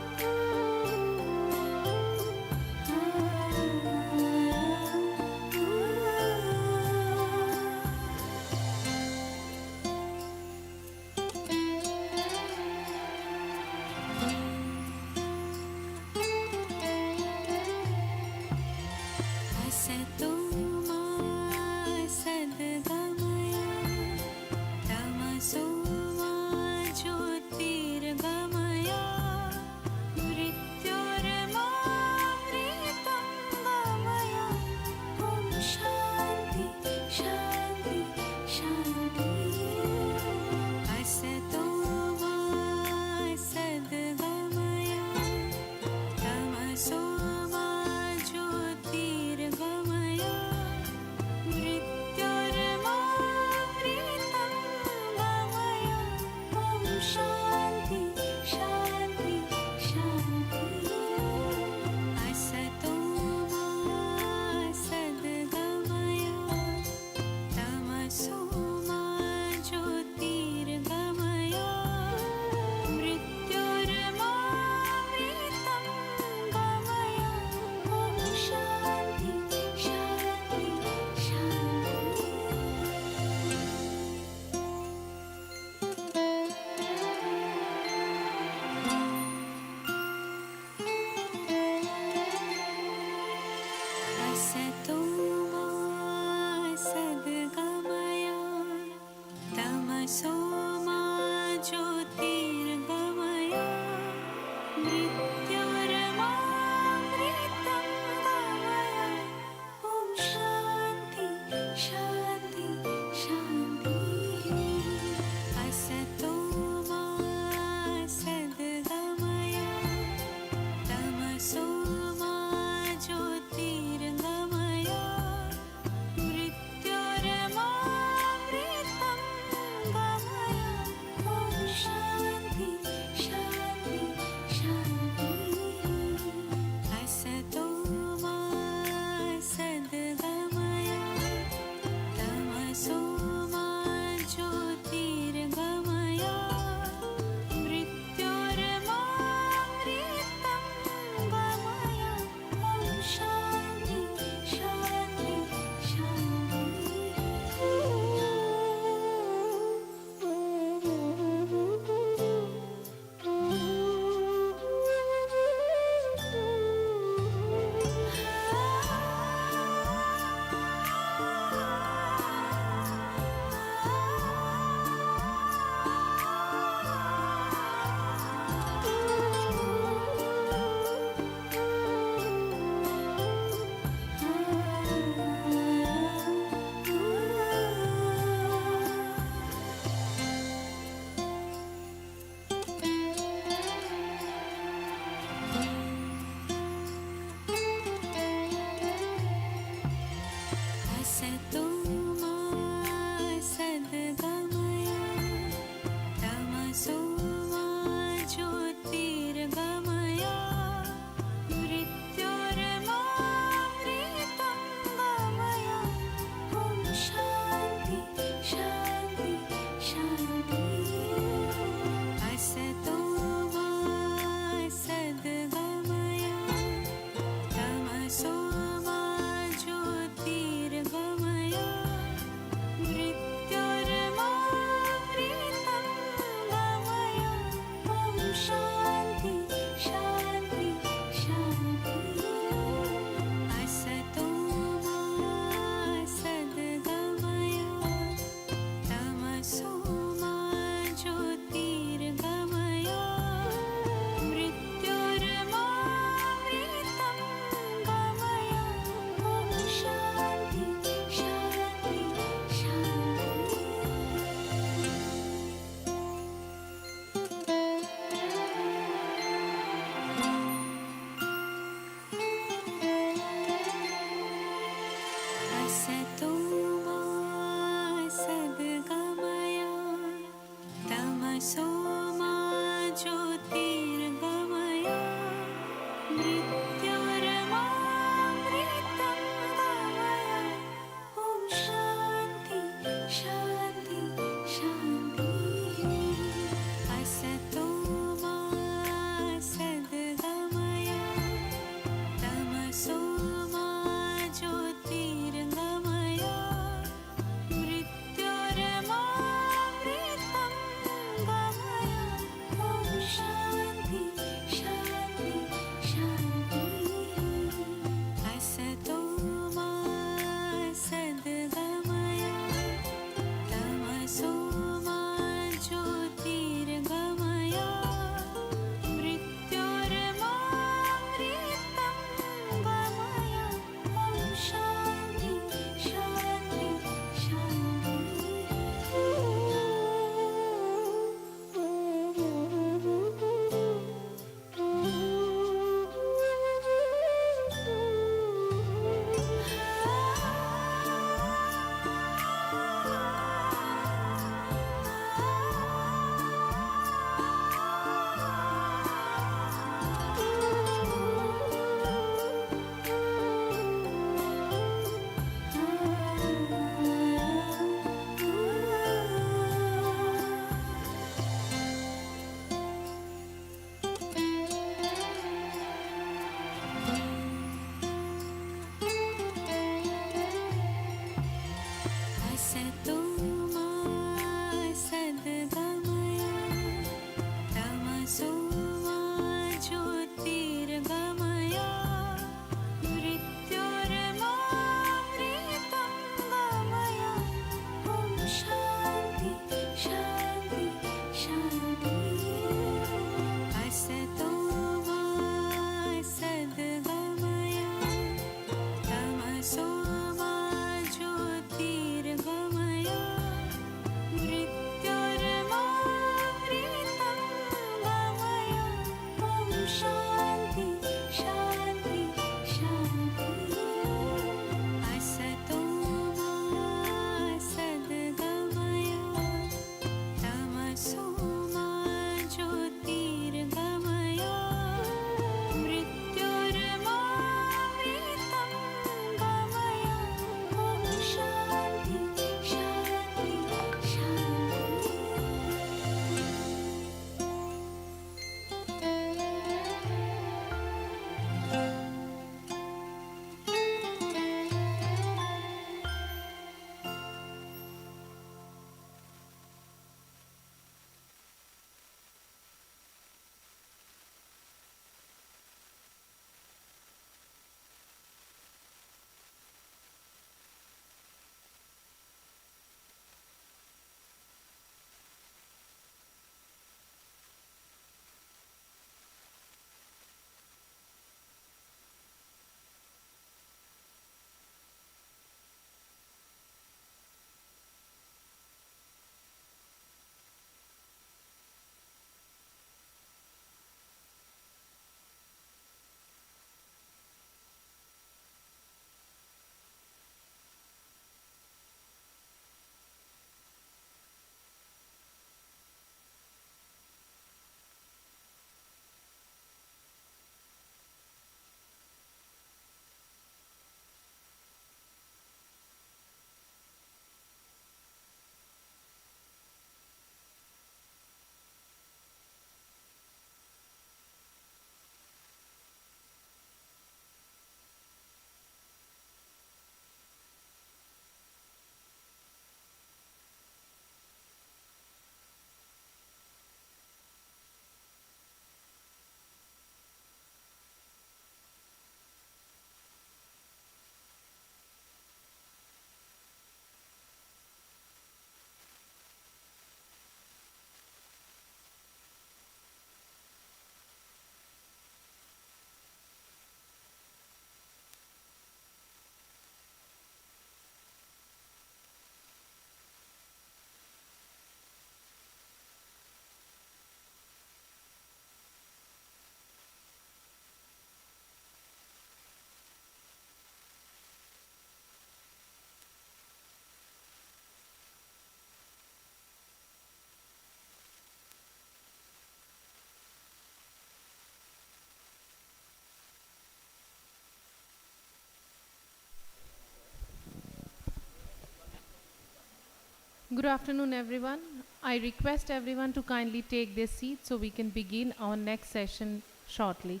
Good afternoon, everyone. I request everyone to kindly take their seats so we can begin our next session shortly.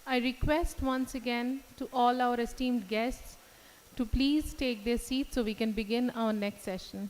I request once again to all our esteemed guests to please take their seats so we can begin our next session.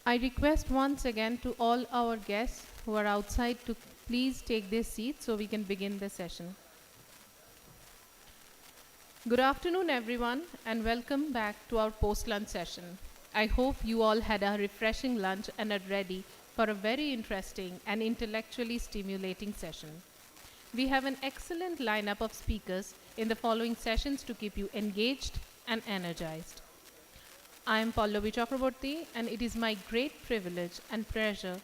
I request once again to all our guests who are outside to please take their seats so we can begin the session. Good afternoon, everyone, and welcome back to our post-lunch session. I hope you all had a refreshing lunch and are ready for a very interesting and intellectually stimulating session. We have an excellent lineup of speakers in the following sessions to keep you engaged and energized. I am Pallavi Chakraborty, and it is my great privilege and pleasure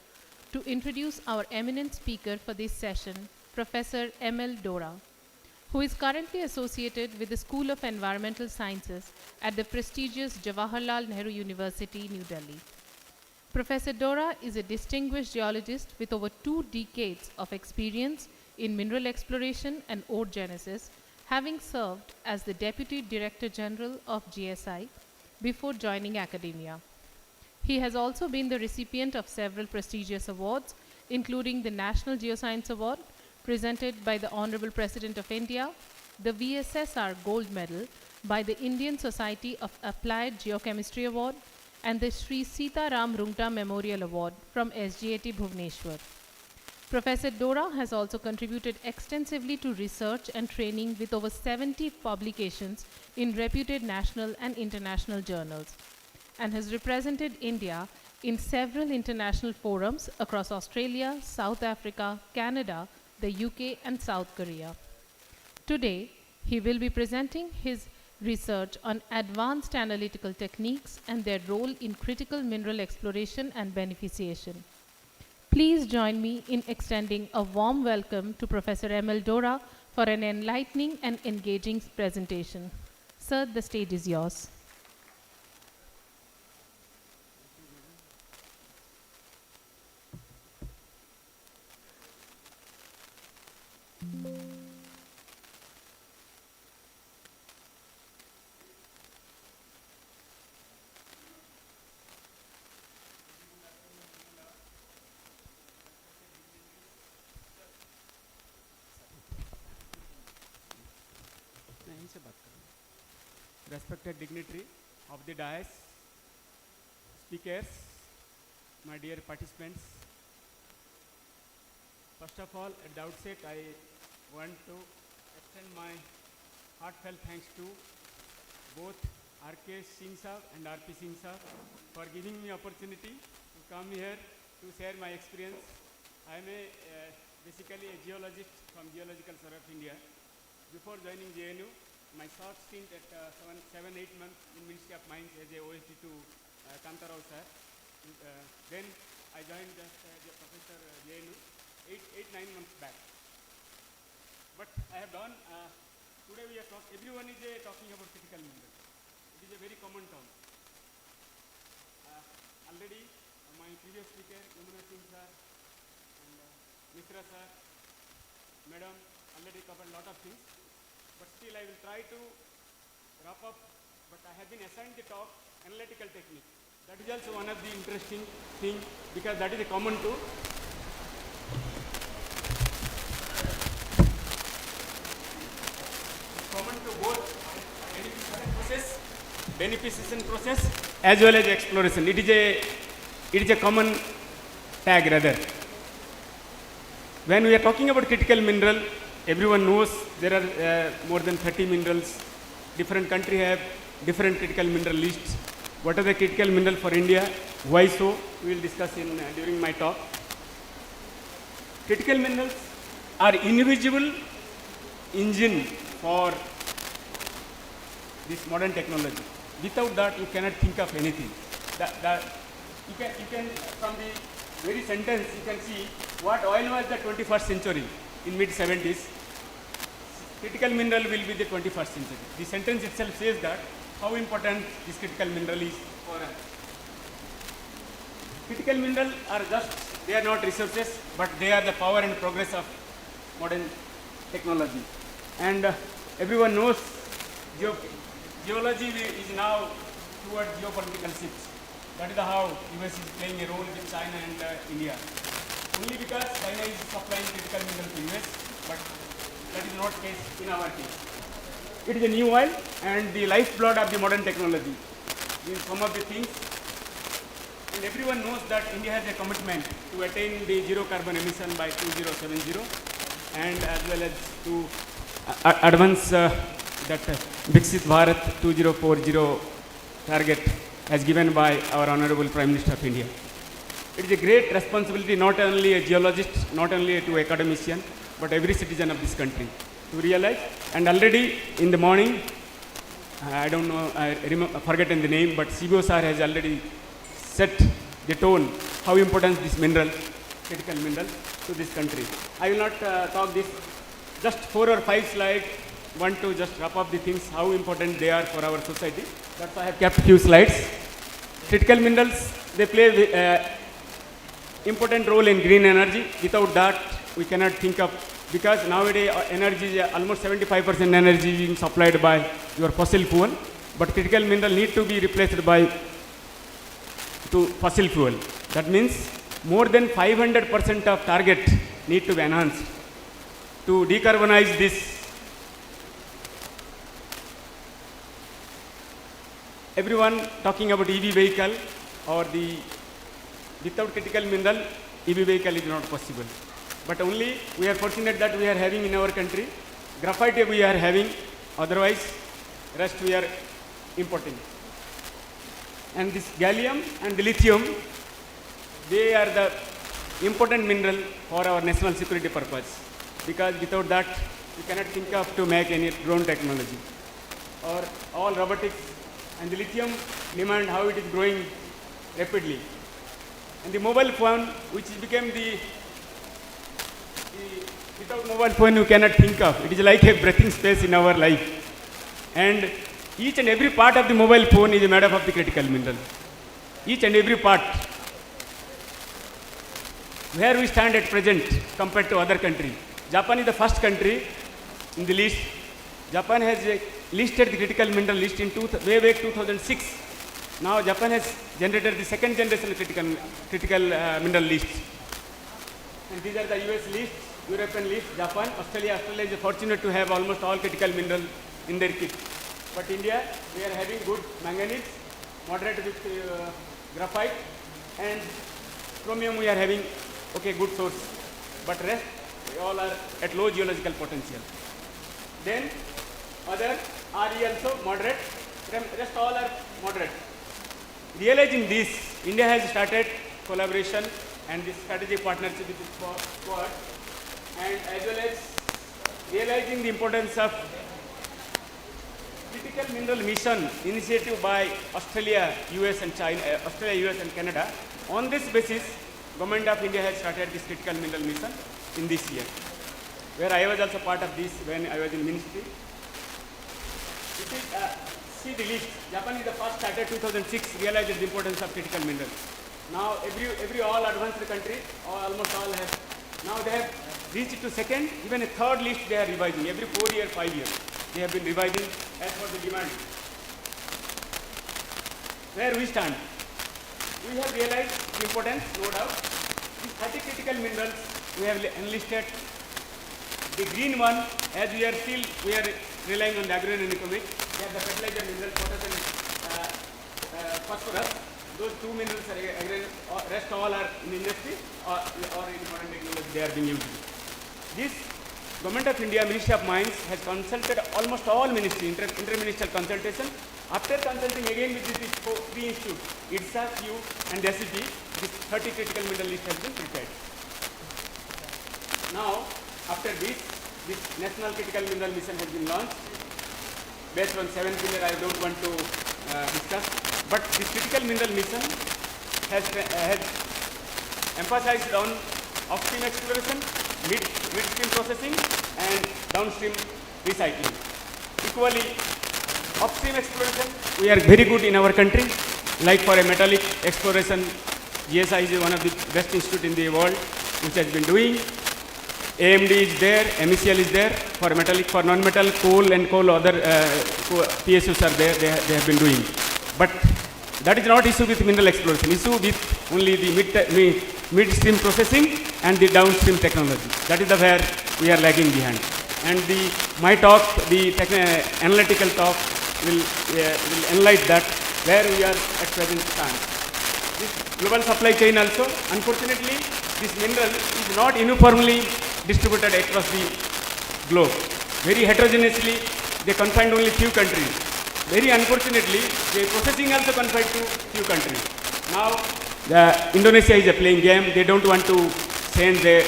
to introduce our eminent speaker for this session, Professor M.L. Dora, who is currently associated with the School of Environmental Sciences at the prestigious Jawaharlal Nehru University, New Delhi. Professor Dora is a distinguished geologist with over 2 decades of experience in mineral exploration and ore genesis, having served as the Deputy Director General of GSI before joining academia. He has also been the recipient of several prestigious awards, including the National Geoscience Award, presented by the Honorable President of India, the VSSR Gold Medal by the Indian Society of Applied Geochemistry Award, and the Sri Sita Ram Rungta Memorial Award from SGAT Bhubaneswar. Professor Dora has also contributed extensively to research and training with over 70 publications in reputed national and international journals, and has represented India in several international forums across Australia, South Africa, Canada, the UK, and South Korea. Today, he will be presenting his research on advanced analytical techniques and their role in critical mineral exploration and beneficiation. Please join me in extending a warm welcome to Professor M.L. Dora for an enlightening and engaging presentation. Sir, the stage is yours.
Respected dignitary of the dais, speakers, my dear participants. First of all, at the outset, I want to extend my heartfelt thanks to both R.K. Singh sir and R.P. Singh sir for giving me opportunity to come here to share my experience. I am basically a geologist from Geological Survey of India. Before joining JNU, my short stint at 7-8 months in Ministry of Mines as a OSD to Kantarao sir. Then I joined as a professor JNU 8-9 months back. But I have done, today we are talking, everyone is talking about critical minerals. It is a very common term. Already my previous speaker, Yamuna Singh sir and Mitra sir, madam, already covered a lot of things. But still I will try to wrap up, but I have been assigned the talk analytical technique. That is also one of the interesting thing because that is a common to both beneficiation process as well as exploration. It is a common tag rather. When we are talking about critical mineral, everyone knows there are more than 30 minerals. Different countries have different critical mineral lists. What are the critical mineral for India? Why so? We will discuss during my talk. Critical minerals are invisible engine for this modern technology. Without that, you cannot think of anything. You can from the very sentence you can see what oil was the 21st century in mid-70s. Critical mineral will be the 21st century. The sentence itself says that how important this critical mineral is for us. Critical minerals are just, they are not resources, but they are the power and progress of modern technology. And everyone knows geology is now towards geopolitical shifts. That is how US is playing a role with China and India. Only because China is supplying critical mineral to US, but that is not case in our case. It is a new oil and the lifeblood of the modern technology. These some of the things
And everyone knows that India has a commitment to attain the zero carbon emission by 2070 and as well as to advance that Viksit Bharat 2040 target as given by our Honorable Prime Minister of India. It is a great responsibility, not only a geologist, not only to academician, but every citizen of this country to realize. And already in the morning, I don't know, I forgotten the name, but CBO sir has already set the tone, how important this mineral, critical mineral, to this country. I will not talk this, just 4 or 5 slides, want to just wrap up the things, how important they are for our society. That's why I have kept few slides. Critical minerals, they play important role in green energy. Without that, we cannot think of, because nowadays energy is almost 75% energy being supplied by your fossil fuel, but critical mineral need to be replaced by fossil fuel. That means more than 500% of target need to be enhanced to decarbonize this. Everyone talking about EV vehicle or without critical mineral, EV vehicle is not possible. But only we are fortunate that we are having in our country, graphite we are having, otherwise rest we are importing. And this gallium and the lithium, they are the important mineral for our national security purpose, because without that we cannot think of to make any drone technology or all robotics. And the lithium demand, how it is growing rapidly. And the mobile phone, which became without mobile phone you cannot think of. It is like a breathing space in our life. And each and every part of the mobile phone is made up of the critical mineral. Each and every part. Where we stand at present compared to other countries. Japan is the first country in the list. Japan has listed the critical mineral list in way back 2006. Now Japan has generated the second generation critical mineral list. And these are the US list, European list, Japan, Australia. Australia is fortunate to have almost all critical mineral in their kit. But India, we are having good manganese, moderate with graphite, and chromium we are having, okay, good source. But rest, they all are at low geological potential. Then other RE also moderate, rest all are moderate. Realizing this, India has started collaboration and this strategic partnership with this Quad, and as well as realizing the importance of critical mineral mission initiative by Australia, US and China, Australia, US and Canada. On this basis, Government of India has started this critical mineral mission in this year, where I was also part of this when I was in ministry. This is, see the list. Japan is the first started 2006, realized the importance of critical minerals. Now every all advanced country, almost all have, now they have reached to second, even a third list they are revising. Every 4 years, 5 years, they have been revising as per the demand. Where we stand, we have realized the importance, no doubt. These 30 critical minerals we have enlisted. The green one, as we are still, we are relying on the agro and economic. We have the fertilizer mineral, potassium, phosphorus. Those two minerals are rest all are in industry or in modern technology they are being used. This Government of India, Ministry of Mines has consulted almost all ministry, interministerial consultation. After consulting again with these three institutes, IDSA, CU and SEP, this 30 critical mineral list has been prepared. Now, after this National Critical Mineral Mission has been launched. Based on 7 pillars, I don't want to discuss. But this Critical Mineral Mission has emphasized on upstream exploration, midstream processing, and downstream recycling. Equally, upstream exploration, we are very good in our country. Like for a metallic exploration, GSI is one of the best institutes in the world which has been doing. AMD is there, MECL is there. For metallic, for non-metal, coal and coal, other PSUs are there, they have been doing. But that is not issue with mineral exploration, issue with only the midstream processing and the downstream technology. That is where we are lagging behind. And my talk, the analytical talk will enlighten that, where we are at present stand. This global supply chain also. Unfortunately, this mineral is not uniformly distributed across the globe. Very heterogeneously, they confined only few countries. Very unfortunately, the processing also confined to few countries. Now, Indonesia is playing game. They don't want to send their,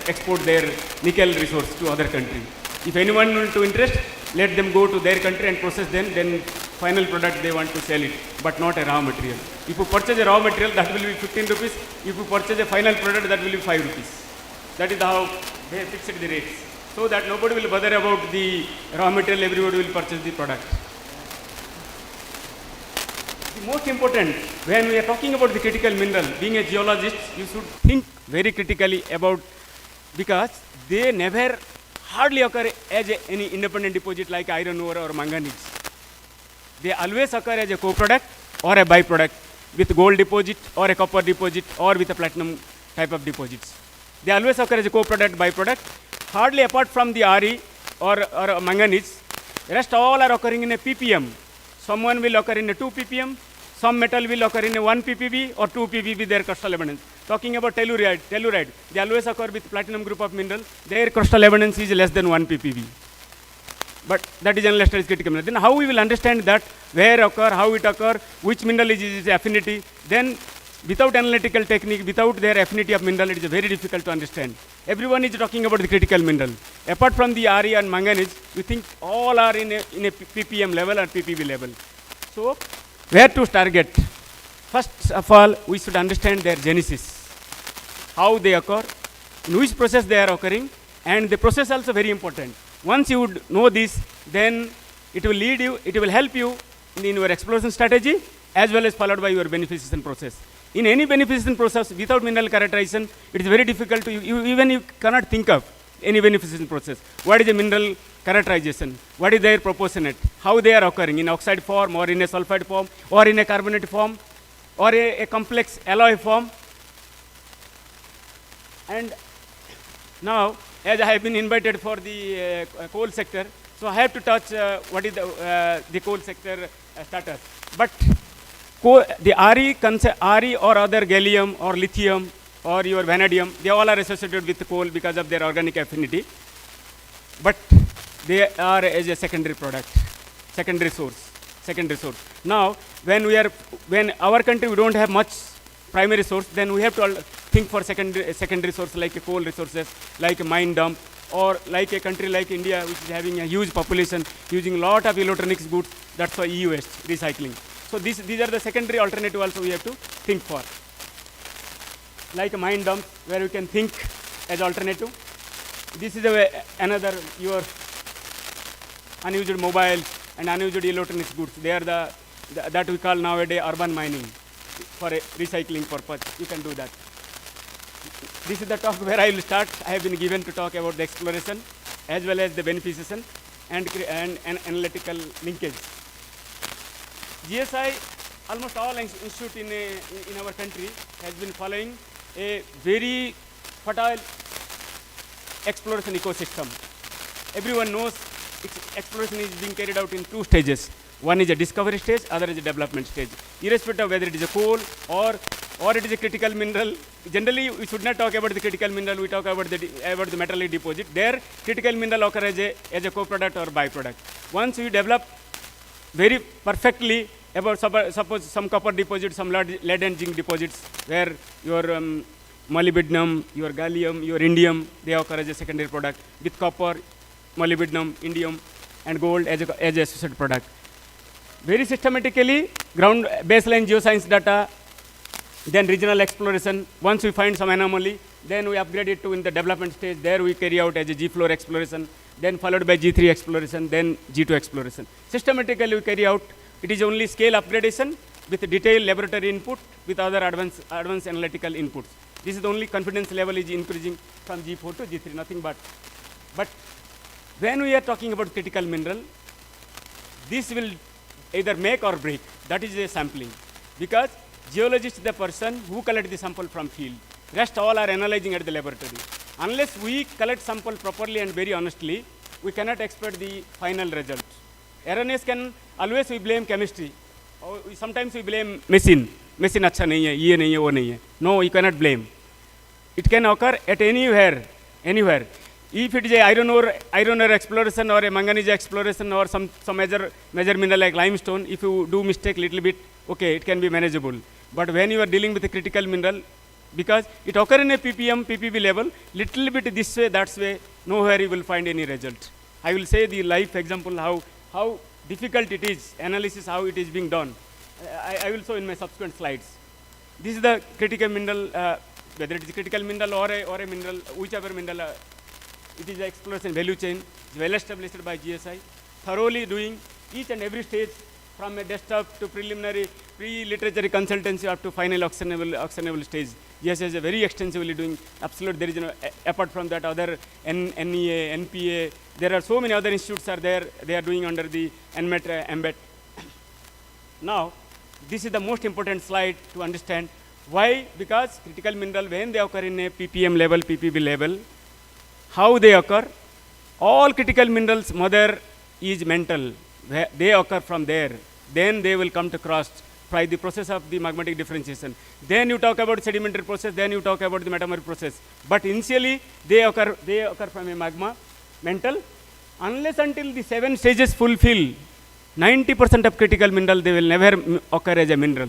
export their nickel resource to other countries. If anyone want to interest, let them go to their country and process them, then final product they want to sell it, but not a raw material. If you purchase a raw material, that will be 15 rupees. If you purchase a final product, that will be 5 rupees. That is how they fixed the rates. So that nobody will bother about the raw material, everybody will purchase the product. The most important, when we are talking about the critical mineral, being a geologist, you should think very critically about, because they never hardly occur as any independent deposit like iron ore or manganese. They always occur as a co-product or a byproduct with gold deposit or a copper deposit or with a platinum type of deposits. They always occur as a co-product, byproduct. Hardly apart from the Re or manganese, rest all are occurring in a ppm. Someone will occur in a 2 ppm, some metal will occur in a 1 ppb or 2 ppb, their crustal abundance. Talking about telluride, they always occur with platinum group of mineral, their crustal abundance is less than 1 ppb. But that is unless it is critical mineral. Then how we will understand that, where occur, how it occur, which mineral is its affinity, then without analytical technique, without their affinity of mineral, it is very difficult to understand. Everyone is talking about the critical mineral. Apart from the Re and manganese, we think all are in a ppm level or ppb level. So, where to target? First of all, we should understand their genesis, how they occur, in which process they are occurring, and the process also very important. Once you would know this, then it will lead you, it will help you in your exploration strategy as well as followed by your beneficiation process. In any beneficiation process, without mineral characterization, it is very difficult to, even you cannot think of any beneficiation process. What is a mineral characterization? What is their proportionate? How they are occurring in oxide form or in a sulfide form or in a carbonate form or a complex alloy form. And now, as I have been invited for the coal sector, so I have to touch what is the coal sector status. But the Re or other gallium or lithium or your vanadium, they all are associated with coal because of their organic affinity. But they are as a secondary product, secondary source. Now, when our country we don't have much primary source, then we have to think for secondary source like coal resources, like a mine dump, or like a country like India, which is having a huge population, using a lot of electronics goods. That's why e-waste, recycling. So these are the secondary alternative also we have to think for. Like a mine dump, where we can think as alternative. This is another your unused mobile and unused electronics goods. They are that we call nowadays urban mining for a recycling purpose. You can do that. This is the talk where I will start. I have been given to talk about the exploration as well as the beneficiation and analytical linkage. GSI, almost all institutes in our country has been following a very fertile exploration ecosystem. Everyone knows exploration is being carried out in 2 stages. One is a discovery stage, other is a development stage. Irrespective of whether it is a coal or it is a critical mineral. Generally, we should not talk about the critical mineral. We talk about the metallic deposit. There, critical mineral occur as a co-product or byproduct. Once we develop very perfectly about suppose some copper deposit, some lead and zinc deposits, where your molybdenum, your gallium, your indium, they occur as a secondary product, with copper, molybdenum, indium, and gold as a associated product. Very systematically, ground baseline geoscience data, then regional exploration. Once we find some anomaly, then we upgrade it to in the development stage. There we carry out as a G-floor exploration, then followed by G3 exploration, then G2 exploration. Systematically we carry out. It is only scale upgradation with detailed laboratory input with other advanced analytical inputs. This is the only confidence level is increasing from G4 to G3, nothing but. But when we are talking about critical mineral, this will either make or break. That is a sampling. Because geologist is the person who collect the sample from field. Rest all are analyzing at the laboratory. Unless we collect sample properly and very honestly, we cannot expect the final result. Erroneous can always we blame chemistry. Or sometimes we blame machine. machine अच्छा नहीं है, ये नहीं है, वो नहीं है. No, you cannot blame. It can occur at anywhere. If it is a iron ore exploration or a manganese exploration or some major mineral like limestone, if you do mistake little bit, okay, it can be manageable. But when you are dealing with a critical mineral, because it occur in a ppm, ppb level, little bit this way, that way, nowhere you will find any result. I will say the life example how difficult it is, analysis how it is being done. I will show in my subsequent slides. This is the critical mineral, whether it is critical mineral or a mineral, whichever mineral, it is the exploration value chain, well established by GSI, thoroughly doing each and every stage from a desktop to preliminary, pre-literary consultancy up to final auctionable stage. GSI is very extensively doing, absolute, there is no, apart from that other NEA, NPA, there are so many other institutes are there, they are doing under the NMET, MBET. Now, this is the most important slide to understand. Why? Because critical mineral, when they occur in a ppm level, ppb level, how they occur? All critical minerals, mother is mental. They occur from there. Then they will come to crust by the process of the magmatic differentiation. Then you talk about sedimentary process, then you talk about the metamorphic process. But initially, they occur from a magma, mental. Unless until the 7 stages fulfill, 90% of critical mineral, they will never occur as a mineral.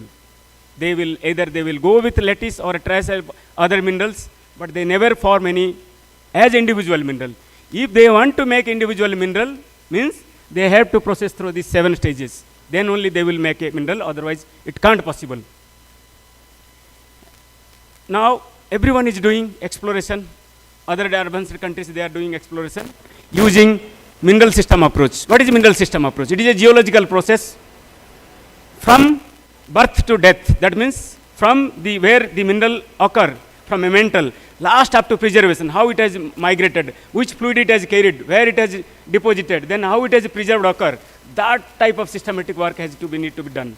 They will go with lattice or a trace of other minerals, but they never form any as individual mineral. If they want to make individual mineral, means they have to process through these 7 stages. Then only they will make a mineral, otherwise it can't possible. Now, everyone is doing exploration. Other advanced countries, they are doing exploration using mineral system approach. What is mineral system approach? It is a geological process from birth to death. That means from where the mineral occur, from a mental, last up to preservation, how it has migrated, which fluid it has carried, where it has deposited, then how it has preserved occur. That type of systematic work need to be done.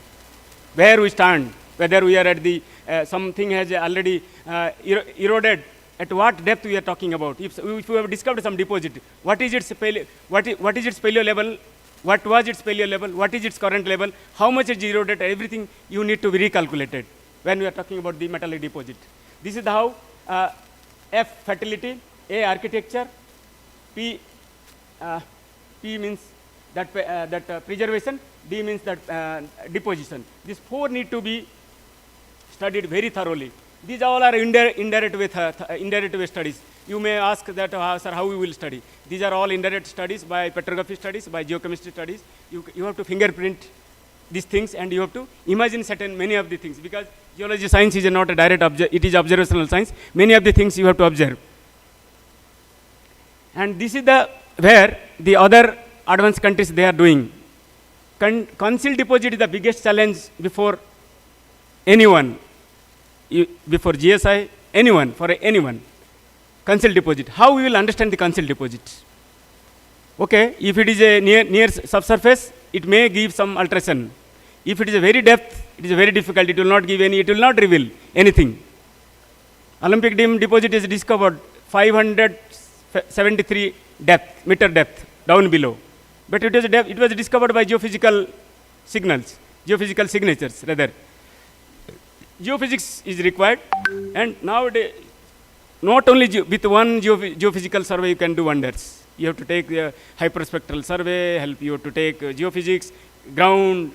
Where we stand, whether we are at the, something has already eroded, at what depth we are talking about. If we have discovered some deposit, what is its paleo level, what was its paleo level, what is its current level, how much is eroded, everything you need to be recalculated when we are talking about the metallic deposit. This is how F fertility, A architecture, P means that preservation, D means that deposition. These 4 need to be studied very thoroughly. These all are indirect way studies. You may ask that, sir, how we will study? These are all indirect studies by petrography studies, by geochemistry studies. You have to fingerprint these things and you have to imagine many of the things, because geology science is not a direct it is observational science. Many of the things you have to observe. And this is where the other advanced countries they are doing. Concealed deposit is the biggest challenge before anyone, before GSI, for anyone. Concealed deposit. How we will understand the concealed deposit? Okay, if it is a near subsurface, it may give some alteration. If it is a very depth, it is very difficult. It will not give it will not reveal anything. Olympic dim deposit is discovered 573 meter depth down below. But it was discovered by geophysical signatures rather. Geophysics is required, and nowadays, not only with one geophysical survey you can do wonders. You have to take the hyperspectral survey, you have to take geophysics, ground,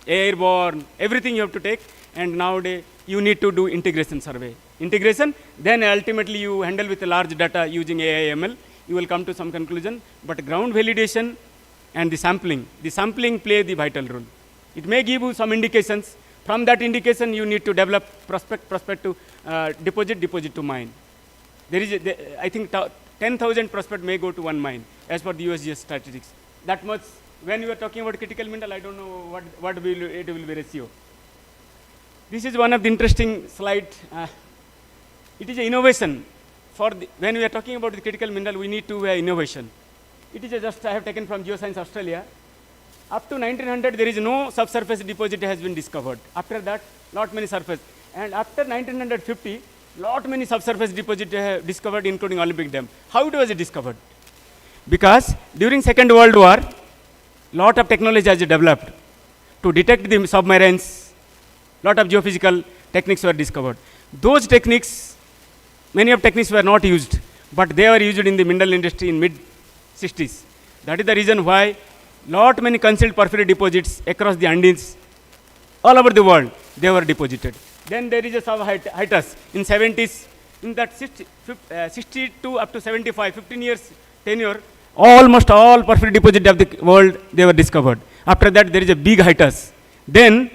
airborne, everything you have to take, and nowadays you need to do integration survey. Integration, then ultimately you handle with large data using AI ML, you will come to some conclusion, but ground validation and the sampling play the vital role. It may give you some indications. From that indication, you need to develop prospect to deposit to mine. There is, I think, 10,000 prospect may go to one mine, as per the USGS statistics. That much, when you are talking about critical mineral, I don't know what it will be ratio. This is one of the interesting slides. It is an innovation. When we are talking about the critical mineral, we need to have innovation. It is just, I have taken from Geoscience Australia. Up to 1900, there is no subsurface deposit has been discovered. After that, lot many surface. And after 1950, lot many subsurface deposit discovered, including Olympic Dam. How it was discovered? Because during Second World War, lot of technology has developed to detect the submarines lot of geophysical techniques were discovered. Those techniques, many of techniques were not used, but they were used in the mineral industry in mid-60s. That is the reason why many concealed porphyry deposits across the Andes, all over the world, they were deposited. Then there is a hiatus in 70s, in that 62 up to 75, 15 years tenure, almost all porphyry deposits of the world, they were discovered. After that, there is a big hiatus. Then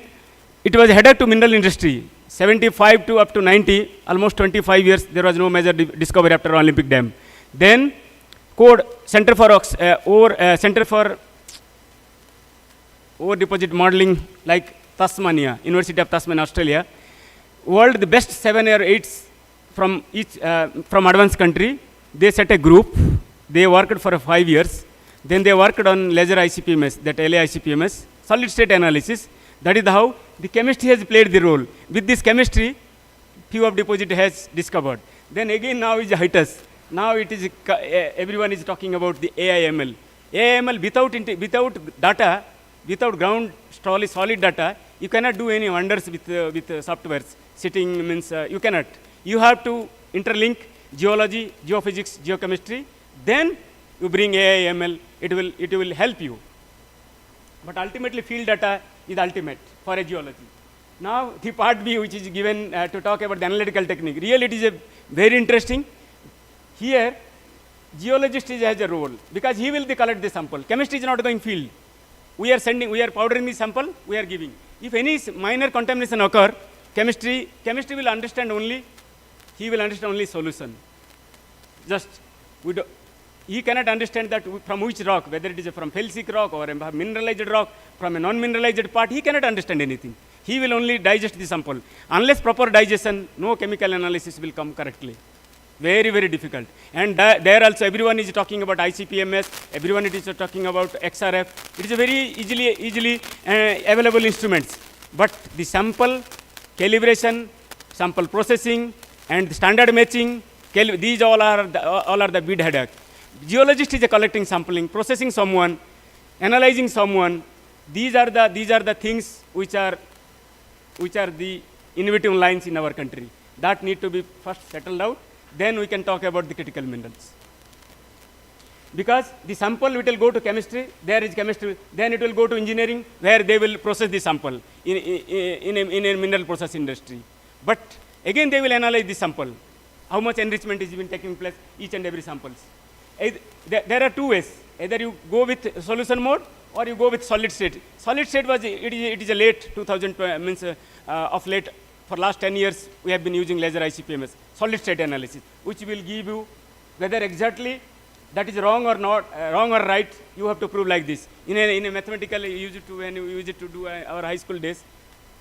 it was headed to mineral industry. 75 to up to 90, almost 25 years, there was no major discovery after Olympic Dam. Then Center for Ore Deposit Modeling, like Tasmania, University of Tasmania, Australia, world the best 7 or 8 from advanced country, they set a group, they worked for 5 years, then they worked on laser ICP-MS, that LA-ICP-MS, solid state analysis. That is how the chemistry has played the role. With this chemistry, few of deposit has discovered. Then again now is a hiatus. Now it is, everyone is talking about the AIML. AIML without data, without ground solid data, you cannot do any wonders with softwares. Sitting means you cannot. You have to interlink geology, geophysics, geochemistry. Then you bring AIML. It will help you. But ultimately, field data is ultimate for a geology. Now, the part B, which is given to talk about the analytical technique. Really, it is a very interesting. Here, geologist has a role because he will collect the sample. Chemistry is not going field. We are powdering the sample, we are giving. If any minor contamination occur, chemistry will understand only, he will understand only solution. Just, he cannot understand that from which rock, whether it is from felsic rock or a mineralized rock, from a non-mineralized part, he cannot understand anything. He will only digest the sample. Unless proper digestion, no chemical analysis will come correctly. Very, very difficult. And there also everyone is talking about ICP-MS, everyone is talking about XRF. It is a very easily available instruments. But the sample calibration, sample processing, and the standard matching, these all are the big headache. Geologist is collecting sampling, processing someone, analyzing someone. These are the things which are the innovative lines in our country. That need to be first settled out. Then we can talk about the critical minerals. Because the sample it will go to chemistry, there is chemistry, then it will go to engineering, where they will process the sample in a mineral process industry. But again they will analyze the sample, how much enrichment is been taking place, each and every samples. There are two ways, either you go with solution mode or you go with solid state. Solid state it is a late 2012, means of late. For last 10 years, we have been using laser ICP-MS, solid state analysis, which will give you whether exactly that is wrong or not, wrong or right, you have to prove like this. In a mathematical, when you use it to do our high school days,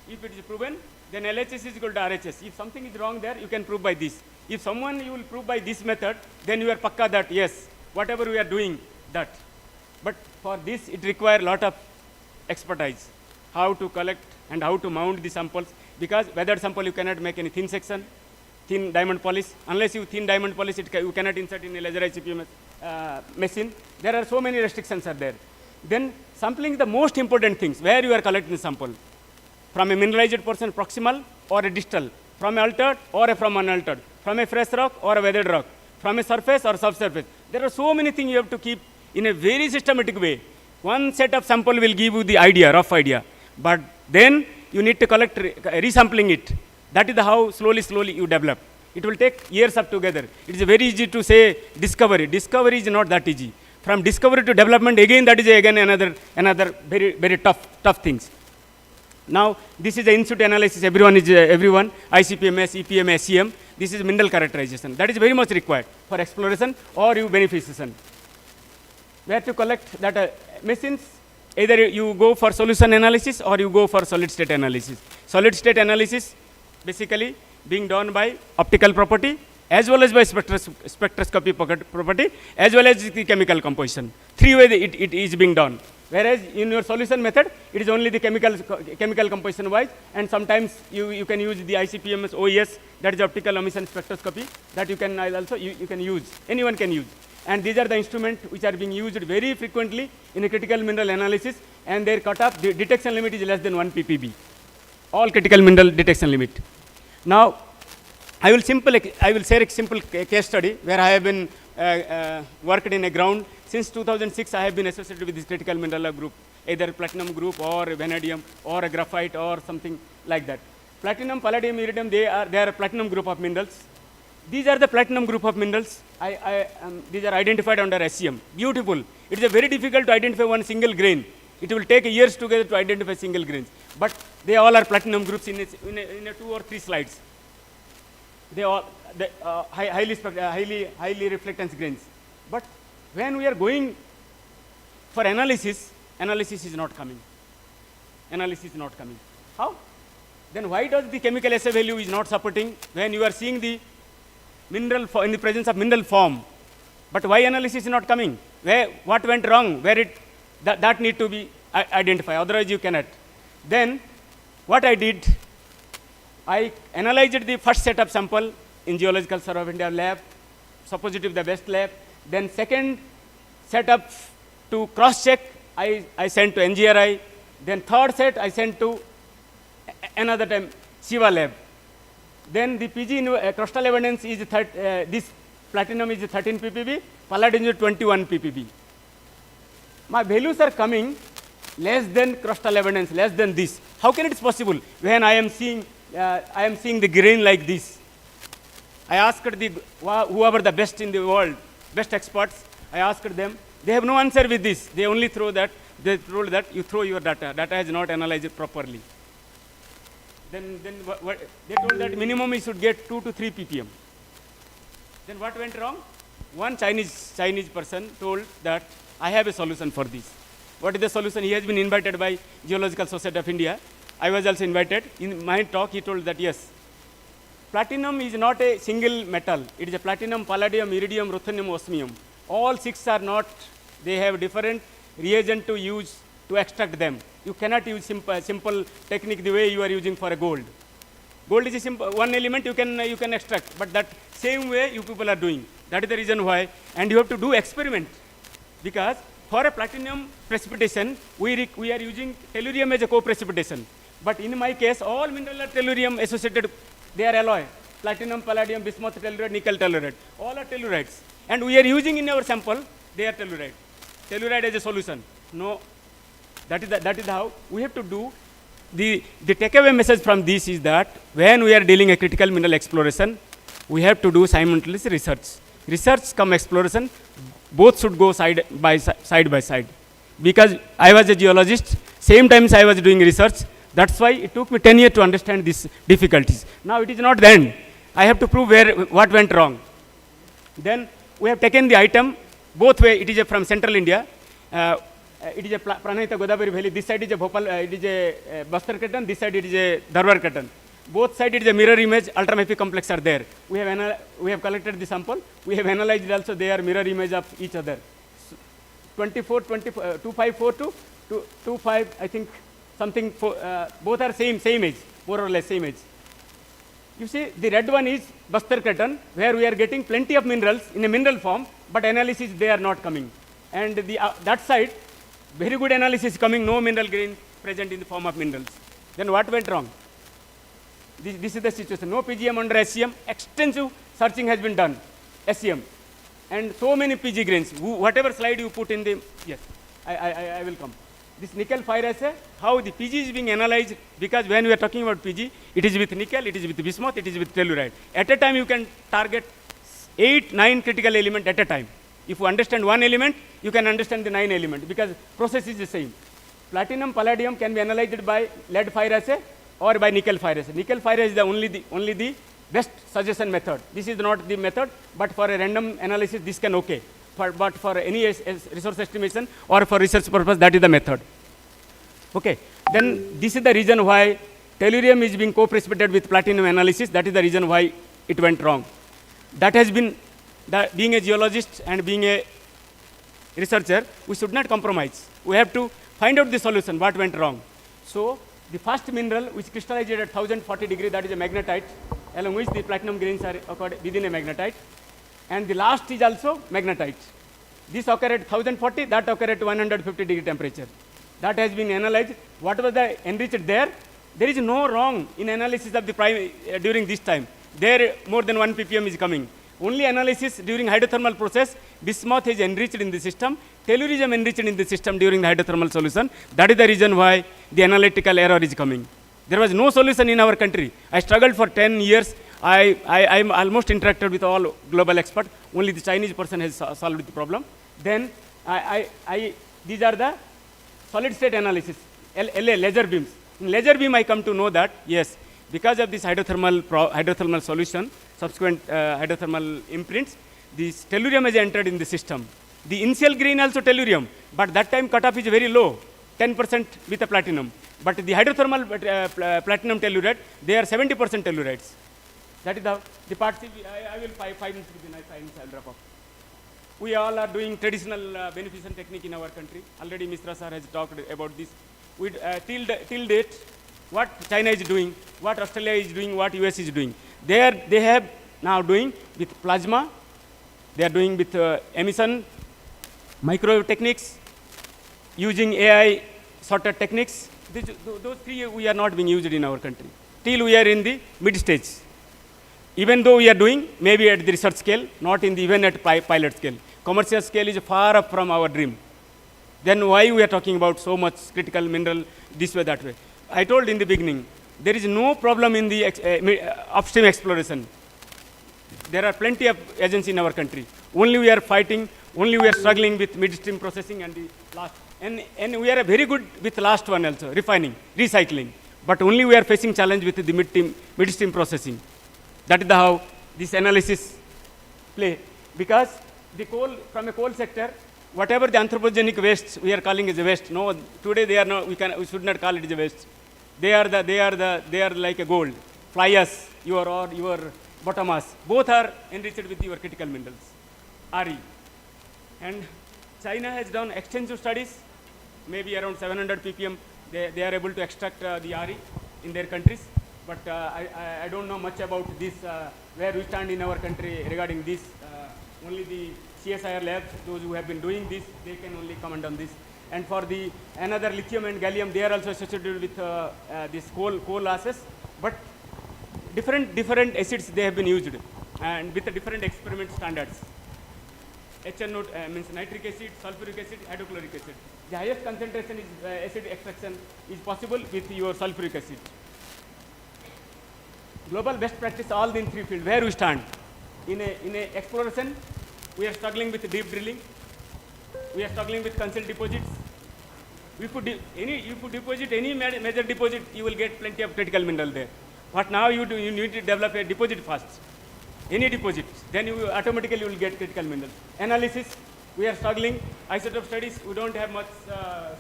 if it is proven, then LHS is equal to RHS. If something is wrong there, you can prove by this. If you will prove by this method, then you are pakka that, yes, whatever we are doing, that. But for this, it requires a lot of expertise, how to collect and how to mount the samples. Because weathered sample you cannot make any thin section, thin diamond polish. Unless you thin diamond polish, you cannot insert in a laser ICP machine. There are so many restrictions are there. Then sampling the most important things, where you are collecting the sample. From a mineralized portion proximal or a distal, from a altered or from unaltered, from a fresh rock or a weathered rock, from a surface or subsurface. There are so many things you have to keep in a very systematic way. One set of sample will give you the idea, rough idea. But then you need to collect, resampling it. That is how slowly you develop. It will take years up together. It is very easy to say discovery. Discovery is not that easy. From discovery to development, again that is again another very, very tough things. Now, this is the in situ analysis. Everyone, ICP-MS, EPM, SEM. This is mineral characterization. That is very much required for exploration or beneficiation. Where to collect that machines, either you go for solution analysis or you go for solid state analysis. Solid state analysis basically being done by optical property as well as by spectroscopy property as well as the chemical composition. Three ways it is being done. Whereas in your solution method, it is only the chemical composition wise, and sometimes you can use the ICP-MS OES, that is optical emission spectroscopy, that you can also you can use, anyone can use. And these are the instruments which are being used very frequently in a critical mineral analysis, and their cutoff, the detection limit is less than 1 ppb. all critical mineral detection limit. Now, I will share a simple case study where I have been worked in a ground. Since 2006, I have been associated with this critical mineral group, either platinum group or vanadium or a graphite or something like that. Platinum, palladium, iridium, they are a platinum group of minerals. These are the platinum group of minerals. These are identified under SCM. Beautiful. It is very difficult to identify one single grain. It will take years together to identify single grains. But they all are platinum groups in a 2 or 3 slides. They all highly reflectance grains. But when we are going for analysis is not coming. Analysis is not coming. How? Then why does the chemical assay value is not supporting when you are seeing the mineral in the presence of mineral form? But why analysis is not coming? What went wrong? That need to be identified. Otherwise you cannot. Then what I did, I analyzed the first set of sample in Geological Survey of India lab, suppositive the best lab. Then second setup to cross check, I sent to NGRI. Then third set I sent to another time Shiva lab. Then the PG crustal evidence is this platinum is 13 ppb, palladium is 21 ppb. My values are coming less than crustal evidence, less than this. How can it be possible when I am seeing the grain like this? I asked whoever the best in the world, best experts, I asked them. They have no answer with this. They only throw that. They told that you throw your data. Data has not analyzed it properly. Then they told that minimum you should get 2 to 3 ppm. Then what went wrong? One Chinese person told that I have a solution for this. What is the solution? He has been invited by Geological Society of India. I was also invited. In my talk, he told that yes, platinum is not a single metal. It is a platinum, palladium, iridium, ruthenium, osmium. All 6 are not. They have different reagent to use to extract them. You cannot use simple technique the way you are using for a gold. Gold is a simple one element you can extract, but that same way you people are doing. That is the reason why, and you have to do experiment, because for a platinum precipitation we are using tellurium as a co-precipitation. But in my case, all mineral are tellurium associated. They are alloy: platinum, palladium, bismuth telluride, nickel telluride. All are tellurides, and we are using in our sample. They are telluride. Telluride as a solution. No. That is how we have to do. The takeaway message from this is that when we are dealing a critical mineral exploration, we have to do simultaneous research. Research come exploration, both should go side by side. Because I was a geologist, same times I was doing research. That's why it took me 10 years to understand these difficulties. Now it is not the end. I have to prove what went wrong. Then we have taken the item both way. It is from central India. It is a Pranahita Godavari Valley. This side is a Bhopal, it is a Bastar curtain. This side it is a Dharwar curtain. Both sides it is a mirror image. Ultramorphic complex are there. We have collected the sample. We have analyzed also. They are mirror image of each other. 254 to 25. I think something. Both are same age, more or less same age. You see, the red one is Bastar curtain, where we are getting plenty of minerals in a mineral form, but analysis they are not coming. And that side, very good analysis coming, no mineral grain present in the form of minerals. Then what went wrong? This is the situation. No PGM under SCM. Extensive searching has been done. SCM. And so many PG grains. Whatever slide you put in the, yes, I will come. This nickel fire assay, how the PG is being analyzed, because when we are talking about PG, it is with nickel, it is with bismuth, it is with telluride. At a time you can target 8, 9 critical elements at a time. If you understand one element, you can understand the 9 elements, because process is the same. Platinum, palladium can be analyzed by lead fire assay or by nickel fire assay. Nickel fire is only the best suggestion method. This is not the method, but for a random analysis, this can okay. But for any resource estimation or for research purpose, that is the method. Okay. Then this is the reason why tellurium is being co-precipitated with platinum analysis. That is the reason why it went wrong. That has been, being a geologist and being a researcher, we should not compromise. We have to find out the solution, what went wrong. So the first mineral which crystallized at 1040 degrees, that is a magnetite, along which the platinum grains are occurred within a magnetite. And the last is also magnetite. This occurred at 1040, that occurred at 150 degree temperature. That has been analyzed. What was the enriched there? There is no wrong in analysis of the during this time. There more than 1 ppm is coming. Only analysis during hydrothermal process, bismuth is enriched in the system, tellurium enriched in the system during the hydrothermal solution. That is the reason why the analytical error is coming. There was no solution in our country. I struggled for 10 years. I'm almost interacted with all global experts. Only the Chinese person has solved the problem. Then these are the solid state analysis, LA, laser beams. In laser beam, I come to know that, yes, because of this hydrothermal solution, subsequent hydrothermal imprints, this tellurium has entered in the system. The initial green also tellurium, but that time cutoff is very low, 10% with the platinum. But the hydrothermal platinum telluride, they are 70% tellurides. That is the part, I will 5 minutes within 5 minutes, I'll wrap up. We all are doing traditional beneficiation technique in our country. Already Mr. Sir has talked about this. Till date, what China is doing, what Australia is doing, what US is doing. They have now doing with plasma, they are doing with emission, microwave techniques, using AI sorted techniques. Those three we are not being used in our country. Till we are in the mid stage. Even though we are doing, maybe at the research scale, not in the even at pilot scale. Commercial scale is far up from our dream. Then why we are talking about so much critical mineral this way, that way? I told in the beginning, there is no problem in the upstream exploration. There are plenty of agencies in our country. Only we are fighting, only we are struggling with midstream processing and the last. And we are very good with last one also, refining, recycling. But only we are facing challenge with the midstream processing. That is how this analysis play. Because the coal, from a coal sector, whatever the anthropogenic waste we are calling as a waste, no, today they are not, we should not call it as a waste. They are like a gold. Fly ash, your bottom ash, both are enriched with your critical minerals, RE. And China has done extensive studies, maybe around 700 ppm, they are able to extract the RE in their countries. But I don't know much about this, where we stand in our country regarding this. Only the CSIR labs, those who have been doing this, they can only comment on this. And for the another lithium and gallium, they are also associated with this coal ashes. But different acids they have been used, and with the different experiment standards. HNO means nitric acid, sulfuric acid, hydrochloric acid. The highest concentration is acid extraction is possible with your sulfuric acid. Global best practice all in three fields. Where we stand in a exploration, we are struggling with deep drilling. We are struggling with concealed deposits. If you deposit any major deposit, you will get plenty of critical mineral there. But now you need to develop a deposit first. Any deposit, then you automatically will get critical minerals. Analysis, we are struggling. Isotope studies, we don't have much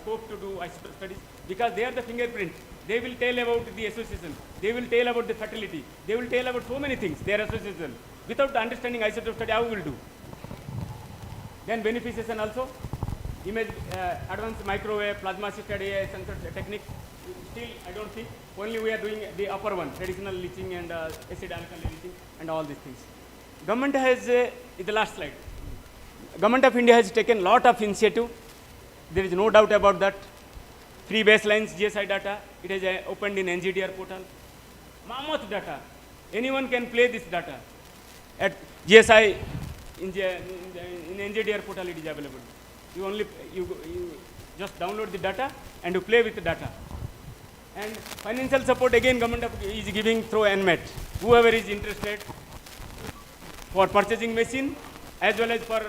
scope to do isotope studies because they are the fingerprint. They will tell about the association. They will tell about the fertility. They will tell about so many things, their association. Without understanding isotope study, how we will do? Then beneficiation also. Image, advanced microwave, plasma assisted AI sensor techniques. Still, I don't think. Only we are doing the upper one, traditional leaching and acid alkali leaching and all these things. Government has, the last slide. Government of India has taken lot of initiative. There is no doubt about that. Free baselines, GSI data, it is opened in NGDR portal. Mammoth data. Anyone can play this data. At GSI, in NGDR portal it is available. You just download the data and you play with the data. And financial support again government is giving through NMET. Whoever is interested for purchasing machine as well as for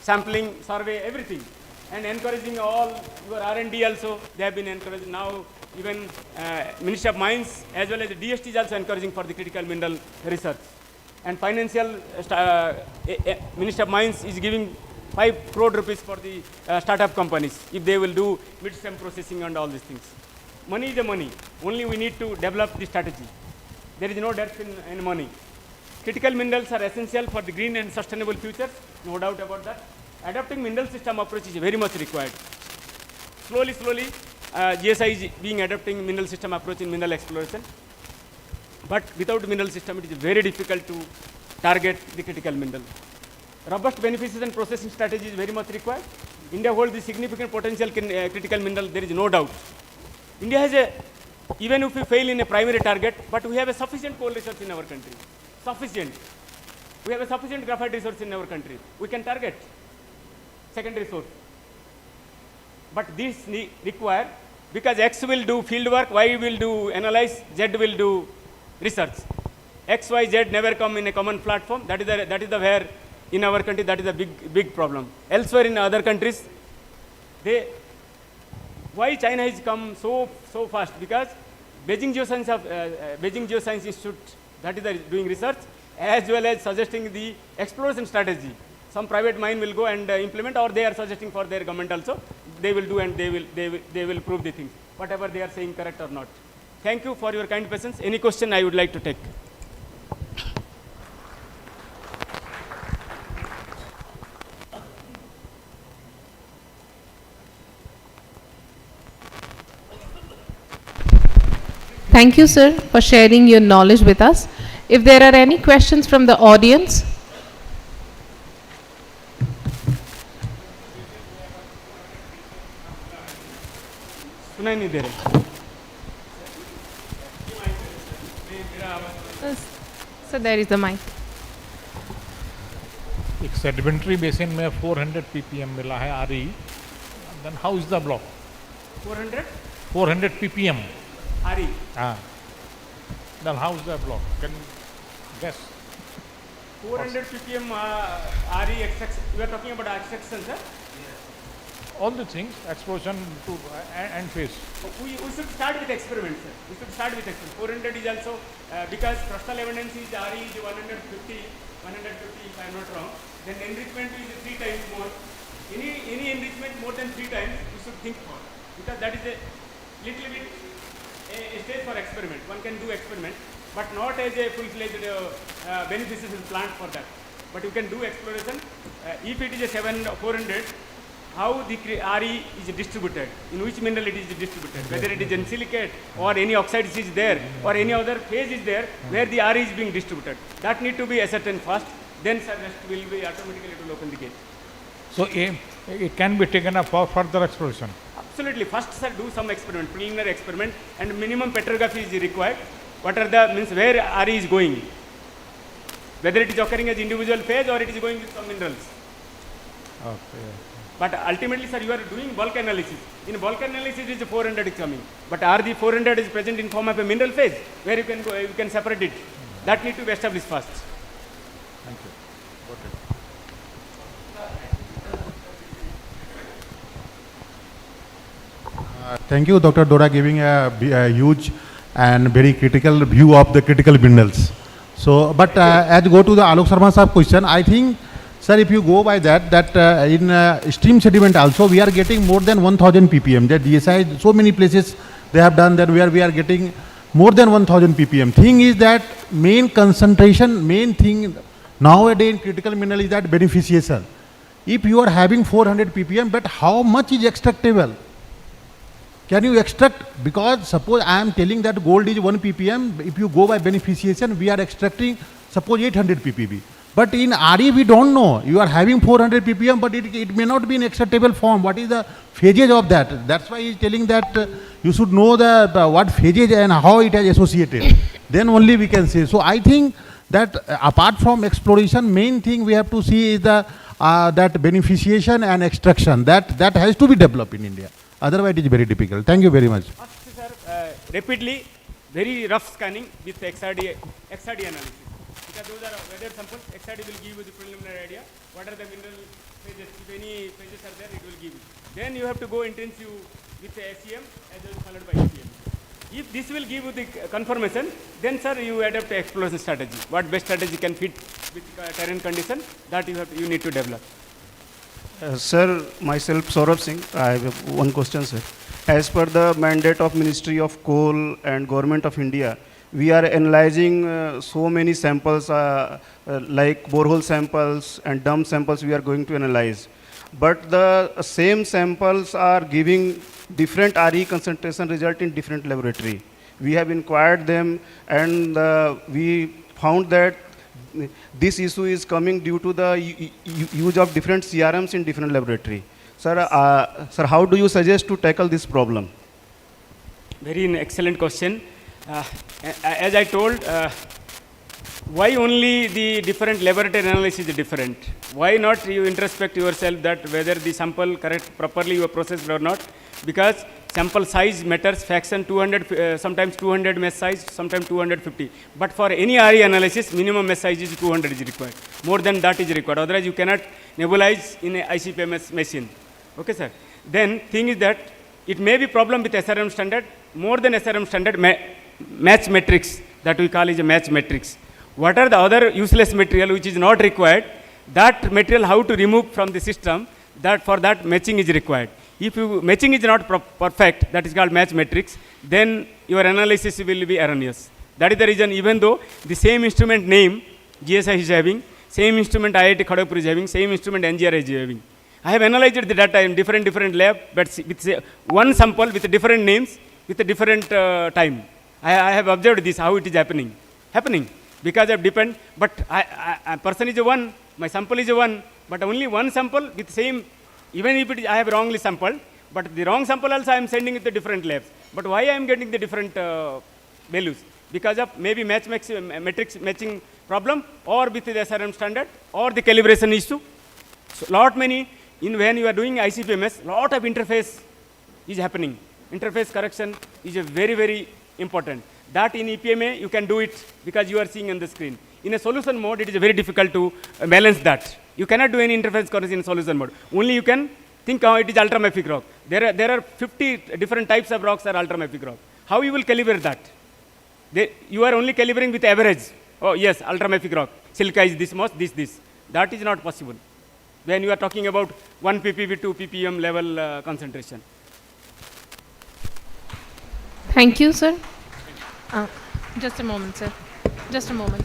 sampling, survey, everything. And encouraging all your R&D also, they have been encouraged. Now even Ministry of Mines as well as the DST is also encouraging for the critical mineral research. And financial, Ministry of Mines is giving 5 crore rupees for the startup companies if they will do midstream processing and all these things. Money is the money. Only we need to develop the strategy. There is no dearth in money. Critical minerals are essential for the green and sustainable futures, no doubt about that. Adapting mineral system approach is very much required. Slowly, GSI is being adapting mineral system approach in mineral exploration. But without mineral system, it is very difficult to target the critical mineral. Robust beneficiation processing strategy is very much required. India holds the significant potential critical mineral, there is no doubt. India has a even if we fail in a primary target, but we have a sufficient coal resource in our country. Sufficient. We have a sufficient graphite resource in our country. We can target secondary source. But this require, because X will do field work, Y will do analyze, Z will do research. X, Y, Z never come in a common platform. That is the where in our country that is a big problem. Elsewhere in other countries, why China has come so fast? Because Beijing Geoscience Institute, that is doing research, as well as suggesting the exploration strategy. Some private mine will go and implement, or they are suggesting for their government also. They will do, and they will prove the things, whatever they are saying, correct or not. Thank you for your kind patience. Any question I would like to take?
Thank you, sir, for sharing your knowledge with us. If there are any questions from the audience,
सुनाई नहीं दे रहे।
so there is the mic.
एक sedimentary basin में 400 ppm मिला है RE, then how is the block? 400 ppm
RE.
Then how is the block? Can you guess?
400 ppm RE extraction. You are talking about extraction, sir?
All the things, explosion to and phase.
We should start with experiment, sir. We should start with experiment. 400 is also because crustal evidence is RE is 150 if I am not wrong. Then enrichment is 3 times more. Any enrichment more than 3 times we should think for, because that is a little bit a stage for experiment. One can do experiment, but not as a full-fledged beneficiation plant for that. But you can do exploration. If it is a 400, how the RE is distributed, in which mineral it is distributed, whether it is in silicate or any oxides is there or any other phase is there where the RE is being distributed. That need to be ascertained first, then sir, rest will be automatically to open the gate.
So it can be taken up for further exploration.
Absolutely. First, sir, do some experiment, preliminary experiment, and minimum petrography is required. What are the means where RE is going, whether it is occurring as individual phase or it is going with some minerals.
Okay.
But ultimately, sir, you are doing bulk analysis. In bulk analysis, it is 400 is coming. But RE 400 is present in form of a mineral phase where you can go, you can separate it. That need to be established first.
Thank you.
Thank you, Dr. Dora, giving a huge and very critical view of the critical minerals. So, but as go to the Alok Sharma Sahab question, I think, sir, if you go by that in stream sediment also, we are getting more than 1000 ppm. That DSI, so many places they have done that where we are getting more than 1000 ppm. Thing is that main concentration, main thing nowadays in critical mineral is that beneficiation. If you are having 400 ppm, but how much is extractable? Can you extract? Because suppose I am telling that gold is 1 ppm, if you go by beneficiation, we are extracting suppose 800 ppb. But in RE we don't know. You are having 400 ppm, but it may not be in extractable form. What is the phases of that? That's why he is telling that you should know the what phases and how it is associated. Then only we can say. So I think that apart from exploration, main thing we have to see is the that beneficiation and extraction. That has to be developed in India. Otherwise, it is very difficult. Thank you very much.
First, sir, rapidly, very rough scanning with XRD analysis. Because those are weather samples, XRD will give you the preliminary idea. What are the mineral phases? If any phases are there, it will give you. Then you have to go intensive with the SEM as well as followed by EPM. If this will give you the confirmation, then sir, you adapt the exploration strategy. What best strategy can fit with terrain condition, that you need to develop.
Sir, myself Saurabh Singh, I have one question, sir. As per the mandate of Ministry of Coal and Government of India, we are analyzing so many samples like borehole samples and dump samples we are going to analyze. But the same samples are giving different RE concentration result in different laboratory. We have inquired them and we found that this issue is coming due to the use of different CRMs in different laboratory. Sir, how do you suggest to tackle this problem?
very excellent question. As I told, why only the different laboratory analysis is different? Why not you introspect yourself that whether the sample correct properly you are processed or not? Because sample size matters, fraction 200, sometimes 200 mesh size, sometimes 250. But for any RE analysis, minimum mesh size is 200 is required. More than that is required. Otherwise, you cannot nebulize in a ICP-MS machine. Okay, sir. Then thing is that it may be problem with SRM standard. More than SRM standard, match matrix that we call is a match matrix. What are the other useless material which is not required? That material how to remove from the system, that for that matching is required. If matching is not perfect, that is called match matrix, then your analysis will be erroneous. That is the reason, even though the same instrument name GSI is having, same instrument IIT Kharagpur is having, same instrument NGR is having. I have analyzed the data in different lab, but with one sample with different names, with a different time. I have observed this, how it is happening. Because of depend, but person is a one, my sample is a one, but only one sample with same, even if I have wrongly sampled, but the wrong sample also I am sending it to different labs. But why I am getting the different values? Because of maybe matrix matching problem, or with the SRM standard, or the calibration issue. So when you are doing ICP-MS, lot of interface is happening. Interface correction is a very important. That in EPMA you can do it because you are seeing on the screen. In a solution mode, it is very difficult to balance that. You cannot do any interface correction in solution mode. Only you can think how it is ultramafic rock. There are 50 different types of rocks are ultramafic rock. How you will calibrate that? You are only calibrating with average. Oh yes, ultramafic rock. Silica is this much, this. That is not possible. When you are talking about 1 ppb, 2 ppm level concentration.
Thank you, sir. Just a moment, sir. Just a moment.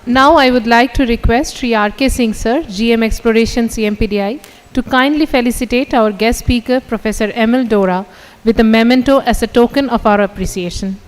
Now I would like to request Sri R.K. Singh, sir, GM Exploration CMPDI, to kindly felicitate our guest speaker, Professor Emil Dora, with a memento as a token of our appreciation.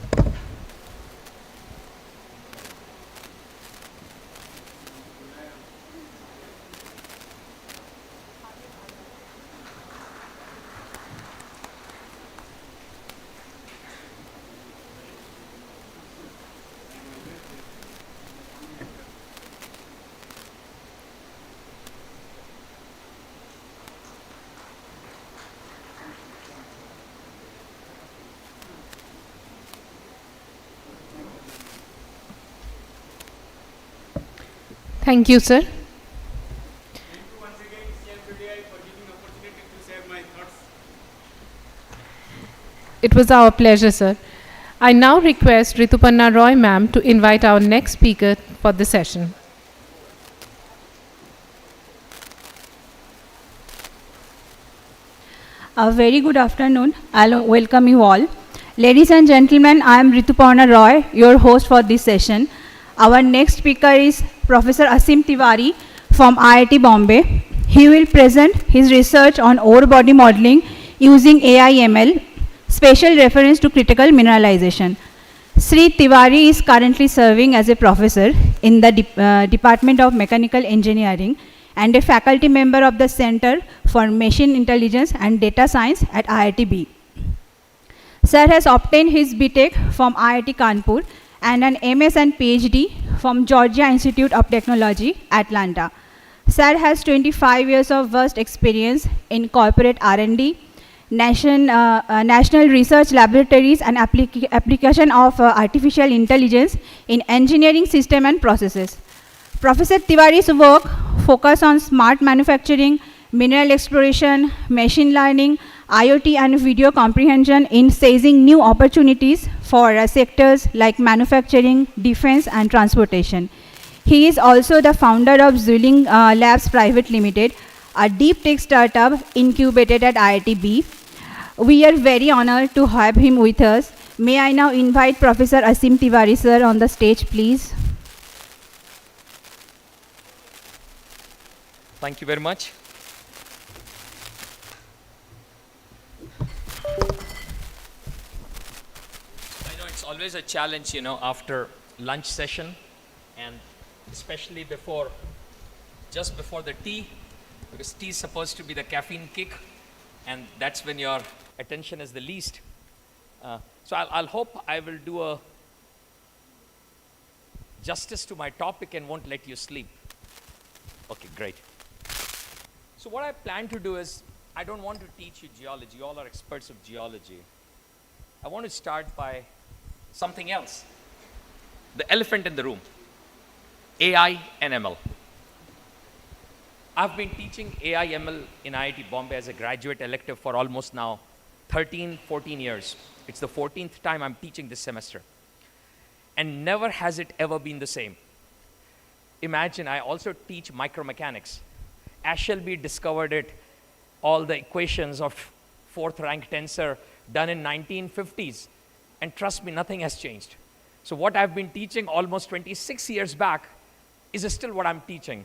Thank you, sir.
Thank you once again, CMPDI, for giving opportunity to share my thoughts.
It was our pleasure, sir. I now request Rituparna Roy ma'am to invite our next speaker for the session.
A very good afternoon. I'll welcome you all. Ladies and gentlemen, I am Rituparna Roy, your host for this session. Our next speaker is Professor Asim Tiwari from IIT Bombay. He will present his research on ore body modeling using AI/ML, special reference to critical mineralization. Sri Tiwari is currently serving as a professor in the Department of Mechanical Engineering and a faculty member of the Center for Machine Intelligence and Data Science at IIT-B. Sir has obtained his BTech from IIT Kanpur and an MS and PhD from Georgia Institute of Technology, Atlanta. Sir has 25 years of vast experience in corporate R&D, national research laboratories and application of artificial intelligence in engineering system and processes. Professor Tiwari's work focus on smart manufacturing, mineral exploration, machine learning, IoT and video comprehension in seizing new opportunities for sectors like manufacturing, defense and transportation. He is also the founder of Zuling Labs Private Limited, a deep tech startup incubated at IIT-B. We are very honored to have him with us. May I now invite Professor Asim Tiwari sir on the stage, please.
Thank you very much. I know it's always a challenge, after lunch session, and especially just before the tea, because tea is supposed to be the caffeine kick, and that's when your attention is the least. So I'll hope I will do a justice to my topic and won't let you sleep. Okay, great. So what I plan to do is, I don't want to teach you geology. You all are experts of geology. I want to start by something else. The elephant in the room. AI and ML. I've been teaching AI ML in IIT Bombay as a graduate elective for almost now 13, 14 years. It's the 14th time I'm teaching this semester. And never has it ever been the same. Imagine, I also teach micromechanics. Ashelby discovered it, all the equations of fourth rank tensor done in 1950s. And trust me, nothing has changed. So what I've been teaching almost 26 years back is still what I'm teaching.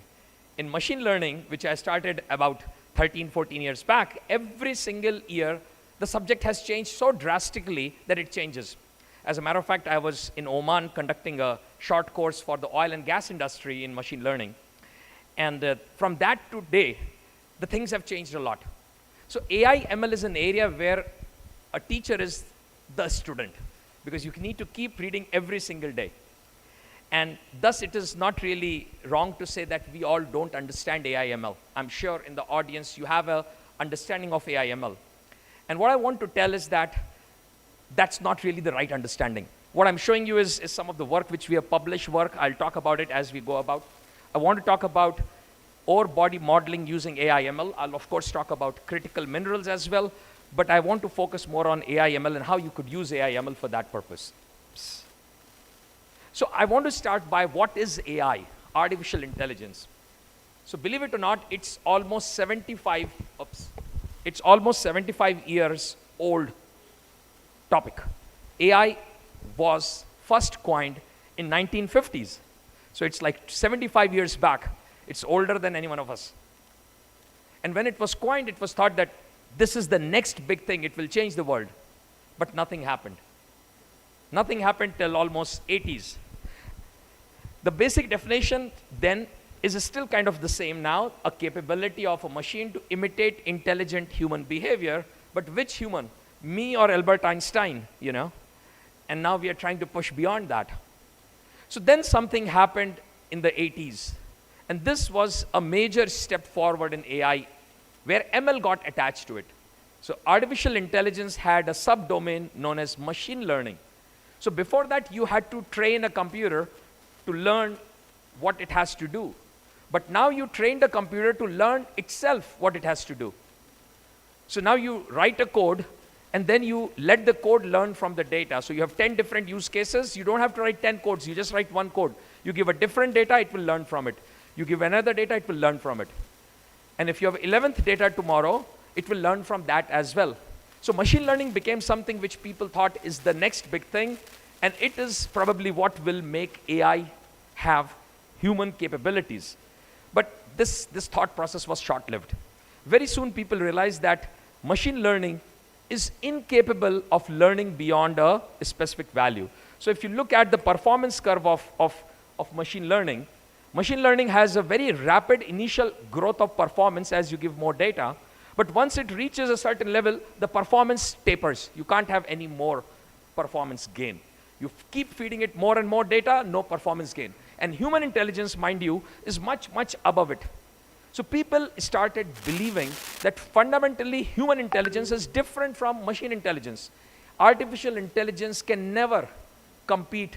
In machine learning, which I started about 13, 14 years back, every single year, the subject has changed so drastically that it changes. As a matter of fact, I was in Oman conducting a short course for the oil and gas industry in machine learning. And from that to today, the things have changed a lot. So AI ML is an area where a teacher is the student, because you need to keep reading every single day. And thus, it is not really wrong to say that we all don't understand AI ML. I'm sure in the audience, you have an understanding of AI ML. And what I want to tell is that that's not really the right understanding. What I'm showing you is some of the work which we have published work. I'll talk about it as we go about. I want to talk about ore body modeling using AI ML. I'll of course talk about critical minerals as well, but I want to focus more on AI ML and how you could use AI ML for that purpose. So I want to start by what is AI, artificial intelligence. So believe it or not, it's almost 75 years old topic. AI was first coined in 1950s. So it's like 75 years back. It's older than any one of us. And when it was coined, it was thought that this is the next big thing. It will change the world. But nothing happened. Nothing happened till almost 80s. The basic definition then is still kind of the same now, a capability of a machine to imitate intelligent human behavior. But which human? Me or Albert Einstein, you know? And now we are trying to push beyond that. So then something happened in the 80s. And this was a major step forward in AI, where ML got attached to it. So artificial intelligence had a subdomain known as machine learning. So before that, you had to train a computer to learn what it has to do. But now you train the computer to learn itself what it has to do. So now you write a code, and then you let the code learn from the data. So you have 10 different use cases. You don't have to write 10 codes. You just write one code. You give a different data, it will learn from it. You give another data, it will learn from it. And if you have 11th data tomorrow, it will learn from that as well. So machine learning became something which people thought is the next big thing. And it is probably what will make AI have human capabilities. But this thought process was short-lived. Very soon people realized that machine learning is incapable of learning beyond a specific value. So if you look at the performance curve of machine learning has a very rapid initial growth of performance as you give more data. But once it reaches a certain level, the performance tapers. You can't have any more performance gain. You keep feeding it more and more data, no performance gain. And human intelligence, mind you, is much, much above it. So people started believing that fundamentally human intelligence is different from machine intelligence. Artificial intelligence can never compete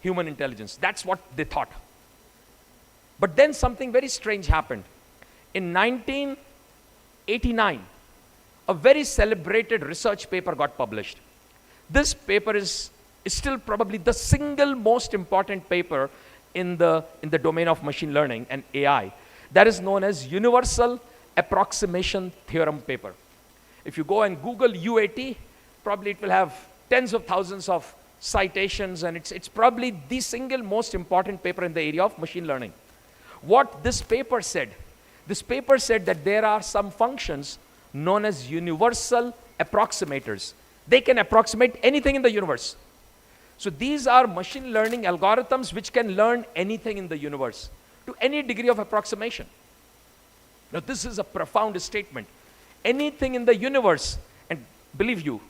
human intelligence. That's what they thought. But then something very strange happened. In 1989, a very celebrated research paper got published. This paper is still probably the single most important paper in the domain of machine learning and AI. That is known as Universal Approximation Theorem paper. If you go and Google UAT, probably it will have tens of thousands of citations, and it's probably the single most important paper in the area of machine learning. What this paper said that there are some functions known as universal approximators. They can approximate anything in the universe. So these are machine learning algorithms which can learn anything in the universe to any degree of approximation. Now this is a profound statement. Anything in the universe, and believe you,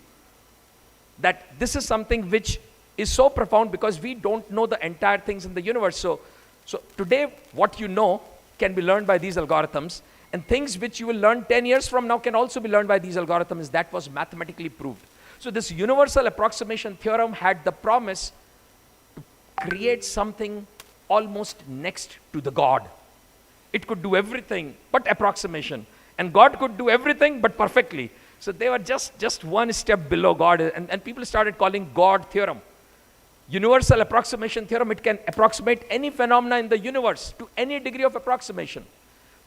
that this is something which is so profound because we don't know the entire things in the universe. So today, what you know can be learned by these algorithms, and things which you will learn 10 years from now can also be learned by these algorithms. That was mathematically proved. So this universal approximation theorem had the promise to create something almost next to the God. It could do everything but approximation, and God could do everything but perfectly. So they were just one step below God, and people started calling God theorem. Universal approximation theorem, it can approximate any phenomena in the universe to any degree of approximation.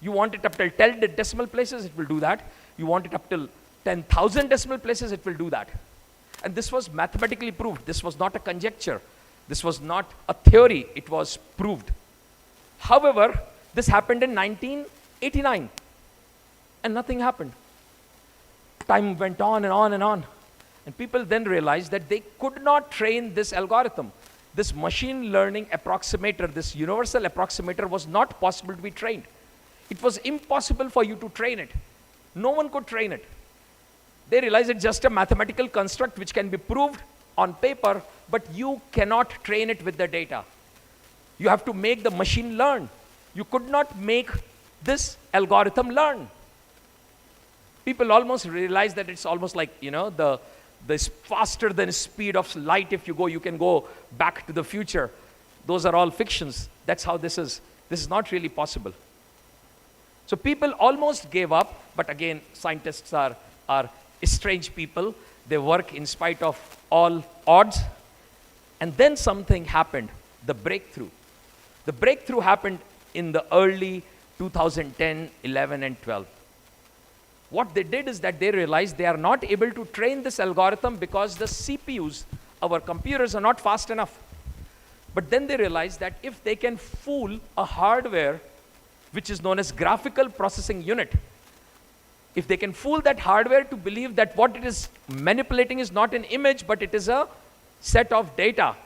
You want it up till 10 decimal places, it will do that. You want it up till 10,000 decimal places, it will do that. And this was mathematically proved. This was not a conjecture. This was not a theory. It was proved. However, this happened in 1989, and nothing happened. Time went on and on and on. And people then realized that they could not train this algorithm. This machine learning approximator, this universal approximator was not possible to be trained. It was impossible for you to train it. No one could train it. They realized it's just a mathematical construct which can be proved on paper, but you cannot train it with the data. You have to make the machine learn. You could not make this algorithm learn. People almost realize that it's almost like, the faster than speed of light. If you go, you can go back to the future. Those are all fictions. That's how this is. This is not really possible. So people almost gave up, but again, scientists are strange people. They work in spite of all odds. And then something happened, the breakthrough. The breakthrough happened in the early 2010, 11, and 12. What they did is that they realized they are not able to train this algorithm because the CPUs, our computers, are not fast enough. But then they realized that if they can fool a hardware which is known as graphical processing unit, if they can fool that hardware to believe that what it is manipulating is not an image, but it is a set of data,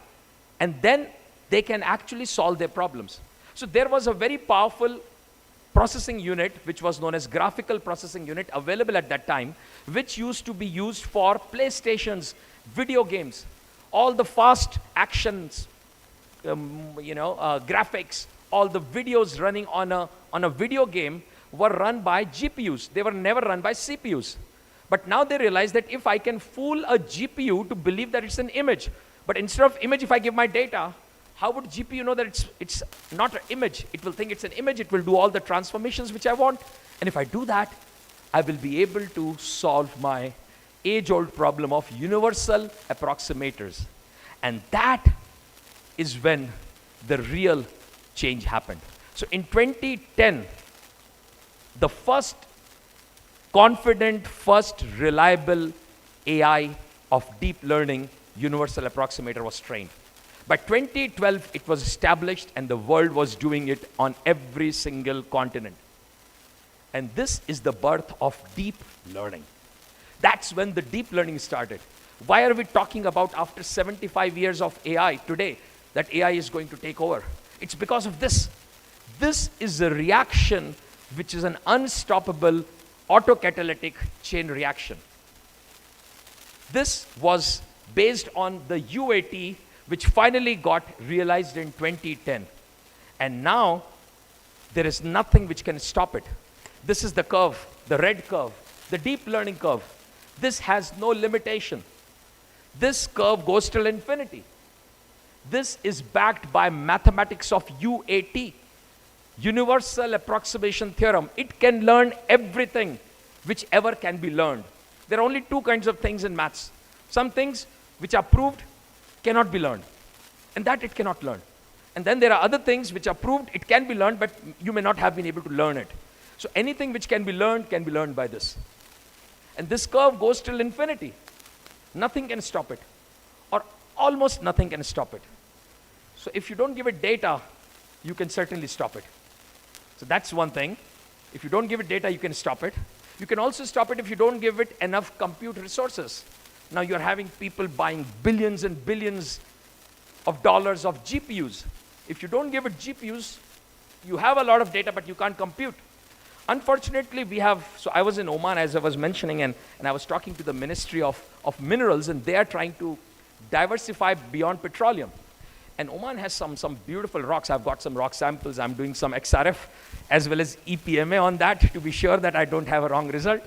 and then they can actually solve their problems. So there was a very powerful processing unit, which was known as graphical processing unit, available at that time, which used to be used for PlayStations, video games, all the fast actions, graphics, all the videos running on a video game were run by GPUs. They were never run by CPUs. But now they realize that if I can fool a GPU to believe that it's an image, but instead of image, if I give my data, how would GPU know that it's not an image? It will think it's an image. It will do all the transformations which I want. And if I do that, I will be able to solve my age-old problem of universal approximators. And that is when the real change happened. So in 2010, the first confident, first reliable AI of deep learning universal approximator was trained. By 2012, it was established, and the world was doing it on every single continent. And this is the birth of deep learning. That's when the deep learning started. Why are we talking about, after 75 years of AI today, that AI is going to take over? It's because of this. This is a reaction which is an unstoppable autocatalytic chain reaction. This was based on the UAT, which finally got realized in 2010. And now, there is nothing which can stop it. This is the curve, the red curve, the deep learning curve. This has no limitation. This curve goes till infinity. This is backed by mathematics of UAT, Universal Approximation Theorem. It can learn everything whichever can be learned. There are only two kinds of things in maths. Some things which are proved cannot be learned, and that it cannot learn. And then there are other things which are proved, it can be learned, but you may not have been able to learn it. So anything which can be learned by this. And this curve goes till infinity. Nothing can stop it, or almost nothing can stop it. So if you don't give it data, you can certainly stop it. So that's one thing. If you don't give it data, you can stop it. You can also stop it if you don't give it enough compute resources. Now you're having people buying billions and billions of dollars of GPUs. If you don't give it GPUs, you have a lot of data, but you can't compute. Unfortunately, so I was in Oman, as I was mentioning, and I was talking to the Ministry of Minerals, and they are trying to diversify beyond petroleum. And Oman has some beautiful rocks. I've got some rock samples. I'm doing some XRF as well as EPMA on that to be sure that I don't have a wrong result.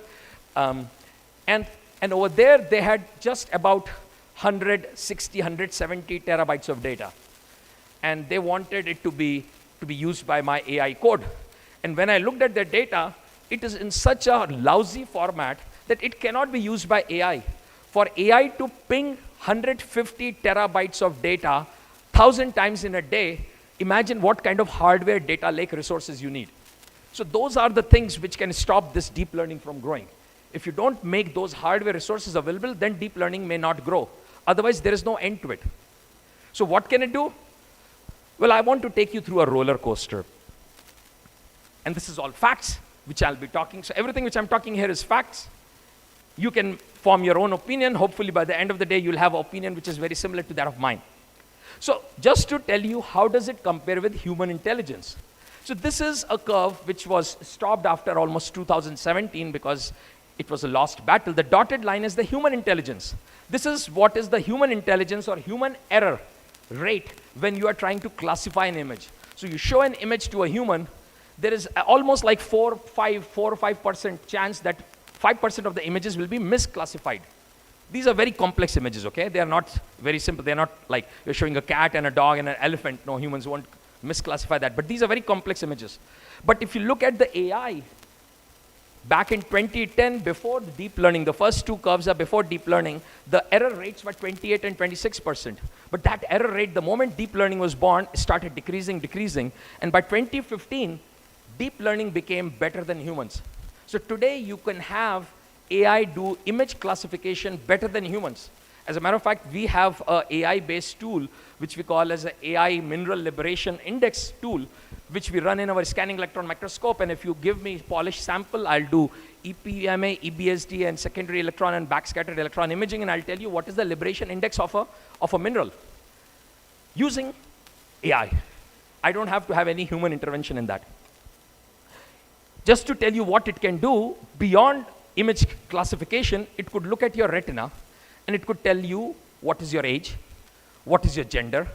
And over there, they had just about 160, 170 terabytes of data. And they wanted it to be used by my AI code. And when I looked at their data, it is in such a lousy format that it cannot be used by AI. For AI to ping 150 terabytes of data 1,000 times in a day, imagine what kind of hardware data lake resources you need. So those are the things which can stop this deep learning from growing. If you don't make those hardware resources available, then deep learning may not grow. Otherwise, there is no end to it. So what can it do? Well, I want to take you through a roller coaster. And this is all facts, which I'll be talking. So everything which I'm talking here is facts. You can form your own opinion. Hopefully, by the end of the day, you'll have an opinion which is very similar to that of mine. So just to tell you, how does it compare with human intelligence? So this is a curve which was stopped after almost 2017 because it was a lost battle. The dotted line is the human intelligence. This is what is the human intelligence or human error rate when you are trying to classify an image. So you show an image to a human, there is almost like 4 or 5% chance that 5% of the images will be misclassified. These are very complex images, okay? They are not very simple. They're not like you're showing a cat and a dog and an elephant. No, humans won't misclassify that. But these are very complex images. But if you look at the AI, back in 2010, before the deep learning, the first two curves are before deep learning, the error rates were 28 and 26%. But that error rate, the moment deep learning was born, started decreasing. And by 2015, deep learning became better than humans. So today, you can have AI do image classification better than humans. As a matter of fact, we have an AI-based tool, which we call as an AI Mineral Liberation Index tool, which we run in our scanning electron microscope. And if you give me polished sample, I'll do EPMA, EBSD, and secondary electron and backscattered electron imaging, and I'll tell you what is the liberation index of a mineral using AI. I don't have to have any human intervention in that. Just to tell you what it can do, beyond image classification, it could look at your retina and it could tell you what is your age, what is your gender,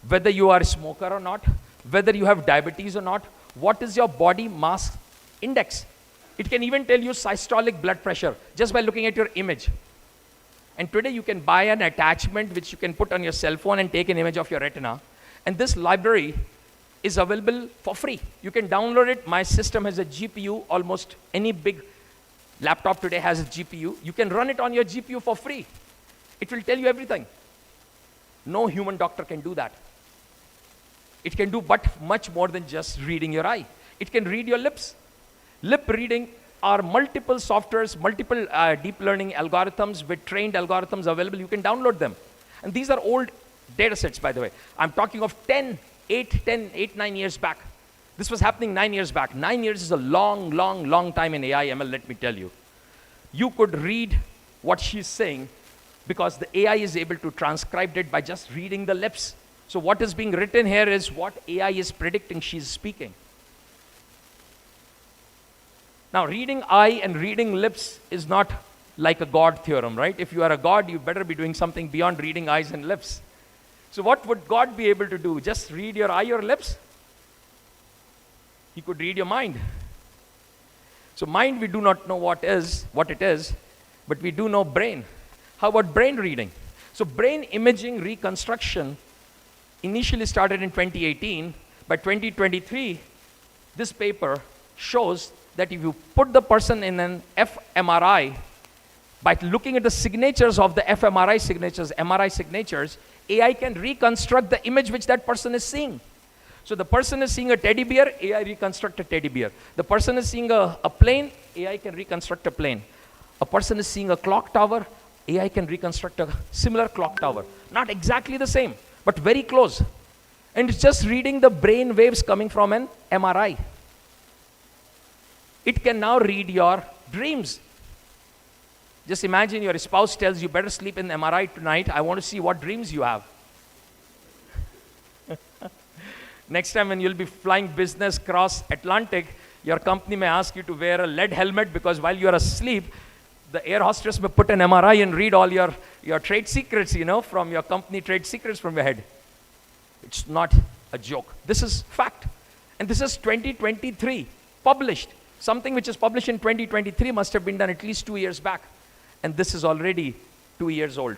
whether you are a smoker or not, whether you have diabetes or not, what is your body mass index. It can even tell you systolic blood pressure just by looking at your image. And today you can buy an attachment which you can put on your cell phone and take an image of your retina. And this library is available for free. You can download it. My system has a GPU. Almost any big laptop today has a GPU. You can run it on your GPU for free. It will tell you everything. No human doctor can do that. It can do but much more than just reading your eye. It can read your lips. Lip reading are multiple softwares, multiple deep learning algorithms with trained algorithms available. You can download them. And these are old data sets, by the way. I'm talking of 9 years back. This was happening 9 years back. 9 years is a long time in AI ML, let me tell you. You could read what she's saying because the AI is able to transcribe it by just reading the lips. So what is being written here is what AI is predicting she's speaking. Now, reading eye and reading lips is not like a God theorem, right? If you are a God, you better be doing something beyond reading eyes and lips. So what would God be able to do? Just read your eye or lips? He could read your mind. So mind, we do not know what it is, but we do know brain. How about brain reading? So brain imaging reconstruction initially started in 2018. By 2023, this paper shows that if you put the person in an fMRI, by looking at the signatures of the fMRI signatures, MRI signatures, AI can reconstruct the image which that person is seeing. So the person is seeing a teddy bear, AI reconstruct a teddy bear. The person is seeing a plane, AI can reconstruct a plane. A person is seeing a clock tower, AI can reconstruct a similar clock tower. Not exactly the same, but very close. And it's just reading the brain waves coming from an MRI. It can now read your dreams. Just imagine your spouse tells you better sleep in the MRI tonight. I want to see what dreams you have. Next time when you'll be flying business cross Atlantic, Your company may ask you to wear a lead helmet because while you are asleep, the air hostess may put an MRI and read all your trade secrets, from your company trade secrets from your head. It's not a joke. This is fact. And this is 2023, published. Something which is published in 2023 must have been done at least 2 years back. And this is already 2 years old.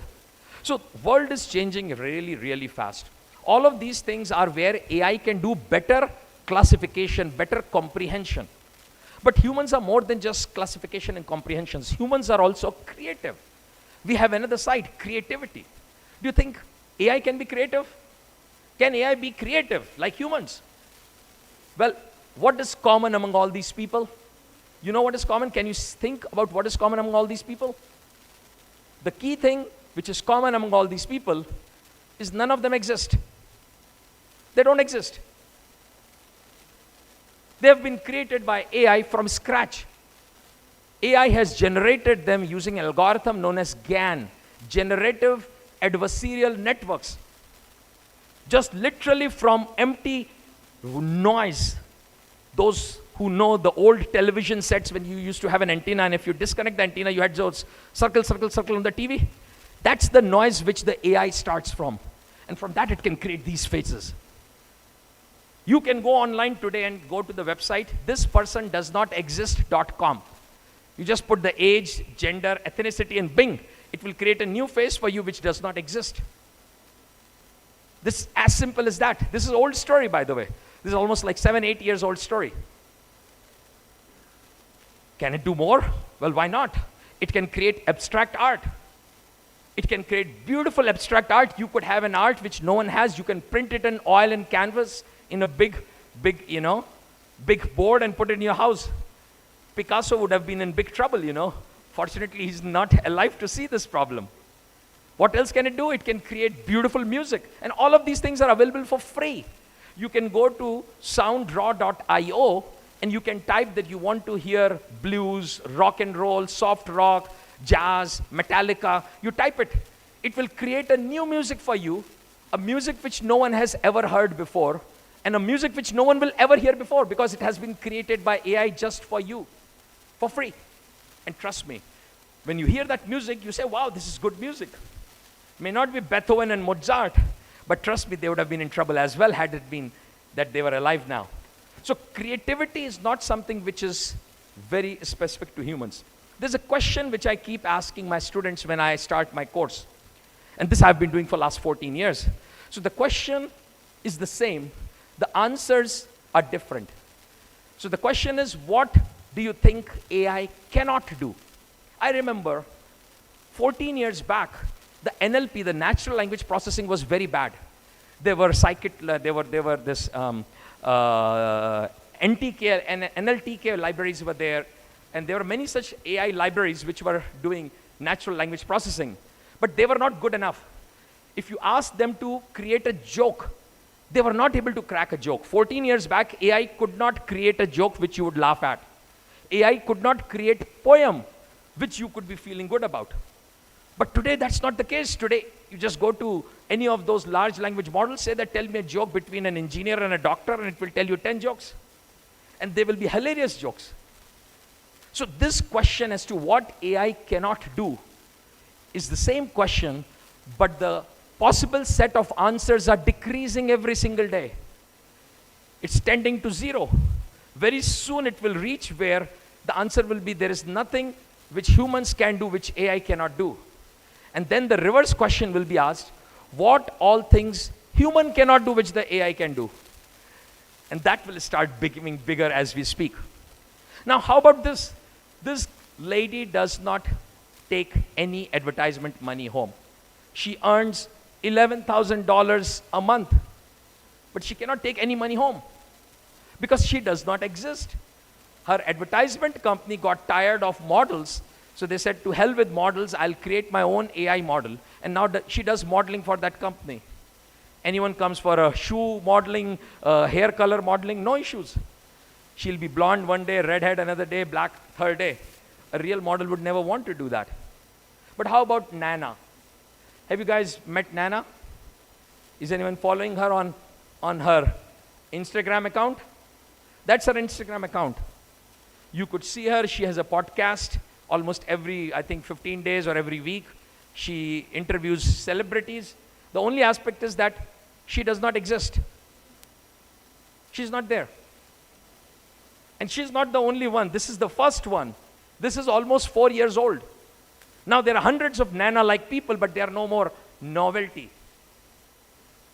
So world is changing really, really fast. All of these things are where AI can do better classification, better comprehension. But humans are more than just classification and comprehensions. Humans are also creative. We have another side, creativity. Do you think AI can be creative? Can AI be creative like humans? Well, what is common among all these people? You know what is common? Can you think about what is common among all these people? The key thing which is common among all these people is none of them exist. They don't exist. They have been created by AI from scratch. AI has generated them using an algorithm known as GAN, Generative Adversarial Networks. Just literally from empty noise. Those who know the old television sets when you used to have an antenna, and if you disconnect the antenna, you had those circle, circle, circle on the TV. That's the noise which the AI starts from. And from that, it can create these faces. You can go online today and go to the website, thispersondoesnotexist.com. You just put the age, gender, ethnicity, and bing. It will create a new face for you which does not exist. This is as simple as that. This is an old story, by the way. This is almost like 7-8 years old story. Can it do more? Well, why not? It can create abstract art. It can create beautiful abstract art. You could have an art which no one has. You can print it in oil and canvas in a big board and put it in your house. Picasso would have been in big trouble, Fortunately, he's not alive to see this problem. What else can it do? It can create beautiful music. And all of these things are available for free. You can go to soundraw.io and you can type that you want to hear blues, rock and roll, soft rock, jazz, Metallica. You type it. It will create a new music for you, a music which no one has ever heard before, and a music which no one will ever hear before because it has been created by AI just for you, for free. And trust me, when you hear that music, you say, wow, this is good music. May not be Beethoven and Mozart, but trust me, they would have been in trouble as well had it been that they were alive now. So creativity is not something which is very specific to humans. There's a question which I keep asking my students when I start my course. And this I've been doing for the last 14 years. So the question is the same. The answers are different. So the question is, what do you think AI cannot do? I remember 14 years back, the NLP, the natural language processing, was very bad. There were this NTK and NLTK libraries were there, and there were many such AI libraries which were doing natural language processing, but they were not good enough. If you asked them to create a joke, they were not able to crack a joke. 14 years back, AI could not create a joke which you would laugh at. AI could not create a poem which you could be feeling good about. But today, that's not the case. Today, you just go to any of those large language models, say that tell me a joke between an engineer and a doctor, and it will tell you 10 jokes. And they will be hilarious jokes. So this question as to what AI cannot do is the same question, but the possible set of answers are decreasing every single day. It's tending to zero. Very soon it will reach where the answer will be there is nothing which humans can do which AI cannot do. And then the reverse question will be asked, what all things human cannot do which the AI can do? And that will start becoming bigger as we speak. Now, how about this? This lady does not take any advertisement money home. She earns $11,000 a month, but she cannot take any money home because she does not exist. Her advertisement company got tired of models, so they said, to hell with models, I'll create my own AI model. And now she does modeling for that company. Anyone comes for a shoe modeling, hair color modeling, no issues. She'll be blonde one day, redhead another day, black third day. A real model would never want to do that. But how about Nana? Have you guys met Nana? Is anyone following her on her Instagram account? That's her Instagram account. You could see her. She has a podcast almost every, I think, 15 days or every week. She interviews celebrities. The only aspect is that she does not exist. She's not there. And she's not the only one. This is the first one. This is almost 4 years old. Now there are hundreds of Nana-like people, but they are no more novelty.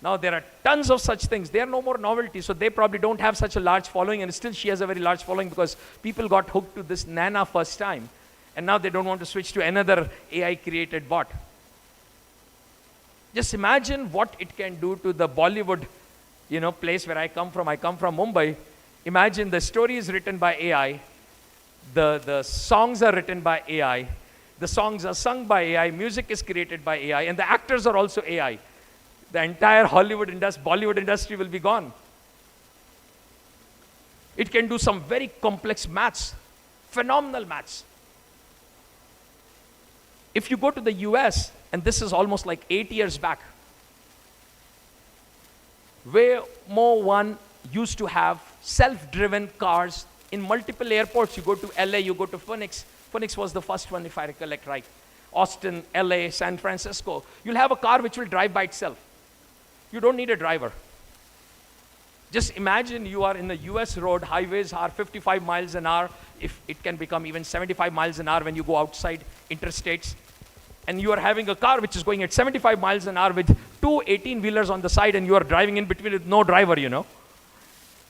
Now there are tons of such things. They are no more novelty, so they probably don't have such a large following, and still she has a very large following because people got hooked to this Nana first time, and now they don't want to switch to another AI-created bot. Just imagine what it can do to the Bollywood, place where I come from. I come from Mumbai. Imagine the story is written by AI, the songs are written by AI, the songs are sung by AI, music is created by AI, and the actors are also AI. The entire Bollywood industry will be gone. It can do some very complex maths, phenomenal maths. If you go to the US, and this is almost like 8 years back, Waymo One used to have self-driven cars in multiple airports. You go to LA, you go to Phoenix. Phoenix was the first one, if I recollect right. Austin, LA, San Francisco. You'll have a car which will drive by itself. You don't need a driver. Just imagine you are in the US road, highways are 55 miles an hour. If it can become even 75 miles an hour when you go outside interstates. And you are having a car which is going at 75 miles an hour with two 18-wheelers on the side, and you are driving in between with no driver,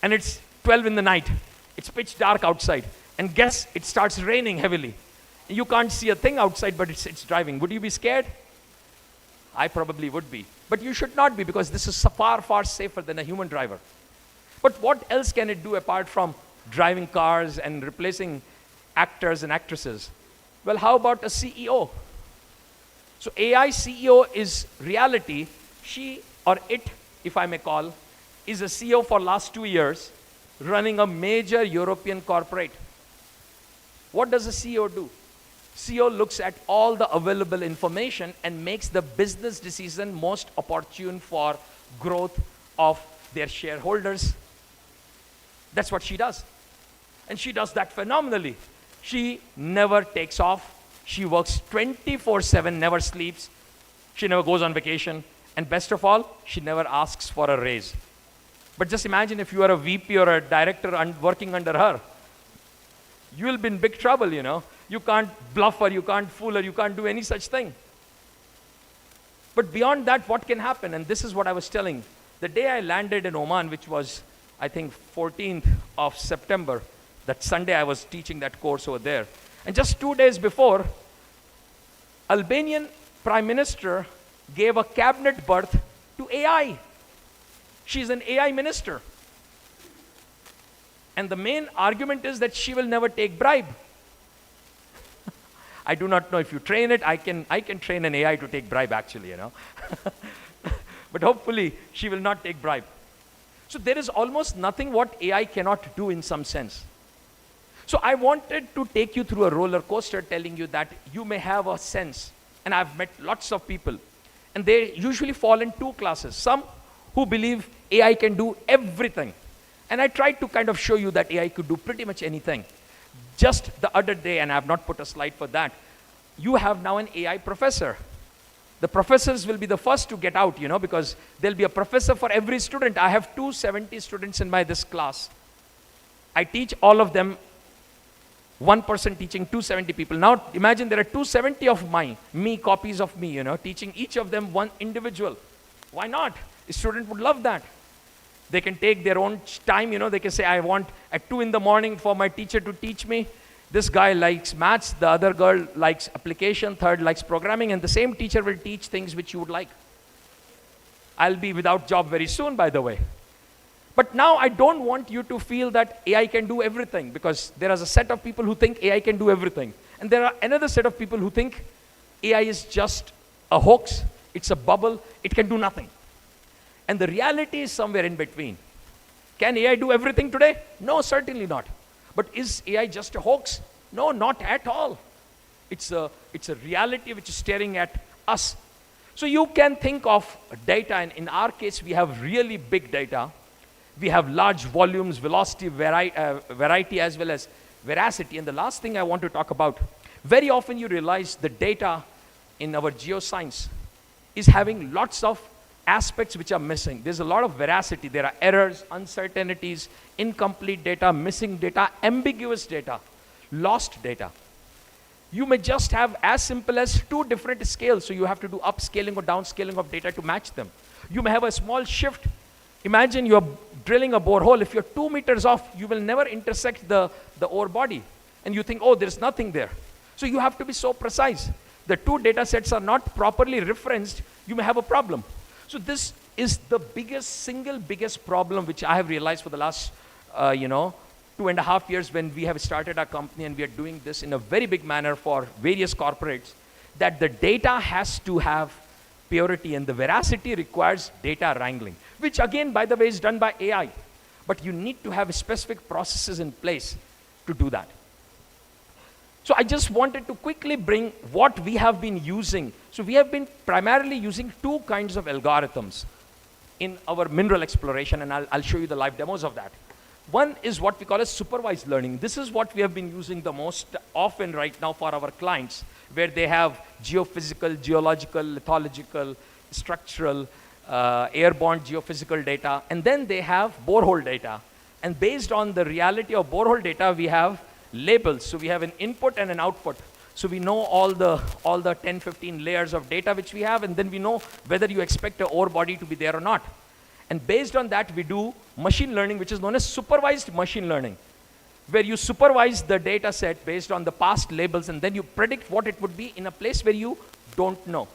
And it's 12 in the night. It's pitch dark outside. And guess, it starts raining heavily. You can't see a thing outside, but it's driving. Would you be scared? I probably would be. But you should not be, because this is far, far safer than a human driver. But what else can it do apart from driving cars and replacing actors and actresses? Well, how about a CEO? So AI CEO is reality. She, or it, if I may call, is a CEO for last 2 years, running a major European corporate. What does a CEO do? CEO looks at all the available information and makes the business decision most opportune for growth of their shareholders. That's what she does. And she does that phenomenally. She never takes off. She works 24/7, never sleeps. She never goes on vacation. And best of all, she never asks for a raise. But just imagine if you are a VP or a director working under her. You will be in big trouble, You can't bluff her, you can't fool her, you can't do any such thing. But beyond that, what can happen? And this is what I was telling. The day I landed in Oman, which was, I think, 14th of September, that Sunday I was teaching that course over there. And just 2 days before, Albanian Prime Minister gave a cabinet berth to AI. She's an AI minister. And the main argument is that she will never take bribe. I do not know if you train it. I can train an AI to take bribe, actually, But hopefully, she will not take bribe. So there is almost nothing what AI cannot do in some sense. So I wanted to take you through a roller coaster, telling you that you may have a sense. And I've met lots of people. And they usually fall in two classes. Some who believe AI can do everything. And I tried to kind of show you that AI could do pretty much anything. Just the other day, and I have not put a slide for that, you have now an AI professor. The professors will be the first to get out, because there'll be a professor for every student. I have 270 students in this class. I teach all of them, one person teaching 270 people. Now imagine there are 270 of me copies of me, teaching each of them one individual. Why not? A student would love that. They can take their own time, they can say, I want at 2 in the morning for my teacher to teach me. This guy likes maths, the other girl likes application, third likes programming, and the same teacher will teach things which you would like. I'll be without job very soon, by the way. But now I don't want you to feel that AI can do everything, because there is a set of people who think AI can do everything. And there are another set of people who think AI is just a hoax, it's a bubble, it can do nothing. And the reality is somewhere in between. Can AI do everything today? No, certainly not. But is AI just a hoax? No, not at all. It's a reality which is staring at us. So you can think of data, and in our case, we have really big data. We have large volumes, velocity, variety, as well as veracity. And the last thing I want to talk about, very often you realize the data in our geoscience is having lots of aspects which are missing. There's a lot of veracity. There are errors, uncertainties, incomplete data, missing data, ambiguous data, lost data. You may just have as simple as 2 different scales, so you have to do upscaling or downscaling of data to match them. You may have a small shift. Imagine you're drilling a borehole. If you're 2 meters off, you will never intersect the ore body. And you think, oh, there's nothing there. So you have to be so precise. The 2 data sets are not properly referenced, you may have a problem. So this is the single biggest problem which I have realized for the last, 2.5 years when we have started our company, and we are doing this in a very big manner for various corporates, that the data has to have purity, and the veracity requires data wrangling, which again, by the way, is done by AI. But you need to have specific processes in place to do that. So I just wanted to quickly bring what we have been using. So we have been primarily using 2 kinds of algorithms in our mineral exploration, and I'll show you the live demos of that. One is what we call as supervised learning. This is what we have been using the most often right now for our clients, where they have geophysical, geological, lithological, structural, airborne geophysical data, and then they have borehole data. And based on the reality of borehole data, we have labels. So we have an input and an output. So we know all the 10, 15 layers of data which we have, and then we know whether you expect an ore body to be there or not. And based on that, we do machine learning, which is known as supervised machine learning, where you supervise the data set based on the past labels, and then you predict what it would be in a place where you don't know.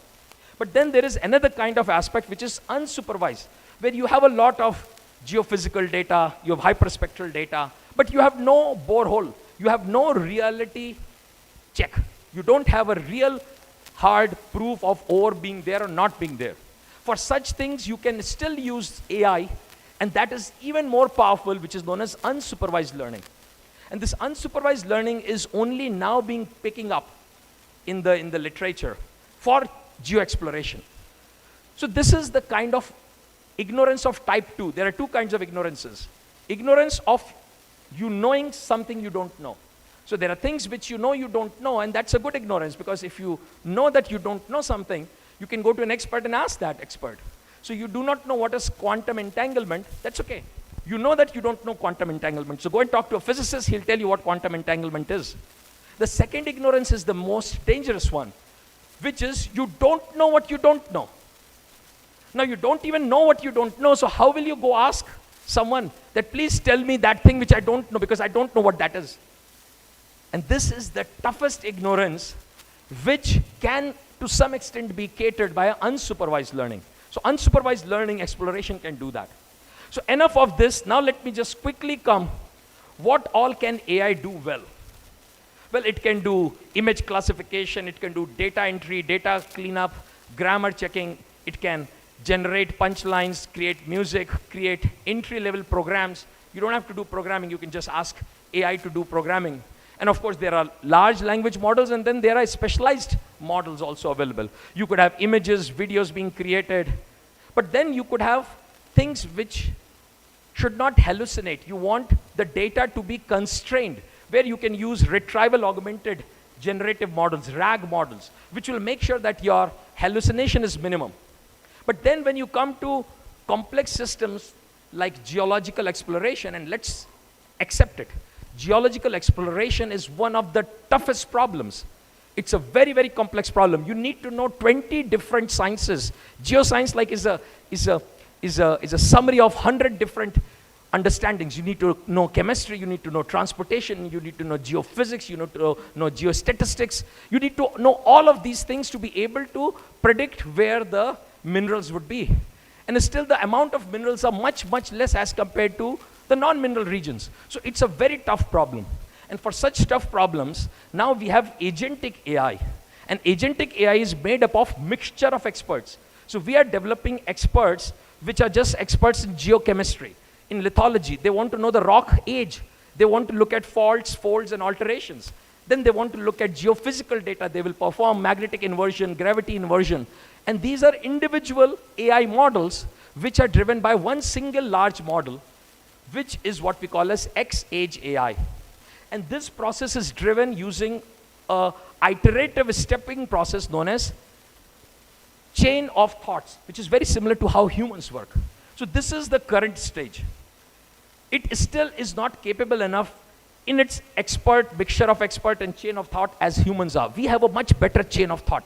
But then there is another kind of aspect which is unsupervised, where you have a lot of geophysical data, you have hyperspectral data, but you have no borehole. You have no reality check. You don't have a real hard proof of ore being there or not being there. For such things, you can still use AI, and that is even more powerful, which is known as unsupervised learning. And this unsupervised learning is only now picking up in the literature for geoexploration. So this is the kind of ignorance of type 2. There are 2 kinds of ignorances. Ignorance of you knowing something you don't know. So there are things which you know you don't know, and that's a good ignorance, because if you know that you don't know something, you can go to an expert and ask that expert. So you do not know what is quantum entanglement, that's okay. You know that you don't know quantum entanglement, so go and talk to a physicist, he'll tell you what quantum entanglement is. The second ignorance is the most dangerous one, which is you don't know what you don't know. Now you don't even know what you don't know, so how will you go ask someone that please tell me that thing which I don't know, because I don't know what that is. And this is the toughest ignorance, which can to some extent be catered by unsupervised learning. So unsupervised learning exploration can do that. So enough of this. Now let me just quickly come. What all can AI do well? Well, it can do image classification, it can do data entry, data cleanup, grammar checking, it can generate punchlines, create music, create entry-level programs. You don't have to do programming, you can just ask AI to do programming. And of course, there are large language models, and then there are specialized models also available. You could have images, videos being created, but then you could have things which should not hallucinate. You want the data to be constrained, where you can use retrieval augmented generative models, RAG models, which will make sure that your hallucination is minimum. But then when you come to complex systems like geological exploration, and let's accept it, geological exploration is one of the toughest problems. It's a very, very complex problem. You need to know 20 different sciences. Geoscience is a summary of 100 different understandings. You need to know chemistry, you need to know transportation, you need to know geophysics, you need to know geostatistics. You need to know all of these things to be able to predict where the minerals would be. And still the amount of minerals are much, much less as compared to the non-mineral regions. So it's a very tough problem. And for such tough problems, now we have agentic AI. And agentic AI is made up of mixture of experts. So we are developing experts which are just experts in geochemistry, in lithology. They want to know the rock age. They want to look at faults, folds, and alterations. Then they want to look at geophysical data. They will perform magnetic inversion, gravity inversion. And these are individual AI models which are driven by one single large model, which is what we call as X-age AI. And this process is driven using a iterative stepping process known as chain of thoughts, which is very similar to how humans work. So this is the current stage. It still is not capable enough in its mixture of expert and chain of thought as humans are. We have a much better chain of thought.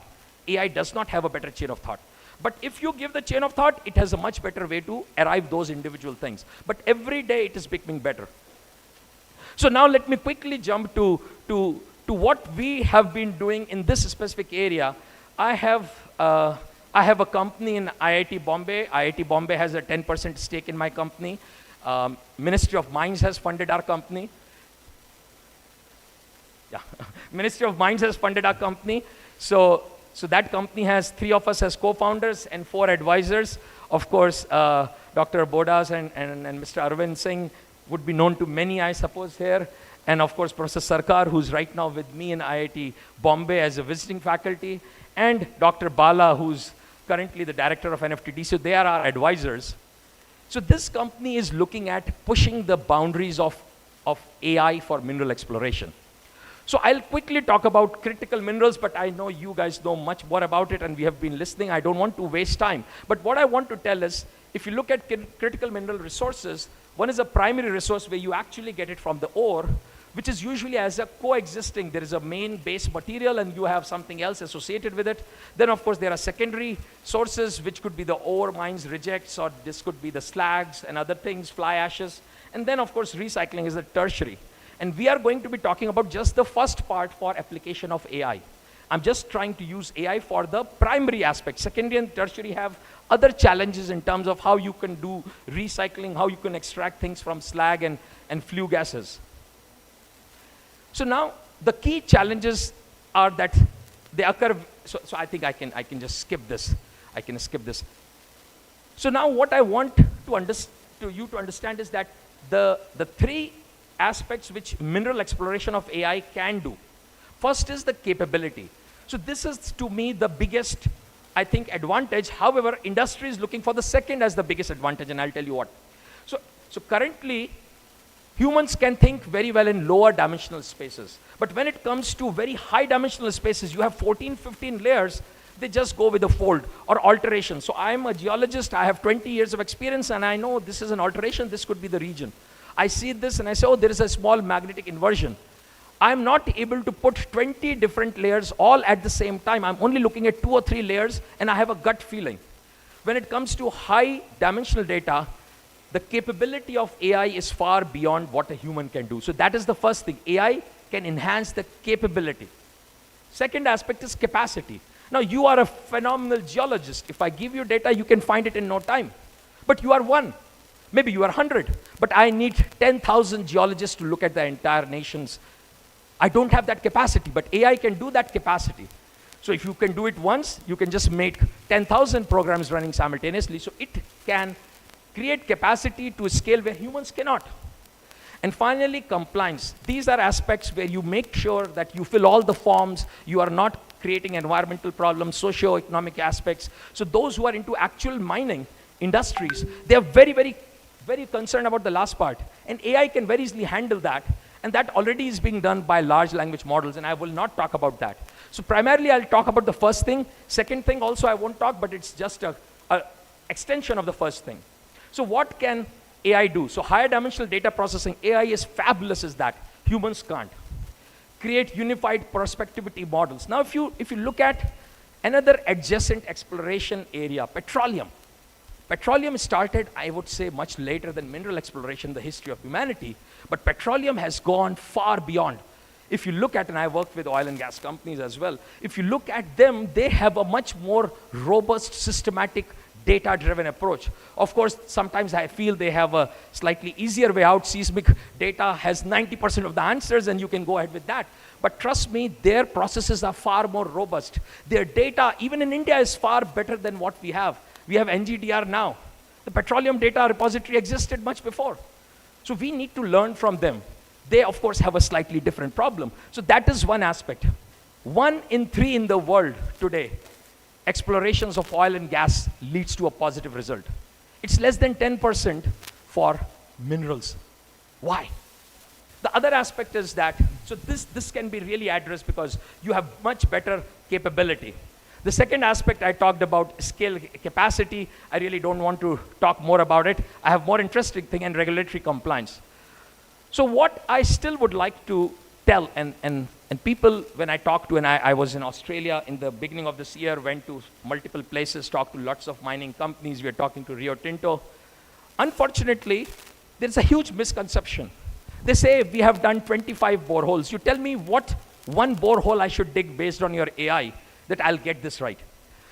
AI does not have a better chain of thought. But if you give the chain of thought, it has a much better way to arrive those individual things. But every day it is becoming better. So now let me quickly jump to what we have been doing in this specific area. I have a company in IIT Bombay. IIT Bombay has a 10% stake in my company. Ministry of Mines has funded our company. Yeah, Ministry of Mines has funded our company. So that company has 3 of us as co-founders and 4 advisors. Of course, Dr. Bodas and Mr. Arvind Singh would be known to many, I suppose, here. And of course, Professor Sarkar, who's right now with me in IIT Bombay as a visiting faculty. And Dr. Bala, who's currently the director of NFTD. So they are our advisors. So this company is looking at pushing the boundaries of AI for mineral exploration. So I'll quickly talk about critical minerals, but I know you guys know much more about it and we have been listening. I don't want to waste time. But what I want to tell is, if you look at critical mineral resources, one is a primary resource where you actually get it from the ore, which is usually as a coexisting. There is a main base material and you have something else associated with it. Then of course there are secondary sources, which could be the ore mines rejects, or this could be the slags and other things, fly ashes. And then of course recycling is the tertiary. And we are going to be talking about just the first part for application of AI. I'm just trying to use AI for the primary aspect. Secondary and tertiary have other challenges in terms of how you can do recycling, how you can extract things from slag and flue gases. So now the key challenges are that they occur. So I think I can just skip this. I can skip this. So now what I want you to understand is that the 3 aspects which mineral exploration of AI can do. First is the capability. So this is, to me, the biggest, I think, advantage. However, industry is looking for the second as the biggest advantage, and I'll tell you what. So currently, humans can think very well in lower dimensional spaces. But when it comes to very high dimensional spaces, you have 14, 15 layers, they just go with a fold or alteration. So I'm a geologist, I have 20 years of experience, and I know this is an alteration, this could be the region. I see this and I say, oh, there is a small magnetic inversion. I'm not able to put 20 different layers all at the same time. I'm only looking at 2 or 3 layers and I have a gut feeling. When it comes to high dimensional data, the capability of AI is far beyond what a human can do. So that is the first thing. AI can enhance the capability. Second aspect is capacity. Now you are a phenomenal geologist. If I give you data, you can find it in no time. But you are one. Maybe you are 100. But I need 10,000 geologists to look at the entire nation's. I don't have that capacity, but AI can do that capacity. So if you can do it once, you can just make 10,000 programs running simultaneously. So it can create capacity to a scale where humans cannot. And finally, compliance. These are aspects where you make sure that you fill all the forms, you are not creating environmental problems, socio-economic aspects. So those who are into actual mining industries, they are very, very, very concerned about the last part. And AI can very easily handle that. And that already is being done by large language models, and I will not talk about that. So primarily, I'll talk about the first thing. Second thing also I won't talk, but it's just an extension of the first thing. So what can AI do? So higher dimensional data processing, AI is fabulous as that. Humans can't. Create unified prospectivity models. Now, if you look at another adjacent exploration area, petroleum. Petroleum started, I would say, much later than mineral exploration in the history of humanity, but petroleum has gone far beyond. If you look at, and I work with oil and gas companies as well, if you look at them, they have a much more robust, systematic, data-driven approach. Of course, sometimes I feel they have a slightly easier way out. Seismic data has 90% of the answers, and you can go ahead with that. But trust me, their processes are far more robust. Their data, even in India, is far better than what we have. We have NGDR now. The petroleum data repository existed much before. So we need to learn from them. They, of course, have a slightly different problem. So that is one aspect. 1 in 3 in the world today, explorations of oil and gas leads to a positive result. It's less than 10% for minerals. Why? The other aspect is that, so this can be really addressed because you have much better capability. The second aspect I talked about, scale capacity, I really don't want to talk more about it. I have more interesting thing in regulatory compliance. So what I still would like to tell, and people, when I talk to, and I was in Australia in the beginning of this year, went to multiple places, talked to lots of mining companies, we are talking to Rio Tinto. Unfortunately, there's a huge misconception. They say, we have done 25 boreholes. You tell me what one borehole I should dig based on your AI that I'll get this right.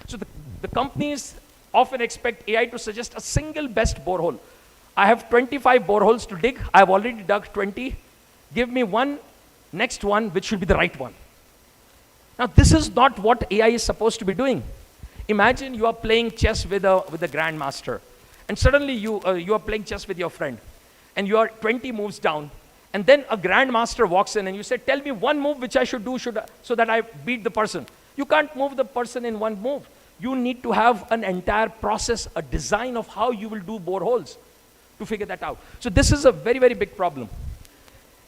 So the companies often expect AI to suggest a single best borehole. I have 25 boreholes to dig. I've already dug 20. Give me one, next one, which should be the right one. Now, this is not what AI is supposed to be doing. Imagine you are playing chess with a grandmaster, and suddenly you are playing chess with your friend, and you are 20 moves down, and then a grandmaster walks in, and you say, tell me one move which I should do so that I beat the person. You can't move the person in one move. You need to have an entire process, a design of how you will do boreholes to figure that out. So this is a very, very big problem.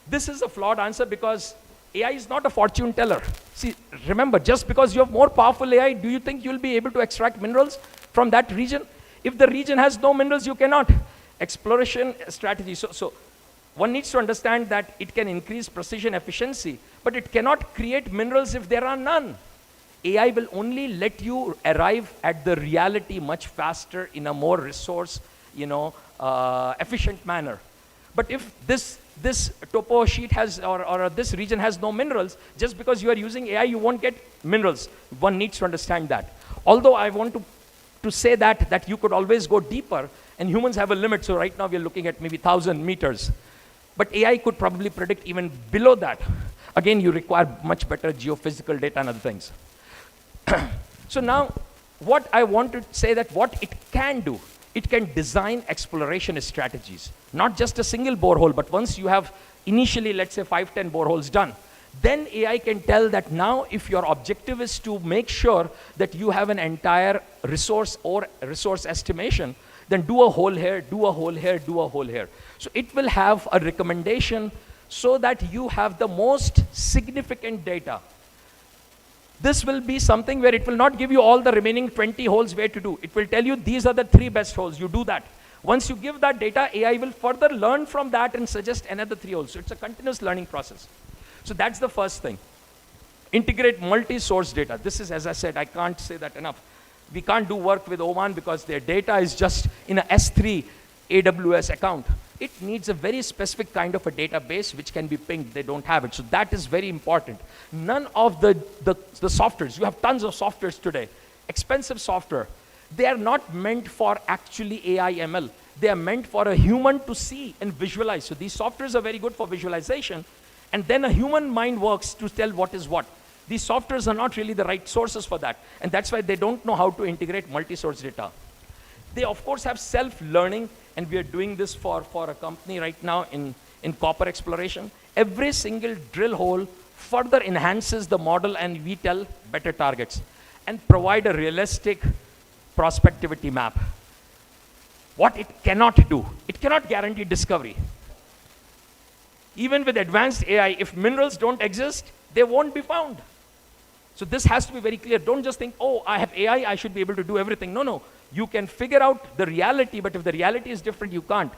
This is a flawed answer because AI is not a fortune teller. See, remember, just because you have more powerful AI, do you think you'll be able to extract minerals from that region? If the region has no minerals, you cannot. Exploration strategy. So one needs to understand that it can increase precision efficiency, but it cannot create minerals if there are none. AI will only let you arrive at the reality much faster in a more resource, efficient manner. But if this topo sheet has, or this region has no minerals, just because you are using AI, you won't get minerals. One needs to understand that. Although I want to say that you could always go deeper, and humans have a limit. So right now we are looking at maybe 1,000 meters. But AI could probably predict even below that. Again, you require much better geophysical data and other things. So now, what I want to say that what it can do, it can design exploration strategies. Not just a single borehole, but once you have initially, let's say, 5-10 boreholes done, then AI can tell that now if your objective is to make sure that you have an entire resource or resource estimation, then do a hole here, do a hole here, do a hole here. So it will have a recommendation so that you have the most significant data. This will be something where it will not give you all the remaining 20 holes where to do. It will tell you these are the 3 best holes. You do that. Once you give that data, AI will further learn from that and suggest another 3 holes. So it's a continuous learning process. So that's the first thing. Integrate multi-source data. This is, as I said, I can't say that enough. We can't do work with Oman because their data is just in a S3 AWS account. It needs a very specific kind of a database which can be pinged. They don't have it. So that is very important. None of the softwares, you have tons of softwares today, expensive software. They are not meant for actually AI ML. They are meant for a human to see and visualize. So these softwares are very good for visualization. And then a human mind works to tell what is what. These softwares are not really the right sources for that. And that's why they don't know how to integrate multi-source data. They, of course, have self-learning. And we are doing this for a company right now in copper exploration. Every single drill hole further enhances the model, and we tell better targets and provide a realistic prospectivity map. What it cannot do, it cannot guarantee discovery. Even with advanced AI, if minerals don't exist, they won't be found. So this has to be very clear. Don't just think, oh, I have AI, I should be able to do everything. No, no. You can figure out the reality, but if the reality is different, you can't.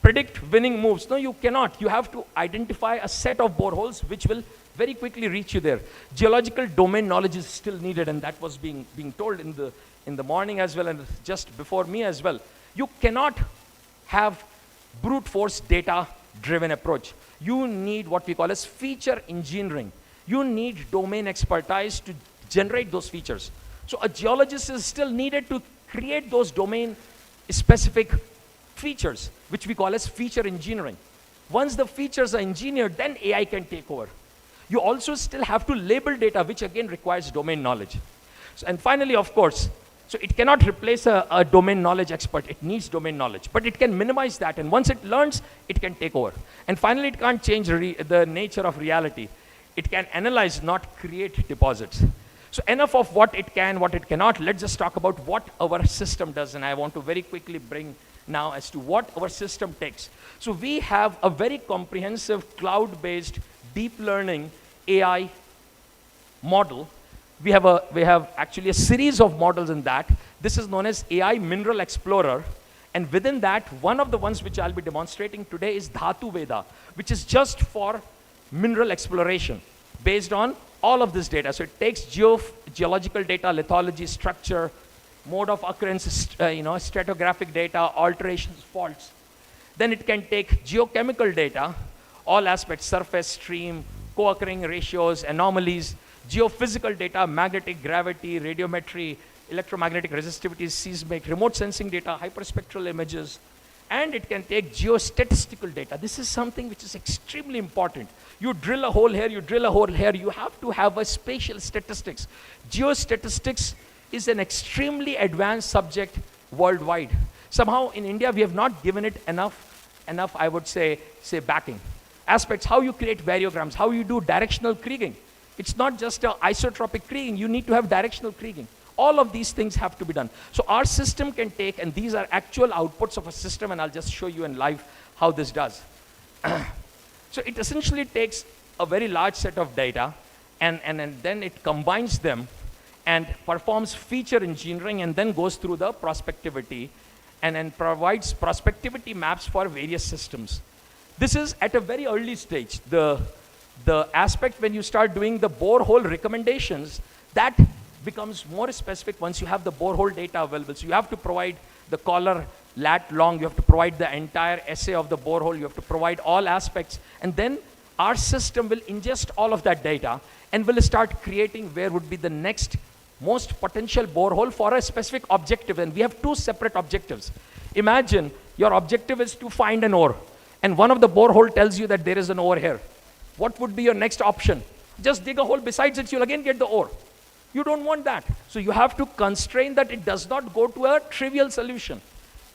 Predict winning moves. No, you cannot. You have to identify a set of boreholes which will very quickly reach you there. Geological domain knowledge is still needed, and that was being told in the morning as well, and just before me as well. You cannot have brute force data-driven approach. You need what we call as feature engineering. You need domain expertise to generate those features. So a geologist is still needed to create those domain-specific features, which we call as feature engineering. Once the features are engineered, then AI can take over. You also still have to label data, which again requires domain knowledge. So, and finally, of course, so it cannot replace a domain knowledge expert. It needs domain knowledge, but it can minimize that. And once it learns, it can take over. And finally, it can't change the nature of reality. It can analyze, not create deposits. So enough of what it can, what it cannot. Let's just talk about what our system does. And I want to very quickly bring now as to what our system takes. So we have a very comprehensive cloud-based deep learning AI model. We have actually a series of models in that. This is known as AI Mineral Explorer. And within that, one of the ones which I'll be demonstrating today is Dhatu Veda, which is just for mineral exploration based on all of this data. So it takes geological data, lithology, structure, mode of occurrence, stratigraphic data, alterations, faults. Then it can take geochemical data, all aspects, surface, stream, co-occurring ratios, anomalies, geophysical data, magnetic, gravity, radiometry, electromagnetic resistivity, seismic, remote sensing data, hyperspectral images, and it can take geostatistical data. This is something which is extremely important. You drill a hole here, you drill a hole here, you have to have a spatial statistics. Geostatistics is an extremely advanced subject worldwide. Somehow in India, we have not given it enough, I would say backing. Aspects, how you create variograms, how you do directional kriging. It's not just an isotropic kriging, you need to have directional kriging. All of these things have to be done. So our system can take, and these are actual outputs of a system, and I'll just show you in live how this does. So it essentially takes a very large set of data, and then it combines them and performs feature engineering, and then goes through the prospectivity, and then provides prospectivity maps for various systems. This is at a very early stage. The aspect when you start doing the borehole recommendations, that becomes more specific once you have the borehole data available. So you have to provide the collar, lat, long, you have to provide the entire essay of the borehole, you have to provide all aspects, and then our system will ingest all of that data and will start creating where would be the next most potential borehole for a specific objective. And we have two separate objectives. Imagine your objective is to find an ore, and one of the borehole tells you that there is an ore here. What would be your next option? Just dig a hole besides it, you'll again get the ore. You don't want that. So you have to constrain that it does not go to a trivial solution.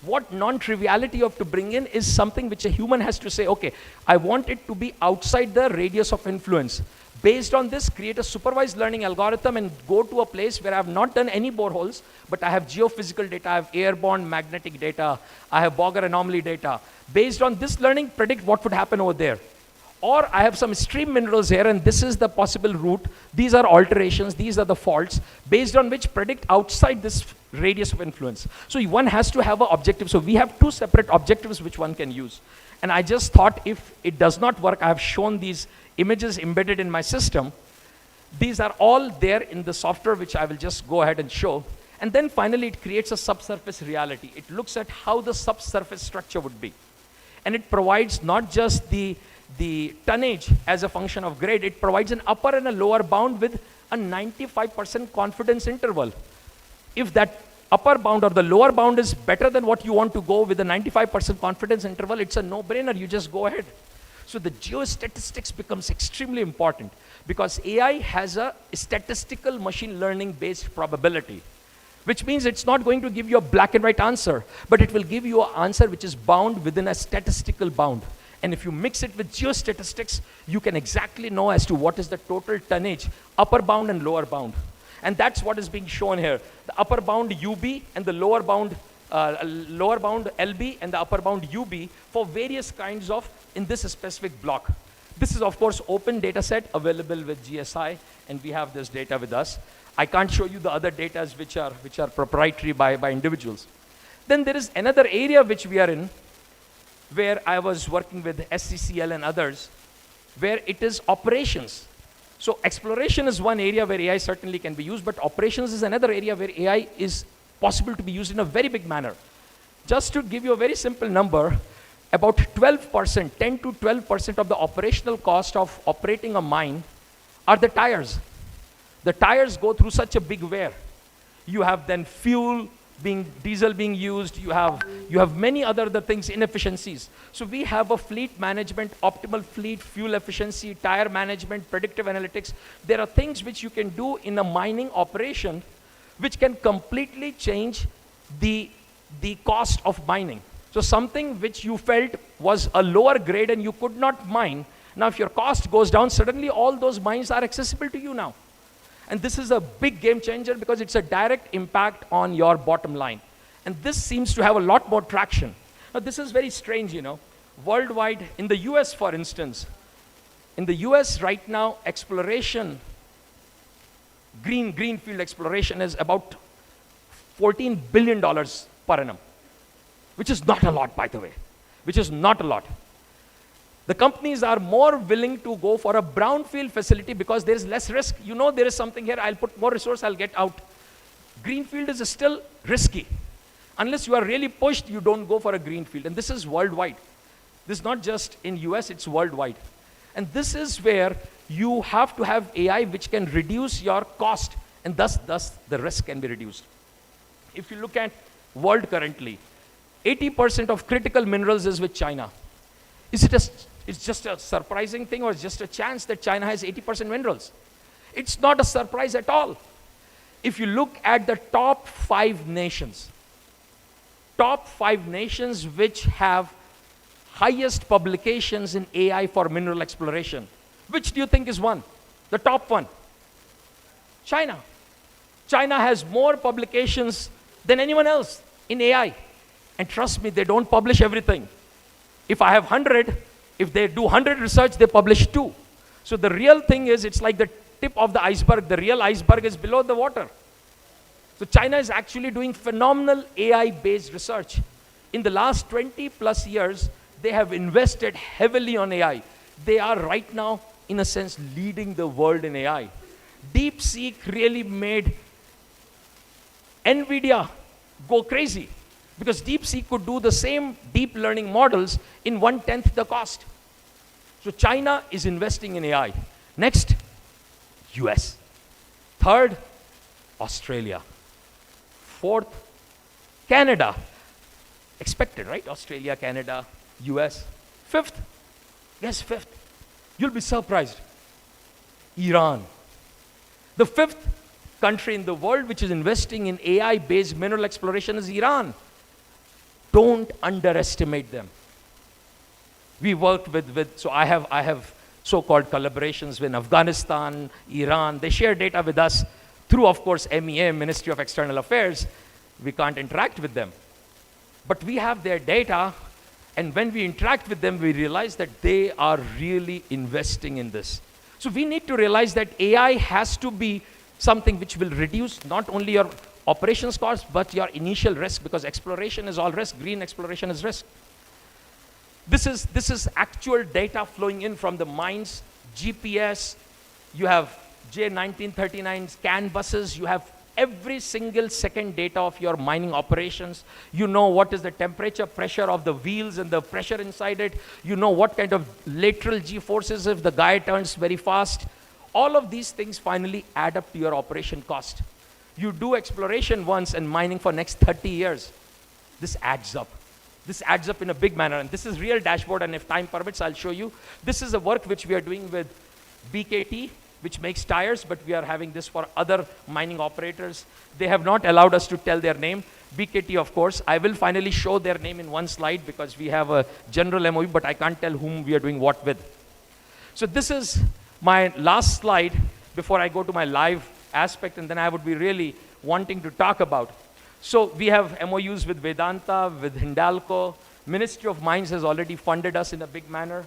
What non-triviality you have to bring in is something which a human has to say, okay, I want it to be outside the radius of influence. Based on this, create a supervised learning algorithm and go to a place where I have not done any boreholes, but I have geophysical data, I have airborne magnetic data, I have Boger anomaly data. Based on this learning, predict what would happen over there. Or I have some stream minerals here, and this is the possible route. These are alterations, these are the faults, based on which predict outside this radius of influence. So one has to have an objective. So we have two separate objectives which one can use. And I just thought if it does not work, I have shown these images embedded in my system. These are all there in the software, which I will just go ahead and show. And then finally, it creates a subsurface reality. It looks at how the subsurface structure would be. And it provides not just the tonnage as a function of grade, it provides an upper and a lower bound with a 95% confidence interval. If that upper bound or the lower bound is better than what you want to go with a 95% confidence interval, it's a no-brainer, you just go ahead. So the geostatistics becomes extremely important because AI has a statistical machine learning based probability, which means it's not going to give you a black and white answer, but it will give you an answer which is bound within a statistical bound. And if you mix it with geostatistics, you can exactly know as to what is the total tonnage, upper bound and lower bound. And that's what is being shown here. The upper bound UB and the lower bound LB and the upper bound UB for various kinds of, in this specific block. This is of course open data set available with GSI, and we have this data with us. I can't show you the other data which are proprietary by individuals. Then there is another area which we are in, where I was working with SCCL and others, where it is operations. So exploration is one area where AI certainly can be used, but operations is another area where AI is possible to be used in a very big manner. Just to give you a very simple number, about 12%, 10 to 12% of the operational cost of operating a mine are the tires. The tires go through such a big wear. You have then fuel, diesel being used, you have many other things, inefficiencies. So we have a fleet management, optimal fleet, fuel efficiency, tire management, predictive analytics. There are things which you can do in a mining operation which can completely change the cost of mining. So something which you felt was a lower grade and you could not mine, now if your cost goes down, suddenly all those mines are accessible to you now. And this is a big game changer because it's a direct impact on your bottom line. And this seems to have a lot more traction. Now, this is very strange, you know. Worldwide, in the US, for instance, in the US right now, exploration, greenfield exploration is about $14 billion per annum, which is not a lot, by the way, which is not a lot. The companies are more willing to go for a brownfield facility because there is less risk. You know, there is something here, I'll put more resource, I'll get out. Greenfield is still risky. Unless you are really pushed, you don't go for a greenfield. And this is worldwide. This is not just in US, it's worldwide. And this is where you have to have AI which can reduce your cost, and thus the risk can be reduced. If you look at world currently, 80% of critical minerals is with China. Is it it's just a surprising thing, or it's just a chance that China has 80% minerals? It's not a surprise at all. If you look at the top 5 nations which have highest publications in AI for mineral exploration, which do you think is one? The top one? China. China has more publications than anyone else in AI. And trust me, they don't publish everything. If I have 100, if they do 100 research, they publish 2. So the real thing is, it's like the tip of the iceberg. The real iceberg is below the water. So China is actually doing phenomenal AI-based research. In the last 20 plus years, they have invested heavily on AI. They are right now, in a sense, leading the world in AI. DeepSeek really made NVIDIA go crazy, because DeepSeek could do the same deep learning models in 1/10 the cost. So China is investing in AI. Next, US. Third, Australia. Fourth, Canada. Expected, right? Australia, Canada, US. Fifth, guess fifth. You'll be surprised. Iran. The 5th country in the world which is investing in AI-based mineral exploration is Iran. Don't underestimate them. We worked so I have so-called collaborations with Afghanistan, Iran. They share data with us through, of course, MEA, Ministry of External Affairs. We can't interact with them. But we have their data, and when we interact with them, we realize that they are really investing in this. So we need to realize that AI has to be something which will reduce not only your operations costs, but your initial risk, because exploration is all risk, green exploration is risk. This is actual data flowing in from the mines, GPS, you have J1939 scan buses, you have every single second data of your mining operations. You know what is the temperature, pressure of the wheels and the pressure inside it. You know what kind of lateral G-forces if the guy turns very fast. All of these things finally add up to your operation cost. You do exploration once and mining for next 30 years. This adds up. This adds up in a big manner, and this is real dashboard, and if time permits, I'll show you. This is a work which we are doing with BKT, which makes tires, but we are having this for other mining operators. They have not allowed us to tell their name. BKT, of course. I will finally show their name in one slide because we have a general MOU, but I can't tell whom we are doing what with. So this is my last slide before I go to my live aspect, and then I would be really wanting to talk about. So we have MOUs with Vedanta, with Hindalco. Ministry of Mines has already funded us in a big manner.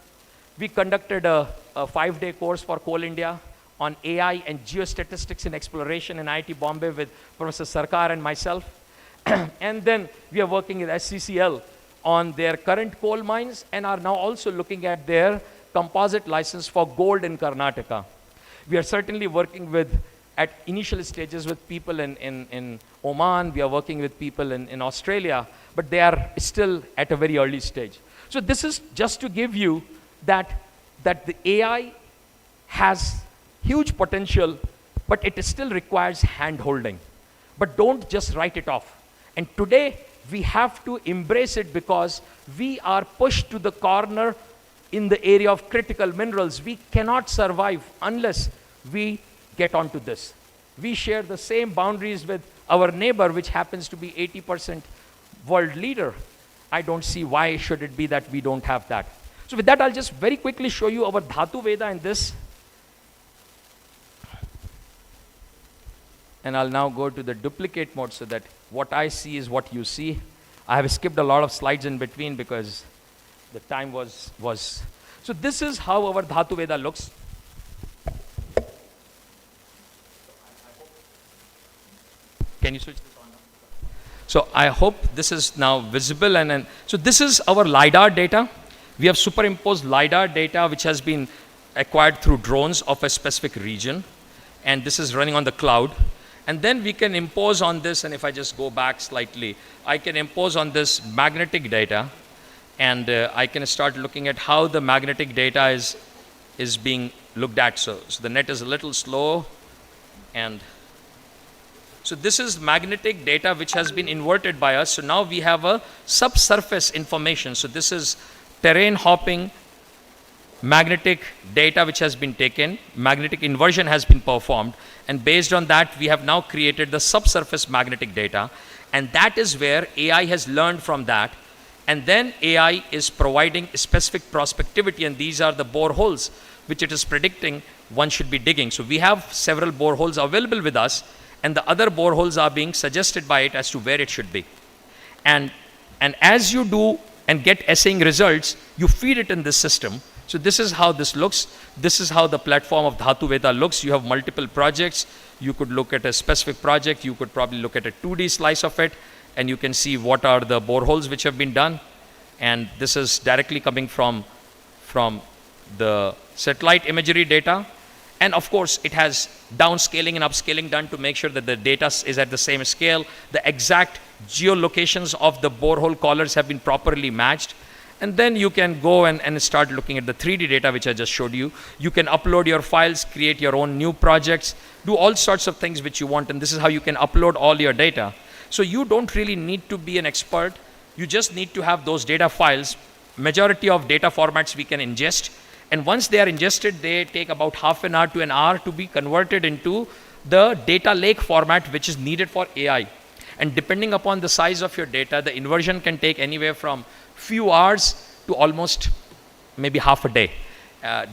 We conducted a 5-day course for Coal India on AI and geostatistics in exploration in IIT Bombay with Professor Sarkar and myself. And then we are working with SCCL on their current coal mines and are now also looking at their composite license for gold in Karnataka. We are certainly working with, at initial stages, with people in Oman. We are working with people in Australia, but they are still at a very early stage. So this is just to give you that the AI has huge potential, but it still requires hand-holding. But don't just write it off. And today, we have to embrace it because we are pushed to the corner in the area of critical minerals. We cannot survive unless we get onto this. We share the same boundaries with our neighbor, which happens to be 80% world leader. I don't see why should it be that we don't have that. So with that, I'll just very quickly show you our Dhatu Veda in this. And I'll now go to the duplicate mode so that what I see is what you see. I have skipped a lot of slides in between because the time was. So this is how our Dhatu Veda looks. Can you switch this on now? So I hope this is now visible. And so this is our LiDAR data. We have superimposed LiDAR data which has been acquired through drones of a specific region. And this is running on the cloud. And then we can impose on this, and if I just go back slightly, I can impose on this magnetic data. And I can start looking at how the magnetic data is being looked at. So the net is a little slow. And so this is magnetic data which has been inverted by us. So now we have a subsurface information. So this is terrain hopping, magnetic data which has been taken, magnetic inversion has been performed, and based on that we have now created the subsurface magnetic data, and that is where AI has learned from that, and then AI is providing specific prospectivity, and these are the boreholes which it is predicting one should be digging. So we have several boreholes available with us, and the other boreholes are being suggested by it as to where it should be. And as you do and get assaying results, you feed it in this system. So this is how this looks. This is how the platform of Dhatu Veda looks. You have multiple projects. You could look at a specific project. You could probably look at a 2D slice of it, and you can see what are the boreholes which have been done. And this is directly coming from the satellite imagery data. And of course, it has downscaling and upscaling done to make sure that the data is at the same scale. The exact geolocations of the borehole collars have been properly matched. And then you can go and start looking at the 3D data which I just showed you. You can upload your files, create your own new projects, do all sorts of things which you want, and this is how you can upload all your data. So you don't really need to be an expert. You just need to have those data files. Majority of data formats we can ingest, and once they are ingested, they take about half an hour to an hour to be converted into the data lake format which is needed for AI. And depending upon the size of your data, the inversion can take anywhere from few hours to almost maybe half a day.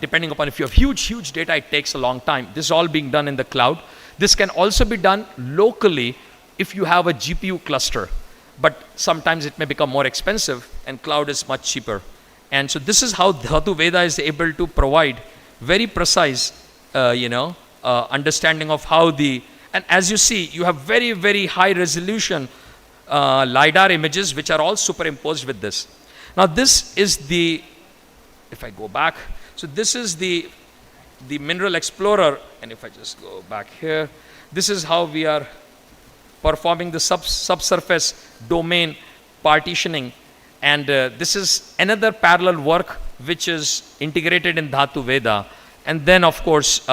Depending upon if you have huge data, it takes a long time. This is all being done in the cloud. This can also be done locally if you have a GPU cluster, but sometimes it may become more expensive, and cloud is much cheaper. And so this is how Dhatu Veda is able to provide very precise, understanding of how and as you see, you have very high resolution LiDAR images which are all superimposed with this. Now this is if I go back, so this is the Mineral Explorer, and if I just go back here, this is how we are performing the subsurface domain partitioning, and this is another parallel work which is integrated in Dhatu Veda. And then of course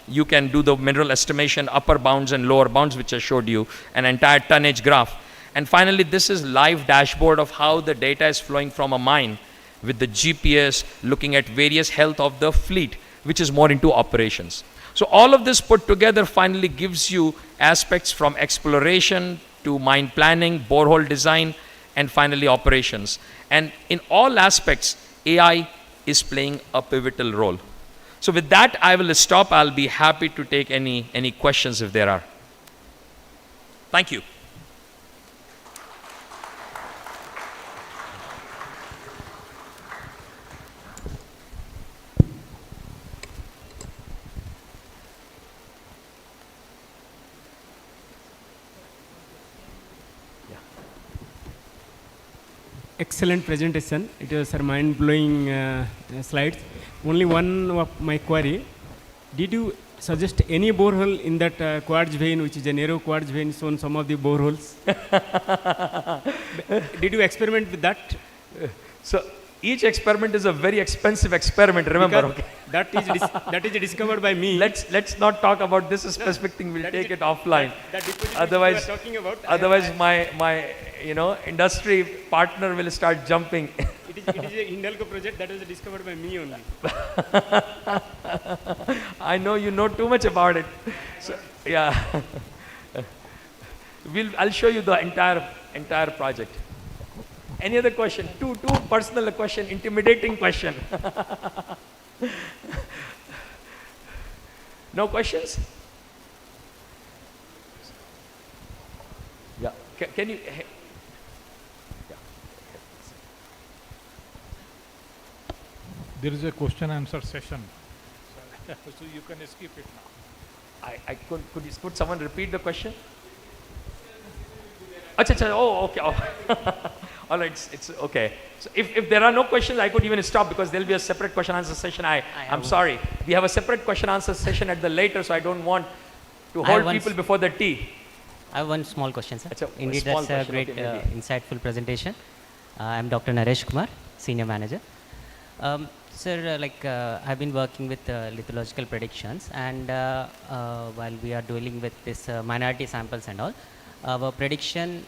you can do the mineral estimation, upper bounds and lower bounds which I showed you, an entire tonnage graph. And finally, this is live dashboard of how the data is flowing from a mine with the GPS, looking at various health of the fleet, which is more into operations. So all of this put together finally gives you aspects from exploration to mine planning, borehole design, and finally operations. And in all aspects, AI is playing a pivotal role. So with that, I will stop. I'll be happy to take any questions if there are. Thank you.
Excellent presentation. It was a mind-blowing slides. Only one of my query. Did you suggest any borehole in that quartz vein, which is a narrow quartz vein shown some of the boreholes? Did you experiment with that?
So each experiment is a very expensive experiment, remember. Okay.
That is discovered by me.
Let's not talk about this specific thing. We'll take it offline.
Otherwise,
my industry partner will start jumping.
It is a Hindalco project that was discovered by me only.
I know you know too much about it. So, yeah. I'll show you the entire project. Any other question? Too personal a question, intimidating question. No questions? Yeah. Can you? Yeah.
there is a question answer session. So you can skip it now.
Could someone repeat the question? Acha, oh, okay. Oh. All right, it's okay. So if there are no questions, I could even stop because there'll be a separate question answer session. I'm sorry. We have a separate question answer session at the later, so I don't want to hold people before the tea.
I have one small question, sir. Indeed,
small
that's a
question,
great,
okay,
insightful presentation. I'm Dr. Naresh Kumar, Senior Manager. Sir, I've been working with lithological predictions, and while we are dealing with this minority samples and all, our prediction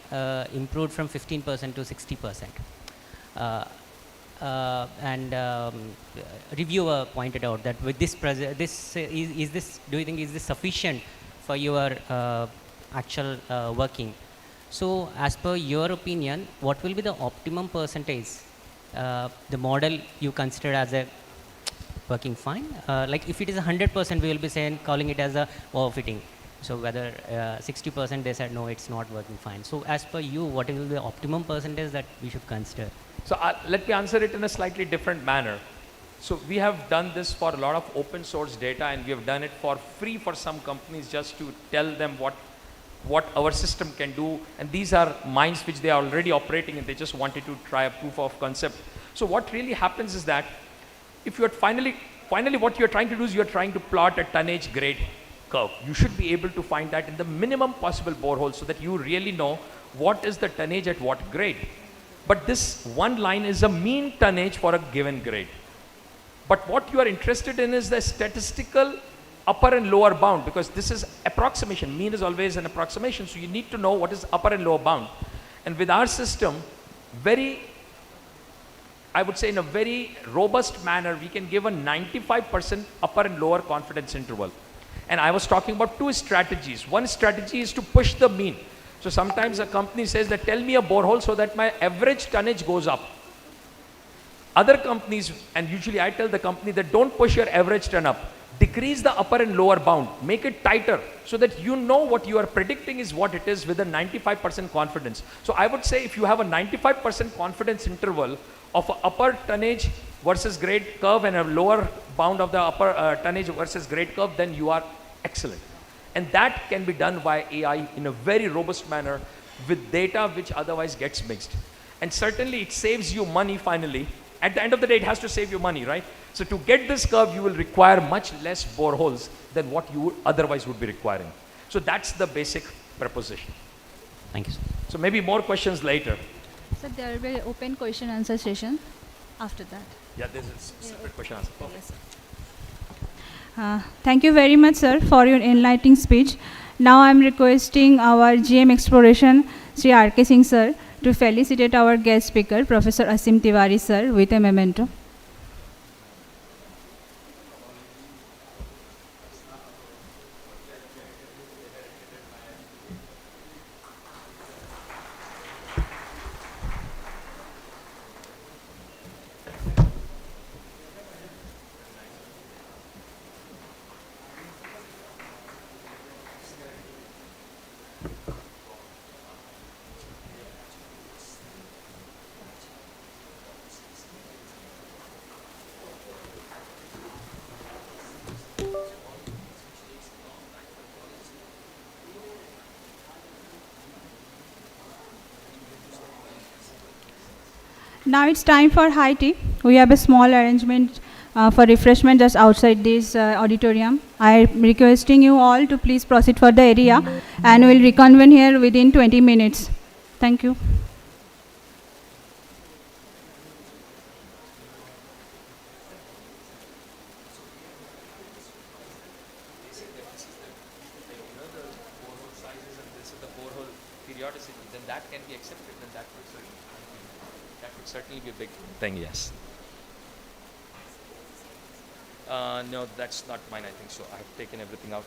improved from 15% to 60%. Reviewer pointed out that with this, do you think is this sufficient for your actual working? So, as per your opinion, what will be the optimum percentage, the model you consider as a working fine? Like if it is 100%, we will be saying, calling it as a overfitting. So whether 60% they said, no, it's not working fine. So as per you, what will be the optimum percentage that we should consider?
So let me answer it in a slightly different manner. So we have done this for a lot of open source data, and we have done it for free for some companies just to tell them what our system can do. And these are mines which they are already operating, and they just wanted to try a proof of concept. So what really happens is that if you are finally what you are trying to do is you are trying to plot a tonnage grade curve. You should be able to find that in the minimum possible borehole so that you really know what is the tonnage at what grade. But this one line is a mean tonnage for a given grade. But what you are interested in is the statistical upper and lower bound, because this is approximation. Mean is always an approximation, so you need to know what is upper and lower bound. And with our system, I would say in a very robust manner, we can give a 95% upper and lower confidence interval. And I was talking about two strategies. One strategy is to push the mean. So sometimes a company says that tell me a borehole so that my average tonnage goes up. Other companies, and usually I tell the company that don't push your average ton up. Decrease the upper and lower bound. Make it tighter so that you know what you are predicting is what it is with a 95% confidence. So I would say if you have a 95% confidence interval of a upper tonnage versus grade curve and a lower bound of the upper tonnage versus grade curve, then you are excellent. And that can be done by AI in a very robust manner with data which otherwise gets mixed. And certainly it saves you money finally. At the end of the day, it has to save you money, right? So to get this curve, you will require much less boreholes than what you would otherwise would be requiring. So that's the basic proposition.
Thank you, sir.
So maybe more questions later.
So there will be an open question answer session after that.
Yeah, this is separate question answer.
Yes, sir. Thank you very much, sir, for your enlightening speech. Now I am requesting our GM Exploration, Sri R.K. Singh, sir, to felicitate our guest speaker, Professor Asim Tiwari, sir, with a memento. Now it's time for high tea. We have a small arrangement for refreshment just outside this auditorium. I am requesting you all to please proceed for the area, and we'll reconvene here within 20 minutes. Thank you.
Then that can be accepted, then that would certainly be a big thing, yes. No, that's not mine, I think so. I have taken everything out.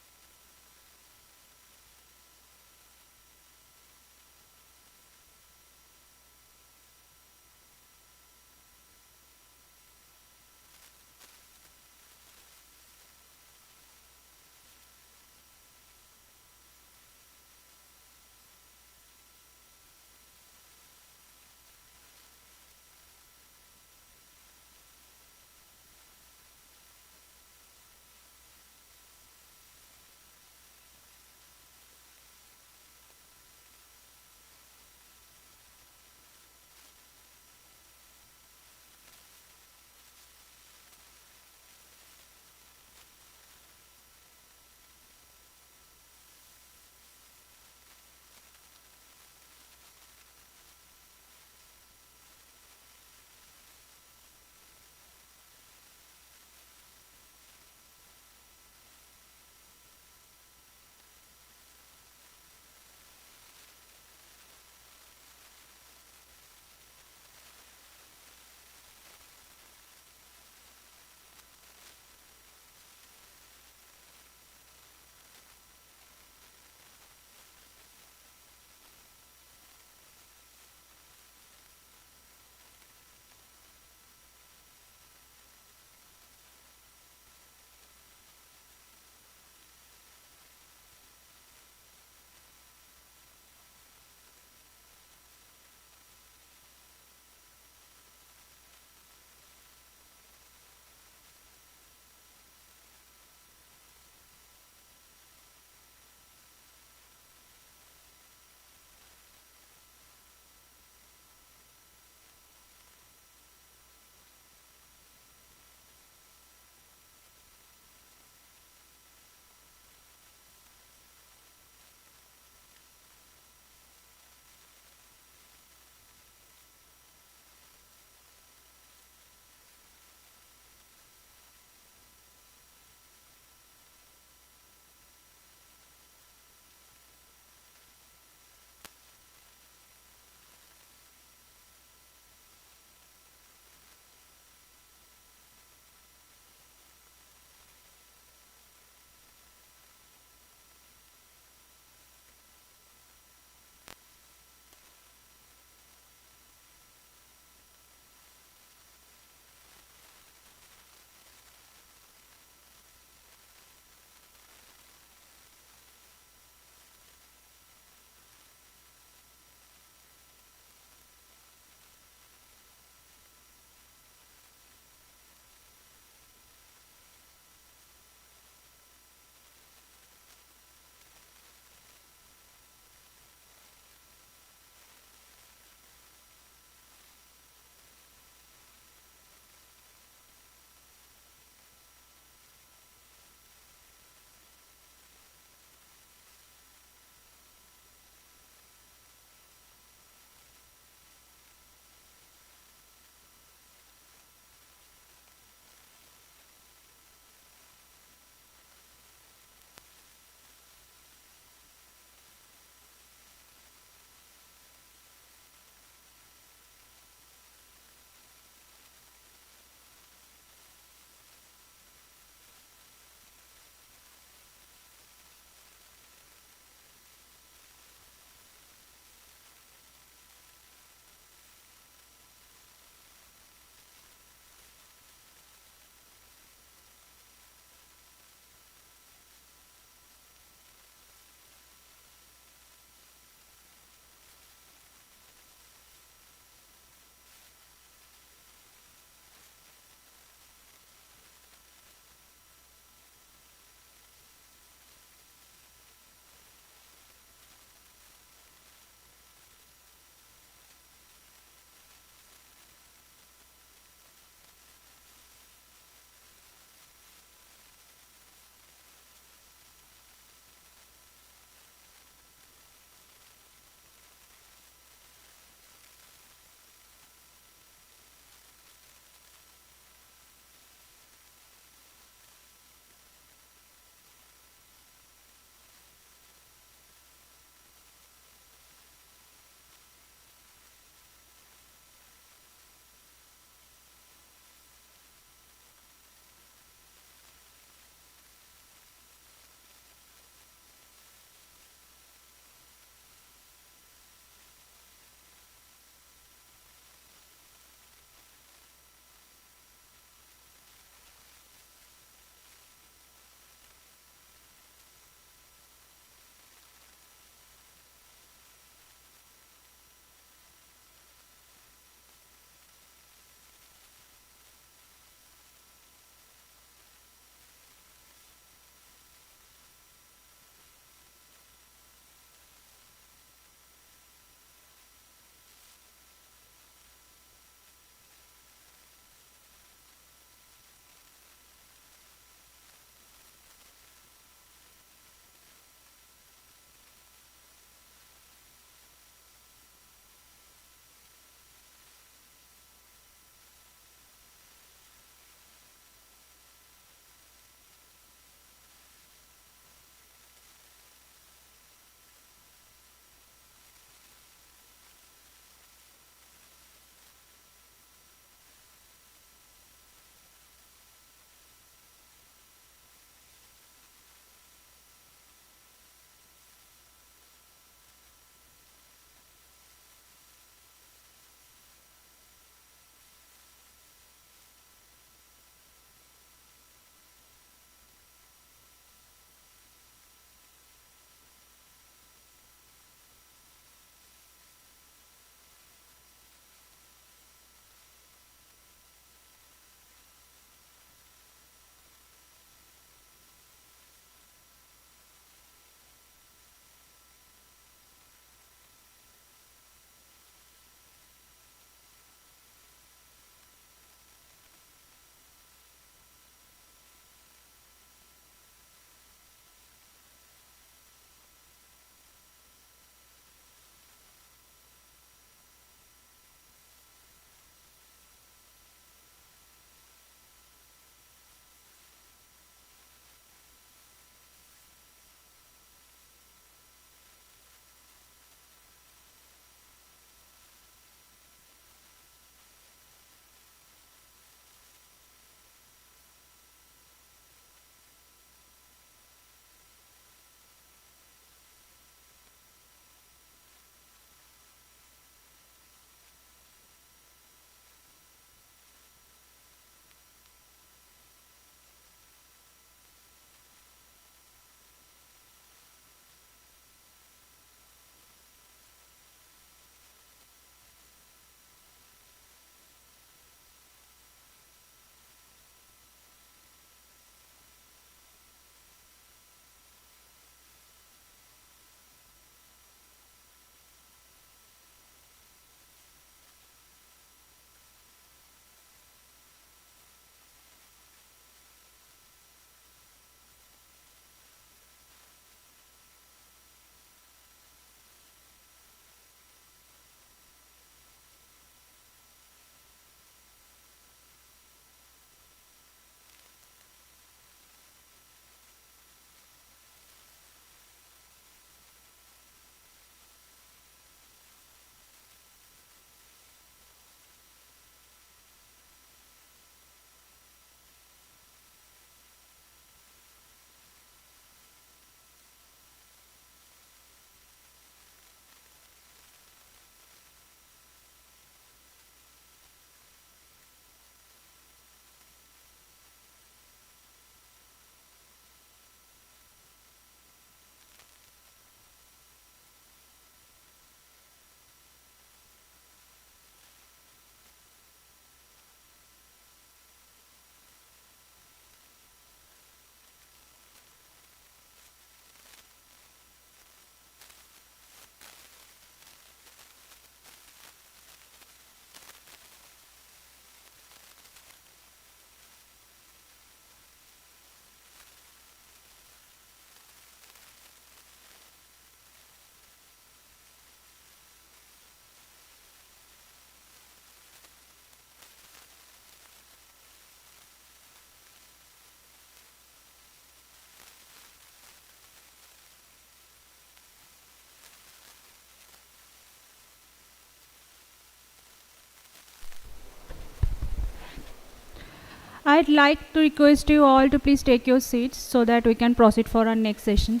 I'd like to request you all to please take your seats so that we can proceed for our next session.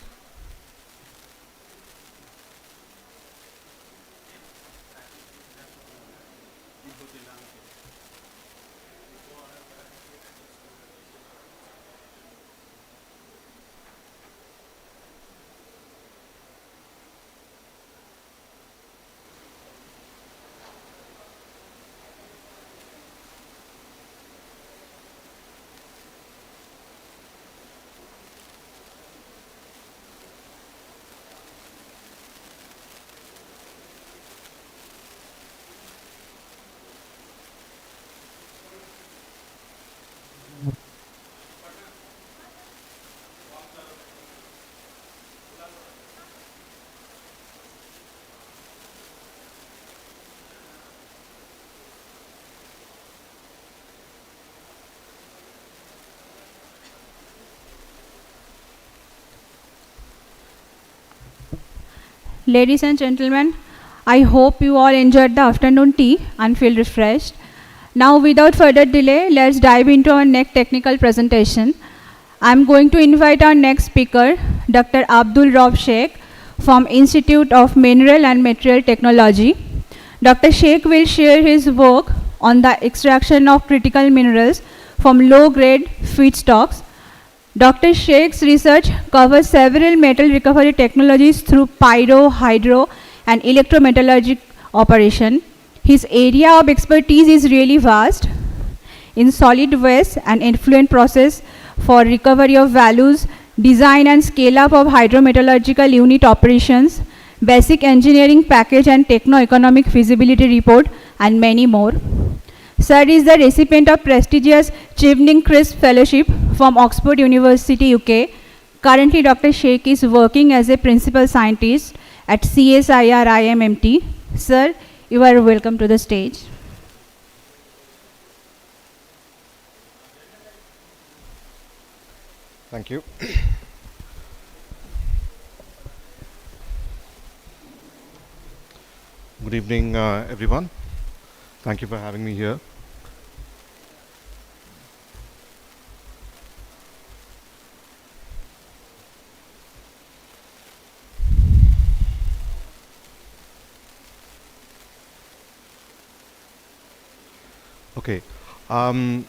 Ladies and gentlemen, I hope you all enjoyed the afternoon tea and feel refreshed. Now, without further delay, let's dive into our next technical presentation. I'm going to invite our next speaker, Dr. Abdul Rauf Sheikh from Institute of Mineral and Material Technology. Dr. Sheikh will share his work on the extraction of critical minerals from low-grade feedstocks. Dr. Sheikh's research covers several metal recovery technologies through pyro, hydro, and electrometallurgic operation. His area of expertise is really vast in solid waste and effluent process for recovery of values, design and scale-up of hydrometallurgical unit operations, basic engineering package and techno-economic feasibility report, and many more. Sir is the recipient of prestigious Chevening Crisp Fellowship from Oxford University, UK. Currently, Dr. Sheikh is working as a principal scientist at CSIR IMMT. Sir, you are welcome to the stage.
Thank you. Good evening, everyone. Thank you for having me here. Okay. I'm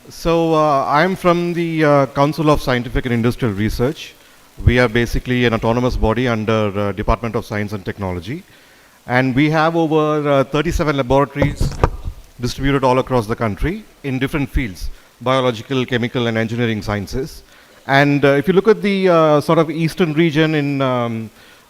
from the Council of Scientific and Industrial Research. We are basically an autonomous body under Department of Science and Technology. And we have over 37 laboratories distributed all across the country in different fields, biological, chemical, and engineering sciences. And if you look at the sort of eastern region in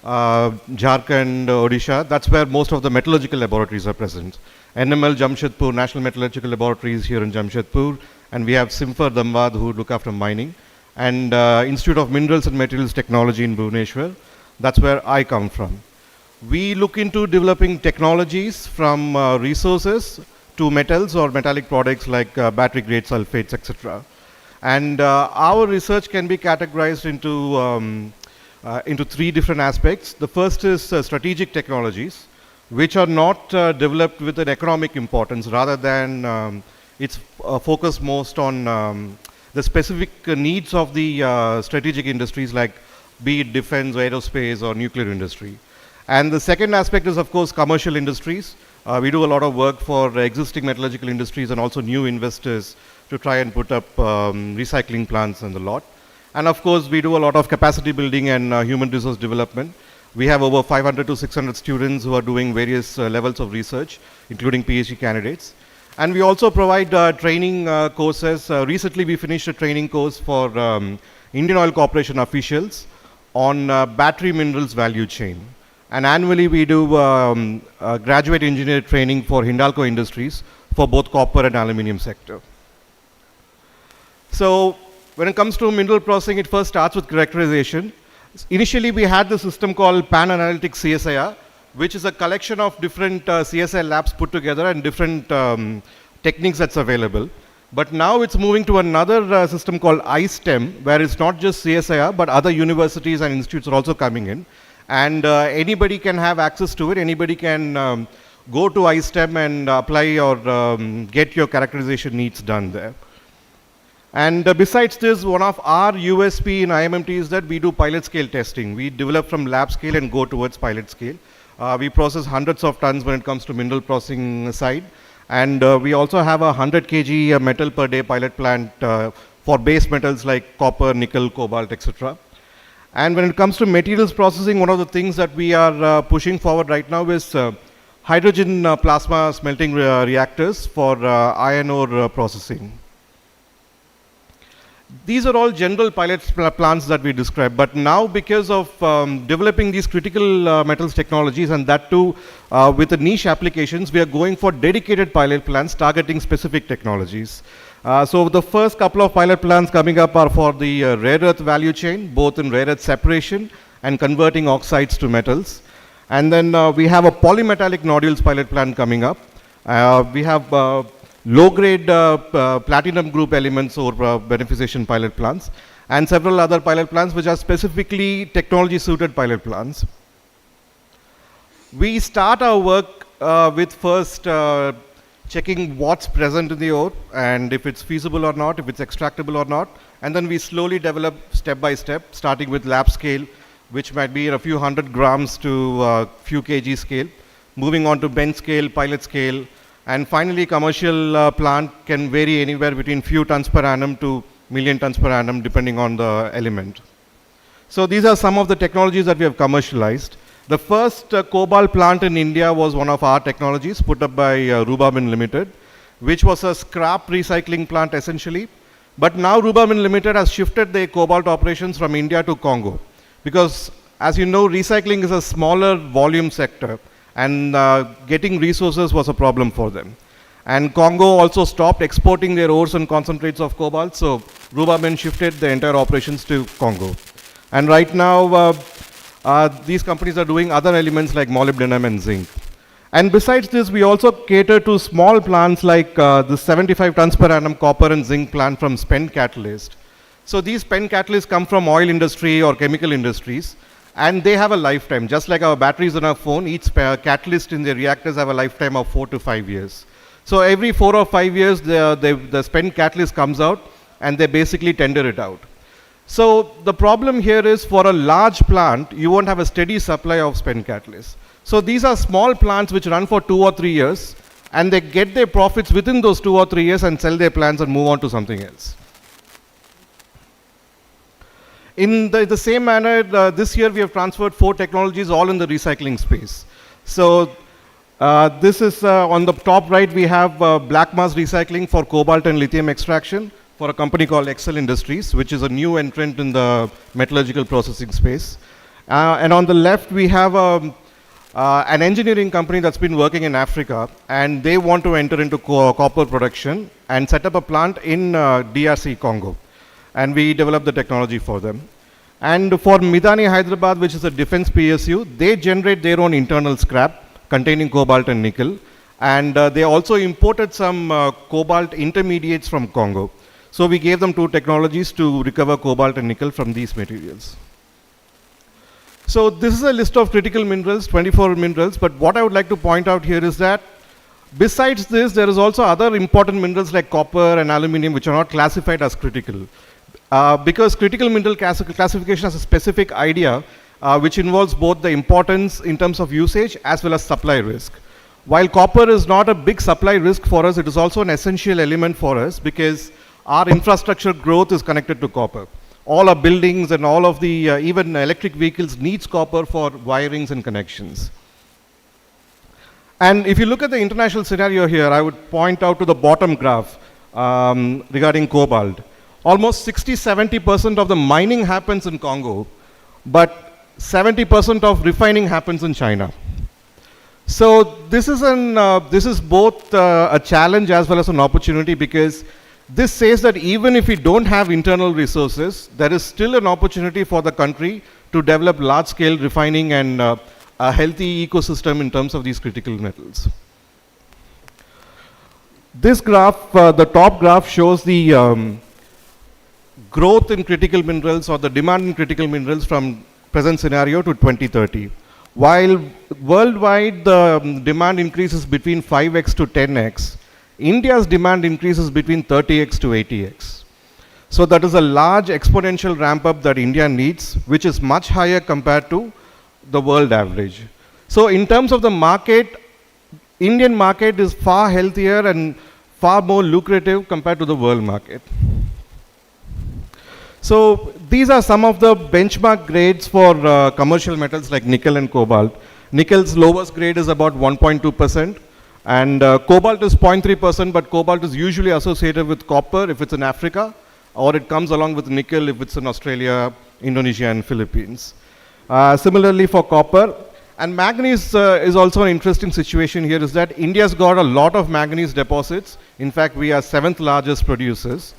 Jharkhand, Odisha, that's where most of the metallurgical laboratories are present. NML Jamshedpur, National Metallurgical Laboratories here in Jamshedpur, and we have Simfer Dambad who look after mining, and Institute of Minerals and Materials Technology in Bhubaneswar. That's where I come from. We look into developing technologies from resources to metals or metallic products like battery grade sulfates, etc. And our research can be categorized into three different aspects. The first is strategic technologies, which are not developed with an economic importance, rather than it's focused most on the specific needs of the strategic industries, like be it defense, aerospace, or nuclear industry. And the second aspect is, of course, commercial industries. We do a lot of work for existing metallurgical industries and also new investors to try and put up recycling plants and the lot. And of course, we do a lot of capacity building and human resource development. We have over 500 to 600 students who are doing various levels of research, including PhD candidates. And we also provide training courses. Recently, we finished a training course for Indian Oil Corporation officials on battery minerals value chain. And annually, we do graduate engineer training for Hindalco Industries for both copper and aluminum sector. So when it comes to mineral processing, it first starts with characterization. Initially, we had the system called Pan Analytic CSIR, which is a collection of different CSIR labs put together and different techniques that's available. But now it's moving to another system called iSTEM, where it's not just CSIR, but other universities and institutes are also coming in. And anybody can have access to it. Anybody can go to iSTEM and apply or get your characterization needs done there. And besides this, one of our USP in IMMT is that we do pilot scale testing. We develop from lab scale and go towards pilot scale. We process hundreds of tons when it comes to mineral processing side. And we also have a 100 kg metal per day pilot plant for base metals like copper, nickel, cobalt, etc. And when it comes to materials processing, one of the things that we are pushing forward right now is hydrogen plasma smelting reactors for iron ore processing. These are all general pilot plants that we described, but now because of developing these critical metals technologies, and that too with the niche applications, we are going for dedicated pilot plants targeting specific technologies. So the first couple of pilot plants coming up are for the rare earth value chain, both in rare earth separation and converting oxides to metals. And then we have a polymetallic nodules pilot plant coming up. We have low-grade platinum group elements or beneficiation pilot plants, and several other pilot plants which are specifically technology-suited pilot plants. We start our work with first checking what's present in the ore and if it's feasible or not, if it's extractable or not, and then we slowly develop step by step, starting with lab scale, which might be a few hundred grams to a few kg scale, moving on to bench scale, pilot scale, and finally commercial plant can vary anywhere between few tons per annum to million tons per annum depending on the element. So these are some of the technologies that we have commercialized. The first cobalt plant in India was one of our technologies put up by Rubabin Limited, which was a scrap recycling plant essentially. But now Rubabin Limited has shifted their cobalt operations from India to Congo, because as you know, recycling is a smaller volume sector, and getting resources was a problem for them. And Congo also stopped exporting their ores and concentrates of cobalt, so Rubabin shifted the entire operations to Congo. And right now, these companies are doing other elements like molybdenum and zinc. And besides this, we also cater to small plants like the 75 tons per annum copper and zinc plant from spent catalyst. So these spent catalysts come from oil industry or chemical industries, and they have a lifetime. Just like our batteries in our phone, each catalyst in the reactors have a lifetime of 4 to 5 years. So every 4 or 5 years, the spent catalyst comes out, and they basically tender it out. So the problem here is, for a large plant, you won't have a steady supply of spent catalyst. So these are small plants which run for 2 or 3 years, and they get their profits within those 2 or 3 years and sell their plants and move on to something else. In the same manner, this year we have transferred 4 technologies all in the recycling space. So this is on the top right, we have black mass recycling for cobalt and lithium extraction for a company called Excel Industries, which is a new entrant in the metallurgical processing space. And on the left, we have an engineering company that's been working in Africa, and they want to enter into copper production and set up a plant in DRC, Congo. And we developed the technology for them. And for Midani Hyderabad, which is a defense PSU, they generate their own internal scrap containing cobalt and nickel. And they also imported some cobalt intermediates from Congo. So we gave them 2 technologies to recover cobalt and nickel from these materials. So this is a list of critical minerals, 24 minerals, but what I would like to point out here is that besides this, there is also other important minerals like copper and aluminum which are not classified as critical. Because critical mineral classification has a specific idea which involves both the importance in terms of usage as well as supply risk. While copper is not a big supply risk for us, it is also an essential element for us because our infrastructure growth is connected to copper. All our buildings and all of the even electric vehicles needs copper for wirings and connections. And if you look at the international scenario here, I would point out to the bottom graph regarding cobalt. Almost 60–70% of the mining happens in Congo, but 70% of refining happens in China. So this is both a challenge as well as an opportunity, because this says that even if we don't have internal resources, there is still an opportunity for the country to develop large-scale refining and a healthy ecosystem in terms of these critical metals. This graph, the top graph, shows the growth in critical minerals or the demand in critical minerals from present scenario to 2030. While worldwide the demand increases between 5x to 10x, India's demand increases between 30x to 80x. So that is a large exponential ramp up that India needs, which is much higher compared to the world average. So in terms of the market, Indian market is far healthier and far more lucrative compared to the world market. So these are some of the benchmark grades for commercial metals like nickel and cobalt. Nickel's lowest grade is about 1.2%, and cobalt is 0.3%, but cobalt is usually associated with copper if it's in Africa, or it comes along with nickel if it's in Australia, Indonesia, and Philippines. Similarly for copper, and manganese is also an interesting situation here, is that India's got a lot of manganese deposits. In fact, we are 7th largest producers.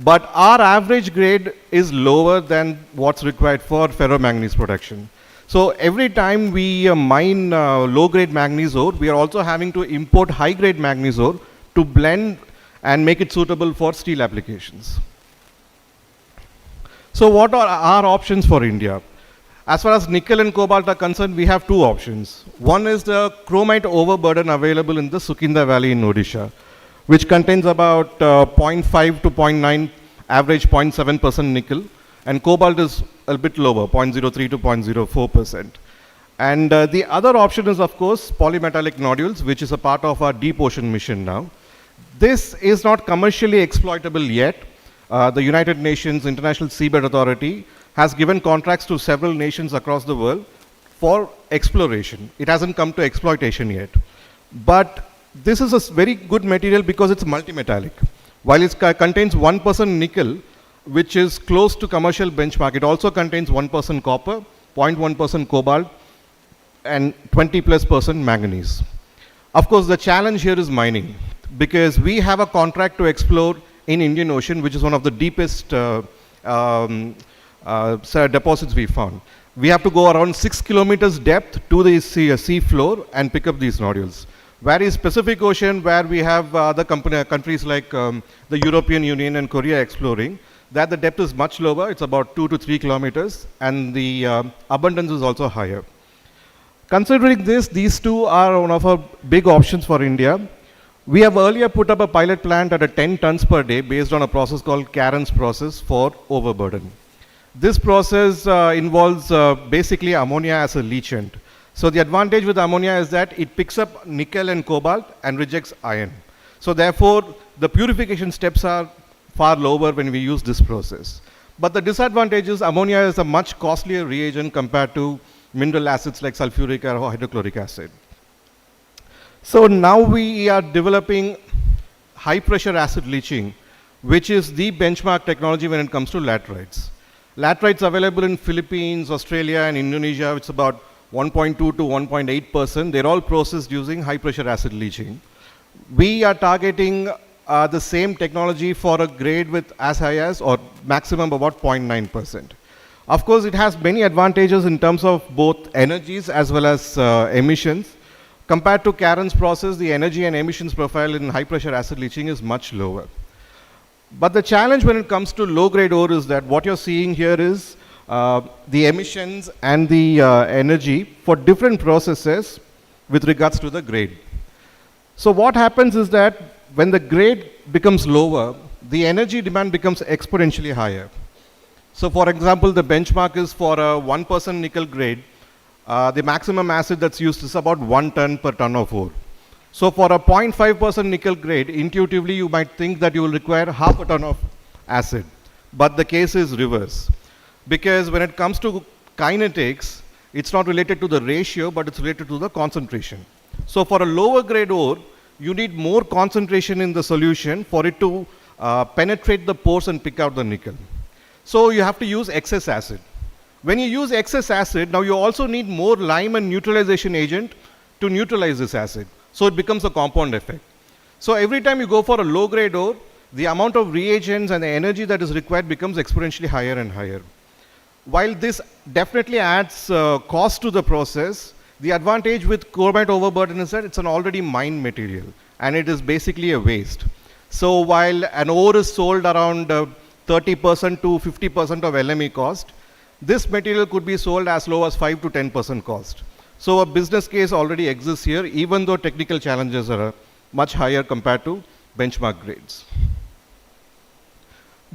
But our average grade is lower than what's required for ferromanganese production. So every time we mine low-grade manganese ore, we are also having to import high-grade manganese ore to blend and make it suitable for steel applications. So what are our options for India? As far as nickel and cobalt are concerned, we have two options. One is the chromite overburden available in the Sukinda Valley in Odisha, which contains about 0.5 to 0.9, average 0.7% nickel, and cobalt is a bit lower, 0.03 to 0.04%. And the other option is, of course, polymetallic nodules, which is a part of our deep ocean mission now. This is not commercially exploitable yet. The United Nations International Seabed Authority has given contracts to several nations across the world for exploration. It hasn't come to exploitation yet. But this is a very good material because it's multimetallic. While it contains 1% nickel, which is close to commercial benchmark, it also contains 1% copper, 0.1% cobalt, and 20+% manganese. Of course, the challenge here is mining, because we have a contract to explore in Indian Ocean, which is one of the deepest deposits we found. We have to go around 6 kilometers depth to the sea floor and pick up these nodules. Whereas Pacific Ocean, where we have other countries like the European Union and Korea exploring, that the depth is much lower. It's about 2 to 3 kilometers, and the abundance is also higher. Considering this, these two are one of our big options for India. We have earlier put up a pilot plant at 10 tons per day based on a process called Caron's process for overburden. This process involves basically ammonia as a leachant. So the advantage with ammonia is that it picks up nickel and cobalt and rejects iron. So therefore, the purification steps are far lower when we use this process. But the disadvantage is ammonia is a much costlier reagent compared to mineral acids like sulfuric or hydrochloric acid. So now we are developing high pressure acid leaching, which is the benchmark technology when it comes to laterites. Laterites available in Philippines, Australia, and Indonesia, it's about 1.2 to 1.8%. They're all processed using high pressure acid leaching. We are targeting the same technology for a grade with as high as or maximum about 0.9%. Of course, it has many advantages in terms of both energies as well as emissions. Compared to Caron's process, the energy and emissions profile in high pressure acid leaching is much lower. But the challenge when it comes to low grade ore is that what you're seeing here is the emissions and the energy for different processes with regards to the grade. So what happens is that when the grade becomes lower, the energy demand becomes exponentially higher. So for example, the benchmark is for a 1% nickel grade, the maximum acid that's used is about 1 ton per ton of ore. So for a 0.5% nickel grade, intuitively you might think that you will require half a ton of acid. But the case is reverse. Because when it comes to kinetics, it's not related to the ratio, but it's related to the concentration. So for a lower grade ore, you need more concentration in the solution for it to penetrate the pores and pick out the nickel. So you have to use excess acid. When you use excess acid, now you also need more lime and neutralization agent to neutralize this acid. So it becomes a compound effect. So every time you go for a low grade ore, the amount of reagents and the energy that is required becomes exponentially higher and higher. While this definitely adds cost to the process, the advantage with chromite overburden is that it's an already mined material and it is basically a waste. So while an ore is sold around 30% to 50% of LME cost, this material could be sold as low as 5 to 10% cost. So a business case already exists here, even though technical challenges are much higher compared to benchmark grades.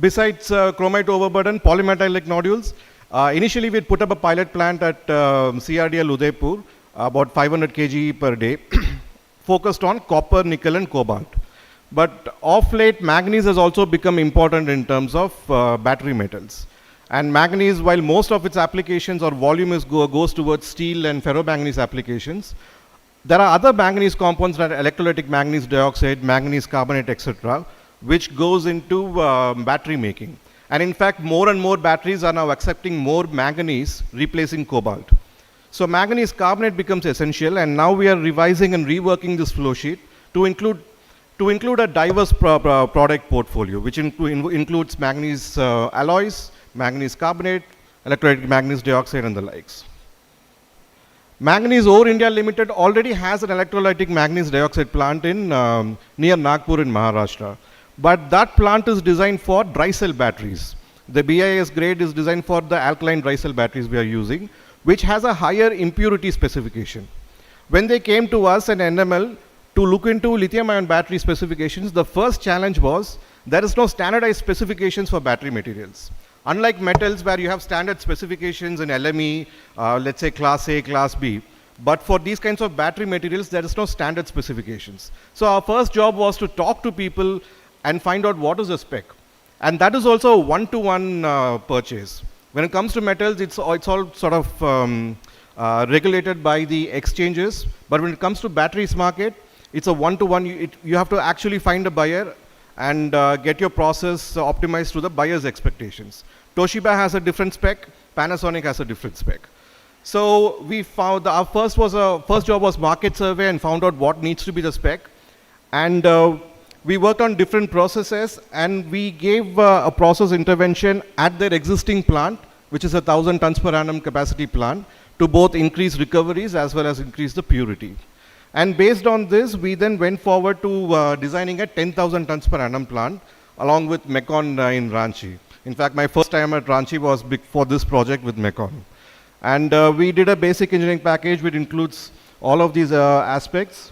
besides chromite overburden, polymetallic nodules. Initially, we put up a pilot plant at CRDL Udaipur, about 500 kg per day, focused on copper, nickel, and cobalt. But of late, manganese has also become important in terms of battery metals. And manganese, while most of its applications or volume goes towards steel and ferromanganese applications, there are other manganese compounds like electrolytic manganese dioxide, manganese carbonate, etc., which goes into battery making. And in fact, more and more batteries are now accepting more manganese, replacing cobalt. So manganese carbonate becomes essential, and now we are revising and reworking this flow sheet to include a diverse product portfolio, which includes manganese alloys, manganese carbonate, electrolytic manganese dioxide, and the likes. Manganese Ore India Limited already has an electrolytic manganese dioxide plant in near Nagpur in Maharashtra. But that plant is designed for dry cell batteries. The BIS grade is designed for the alkaline dry cell batteries we are using, which has a higher impurity specification. When they came to us and NML to look into lithium-ion battery specifications, the first challenge was there is no standardized specifications for battery materials. Unlike metals where you have standard specifications in LME, let's say class A, class B, but for these kinds of battery materials, there is no standard specifications. So our first job was to talk to people and find out what is the spec. And that is also a one-to-one purchase. When it comes to metals, it's all sort of regulated by the exchanges. But when it comes to batteries market, it's a one-to-one. You have to actually find a buyer and get your process optimized to the buyer's expectations. Toshiba has a different spec. Panasonic has a different spec. So we found our first job was market survey and found out what needs to be the spec. And we worked on different processes, and we gave a process intervention at their existing plant, which is a 1,000 tons per annum capacity plant, to both increase recoveries as well as increase the purity. And based on this, we then went forward to designing a 10,000 tons per annum plant, along with Mekon in Ranchi. In fact, my first time at Ranchi was for this project with Mekon. And we did a basic engineering package which includes all of these aspects,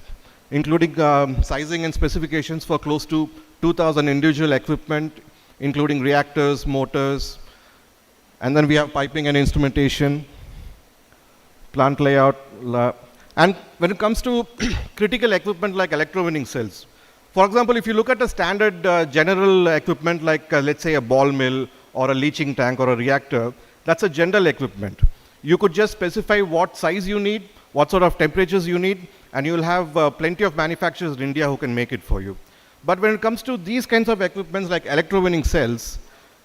including sizing and specifications for close to 2,000 individual equipment, including reactors, motors, and then we have piping and instrumentation, plant layout. And when it comes to critical equipment like electrowinning cells, for example, if you look at a standard general equipment like, let's say, a ball mill or a leaching tank or a reactor, that's a general equipment. You could just specify what size you need, what sort of temperatures you need, and you'll have plenty of manufacturers in India who can make it for you. But when it comes to these kinds of equipments like electrowinning cells,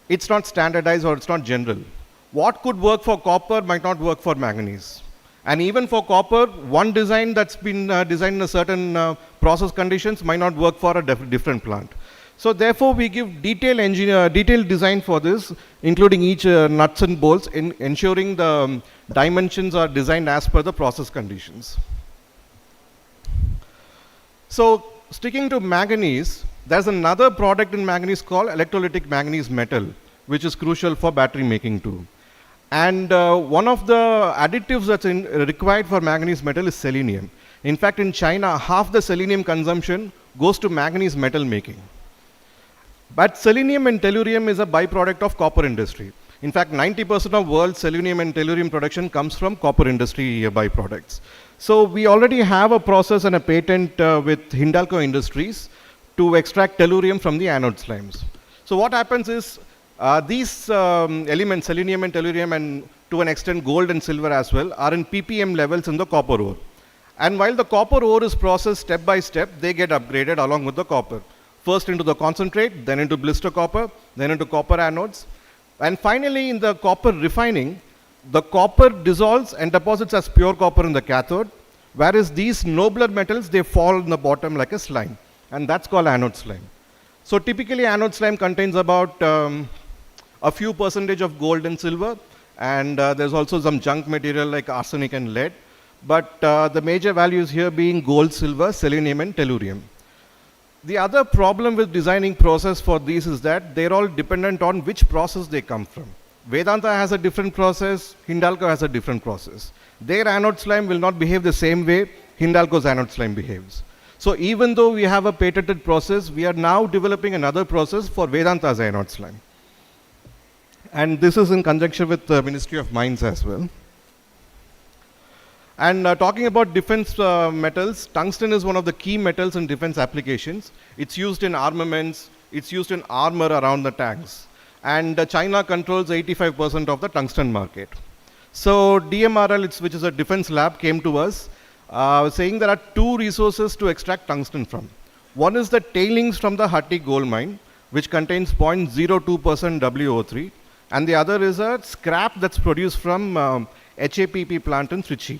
it's not standardized or it's not general. What could work for copper might not work for manganese. And even for copper, one design that's been designed in a certain process conditions might not work for a different plant. So therefore, we give detailed design for this, including each nuts and bolts, in ensuring the dimensions are designed as per the process conditions. So sticking to manganese, there's another product in manganese called electrolytic manganese metal, which is crucial for battery making too. And one of the additives that's required for manganese metal is selenium. In fact, in China, half the selenium consumption goes to manganese metal making. But selenium and tellurium is a byproduct of copper industry. In fact, 90% of world's selenium and tellurium production comes from copper industry byproducts. So we already have a process and a patent with Hindalco Industries to extract tellurium from the anode slimes. So what happens is these elements, selenium and tellurium, and to an extent gold and silver as well, are in ppm levels in the copper ore. And while the copper ore is processed step by step, they get upgraded along with the copper. First into the concentrate, then into blister copper, then into copper anodes. And finally, in the copper refining, the copper dissolves and deposits as pure copper in the cathode, whereas these nobler metals, they fall in the bottom like a slime. And that's called anode slime. So typically, anode slime contains about a few percentage of gold and silver, and there's also some junk material like arsenic and lead. But the major values here being gold, silver, selenium, and tellurium. The other problem with designing process for these is that they're all dependent on which process they come from. Vedanta has a different process, Hindalco has a different process. Their anode slime will not behave the same way Hindalco's anode slime behaves. So even though we have a patented process, we are now developing another process for Vedanta's anode slime. And this is in conjunction with the Ministry of Mines as well. And talking about defense metals, tungsten is one of the key metals in defense applications. It's used in armaments, it's used in armor around the tanks. And China controls 85% of the tungsten market. So DMRL, which is a defense lab, came to us saying there are two resources to extract tungsten from. One is the tailings from the Hatti gold mine, which contains 0.02% WO3. And the other is a scrap that's produced from HAPP plant in Trichy.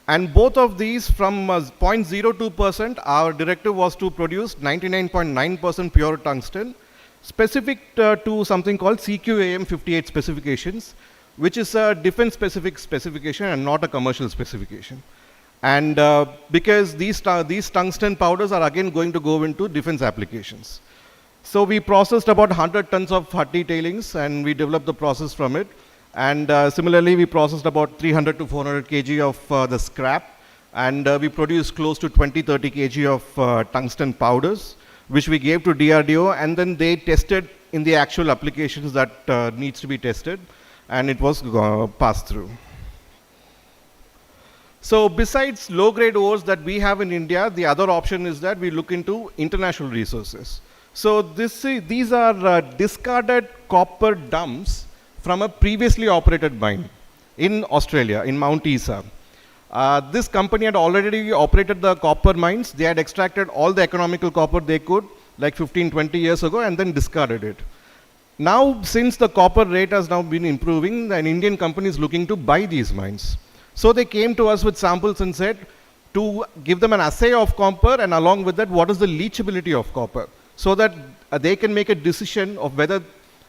And both of these, from 0.02%, our directive was to produce 99.9% pure tungsten, specific to something called CQAM 58 specifications, which is a defense specific specification and not a commercial specification. And because these tungsten powders are again going to go into defense applications. So we processed about 100 tons of Hatti tailings and we developed the process from it. And similarly, we processed about 300 to 400 kg of the scrap, and we produced close to 20-30 kg of tungsten powders, which we gave to DRDO, and then they tested in the actual applications that needs to be tested, and it was passed through. So besides low-grade ores that we have in India, the other option is that we look into international resources. So these are discarded copper dumps from a previously operated mine in Australia, in Mount Isa. This company had already operated the copper mines. They had extracted all the economical copper they could, like 15-20 years ago, and then discarded it. Now, since the copper rate has now been improving, an Indian company is looking to buy these mines. So they came to us with samples and said to give them an assay of copper, and along with that, what is the leachability of copper, so that they can make a decision of whether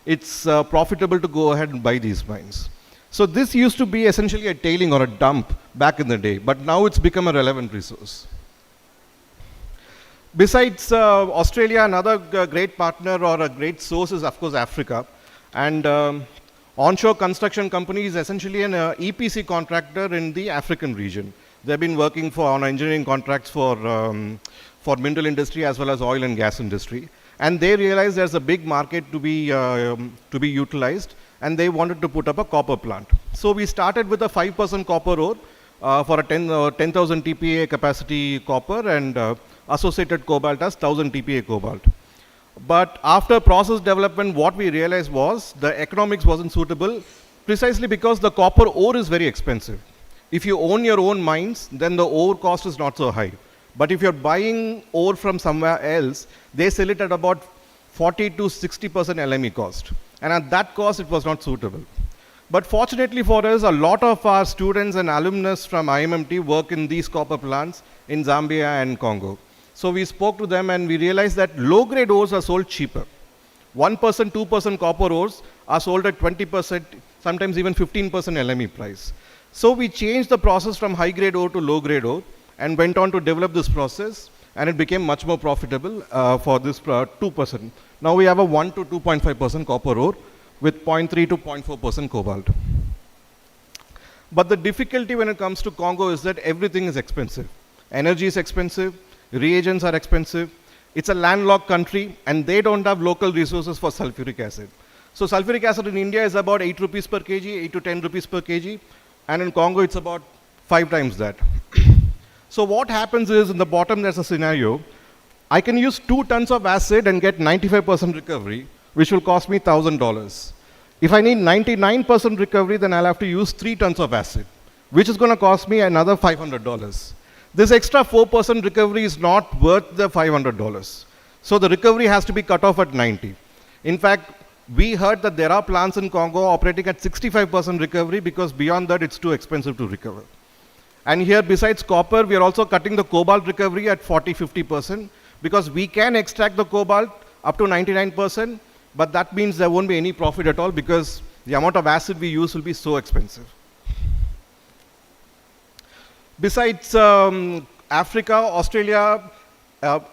it's profitable to go ahead and buy these mines. So this used to be essentially a tailing or a dump back in the day, but now it's become a relevant resource. Besides Australia, another great partner or a great source is, of course, Africa. And onshore construction company is essentially an EPC contractor in the African region. They've been working on engineering contracts for mineral industry as well as oil and gas industry. And they realized there's a big market to be utilized, and they wanted to put up a copper plant. So we started with a 5% copper ore for a 10,000 TPA capacity copper, and associated cobalt as 1000 TPA cobalt. But after process development, what we realized was the economics wasn't suitable, precisely because the copper ore is very expensive. If you own your own mines, then the ore cost is not so high. But if you're buying ore from somewhere else, they sell it at about 40 to 60% LME cost. And at that cost, it was not suitable. But fortunately for us, a lot of our students and alumnus from IMMT work in these copper plants in Zambia and Congo. So we spoke to them and we realized that low-grade ores are sold cheaper. 1%, 2% copper ores are sold at 20%, sometimes even 15% LME price. So we changed the process from high-grade ore to low-grade ore, and went on to develop this process, and it became much more profitable for this 2%. Now we have a 1 to 2.5% copper ore with 0.3 to 0.4% cobalt. But the difficulty when it comes to Congo is that everything is expensive. Energy is expensive, reagents are expensive. It's a landlocked country, and they don't have local resources for sulfuric acid. So sulfuric acid in India is about 8 rupees per kg, 8 to 10 rupees per kg, and in Congo it's about 5 times that. So what happens is, in the bottom there's a scenario. I can use 2 tons of acid and get 95% recovery, which will cost me $1,000. If I need 99% recovery, then I'll have to use 3 tons of acid, which is going to cost me another $500. This extra 4% recovery is not worth the $500. So the recovery has to be cut off at 90. In fact, we heard that there are plants in Congo operating at 65% recovery because beyond that it's too expensive to recover. And here, besides copper, we are also cutting the cobalt recovery at 40-50% because we can extract the cobalt up to 99%, but that means there won't be any profit at all because the amount of acid we use will be so expensive. Besides Africa, Australia,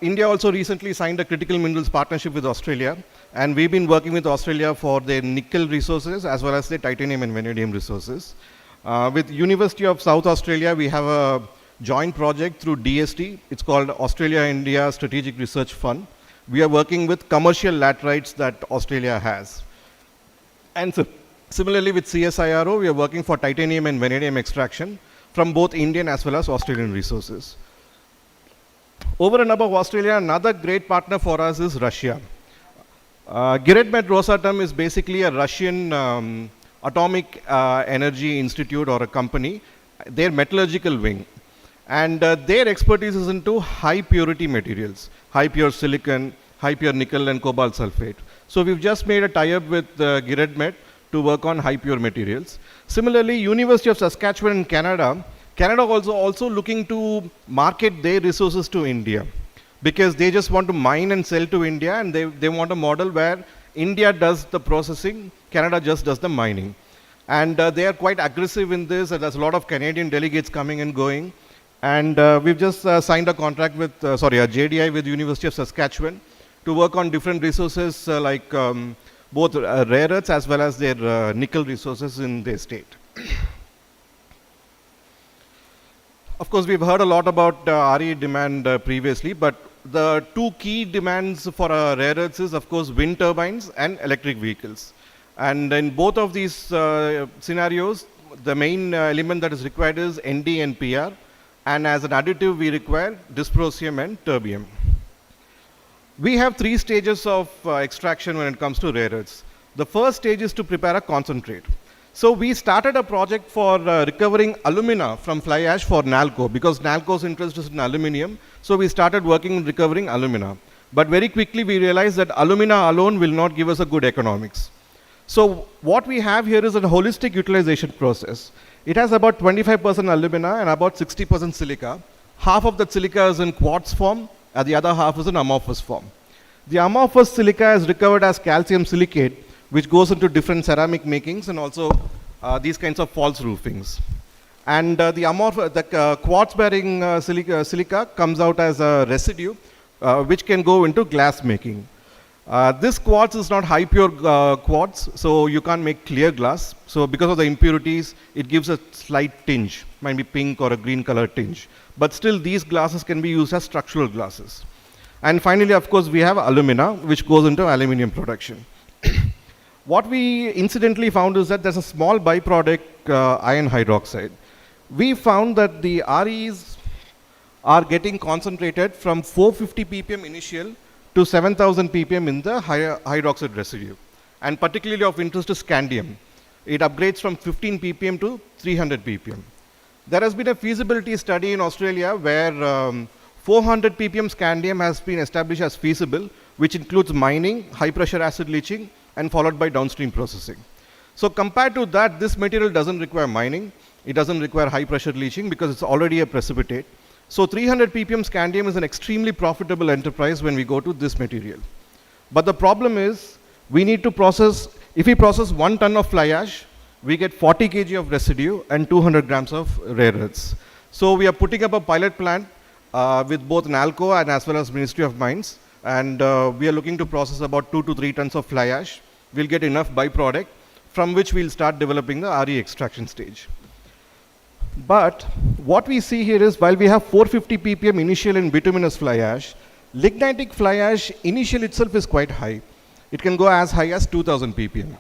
India also recently signed a critical minerals partnership with Australia, and we've been working with Australia for their nickel resources as well as their titanium and vanadium resources. With University of South Australia, we have a joint project through DST. It's called Australia-India Strategic Research Fund. We are working with commercial laterites that Australia has. And similarly with CSIRO, we are working for titanium and vanadium extraction from both Indian as well as Australian resources. Over and above Australia, another great partner for us is Russia. Giredmet Rosatom is basically a Russian atomic energy institute or a company, their metallurgical wing. And their expertise is into high purity materials, high pure silicon, high pure nickel and cobalt sulfate. So we've just made a tie-up with Giredmet to work on high pure materials. Similarly, University of Saskatchewan in Canada also looking to market their resources to India, because they just want to mine and sell to India, and they want a model where India does the processing, Canada just does the mining. And they are quite aggressive in this, and there's a lot of Canadian delegates coming and going. And we've just signed a contract with, a JDI with University of Saskatchewan to work on different resources like both rare earths as well as their nickel resources in their state. Of course, we've heard a lot about RE demand previously, but the two key demands for rare earths is, of course, wind turbines and electric vehicles. And in both of these scenarios, the main element that is required is Nd and Pr. And as an additive, we require dysprosium and terbium. We have three stages of extraction when it comes to rare earths. The first stage is to prepare a concentrate. So we started a project for recovering alumina from fly ash for NALCO, because NALCO's interest is in aluminium. So we started working on recovering alumina. But very quickly we realized that alumina alone will not give us a good economics. So what we have here is a holistic utilization process. It has about 25% alumina and about 60% silica. Half of that silica is in quartz form, and the other half is in amorphous form. The amorphous silica is recovered as calcium silicate, which goes into different ceramic makings and also these kinds of false roofings. And the quartz-bearing silica comes out as a residue, which can go into glass making. This quartz is not high pure quartz, so you can't make clear glass. So because of the impurities, it gives a slight tinge, might be pink or a green color tinge. But still, these glasses can be used as structural glasses. And finally, of course, we have alumina, which goes into aluminium production. What we incidentally found is that there's a small byproduct, iron hydroxide. We found that the REs are getting concentrated from 450 ppm initial to 7,000 ppm in the hydroxide residue. And particularly of interest is scandium. It upgrades from 15 ppm to 300 ppm. There has been a feasibility study in Australia where 400 ppm scandium has been established as feasible, which includes mining, high pressure acid leaching, and followed by downstream processing. So compared to that, this material doesn't require mining. It doesn't require high pressure leaching because it's already a precipitate. So 300 ppm scandium is an extremely profitable enterprise when we go to this material. But the problem is, we need to process, if we process 1 ton of fly ash, we get 40 kg of residue and 200 grams of rare earths. So we are putting up a pilot plant with both NALCO and as well as Ministry of Mines. And we are looking to process about 2 to 3 tons of fly ash. We'll get enough byproduct from which we'll start developing the RE extraction stage. But what we see here is, while we have 450 ppm initial in bituminous fly ash, lignitic fly ash initial itself is quite high. It can go as high as 2000 ppm.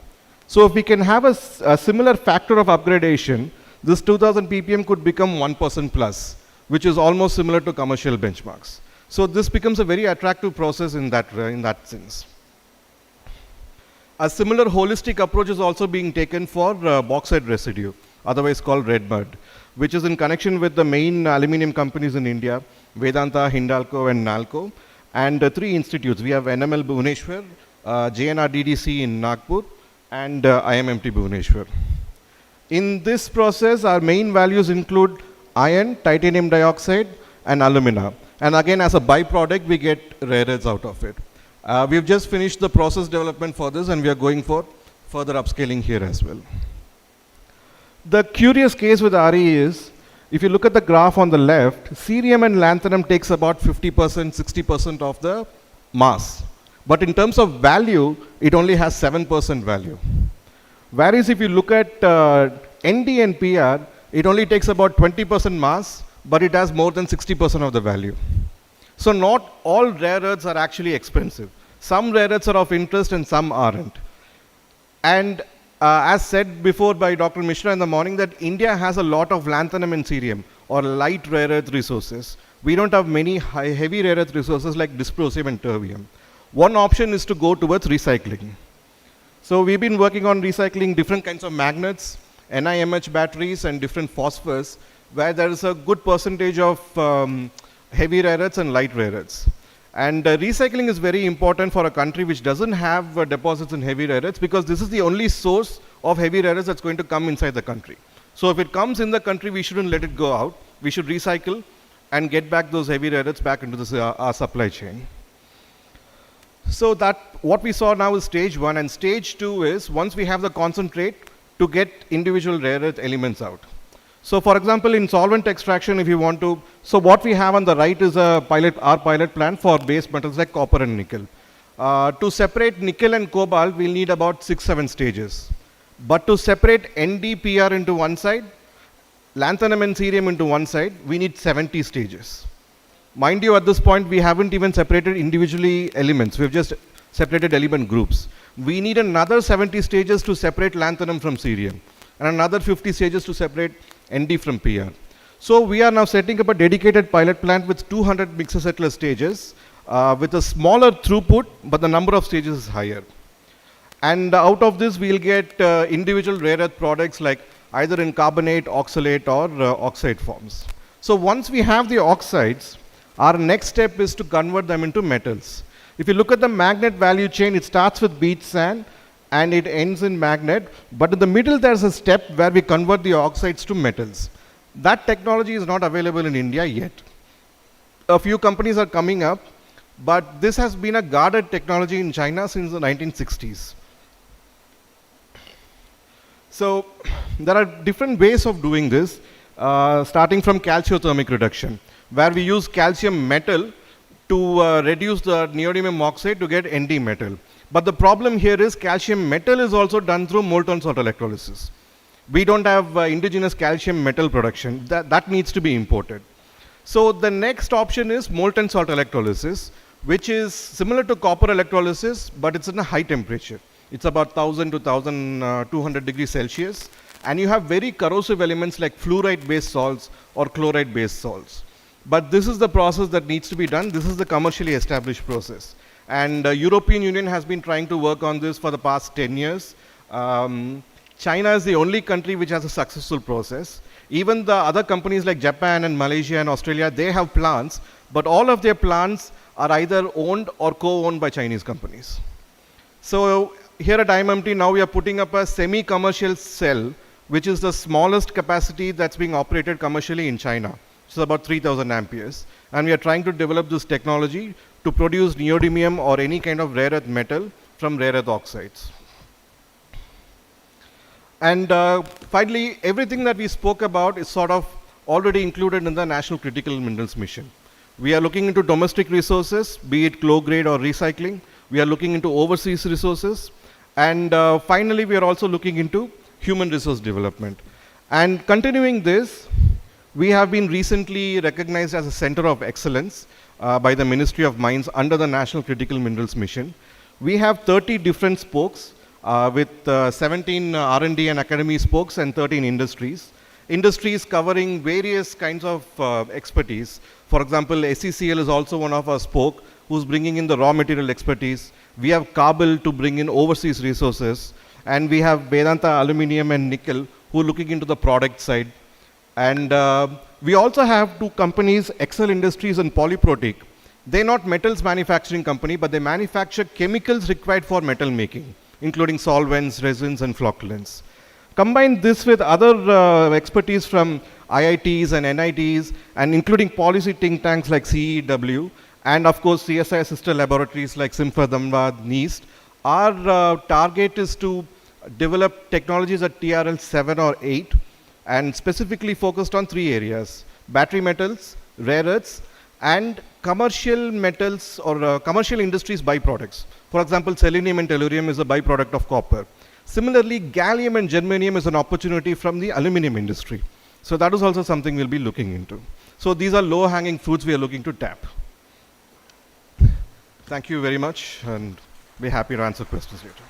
So if we can have a similar factor of upgradation, this 2000 ppm could become 1% plus, which is almost similar to commercial benchmarks. So this becomes a very attractive process in that sense. A similar holistic approach is also being taken for bauxite residue, otherwise called red mud, which is in connection with the main aluminium companies in India, Vedanta, Hindalco, and NALCO, and 3 institutes. We have NML Bhubaneswar, JNRDDC in Nagpur, and IMMT Bhubaneswar. In this process, our main values include iron, titanium dioxide, and alumina. And again, as a byproduct, we get rare earths out of it. We've just finished the process development for this, and we are going for further upscaling here as well. The curious case with RE is, if you look at the graph on the left, cerium and lanthanum takes about 50%, 60% of the mass. But in terms of value, it only has 7% value. Whereas if you look at Nd and Pr, it only takes about 20% mass, but it has more than 60% of the value. So not all rare earths are actually expensive. Some rare earths are of interest and some aren't. And as said before by Dr. Mishra in the morning, that India has a lot of lanthanum and cerium, or light rare earth resources. We don't have many heavy rare earth resources like dysprosium and terbium. One option is to go towards recycling. So we've been working on recycling different kinds of magnets, NiMH batteries, and different phosphors, where there is a good percentage of heavy rare earths and light rare earths. And recycling is very important for a country which doesn't have deposits in heavy rare earths, because this is the only source of heavy rare earths that's going to come inside the country. So if it comes in the country, we shouldn't let it go out. We should recycle and get back those heavy rare earths back into our supply chain. So that what we saw now is stage 1, and stage 2 is once we have the concentrate to get individual rare earth elements out. So for example, in solvent extraction, if you want to, so what we have on the right is our pilot plant for base metals like copper and nickel. To separate nickel and cobalt, we'll need about 6-7 stages. But to separate NdPr into one side, lanthanum and cerium into one side, we need 70 stages. Mind you, at this point, we haven't even separated individually elements. We've just separated element groups. We need another 70 stages to separate lanthanum from cerium, and another 50 stages to separate Nd from Pr. So we are now setting up a dedicated pilot plant with 200 mixer settler stages with a smaller throughput, but the number of stages is higher. And out of this, we'll get individual rare earth products like either in carbonate, oxalate, or oxide forms. So once we have the oxides, our next step is to convert them into metals. If you look at the magnet value chain, it starts with beach sand and it ends in magnet, but in the middle there's a step where we convert the oxides to metals. That technology is not available in India yet. A few companies are coming up, but this has been a guarded technology in China since the 1960s. So there are different ways of doing this, starting from calciothermic reduction, where we use calcium metal to reduce the neodymium oxide to get Nd metal. But the problem here is calcium metal is also done through molten salt electrolysis. We don't have indigenous calcium metal production. That needs to be imported. So the next option is molten salt electrolysis, which is similar to copper electrolysis, but it's in a high temperature. It's about 1000 to 1200 degrees Celsius. And you have very corrosive elements like fluoride-based salts or chloride-based salts. But this is the process that needs to be done. This is the commercially established process. And European Union has been trying to work on this for the past 10 years. China is the only country which has a successful process. Even the other companies like Japan and Malaysia and Australia, they have plants, but all of their plants are either owned or co-owned by Chinese companies. So here at IMMT, now we are putting up a semi-commercial cell, which is the smallest capacity that's being operated commercially in China. It's about 3000 amperes. And we are trying to develop this technology to produce neodymium or any kind of rare earth metal from rare earth oxides. And finally, everything that we spoke about is sort of already included in the National Critical Minerals Mission. We are looking into domestic resources, be it low grade or recycling. We are looking into overseas resources. And finally, we are also looking into human resource development. And continuing this, we have been recently recognized as a center of excellence by the Ministry of Mines under the National Critical Minerals Mission. We have 30 different spokes with 17 R&D and academy spokes and 13 industries. Industries covering various kinds of expertise. For example, SECL is also one of our spoke who's bringing in the raw material expertise. We have Kabul to bring in overseas resources. And we have Vedanta Aluminium and Nickel who are looking into the product side. And we also have two companies, Excel Industries and Polyprotic. They're not metals manufacturing company, but they manufacture chemicals required for metal making, including solvents, resins, and flocculants. Combine this with other expertise from IITs and NITs, and including policy think tanks like CEW, and of course CSI sister laboratories like Simfer, Dhamwad, NEAST. Our target is to develop technologies at TRL 7 or 8, and specifically focused on 3 areas: battery metals, rare earths, and commercial metals or commercial industries byproducts. For example, selenium and tellurium is a byproduct of copper. Similarly, gallium and germanium is an opportunity from the aluminum industry. So that is also something we'll be looking into. So these are low-hanging fruits we are looking to tap. Thank you very much, and we're happy to answer questions later.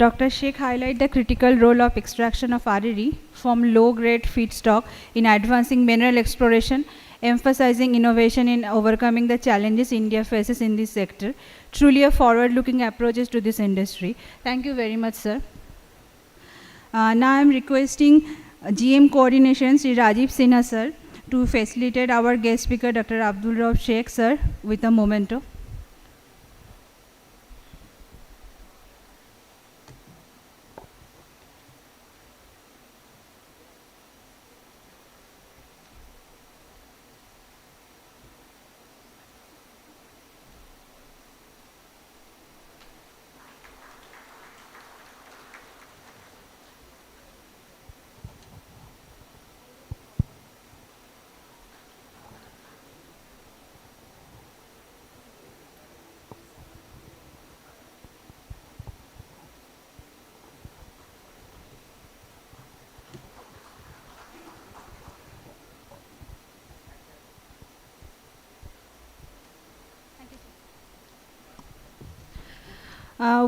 Dr. Sheikh highlighted the critical role of extraction of REE from low-grade feedstock in advancing mineral exploration, emphasizing innovation in overcoming the challenges India faces in this sector. Truly a forward-looking approach to this industry. Thank you very much, sir. Now I am requesting GM Coordination, Sri Rajiv Sinha, sir, to facilitate our guest speaker, Dr. Abdul Rauf Sheikh, sir, with a memento.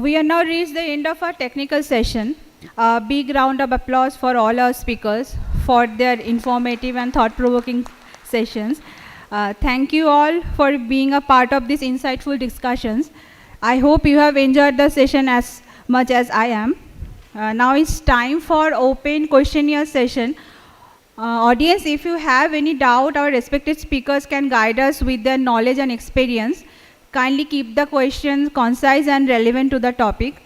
We are now reached the end of our technical session. A big round of applause for all our speakers for their informative and thought-provoking sessions. Thank you all for being a part of these insightful discussions. I hope you have enjoyed the session as much as I am. Now it's time for open questionnaire session. Audience, if you have any doubt, our respected speakers can guide us with their knowledge and experience. Kindly keep the questions concise and relevant to the topic.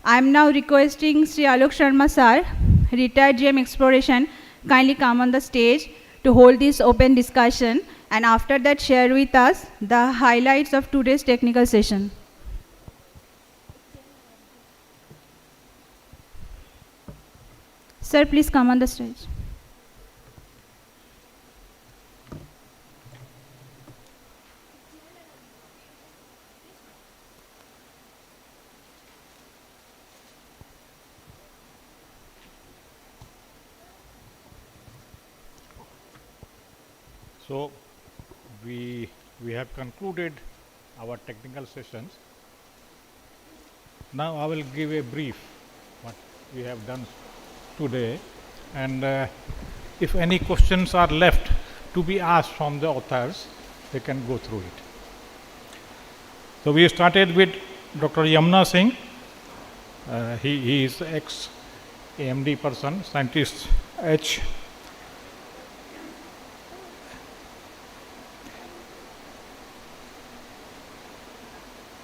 I am now requesting Sri Alok Sharma sir, retired GM Exploration, kindly come on the stage to hold this open discussion, and after that share with us the highlights of today's technical session. Sir, please come on the stage.
So we have concluded our technical sessions. Now I will give a brief what we have done today, and if any questions are left to be asked from the authors, they can go through it. So we started with Dr. Yamuna Singh. He is ex-AMD person, scientist H.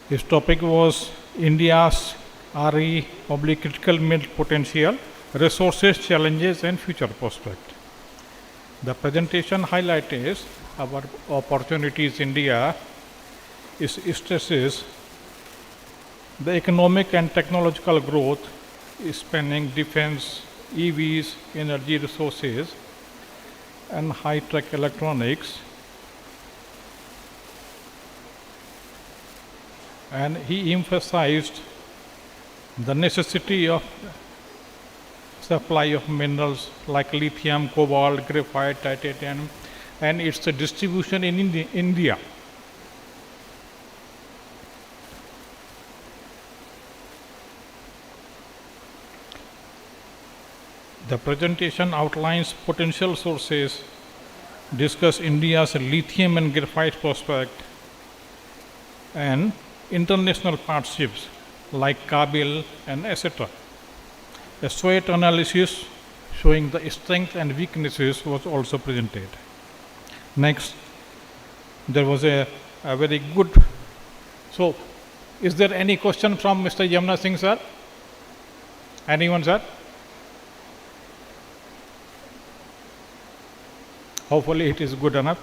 His topic was India's RE/critical mineral potential, resources, challenges, and future prospect. The presentation highlights our opportunities in India. It stresses the economic and technological growth spanning defense, EVs, energy resources, and high-tech electronics. And he emphasized the necessity of supply of minerals like lithium, cobalt, graphite, titanium, and its distribution in India. The presentation outlines potential sources, discuss India's lithium and graphite prospect, and international partnerships like Kabil and etc. A SWOT analysis showing the strengths and weaknesses was also presented. Next, there was a very good. So, is there any question from Mr. Yamuna Singh sir? Anyone sir? Hopefully it is good enough.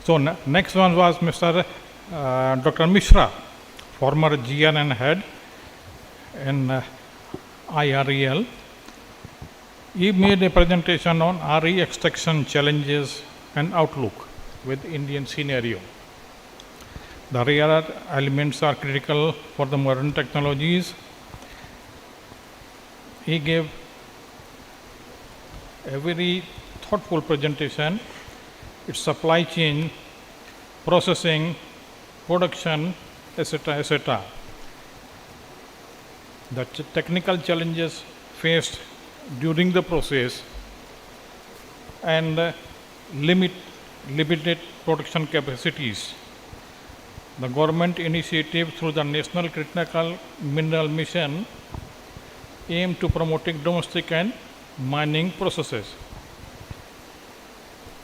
So next one was Mr. Dr. Mishra, former GNN head in IREL. He made a presentation on RE extraction challenges and outlook with Indian scenario. The rare elements are critical for the modern technologies. He gave a very thoughtful presentation. Its supply chain, processing, production, etc., etc. the technical challenges faced during the process, and limited production capacities. The government initiative through the National Critical Mineral Mission aim to promoting domestic and mining processes.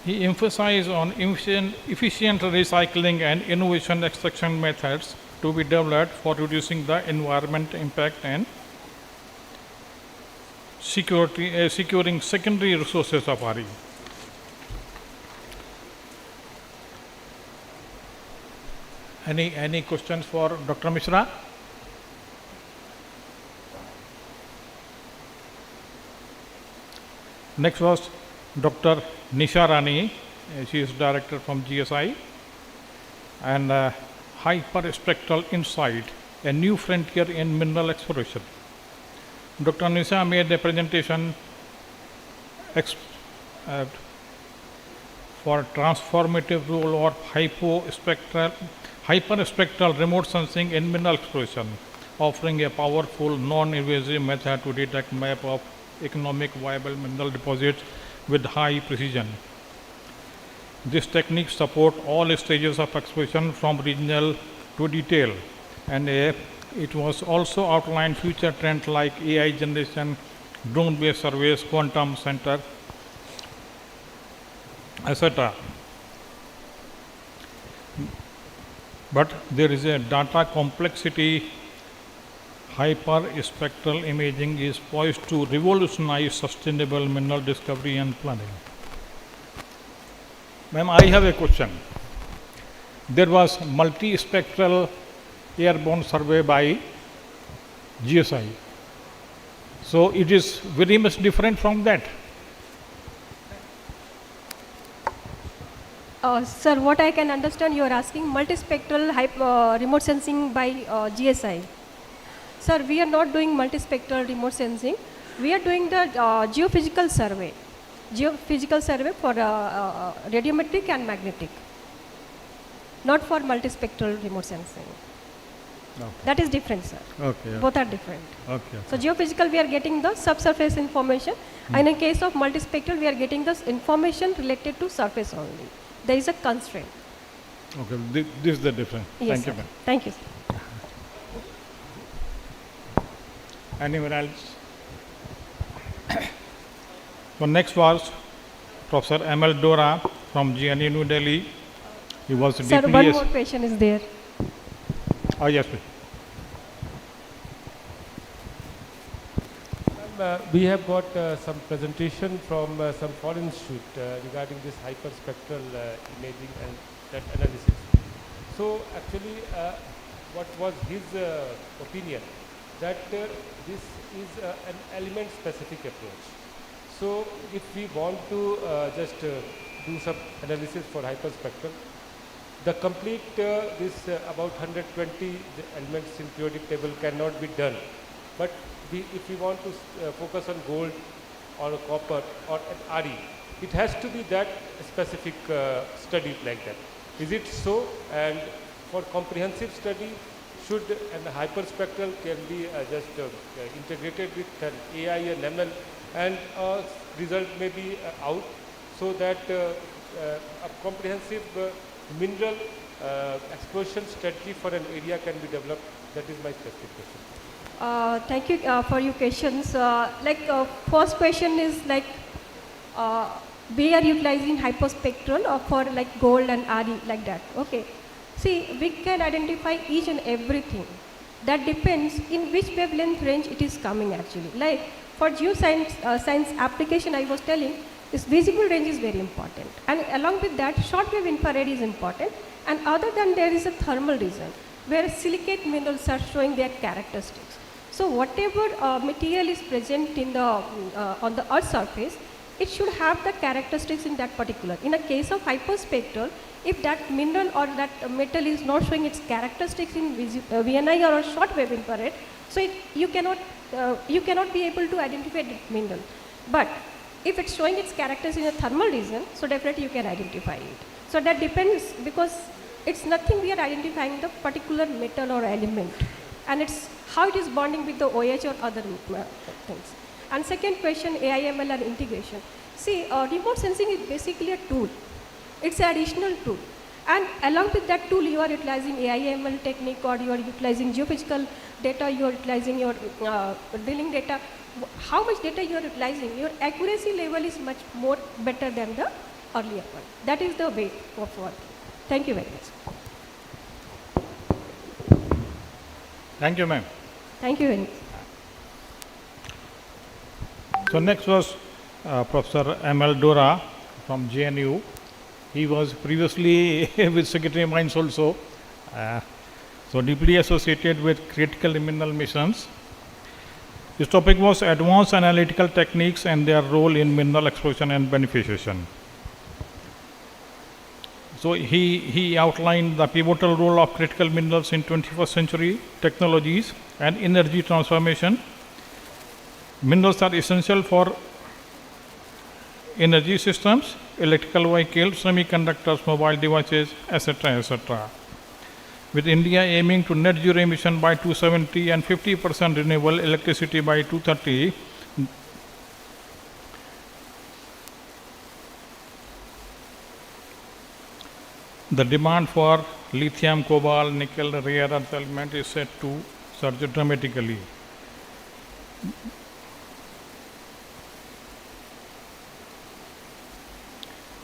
He emphasized on efficient recycling and innovation extraction methods to be developed for reducing the environmental impact and securing secondary resources of RE. Any questions for Dr. Mishra? Next was Dr. Nisha Rani. She is director from GSI, and hyperspectral insight, a new frontier in mineral exploration. Dr. Nisha made a presentation for transformative role of hyperspectral remote sensing in mineral exploration, offering a powerful non-invasive method to detect map of economic viable mineral deposits with high precision. This technique supports all stages of exploration from regional to detail, and it was also outlined future trends like AI generation, drone-based surveys, quantum center, etc. But there is a data complexity. Hyperspectral imaging is poised to revolutionize sustainable mineral discovery and planning. Ma'am, I have a question. There was multispectral airborne survey by GSI. So it is very much different from that.
Sir, what I can understand, you are asking multispectral remote sensing by GSI. Sir, we are not doing multispectral remote sensing. We are doing the geophysical survey. Geophysical survey for radiometric and magnetic. Not for multispectral remote sensing.
Okay.
That is different, sir.
Okay.
Both are different.
Okay.
So geophysical, we are getting the subsurface information. And in case of multispectral, we are getting this information related to surface only. There is a constraint.
Okay, this is the difference.
Yes,
Thank
sir.
you, ma'am.
Thank you, sir.
Anyone else? So next was Professor M.L. Dora from GNU New Delhi. He was
Sir,
deeply
one more question is there.
Oh, yes, please.
We have got some presentation from some foreign institute regarding this hyperspectral imaging and that analysis. So actually, what was his opinion? That this is an element-specific approach. So if we want to just do some analysis for hyperspectral, the complete this about 120 elements in periodic table cannot be done. But if we want to focus on gold or copper or at RE, it has to be that specific study like that. Is it so? And for comprehensive study, should and hyperspectral can be just integrated with an AI and ML, and result may be out, so that a comprehensive mineral exploration strategy for an area can be developed. That is my specific question.
Thank you for your questions. First question is like, we are utilizing hyperspectral or for like gold and RE like that. Okay. See, we can identify each and everything. That depends in which wavelength range it is coming actually. Like for geoscience science application, I was telling, this visible range is very important. And along with that, short wave infrared is important. And other than there is a thermal region where silicate minerals are showing their characteristics. So whatever material is present in the on the Earth's surface, it should have the characteristics in that particular. In a case of hyperspectral, if that mineral or that metal is not showing its characteristics in VNI or a short wave infrared, so you cannot be able to identify that mineral. But if it's showing its characters in a thermal region, so definitely you can identify it. So that depends, because it's nothing we are identifying the particular metal or element. and it's how it is bonding with the OH or other things. And second question, AI/ML and integration. See, remote sensing is basically a tool. It's an additional tool. And along with that tool, you are utilizing AI/ML technique, or you are utilizing geophysical data, you are utilizing your drilling data. How much data you are utilizing, your accuracy level is much more better than the earlier one. That is the way of working. Thank you very much.
Thank you, ma'am.
Thank you very much.
So next was Professor M.L. Dora from JNU. He was previously with Secretary Mines also, so deeply associated with critical mineral missions. His topic was advanced analytical techniques and their role in mineral exploration and beneficiation. So he outlined the pivotal role of critical minerals in 21st century technologies and energy transformation. Minerals are essential for energy systems, electrical vehicles, semiconductors, mobile devices, etc., etc. With India aiming to net zero emission by 2070 and 50% renewable electricity by 2030, the demand for lithium, cobalt, nickel, rare earth element is set to surge dramatically.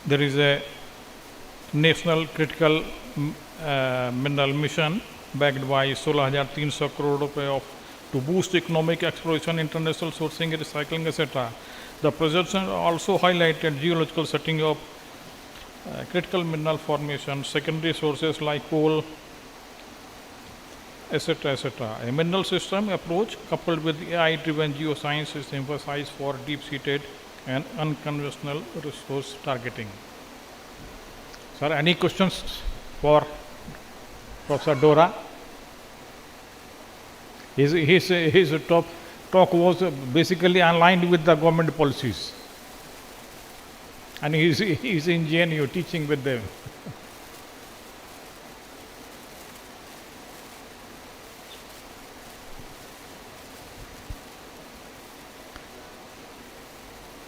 There is a national critical mineral mission backed by 16,300 crore rupees to boost economic exploration, international sourcing, recycling, etc. The presentation also highlighted geological setting of critical mineral formation, secondary sources like coal, etc., etc. A mineral system approach coupled with AI-driven geoscience is emphasized for deep-seated and unconventional resource targeting. Sir, any questions for Professor Dora? His talk was basically aligned with the government policies, and he's in JNU teaching with them.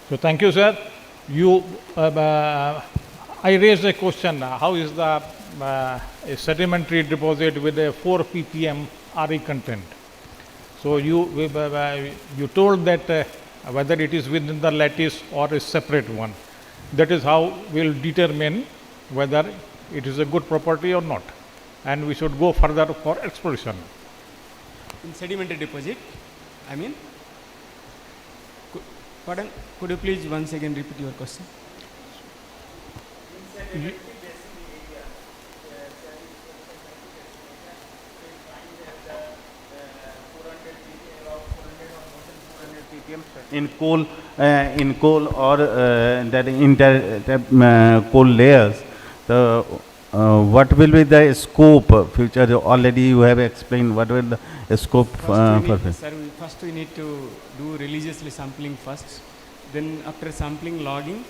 So thank you, sir. I raised a question, how is the a sedimentary deposit with a 4 ppm RE content? So you told that whether it is within the lattice or a separate one. That is how we'll determine whether it is a good property or not, and we should go further for exploration.
In sedimentary deposit, I mean, pardon, could you please once again repeat your question?
In coal or that coal layers, what will be the scope? Future already you have explained. What will the scope for this?
Sir, first we need to do religiously sampling first. Then after sampling logging,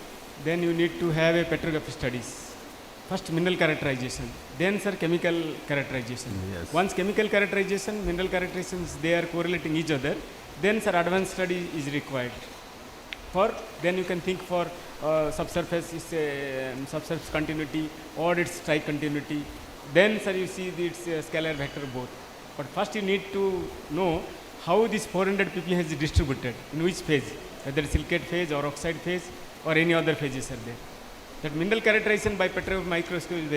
then you need to have a petrography studies. First mineral characterization, then sir chemical characterization.
Yes.
Once chemical characterization, mineral characterizations, they are correlating each other, then sir advanced study is required. Then you can think for subsurface is subsurface continuity or its strike continuity. Then sir you see its scalar vector both. But first you need to know how this 400 ppm is distributed, in which phase, whether silicate phase or oxide phase or any other phases are there. That mineral characterization by petrography microscope is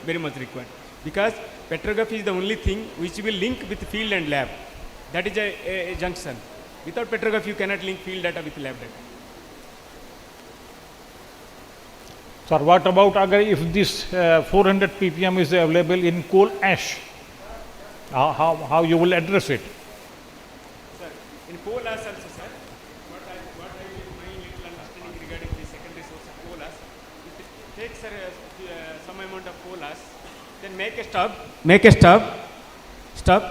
very much required, because petrography is the only thing which will link with field and lab. That is a junction. Without petrography you cannot link field data with lab data.
Sir, what about if this 400 ppm is available in coal ash? How you will address it?
Sir, in coal ash also, sir, what I my little understanding regarding the secondary source of coal ash, it takes some amount of coal ash, then make a stub,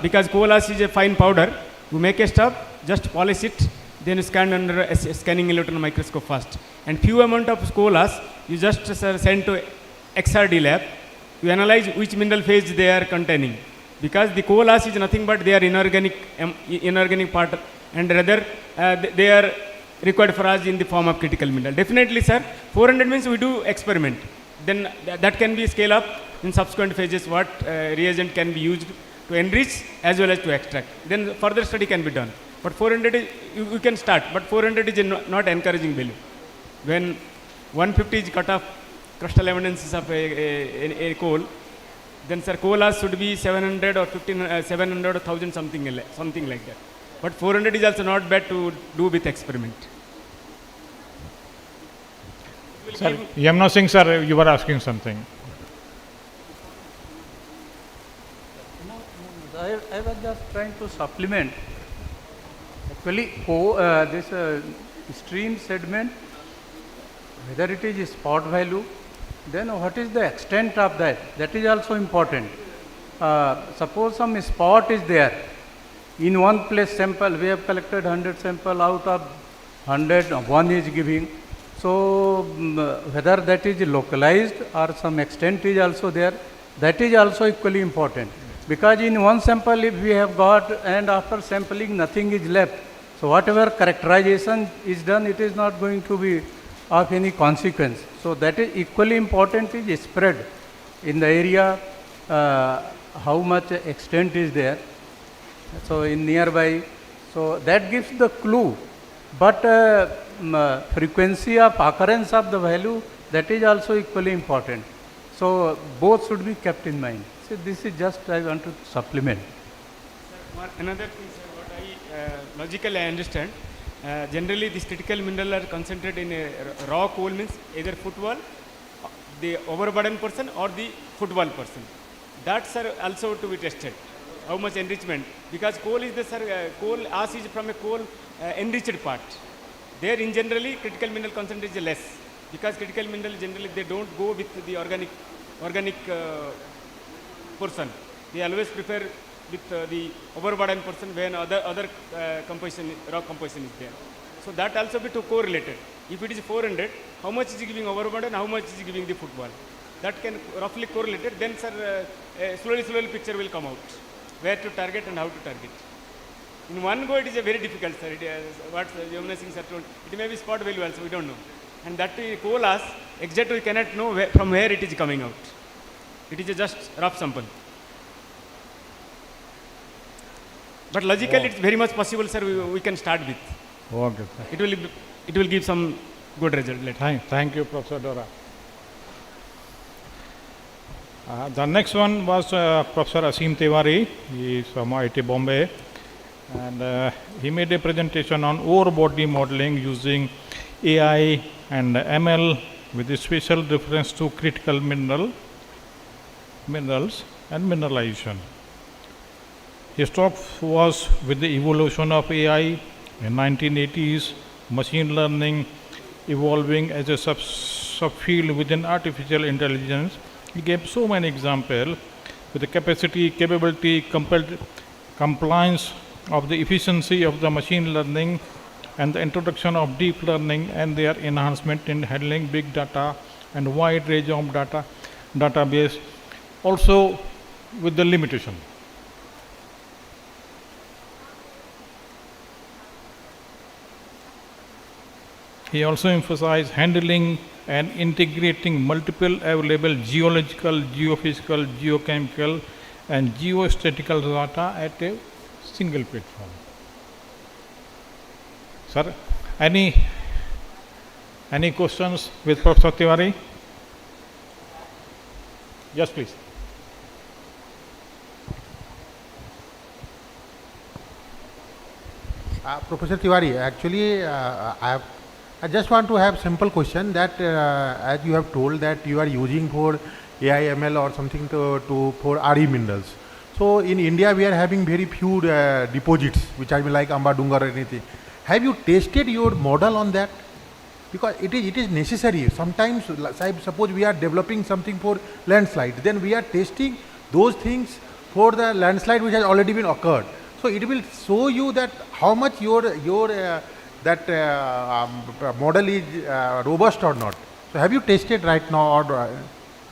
because coal ash is a fine powder. You make a stub, just polish it, then you scan under a scanning electron microscope first. And few amount of coal ash, you just send to XRD lab. You analyze which mineral phase they are containing. because the coal ash is nothing but they are inorganic part, and rather they are required for us in the form of critical mineral. Definitely, sir, 400 means we do experiment. Then that can be scale up in subsequent phases, what reagent can be used to enrich as well as to extract. Then further study can be done. But 400 is, you can start, but 400 is not encouraging value. When 150 is cut off crustal evidences of a coal, then sir, coal ash should be 700 or 700 or 1000 something like that. But 400 is also not bad to do with experiment.
Sir, Yamna Singh sir, you were asking something.
I was just trying to supplement. Actually, this stream sediment, whether it is spot value, then what is the extent of that? That is also important. Suppose some spot is there. In one place sample, we have collected 100 sample, out of 100, one is giving. So, whether that is localized or some extent is also there, that is also equally important. Because in one sample, if we have got, and after sampling, nothing is left. So, whatever characterization is done, it is not going to be of any consequence. So, that is equally important is spread in the area, how much extent is there. So, in nearby, so that gives the clue. But frequency of occurrence of the value, that is also equally important. So, both should be kept in mind. So, this is just I want to supplement.
Sir, another thing, sir, what I logically I understand, generally these critical minerals are concentrated in a raw coal, means either footwall, the overburden portion or the footwall portion. That's also to be tested. How much enrichment? Because coal is the coal ash is from a coal enriched part. There in generally critical mineral concentration is less, because critical mineral generally they don't go with the organic portion. They always prefer with the overburden portion when other composition, rock composition is there. So that also be to correlated. If it is 400, how much is giving overburden, how much is giving the footwall? That can roughly correlated. Then sir, slowly picture will come out. Where to target and how to target. In one go, it is a very difficult, sir. What Yamuna Singh sir told, it may be spot value also, we don't know. And that coal ash, exactly we cannot know from where it is coming out. It is just rough sample. But logically, it's very much possible, sir. We can start with.
Okay.
It will give some good result later.
Thank you, Professor Dora. The next one was Professor Asim Tiwari. He is from IIT Bombay, and he made a presentation on ore body modeling using AI and ML with a special reference to critical minerals and mineralization. His talk was with the evolution of AI in 1980s, machine learning evolving as a subfield within artificial intelligence. He gave so many examples with the capacity, capability, compliance of the efficiency of the machine learning and the introduction of deep learning and their enhancement in handling big data and wide range of database, also with the limitation. He also emphasized handling and integrating multiple available geological, geophysical, geochemical and geostatical data at a single platform. Sir, any questions with Professor Tiwari? Yes, please.
Professor Tiwari, actually, I just want to have simple question that as you have told that you are using for AI ML or something for RE minerals. So in India we are having very few deposits which are like Ambadungar or anything. Have you tested your model on that? Because it is necessary. Sometimes suppose we are developing something for landslide, then we are testing those things for the landslide which has already been occurred. So it will show you that how much your model is robust or not. So have you tested right now or?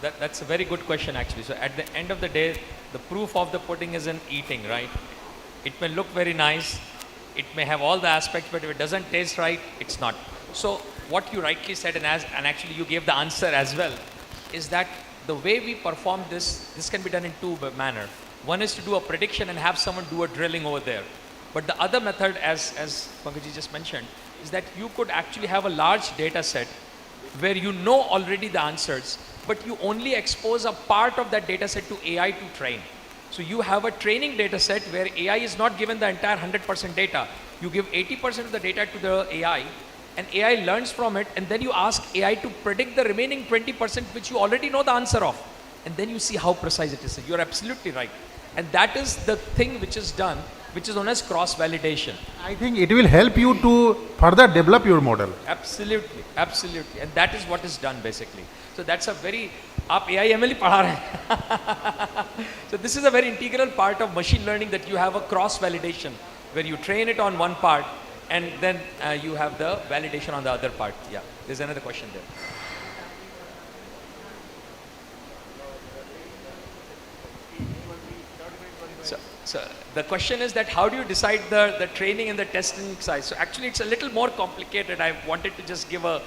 That's a very good question actually. So at the end of the day, the proof of the pudding is in eating, right? It may look very nice, it may have all the aspects, but if it doesn't taste right, it's not. So what you rightly said, and actually you gave the answer as well, is that the way we perform this can be done in two manner. One is to do a prediction and have someone do a drilling over there. But the other method, as Pankaj just mentioned, is that you could actually have a large data set where you know already the answers, but you only expose a part of that data set to AI to train. So you have a training data set where AI is not given the entire 100% data. You give 80% of the data to the AI, and AI learns from it, and then you ask AI to predict the remaining 20% which you already know the answer of. And then you see how precise it is. You're absolutely right. And that is the thing which is done, which is known as cross-validation.
I think it will help you to further develop your model.
Absolutely, absolutely. And that is what is done basically. So that's a very, आप AI ML ही पढ़ा रहे हैं. So this is a very integral part of machine learning, that you have a cross-validation where you train it on one part and then you have the validation on the other part. Yeah, there's another question there. So the question is that how do you decide the training and the testing size? So actually it's a little more complicated. I wanted to just give a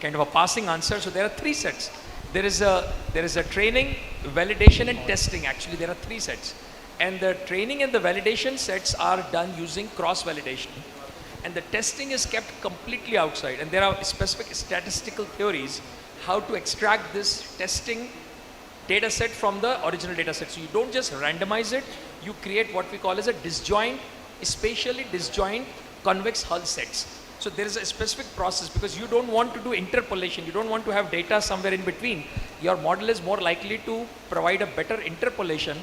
kind of a passing answer. So there are three sets. There is a training, validation and testing. Actually there are three sets. And the training and the validation sets are done using cross-validation. And the testing is kept completely outside. And there are specific statistical theories how to extract this testing data set from the original data set. So you don't just randomize it, you create what we call as a disjoint, spatially disjoint convex hull sets. So there is a specific process, because you don't want to do interpolation, you don't want to have data somewhere in between. Your model is more likely to provide a better interpolation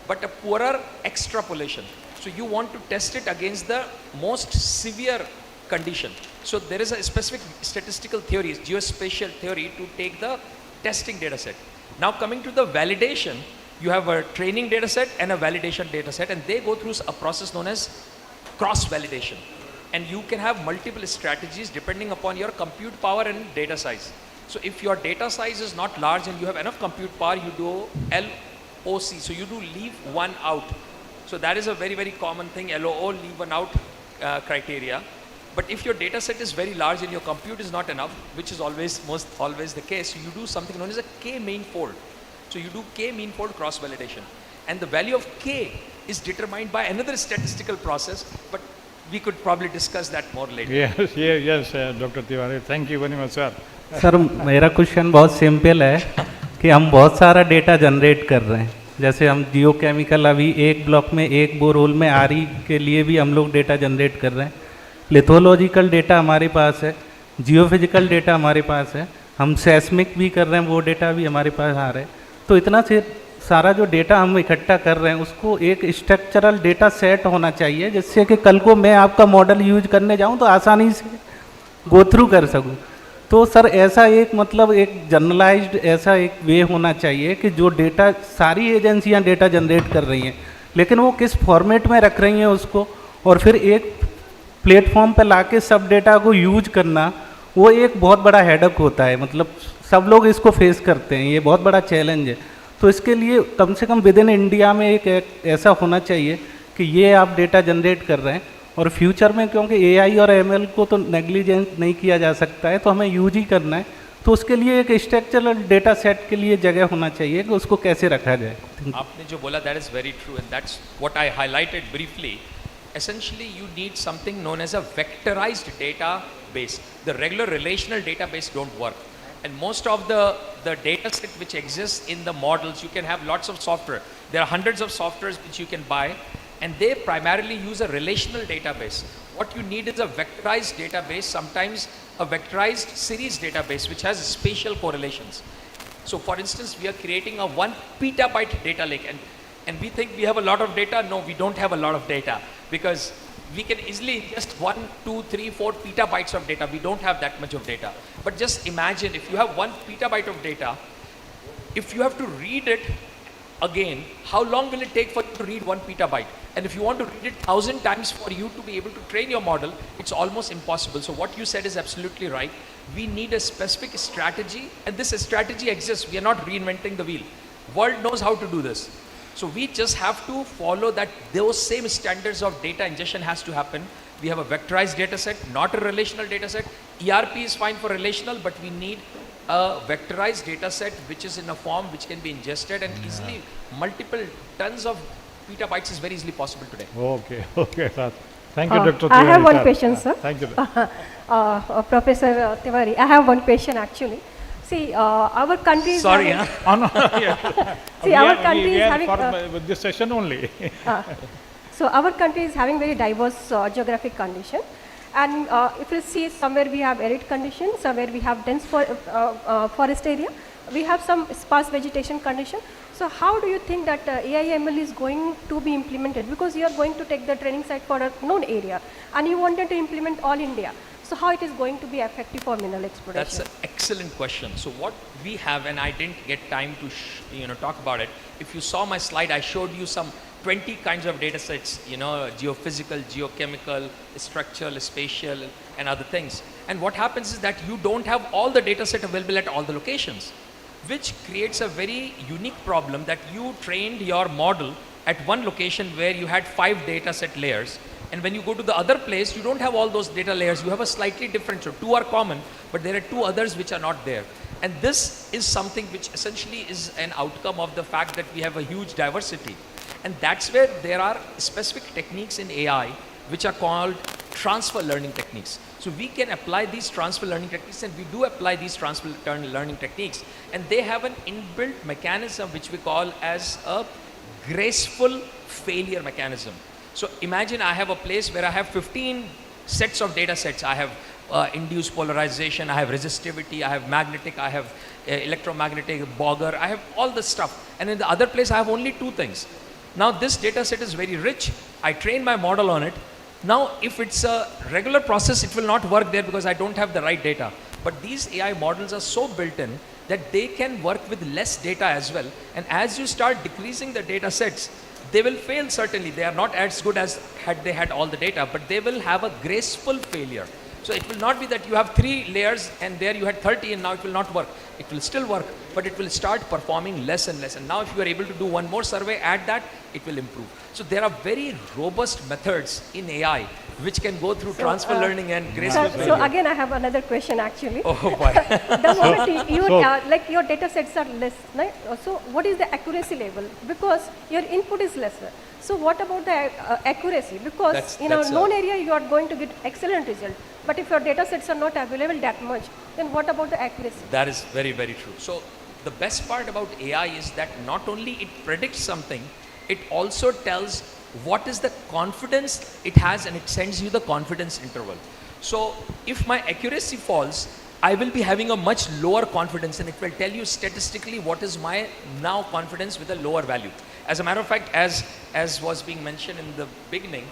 but a poorer extrapolation. So you want to test it against the most severe condition. So there is a specific statistical theory, geospatial theory, to take the testing data set. Now coming to the validation, you have a training data set and a validation data set, and they go through a process known as cross-validation. And you can have multiple strategies depending upon your compute power and data size. So if your data size is not large and you have enough compute power, you do LOC, so you do leave one out. So that is a very, very common thing, LOO, leave one out criteria. But if your data set is very large and your compute is not enough, which is always the case, so you do something known as a k-mean fold. So you do k-mean fold cross-validation. And the value of k is determined by another statistical process, but we could probably discuss that more later.
Yes, Dr. Tiwari. Thank you very much, sir.
Sir मेरा question बहुत simple है कि हम बहुत सारा data generate कर रहे हैं. जैसे हम जियो केमिकल अभी एक ब्लॉक में एक बोरहोल में आरी के लिए भी हम लोग डेटा जनरेट कर रहे हैं. लिथोलॉजिकल डेटा हमारे पास है, जियोफिजिकल डेटा हमारे पास है, हम सेस्मिक भी कर रहे हैं, वो डेटा भी हमारे पास आ रहे हैं. तो इतना से सारा जो डेटा हम इकट्ठा कर रहे हैं उसको एक स्ट्रक्चरल डेटा सेट होना चाहिए, जिससे कि कल को मैं आपका मॉडल यूज करने जाऊं तो आसानी से गो थ्रू कर सकूं. तो सर ऐसा एक मतलब एक जनरलाइज्ड ऐसा एक वे होना चाहिए कि जो डेटा सारी एजेंसियां डेटा जनरेट कर रही हैं, लेकिन वो किस फॉर्मेट में रख रही हैं उसको, और फिर एक प्लेटफॉर्म पर लाके सब डेटा को यूज करना, वो एक बहुत बड़ा हेडक होता है. मतलब सब लोग इसको फेस करते हैं, ये बहुत बड़ा चैलेंज है. तो इसके लिए कम से कम विद इन इंडिया में एक ऐसा होना चाहिए कि ये आप डेटा जनरेट कर रहे हैं, और फ्यूचर में क्योंकि एआई और एमएल को तो नेग्लिजेंस नहीं किया जा सकता है, तो हमें यूज ही करना है. तो उसके लिए एक स्ट्रक्चरल डेटा सेट के लिए जगह होना चाहिए कि उसको कैसे रखा जाए.
आपने जो बोला that is very true, and that's what I highlighted briefly. Essentially, you need something known as a vectorized database. The regular relational database don't work. And most of the data set which exists in the models, you can have lots of software. There are hundreds of softwares which you can buy, and they primarily use a relational database. What you need is a vectorized database, sometimes a vectorized series database which has spatial correlations. So for instance, we are creating a 1 petabyte data lake, and we think we have a lot of data. No, we don't have a lot of data, because we can easily ingest 1, 2, 3, 4 petabytes of data. We don't have that much of data. But just imagine if you have 1 petabyte of data, if you have to read it again, how long will it take for you to read 1 petabyte? And if you want to read it 1,000 times for you to be able to train your model, it's almost impossible. So what you said is absolutely right. We need a specific strategy, and this strategy exists. We are not reinventing the wheel. World knows how to do this. So we just have to follow that. Those same standards of data ingestion has to happen. We have a vectorized data set, not a relational data set. ERP is fine for relational, but we need a vectorized data set which is in a form which can be ingested and easily multiple tons of petabytes is very easily possible today.
Okay, okay, sir. Thank you, Dr.
I have
Tiwari,
one
sir.
question, sir.
Thank you.
Professor Tiwari, I have one question actually. See, our country is
Sorry,
having,
Oh, no, yeah.
See, our country
we
is
are
having,
for with this session only.
so our country is having very diverse geographic condition, and if you see, somewhere we have arid condition, somewhere we have dense forest area, we have some sparse vegetation condition. So how do you think that AI/ML is going to be implemented? Because you are going to take the training site for a known area, and you wanted to implement all India. So how it is going to be effective for mineral exploration?
That's an excellent question. So what we have, and I didn't get time to talk about it. If you saw my slide, I showed you some 20 kinds of data sets, geophysical, geochemical, structural, spatial, and other things. And what happens is that you don't have all the data set available at all the locations, which creates a very unique problem that you trained your model at one location where you had 5 data set layers. And when you go to the other place, you don't have all those data layers. You have a slightly different, so 2 are common, but there are 2 others which are not there. And this is something which essentially is an outcome of the fact that we have a huge diversity. And that's where there are specific techniques in AI which are called transfer learning techniques. So we can apply these transfer learning techniques, and we do apply these transfer learning techniques. And they have an inbuilt mechanism which we call as a graceful failure mechanism. So imagine I have a place where I have 15 sets of data sets. I have induced polarization, I have resistivity, I have magnetic, I have electromagnetic, Boger, I have all this stuff. And in the other place, I have only 2 things. Now this data set is very rich. I train my model on it. Now if it's a regular process, it will not work there because I don't have the right data. But these AI models are so built in that they can work with less data as well. And as you start decreasing the data sets, they will fail certainly. They are not as good as had they had all the data, but they will have a graceful failure. So it will not be that you have 3 layers and there you had 30 and now it will not work. It will still work, but it will start performing less and less. And now if you are able to do one more survey, add that, it will improve. So there are very robust methods in AI which can go through transfer learning and graceful failure.
So again, I have another question actually.
Oh boy.
The moment you like your data sets are less, right? So what is the accuracy level? Because your input is lesser. So what about the accuracy? Because in a known area you are going to get excellent result. But if your data sets are not available that much, then what about the accuracy?
That is very, very true. So the best part about AI is that not only it predicts something, it also tells what is the confidence it has, and it sends you the confidence interval. So if my accuracy falls, I will be having a much lower confidence, and it will tell you statistically what is my now confidence with a lower value. As a matter of fact, as was being mentioned in the beginning,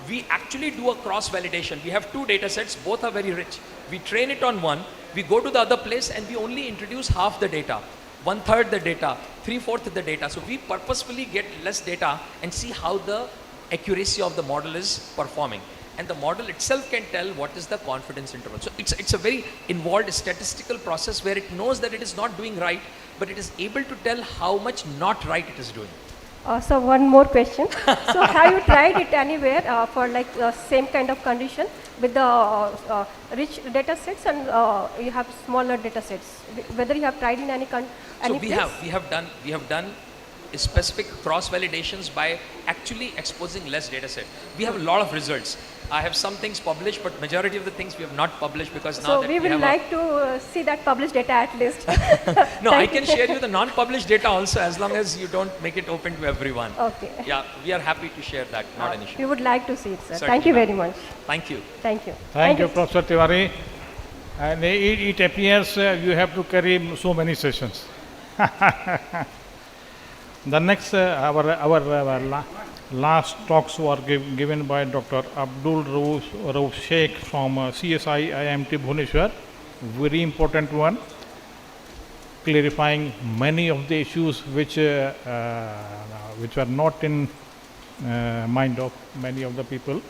we actually do a cross validation. We have 2 data sets, both are very rich. We train it on one, we go to the other place and we only introduce half the data, 1/3 the data, 3/4 the data. So we purposefully get less data and see how the accuracy of the model is performing. And the model itself can tell what is the confidence interval. So it's a very involved statistical process where it knows that it is not doing right, but it is able to tell how much not right it is doing.
So one more question. So have you tried it anywhere for like same kind of condition with the rich data sets and you have smaller data sets? Whether you have tried in any place?
So we have done specific cross validations by actually exposing less data set. We have a lot of results. I have some things published, but majority of the things we have not published because now that
we will like to see that published data at least.
No, I can share you the non-published data also, as long as you don't make it open to everyone.
Okay.
Yeah, we are happy to share that, not an issue.
We would like to see it, sir.
Certainly,
Thank you very much.
Thank you.
Thank you.
Thank you, Professor Tiwari. And it appears you have to carry so many sessions. The next, our last talks were given by Dr. Abdul Rauf Sheikh from CSI IMT Bhubaneswar, very important one. clarifying many of the issues which were not in mind of many of the people.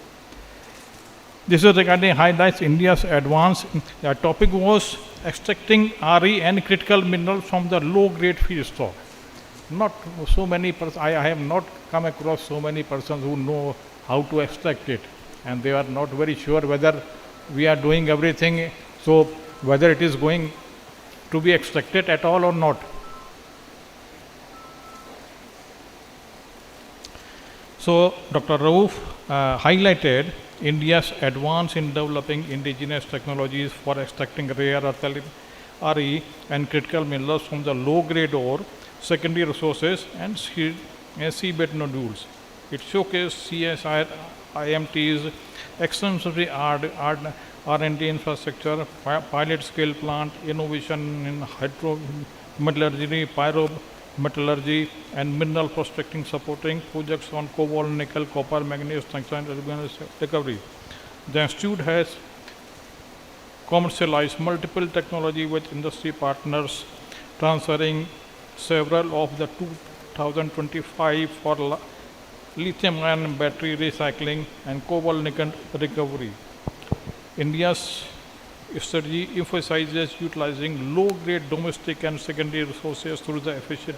This is regarding highlights India's advance. The topic was extracting RE and critical minerals from the low-grade feedstock. Not so many persons, I have not come across so many persons who know how to extract it, and they are not very sure whether we are doing everything, so whether it is going to be extracted at all or not. So Dr. Rauf highlighted India's advance in developing indigenous technologies for extracting rare earth RE and critical minerals from the low-grade ore, secondary resources and seabed nodules. It showcased CSIR IMT's extensive R&D infrastructure, pilot scale plant, innovation in hydrometallurgy, pyrometallurgy and mineral prospecting, supporting projects on cobalt, nickel, copper, manganese, tungsten recovery. The institute has commercialized multiple technology with industry partners, transferring several of the 2025 for lithium-ion battery recycling and cobalt nickel recovery. India's strategy emphasizes utilizing low-grade domestic and secondary resources through the efficient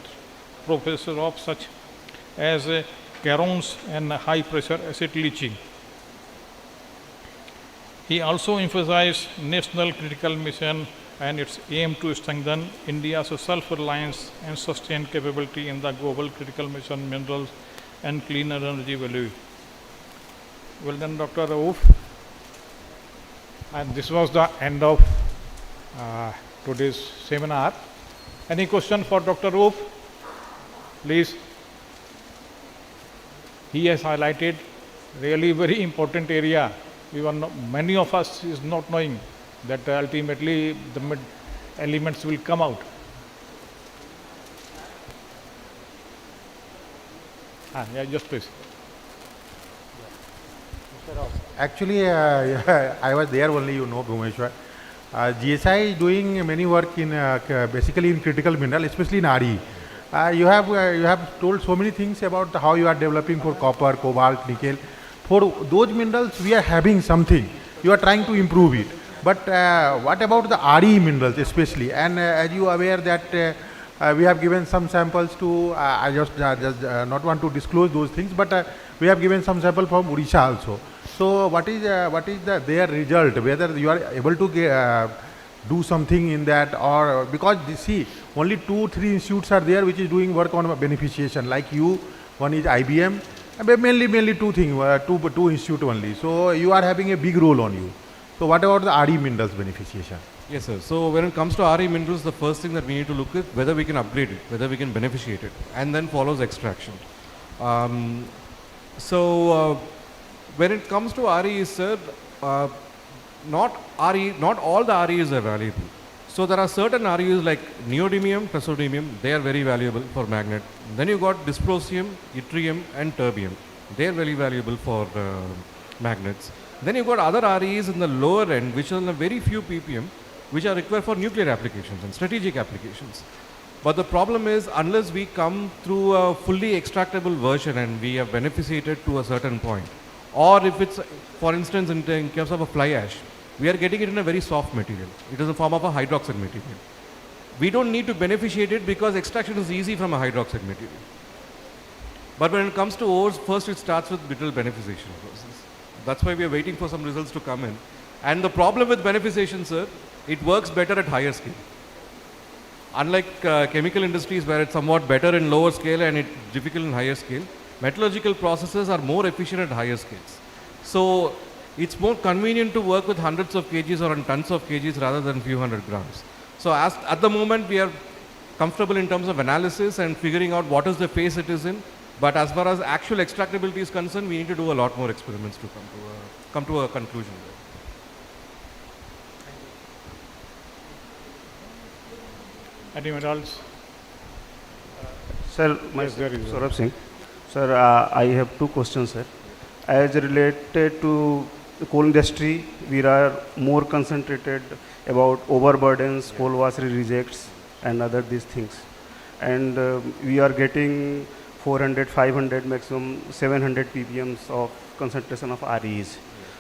process of such as carons and high-pressure acid leaching. He also emphasized national critical mission and its aim to strengthen India's self-reliance and sustained capability in the global critical mission minerals and clean energy value. Well done, Dr. Rauf. And this was the end of today's seminar. Any question for Dr. Rauf? Please. He has highlighted really very important area. Many of us is not knowing that ultimately the elements will come out. Yeah, just please.
Actually, I was there only, Bhumeshwar. GSI is doing many work in basically in critical mineral, especially in RE. You have told so many things about how you are developing for copper, cobalt, nickel. For those minerals, we are having something. You are trying to improve it. But what about the RE minerals especially? And as you are aware that we have given some samples to, I just not want to disclose those things, but we have given some sample from Odisha also. So what is their result? Whether you are able to do something in that, or because see, only 2-3 institutes are there which is doing work on beneficiation. Like you, one is IBM, mainly two things, two institute only. So you are having a big role on you. So what about the RE minerals beneficiation?
Yes, sir. So when it comes to RE minerals, the first thing that we need to look at whether we can upgrade it, whether we can beneficiate it, and then follows extraction. When it comes to RE, sir, not all the REs are valuable. So there are certain REs like neodymium, praseodymium, they are very valuable for magnet. Then you got dysprosium, yttrium and terbium. They are very valuable for magnets. Then you got other REs in the lower end which are in a very few ppm, which are required for nuclear applications and strategic applications. But the problem is, unless we come through a fully extractable version and we have beneficiated to a certain point, or if it's, for instance, in case of a fly ash, we are getting it in a very soft material. It is a form of a hydroxide material. We don't need to beneficiate it because extraction is easy from a hydroxide material. But when it comes to ores, first it starts with brittle beneficiation process. That's why we are waiting for some results to come in. And the problem with beneficiation, sir, it works better at higher scale. Unlike chemical industries where it's somewhat better in lower scale and it's difficult in higher scale, metallurgical processes are more efficient at higher scales. So it's more convenient to work with hundreds of kgs or on tons of kgs rather than few hundred grams. So at the moment we are comfortable in terms of analysis and figuring out what is the phase it is in. But as far as actual extractability is concerned, we need to do a lot more experiments to come to a conclusion.
Any minerals?
Sir, Saurabh Singh. Sir, I have two questions, sir. As related to the coal industry, we are more concentrated about overburdens, coal washery rejects, and other these things. And we are getting 400, 500, maximum 700 ppms of concentration of REs.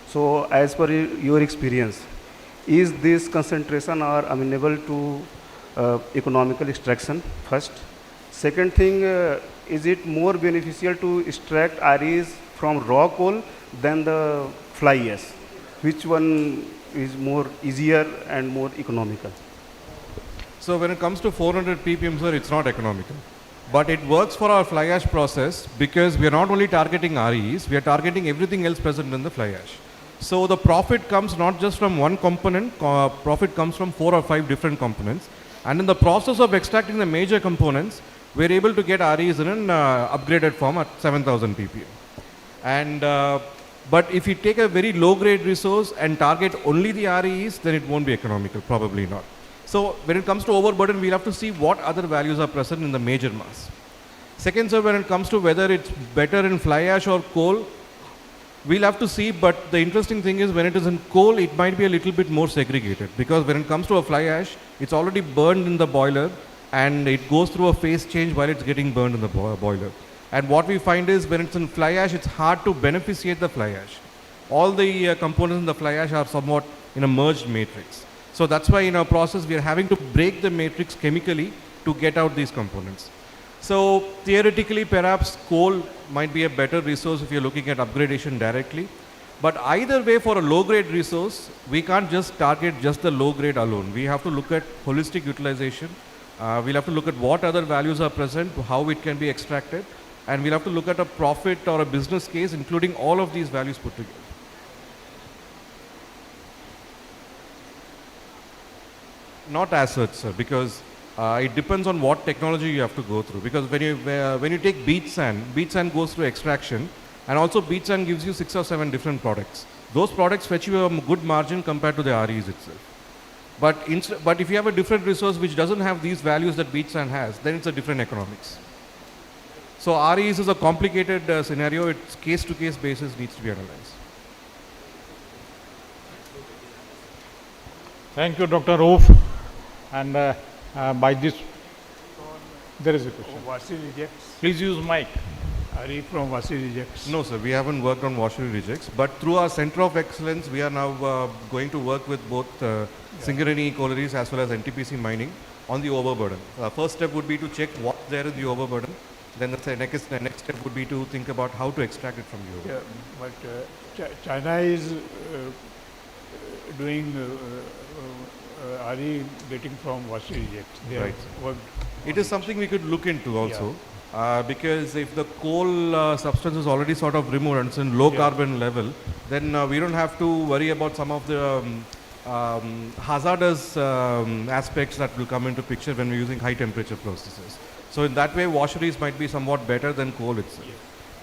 So as per your experience, is this concentration are amenable to economical extraction first? Second thing, is it more beneficial to extract REs from raw coal than the fly ash? Which one is more easier and more economical?
So when it comes to 400 ppm, sir, it's not economical. But it works for our fly ash process because we are not only targeting REs, we are targeting everything else present in the fly ash. So the profit comes not just from one component, profit comes from 4 or 5 different components. And in the process of extracting the major components, we're able to get REs in an upgraded form at 7000 ppm. And but if you take a very low grade resource and target only the REs, then it won't be economical, probably not. So when it comes to overburden, we'll have to see what other values are present in the major mass. Second, sir, when it comes to whether it's better in fly ash or coal, we'll have to see, but the interesting thing is when it is in coal, it might be a little bit more segregated, because when it comes to a fly ash, it's already burned in the boiler and it goes through a phase change while it's getting burned in the boiler. And what we find is when it's in fly ash, it's hard to beneficiate the fly ash. All the components in the fly ash are somewhat in a merged matrix. So that's why in our process, we are having to break the matrix chemically to get out these components. So theoretically, perhaps coal might be a better resource if you're looking at upgradation directly. But either way, for a low-grade resource, we can't just target just the low-grade alone. We have to look at holistic utilization. We'll have to look at what other values are present, how it can be extracted, and we'll have to look at a profit or a business case, including all of these values put together. Not as such, sir, because it depends on what technology you have to go through. Because when you take beach sand goes through extraction, and also beach sand gives you 6 or 7 different products. Those products fetch you a good margin compared to the REs itself. But if you have a different resource which doesn't have these values that beach sand has, then it's a different economics. So REs is a complicated scenario. It's case-to-case basis needs to be analyzed.
Thank you, Dr. Roof. And by this, there is a question.
Washery rejects.
Please use mic.
Are you from washery rejects?
No, sir, we haven't worked on washery rejects, but through our Center of Excellence, we are now going to work with both Singareni collieries as well as NTPC mining on the overburden. First step would be to check what's there in the overburden. Then the next step would be to think about how to extract it from the overburden.
Yeah, but China is doing RE getting from washery rejects.
Right. It is something we could look into also. Yeah. Because if the coal substance is already sort of removed and it's in low carbon level, then we don't have to worry about some of the hazardous aspects that will come into picture when we're using high temperature processes. So in that way, washeries might be somewhat better than coal itself.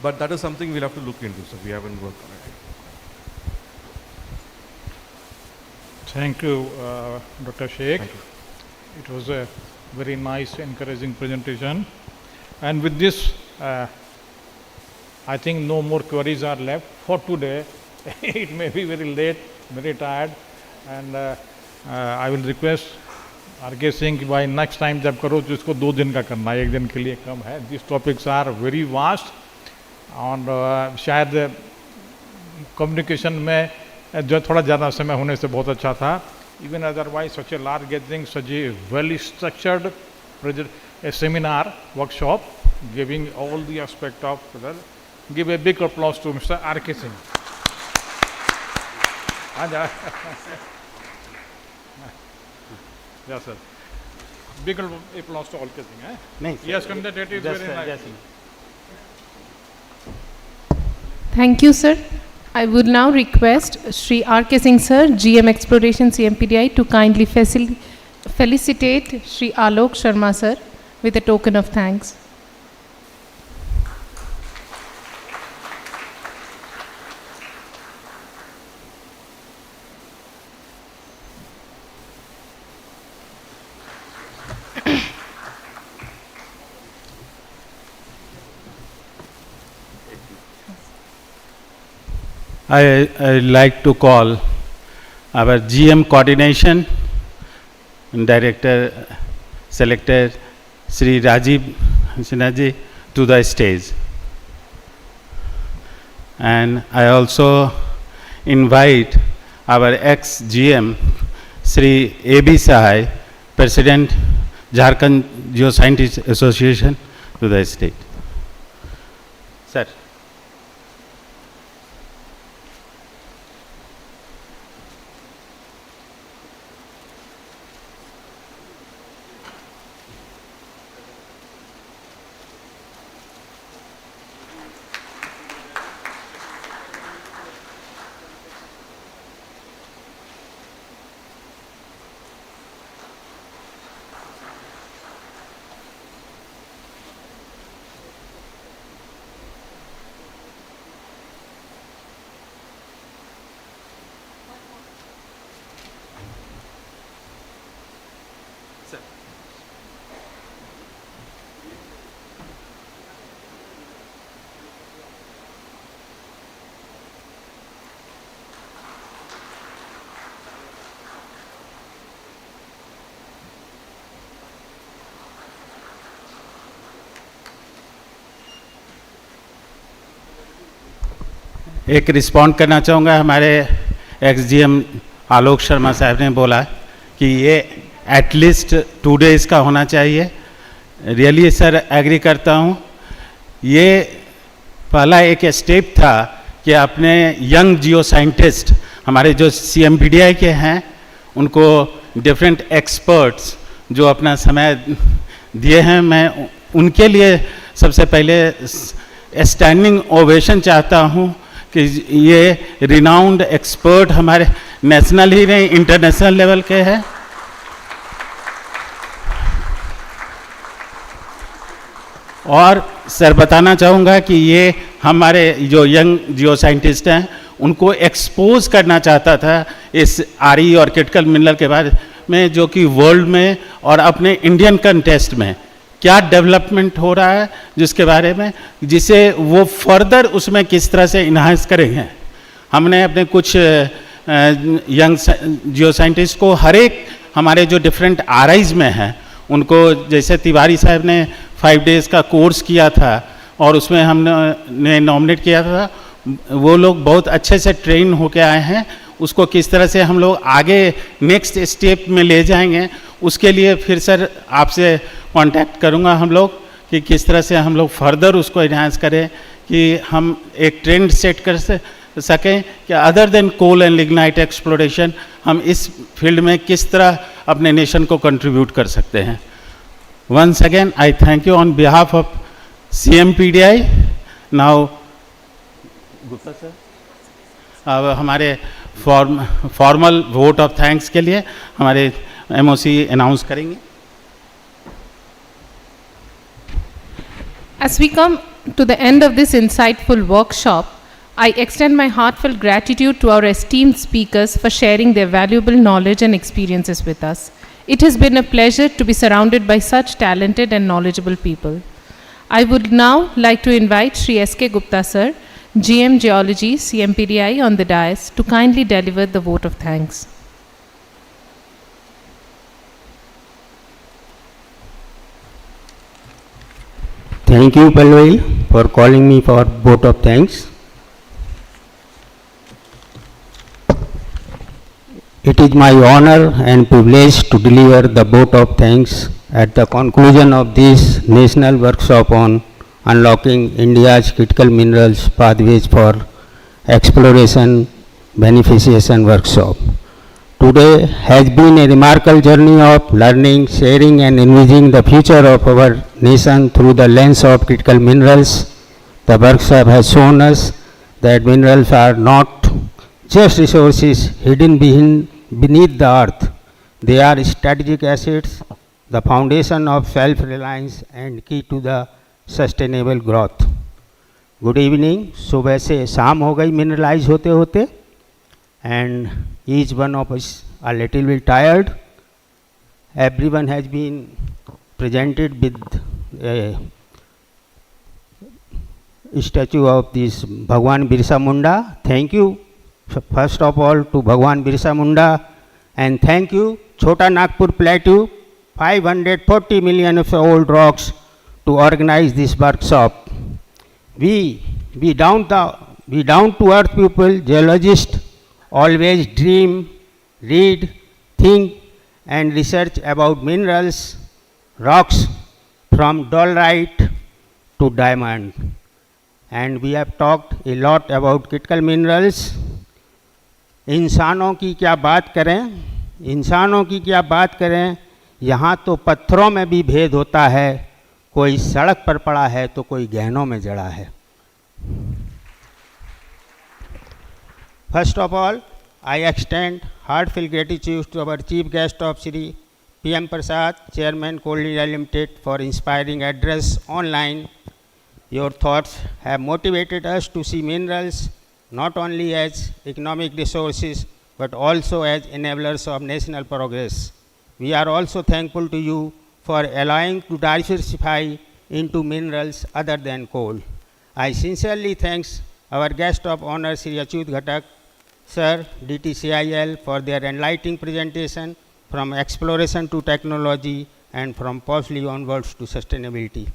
But that is something we'll have to look into, so we haven't worked on it.
Thank you, Dr. Sheikh. It was a very nice, encouraging presentation. And with this, I think no more queries are left for today. It may be very late, very tired, and I will request RK Singh कि भाई next time जब करो तो इसको 2 दिन का करना है, 1 दिन के लिए कम है. These topics are very vast, और शायद communication में जो थोड़ा ज़्यादा समय होने से बहुत अच्छा था. Even otherwise, such a large gathering, such a well-structured a seminar, workshop, giving all the aspect of that. Give a big applause to Mr. RK Singh. Yes, sir. Big applause to RK Singh.
Nice.
Yes, that is very nice.
Thank you, sir. I would now request Shri R.K. Singh sir, GM Exploration CMPDI, to kindly felicitate Shri Alok Sharma sir with a token of thanks.
I like to call our GM Coordination Director selected Sri Rajiv Sinha ji to the stage. And I also invite our ex-GM, Sri A.B. Sahai, President, Jharkhand Geoscientist Association, to the stage. Sir. एक respond करना चाहूँगा, हमारे x-GM Alok Sharma साहब ने बोला कि ये at least 2 days का होना चाहिए. रियली सर एग्री करता हूँ. ये पहला एक स्टेप था कि अपने यंग जियो साइंटिस्ट हमारे जो CMPDI के हैं उनको डिफरेंट एक्सपर्ट्स जो अपना समय दिए हैं, मैं उनके लिए सबसे पहले स्टैंडिंग ओवेशन चाहता हूँ कि ये रिनाउंड एक्सपर्ट हमारे नेशनल ही नहीं इंटरनेशनल लेवल के हैं. और सर बताना चाहूँगा कि ये हमारे जो यंग जियो साइंटिस्ट हैं उनको एक्सपोज करना चाहता था इस RE और क्रिटिकल मिनरल के बारे में, जो कि वर्ल्ड में और अपने इंडियन कंटेस्ट में क्या डेवलपमेंट हो रहा है, जिसके बारे में जिसे वो फर्दर उसमें किस तरह से इन्हांस करेंगे. हमने अपने कुछ यंग जियो साइंटिस्ट को हर एक हमारे जो डिफरेंट RIs में हैं उनको, जैसे तिवारी साहब ने 5 days का कोर्स किया था और उसमें हमने नॉमिनेट किया था, वो लोग बहुत अच्छे से ट्रेन होके आए हैं. उसको किस तरह से हम लोग आगे नेक्स्ट स्टेप में ले जाएंगे, उसके लिए फिर सर आपसे कांटेक्ट करूंगा हम लोग कि किस तरह से हम लोग फर्दर उसको एनहांस करें कि हम एक ट्रेंड सेट कर सकें कि other than coal and lignite exploration हम इस फील्ड में किस तरह अपने नेशन को कंट्रीब्यूट कर सकते हैं. Once again I thank you on behalf of CMPDI. Now Gupta sir अब हमारे फॉर्मल वोट ऑफ थैंक्स के लिए हमारे MOC अनाउंस करेंगे.
As we come to the end of this insightful workshop, I extend my heartfelt gratitude to our esteemed speakers for sharing their valuable knowledge and experiences with us. It has been a pleasure to be surrounded by such talented and knowledgeable people. I would now like to invite Sri S.K. Gupta sir, GM Geology, CMPDI on the dais to kindly deliver the vote of thanks.
Thank you, Palwai, for calling me for vote of thanks. It is my honor and privilege to deliver the vote of thanks at the conclusion of this national workshop on unlocking India's critical minerals pathways for exploration beneficiation workshop. Today has been a remarkable journey of learning, sharing and envisioning the future of our nation through the lens of critical minerals. The workshop has shown us that minerals are not just resources hidden beneath the earth. They are strategic assets, the foundation of self-reliance and key to the sustainable growth. Good evening. सुबह से शाम हो गई mineralize होते होते, and each one of us a little bit tired. Everyone has been presented with a statue of this Bhagwan Birsa Munda. Thank you first of all to Bhagwan Birsa Munda, and thank you Chota Nagpur Plateau 540 million of old rocks to organize this workshop. We down to earth people, geologists, always dream, read, think and research about minerals, rocks from dolerite to diamond. And we have talked a lot about critical minerals. इंसानों की क्या बात करें, यहाँ तो पत्थरों में भी भेद होता है, कोई सड़क पर पड़ा है तो कोई गहनों में जड़ा है. First of all, I extend heartfelt gratitude to our chief guest of Shri PM Prasad, Chairman Coal India Limited, for inspiring address online. Your thoughts have motivated us to see minerals not only as economic resources but also as enablers of national progress. We are also thankful to you for allowing to diversify into minerals other than coal. I sincerely thank our guest of honor, Sri Achyut Ghatak, Sir, DTCIL, for their enlightening presentation from exploration to technology and from policy onwards to sustainability.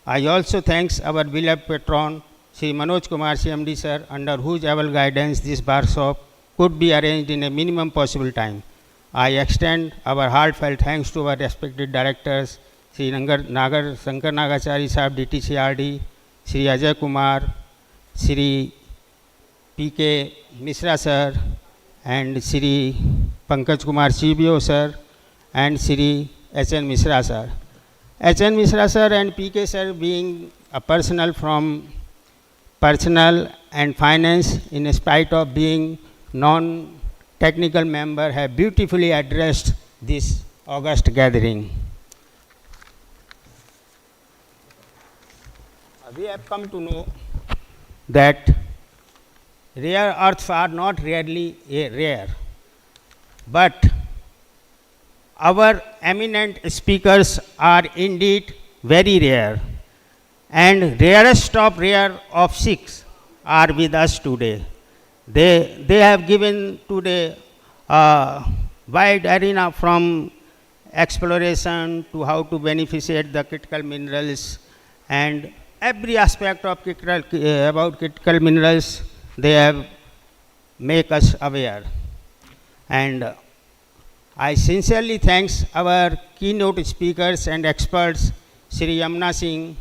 I also thank our beloved patron, Sri Manoj Kumar CMD Sir, under whose able guidance this workshop could be arranged in a minimum possible time. I extend our heartfelt thanks to our respected directors, Sri Shankar Nagachari Sahab, DTCRD, Sri Ajay Kumar, Sri PK Misra Sir, and Sri Pankaj Kumar CBO Sir, and Sri HN Misra Sir. HN Misra Sir and PK Sir, being a personal and finance, in spite of being non-technical member, have beautifully addressed this august gathering. We have come to know that rare earths are not really rare, but our eminent speakers are indeed very rare, and rarest of rare of 6 are with us today. They have given today a wide arena from exploration to how to beneficiate the critical minerals, and every aspect of critical minerals they have make us aware. And I sincerely thank our keynote speakers and experts, Sri Yamuna Singh,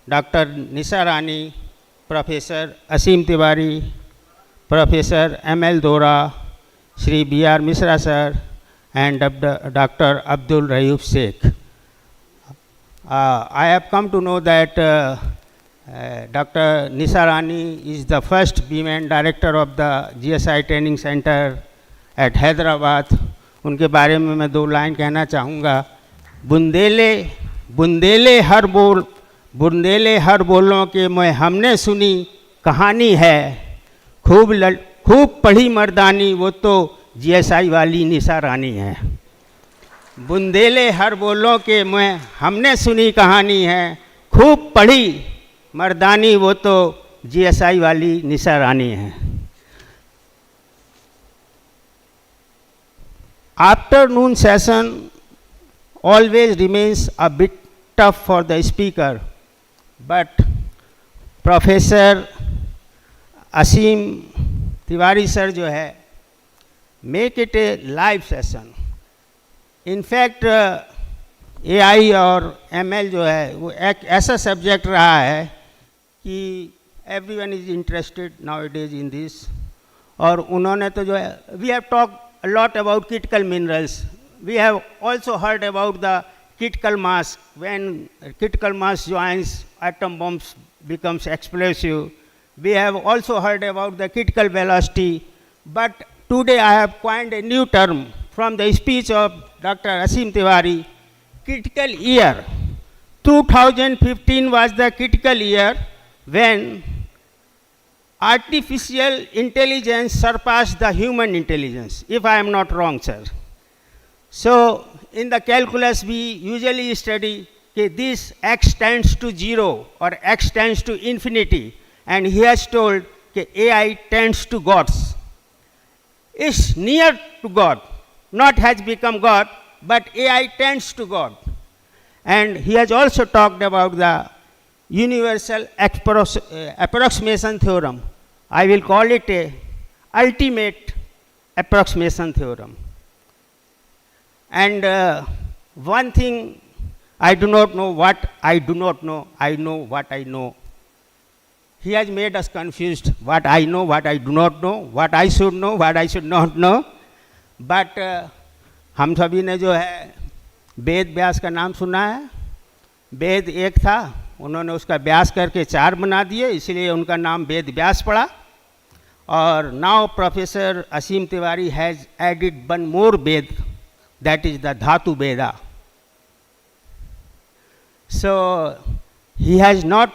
Dr. Nisha Rani, Professor Asim Tiwari, Professor M.L. Dora, Sri B.R. Misra Sir, and Dr. Abdul Rayouf Sheikh. I have come to know that Dr. Nisha Rani is the first women director of the GSI Training Center at Hyderabad. उनके बारे में मैं 2 line कहना चाहूँगा. बुंदेले हर बोलों के मैं हमने सुनी कहानी है, खूब पढ़ी मर्दानी वो तो GSI वाली निशा रानी है. बुंदेले हर बोलों के मैं हमने सुनी कहानी है, खूब पढ़ी मर्दानी वो तो GSI वाली निशा रानी है. Afternoon session always remains a bit tough for the speaker, but Professor Asim Tiwari sir जो है, make it a live session. In fact AI और ML जो है वो एक ऐसा सब्जेक्ट रहा है कि everyone is interested nowadays in this. और उन्होंने तो जो है, we have talked a lot about critical minerals. We have also heard about the critical mass. When critical mass joins, atom bombs becomes explosive. We have also heard about the critical velocity. But today I have coined a new term from the speech of Dr. Asim Tiwari, critical year. 2015 was the critical year when artificial intelligence surpassed the human intelligence, if I am not wrong, sir. So in the calculus we usually study this x tends to 0 or x tends to infinity, and he has told AI tends to gods. It's near to God, not has become God, but AI tends to God. And he has also talked about the universal approximation theorem. I will call it a ultimate approximation theorem. And one thing, I do not know what I do not know, I know what I know. He has made us confused, what I know, what I do not know, what I should know, what I should not know. But हम सभी ने जो है वेद व्यास का नाम सुना है. वेद एक था, उन्होंने उसका व्यास करके 4 बना दिए, इसलिए उनका नाम वेद व्यास पड़ा. और now professor Asim Tiwari has added 1 more Veda, that is the Dhatu Veda. So he has not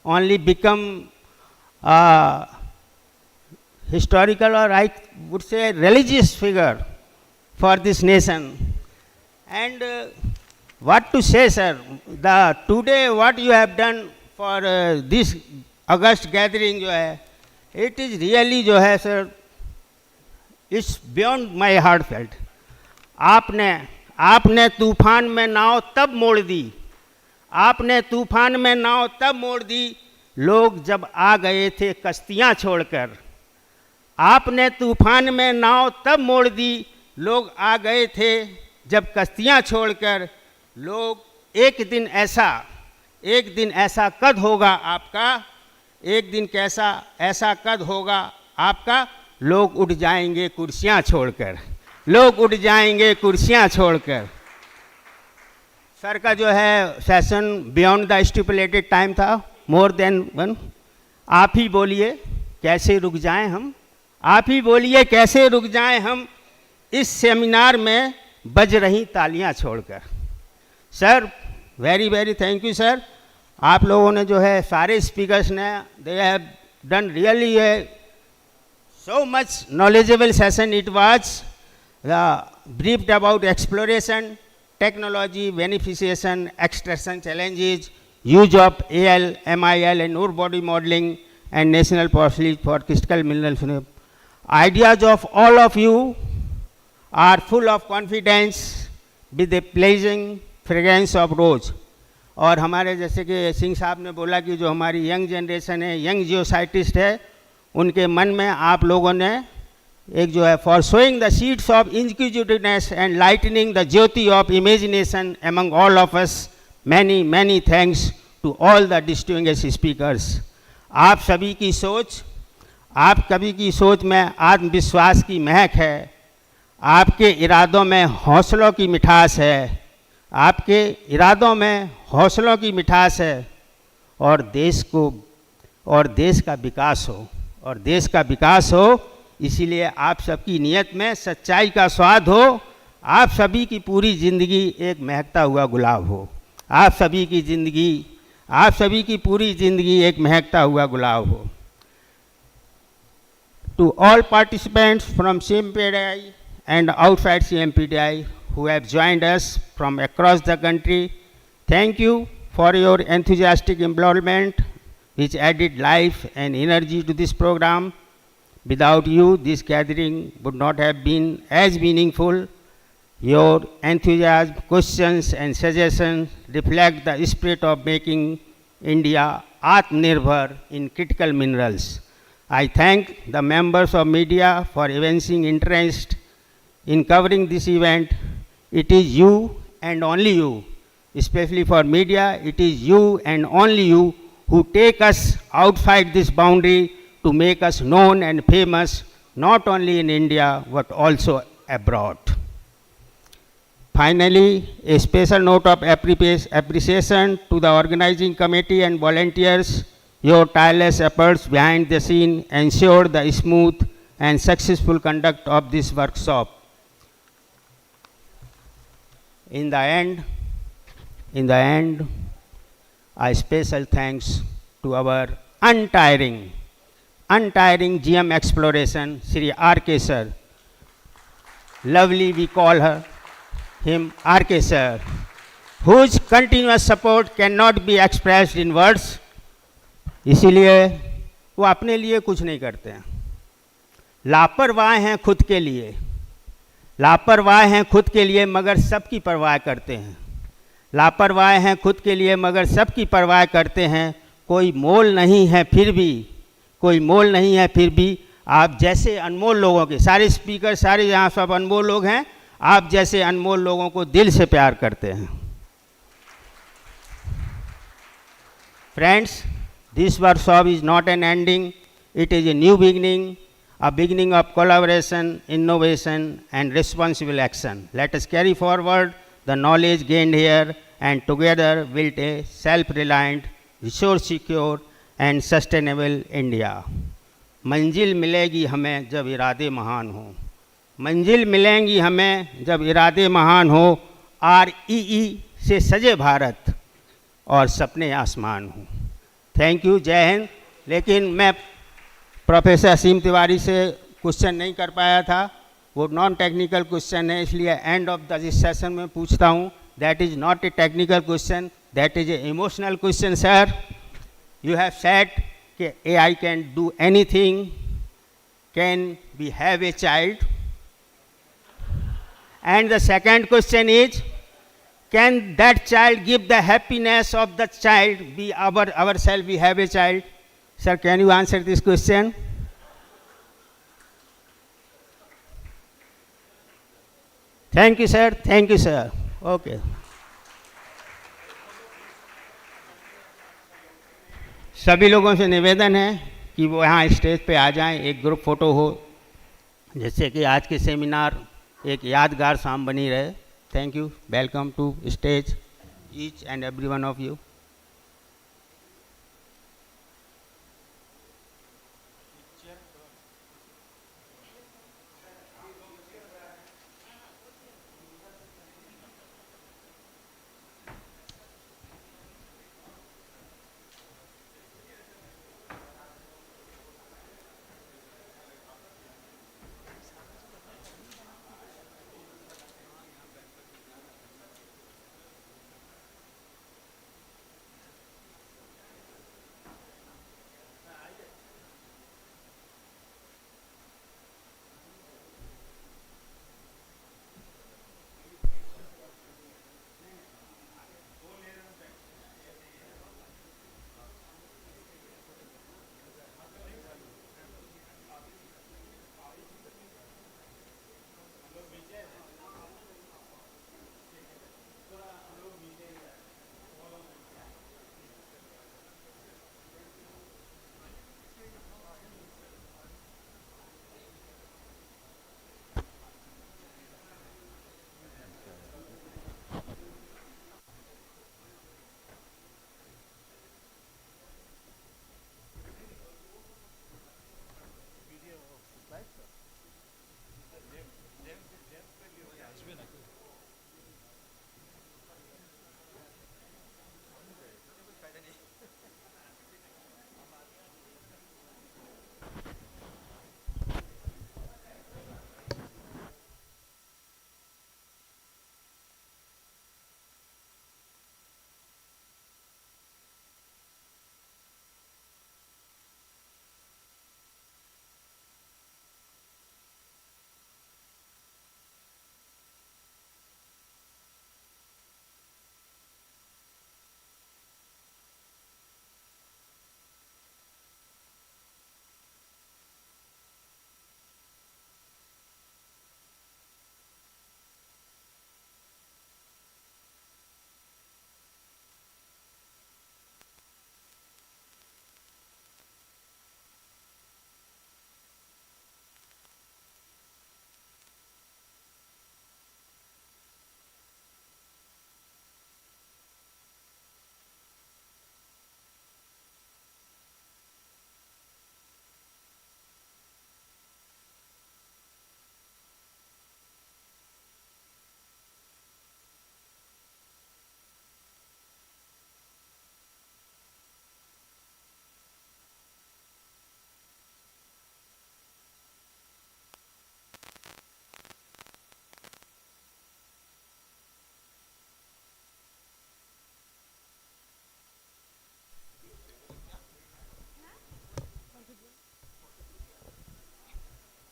only become a historical, or I would say a religious figure for this nation. And what to say, sir, today what you have done for this August gathering जो है, it is really जो है sir, it's beyond my heartfelt. आपने तूफान में नाव तब मोड़ दी, आपने तूफान में नाव तब मोड़ दी, लोग जब आ गए थे कश्तियां छोड़कर. आपने तूफान में नाव तब मोड़ दी, लोग आ गए थे जब कश्तियां छोड़कर. लोग एक दिन ऐसा कद होगा आपका, एक दिन ऐसा कद होगा आपका, लोग उठ जाएंगे कुर्सियां छोड़कर, लोग उठ जाएंगे कुर्सियां छोड़कर. सर का जो है session beyond the stipulated time था, मोर देन 1. आप ही बोलिए कैसे रुक जाएं हम, आप ही बोलिए कैसे रुक जाएं हम इस सेमिनार में बज रही तालियां छोड़कर. Sir very very thank you sir. आप लोगों ने जो है सारे स्पीकर्स ने, they have done really so much knowledgeable session it was. Briefed about exploration, technology, beneficiation, extraction challenges, use of AL, MIL and ore body modeling, and national policy for critical minerals. Ideas of all of you are full of confidence with a pleasing fragrance of rose. और हमारे जैसे कि सिंह साहब ने बोला कि जो हमारी यंग जनरेशन है, यंग जियो साइंटिस्ट है, उनके मन में आप लोगों ने एक जो है for sowing the seeds of inquisitiveness and lightning the jyoti of imagination among all of us. Many many thanks to all the distinguished speakers. आप सभी की सोच में आत्मविश्वास की महक है, आपके इरादों में हौसलों की मिठास है, आपके इरादों में हौसलों की मिठास है. और देश का विकास हो, इसीलिए आप सबकी नीयत में सच्चाई का स्वाद हो. आप सभी की पूरी ज़िंदगी एक महकता हुआ गुलाब हो. आप सभी की पूरी ज़िंदगी एक महकता हुआ गुलाब हो. To all participants from CMPDI and outside CMPDI who have joined us from across the country, thank you for your enthusiastic involvement, which added life and energy to this program. Without you, this gathering would not have been as meaningful. Your enthusiasm, questions and suggestions reflect the spirit of making India Atmanirbhar in critical minerals. I thank the members of media for evincing interest in covering this event. It is you and only you, especially for media, it is you and only you who take us outside this boundary to make us known and famous, not only in India, but also abroad. Finally, a special note of appreciation to the organizing committee and volunteers. Your tireless efforts behind the scene ensured the smooth and successful conduct of this workshop. In the end, a special thanks to our untiring GM exploration, Sri R.K. sir. Lovely, we call him R.K. sir, whose continuous support cannot be expressed in words. इसीलिए वो अपने लिए कुछ नहीं करते हैं, लापरवाह हैं खुद के लिए, मगर सबकी परवाह करते हैं. लापरवाह हैं खुद के लिए मगर सबकी परवाह करते हैं, कोई मोल नहीं है फिर भी, कोई मोल नहीं है फिर भी आप जैसे अनमोल लोगों के, सारे स्पीकर सारे यहाँ सब अनमोल लोग हैं, आप जैसे अनमोल लोगों को दिल से प्यार करते हैं। Friends, this workshop is not an ending, it is a new beginning, a beginning of collaboration, innovation and responsible action. Let us carry forward the knowledge gained here and together build a self-reliant, resource-secure and sustainable India. मंजिल मिलेगी हमें जब इरादे महान हो, मंजिल मिलेंगी हमें जब इरादे महान हो, REE से सजे भारत और सपने आसमान हो। थैंक यू, जय हिंद। लेकिन मैं प्रोफेसर असीम तिवारी से क्वेश्चन नहीं कर पाया था, वो नॉन टेक्निकल क्वेश्चन है, इसलिए एंड ऑफ द सेशन में पूछता हूँ। That is not a technical question, that is a emotional question. Sir, you have said कि AI can do anything, can we have a child? And the second question is, can that child give the happiness of the child? We ourselves we have a child. Sir, can you answer this question? Thank you, sir. Thank you, sir. Okay. सभी लोगों से निवेदन है कि वो यहाँ stage पे आ जाएं, एक ग्रुप फोटो हो, जिससे कि आज के सेमिनार एक यादगार शाम बनी रहे। Thank you. Welcome to stage, each and every one of you.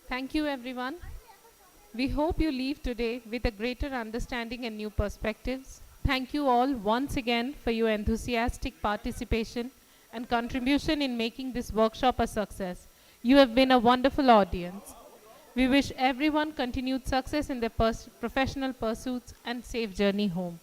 Thank you, everyone. We hope you leave today with a greater understanding and new perspectives. thank you all once again for your enthusiastic participation and contribution in making this workshop a success. You have been a wonderful audience. We wish everyone continued success in their professional pursuits and safe journey home.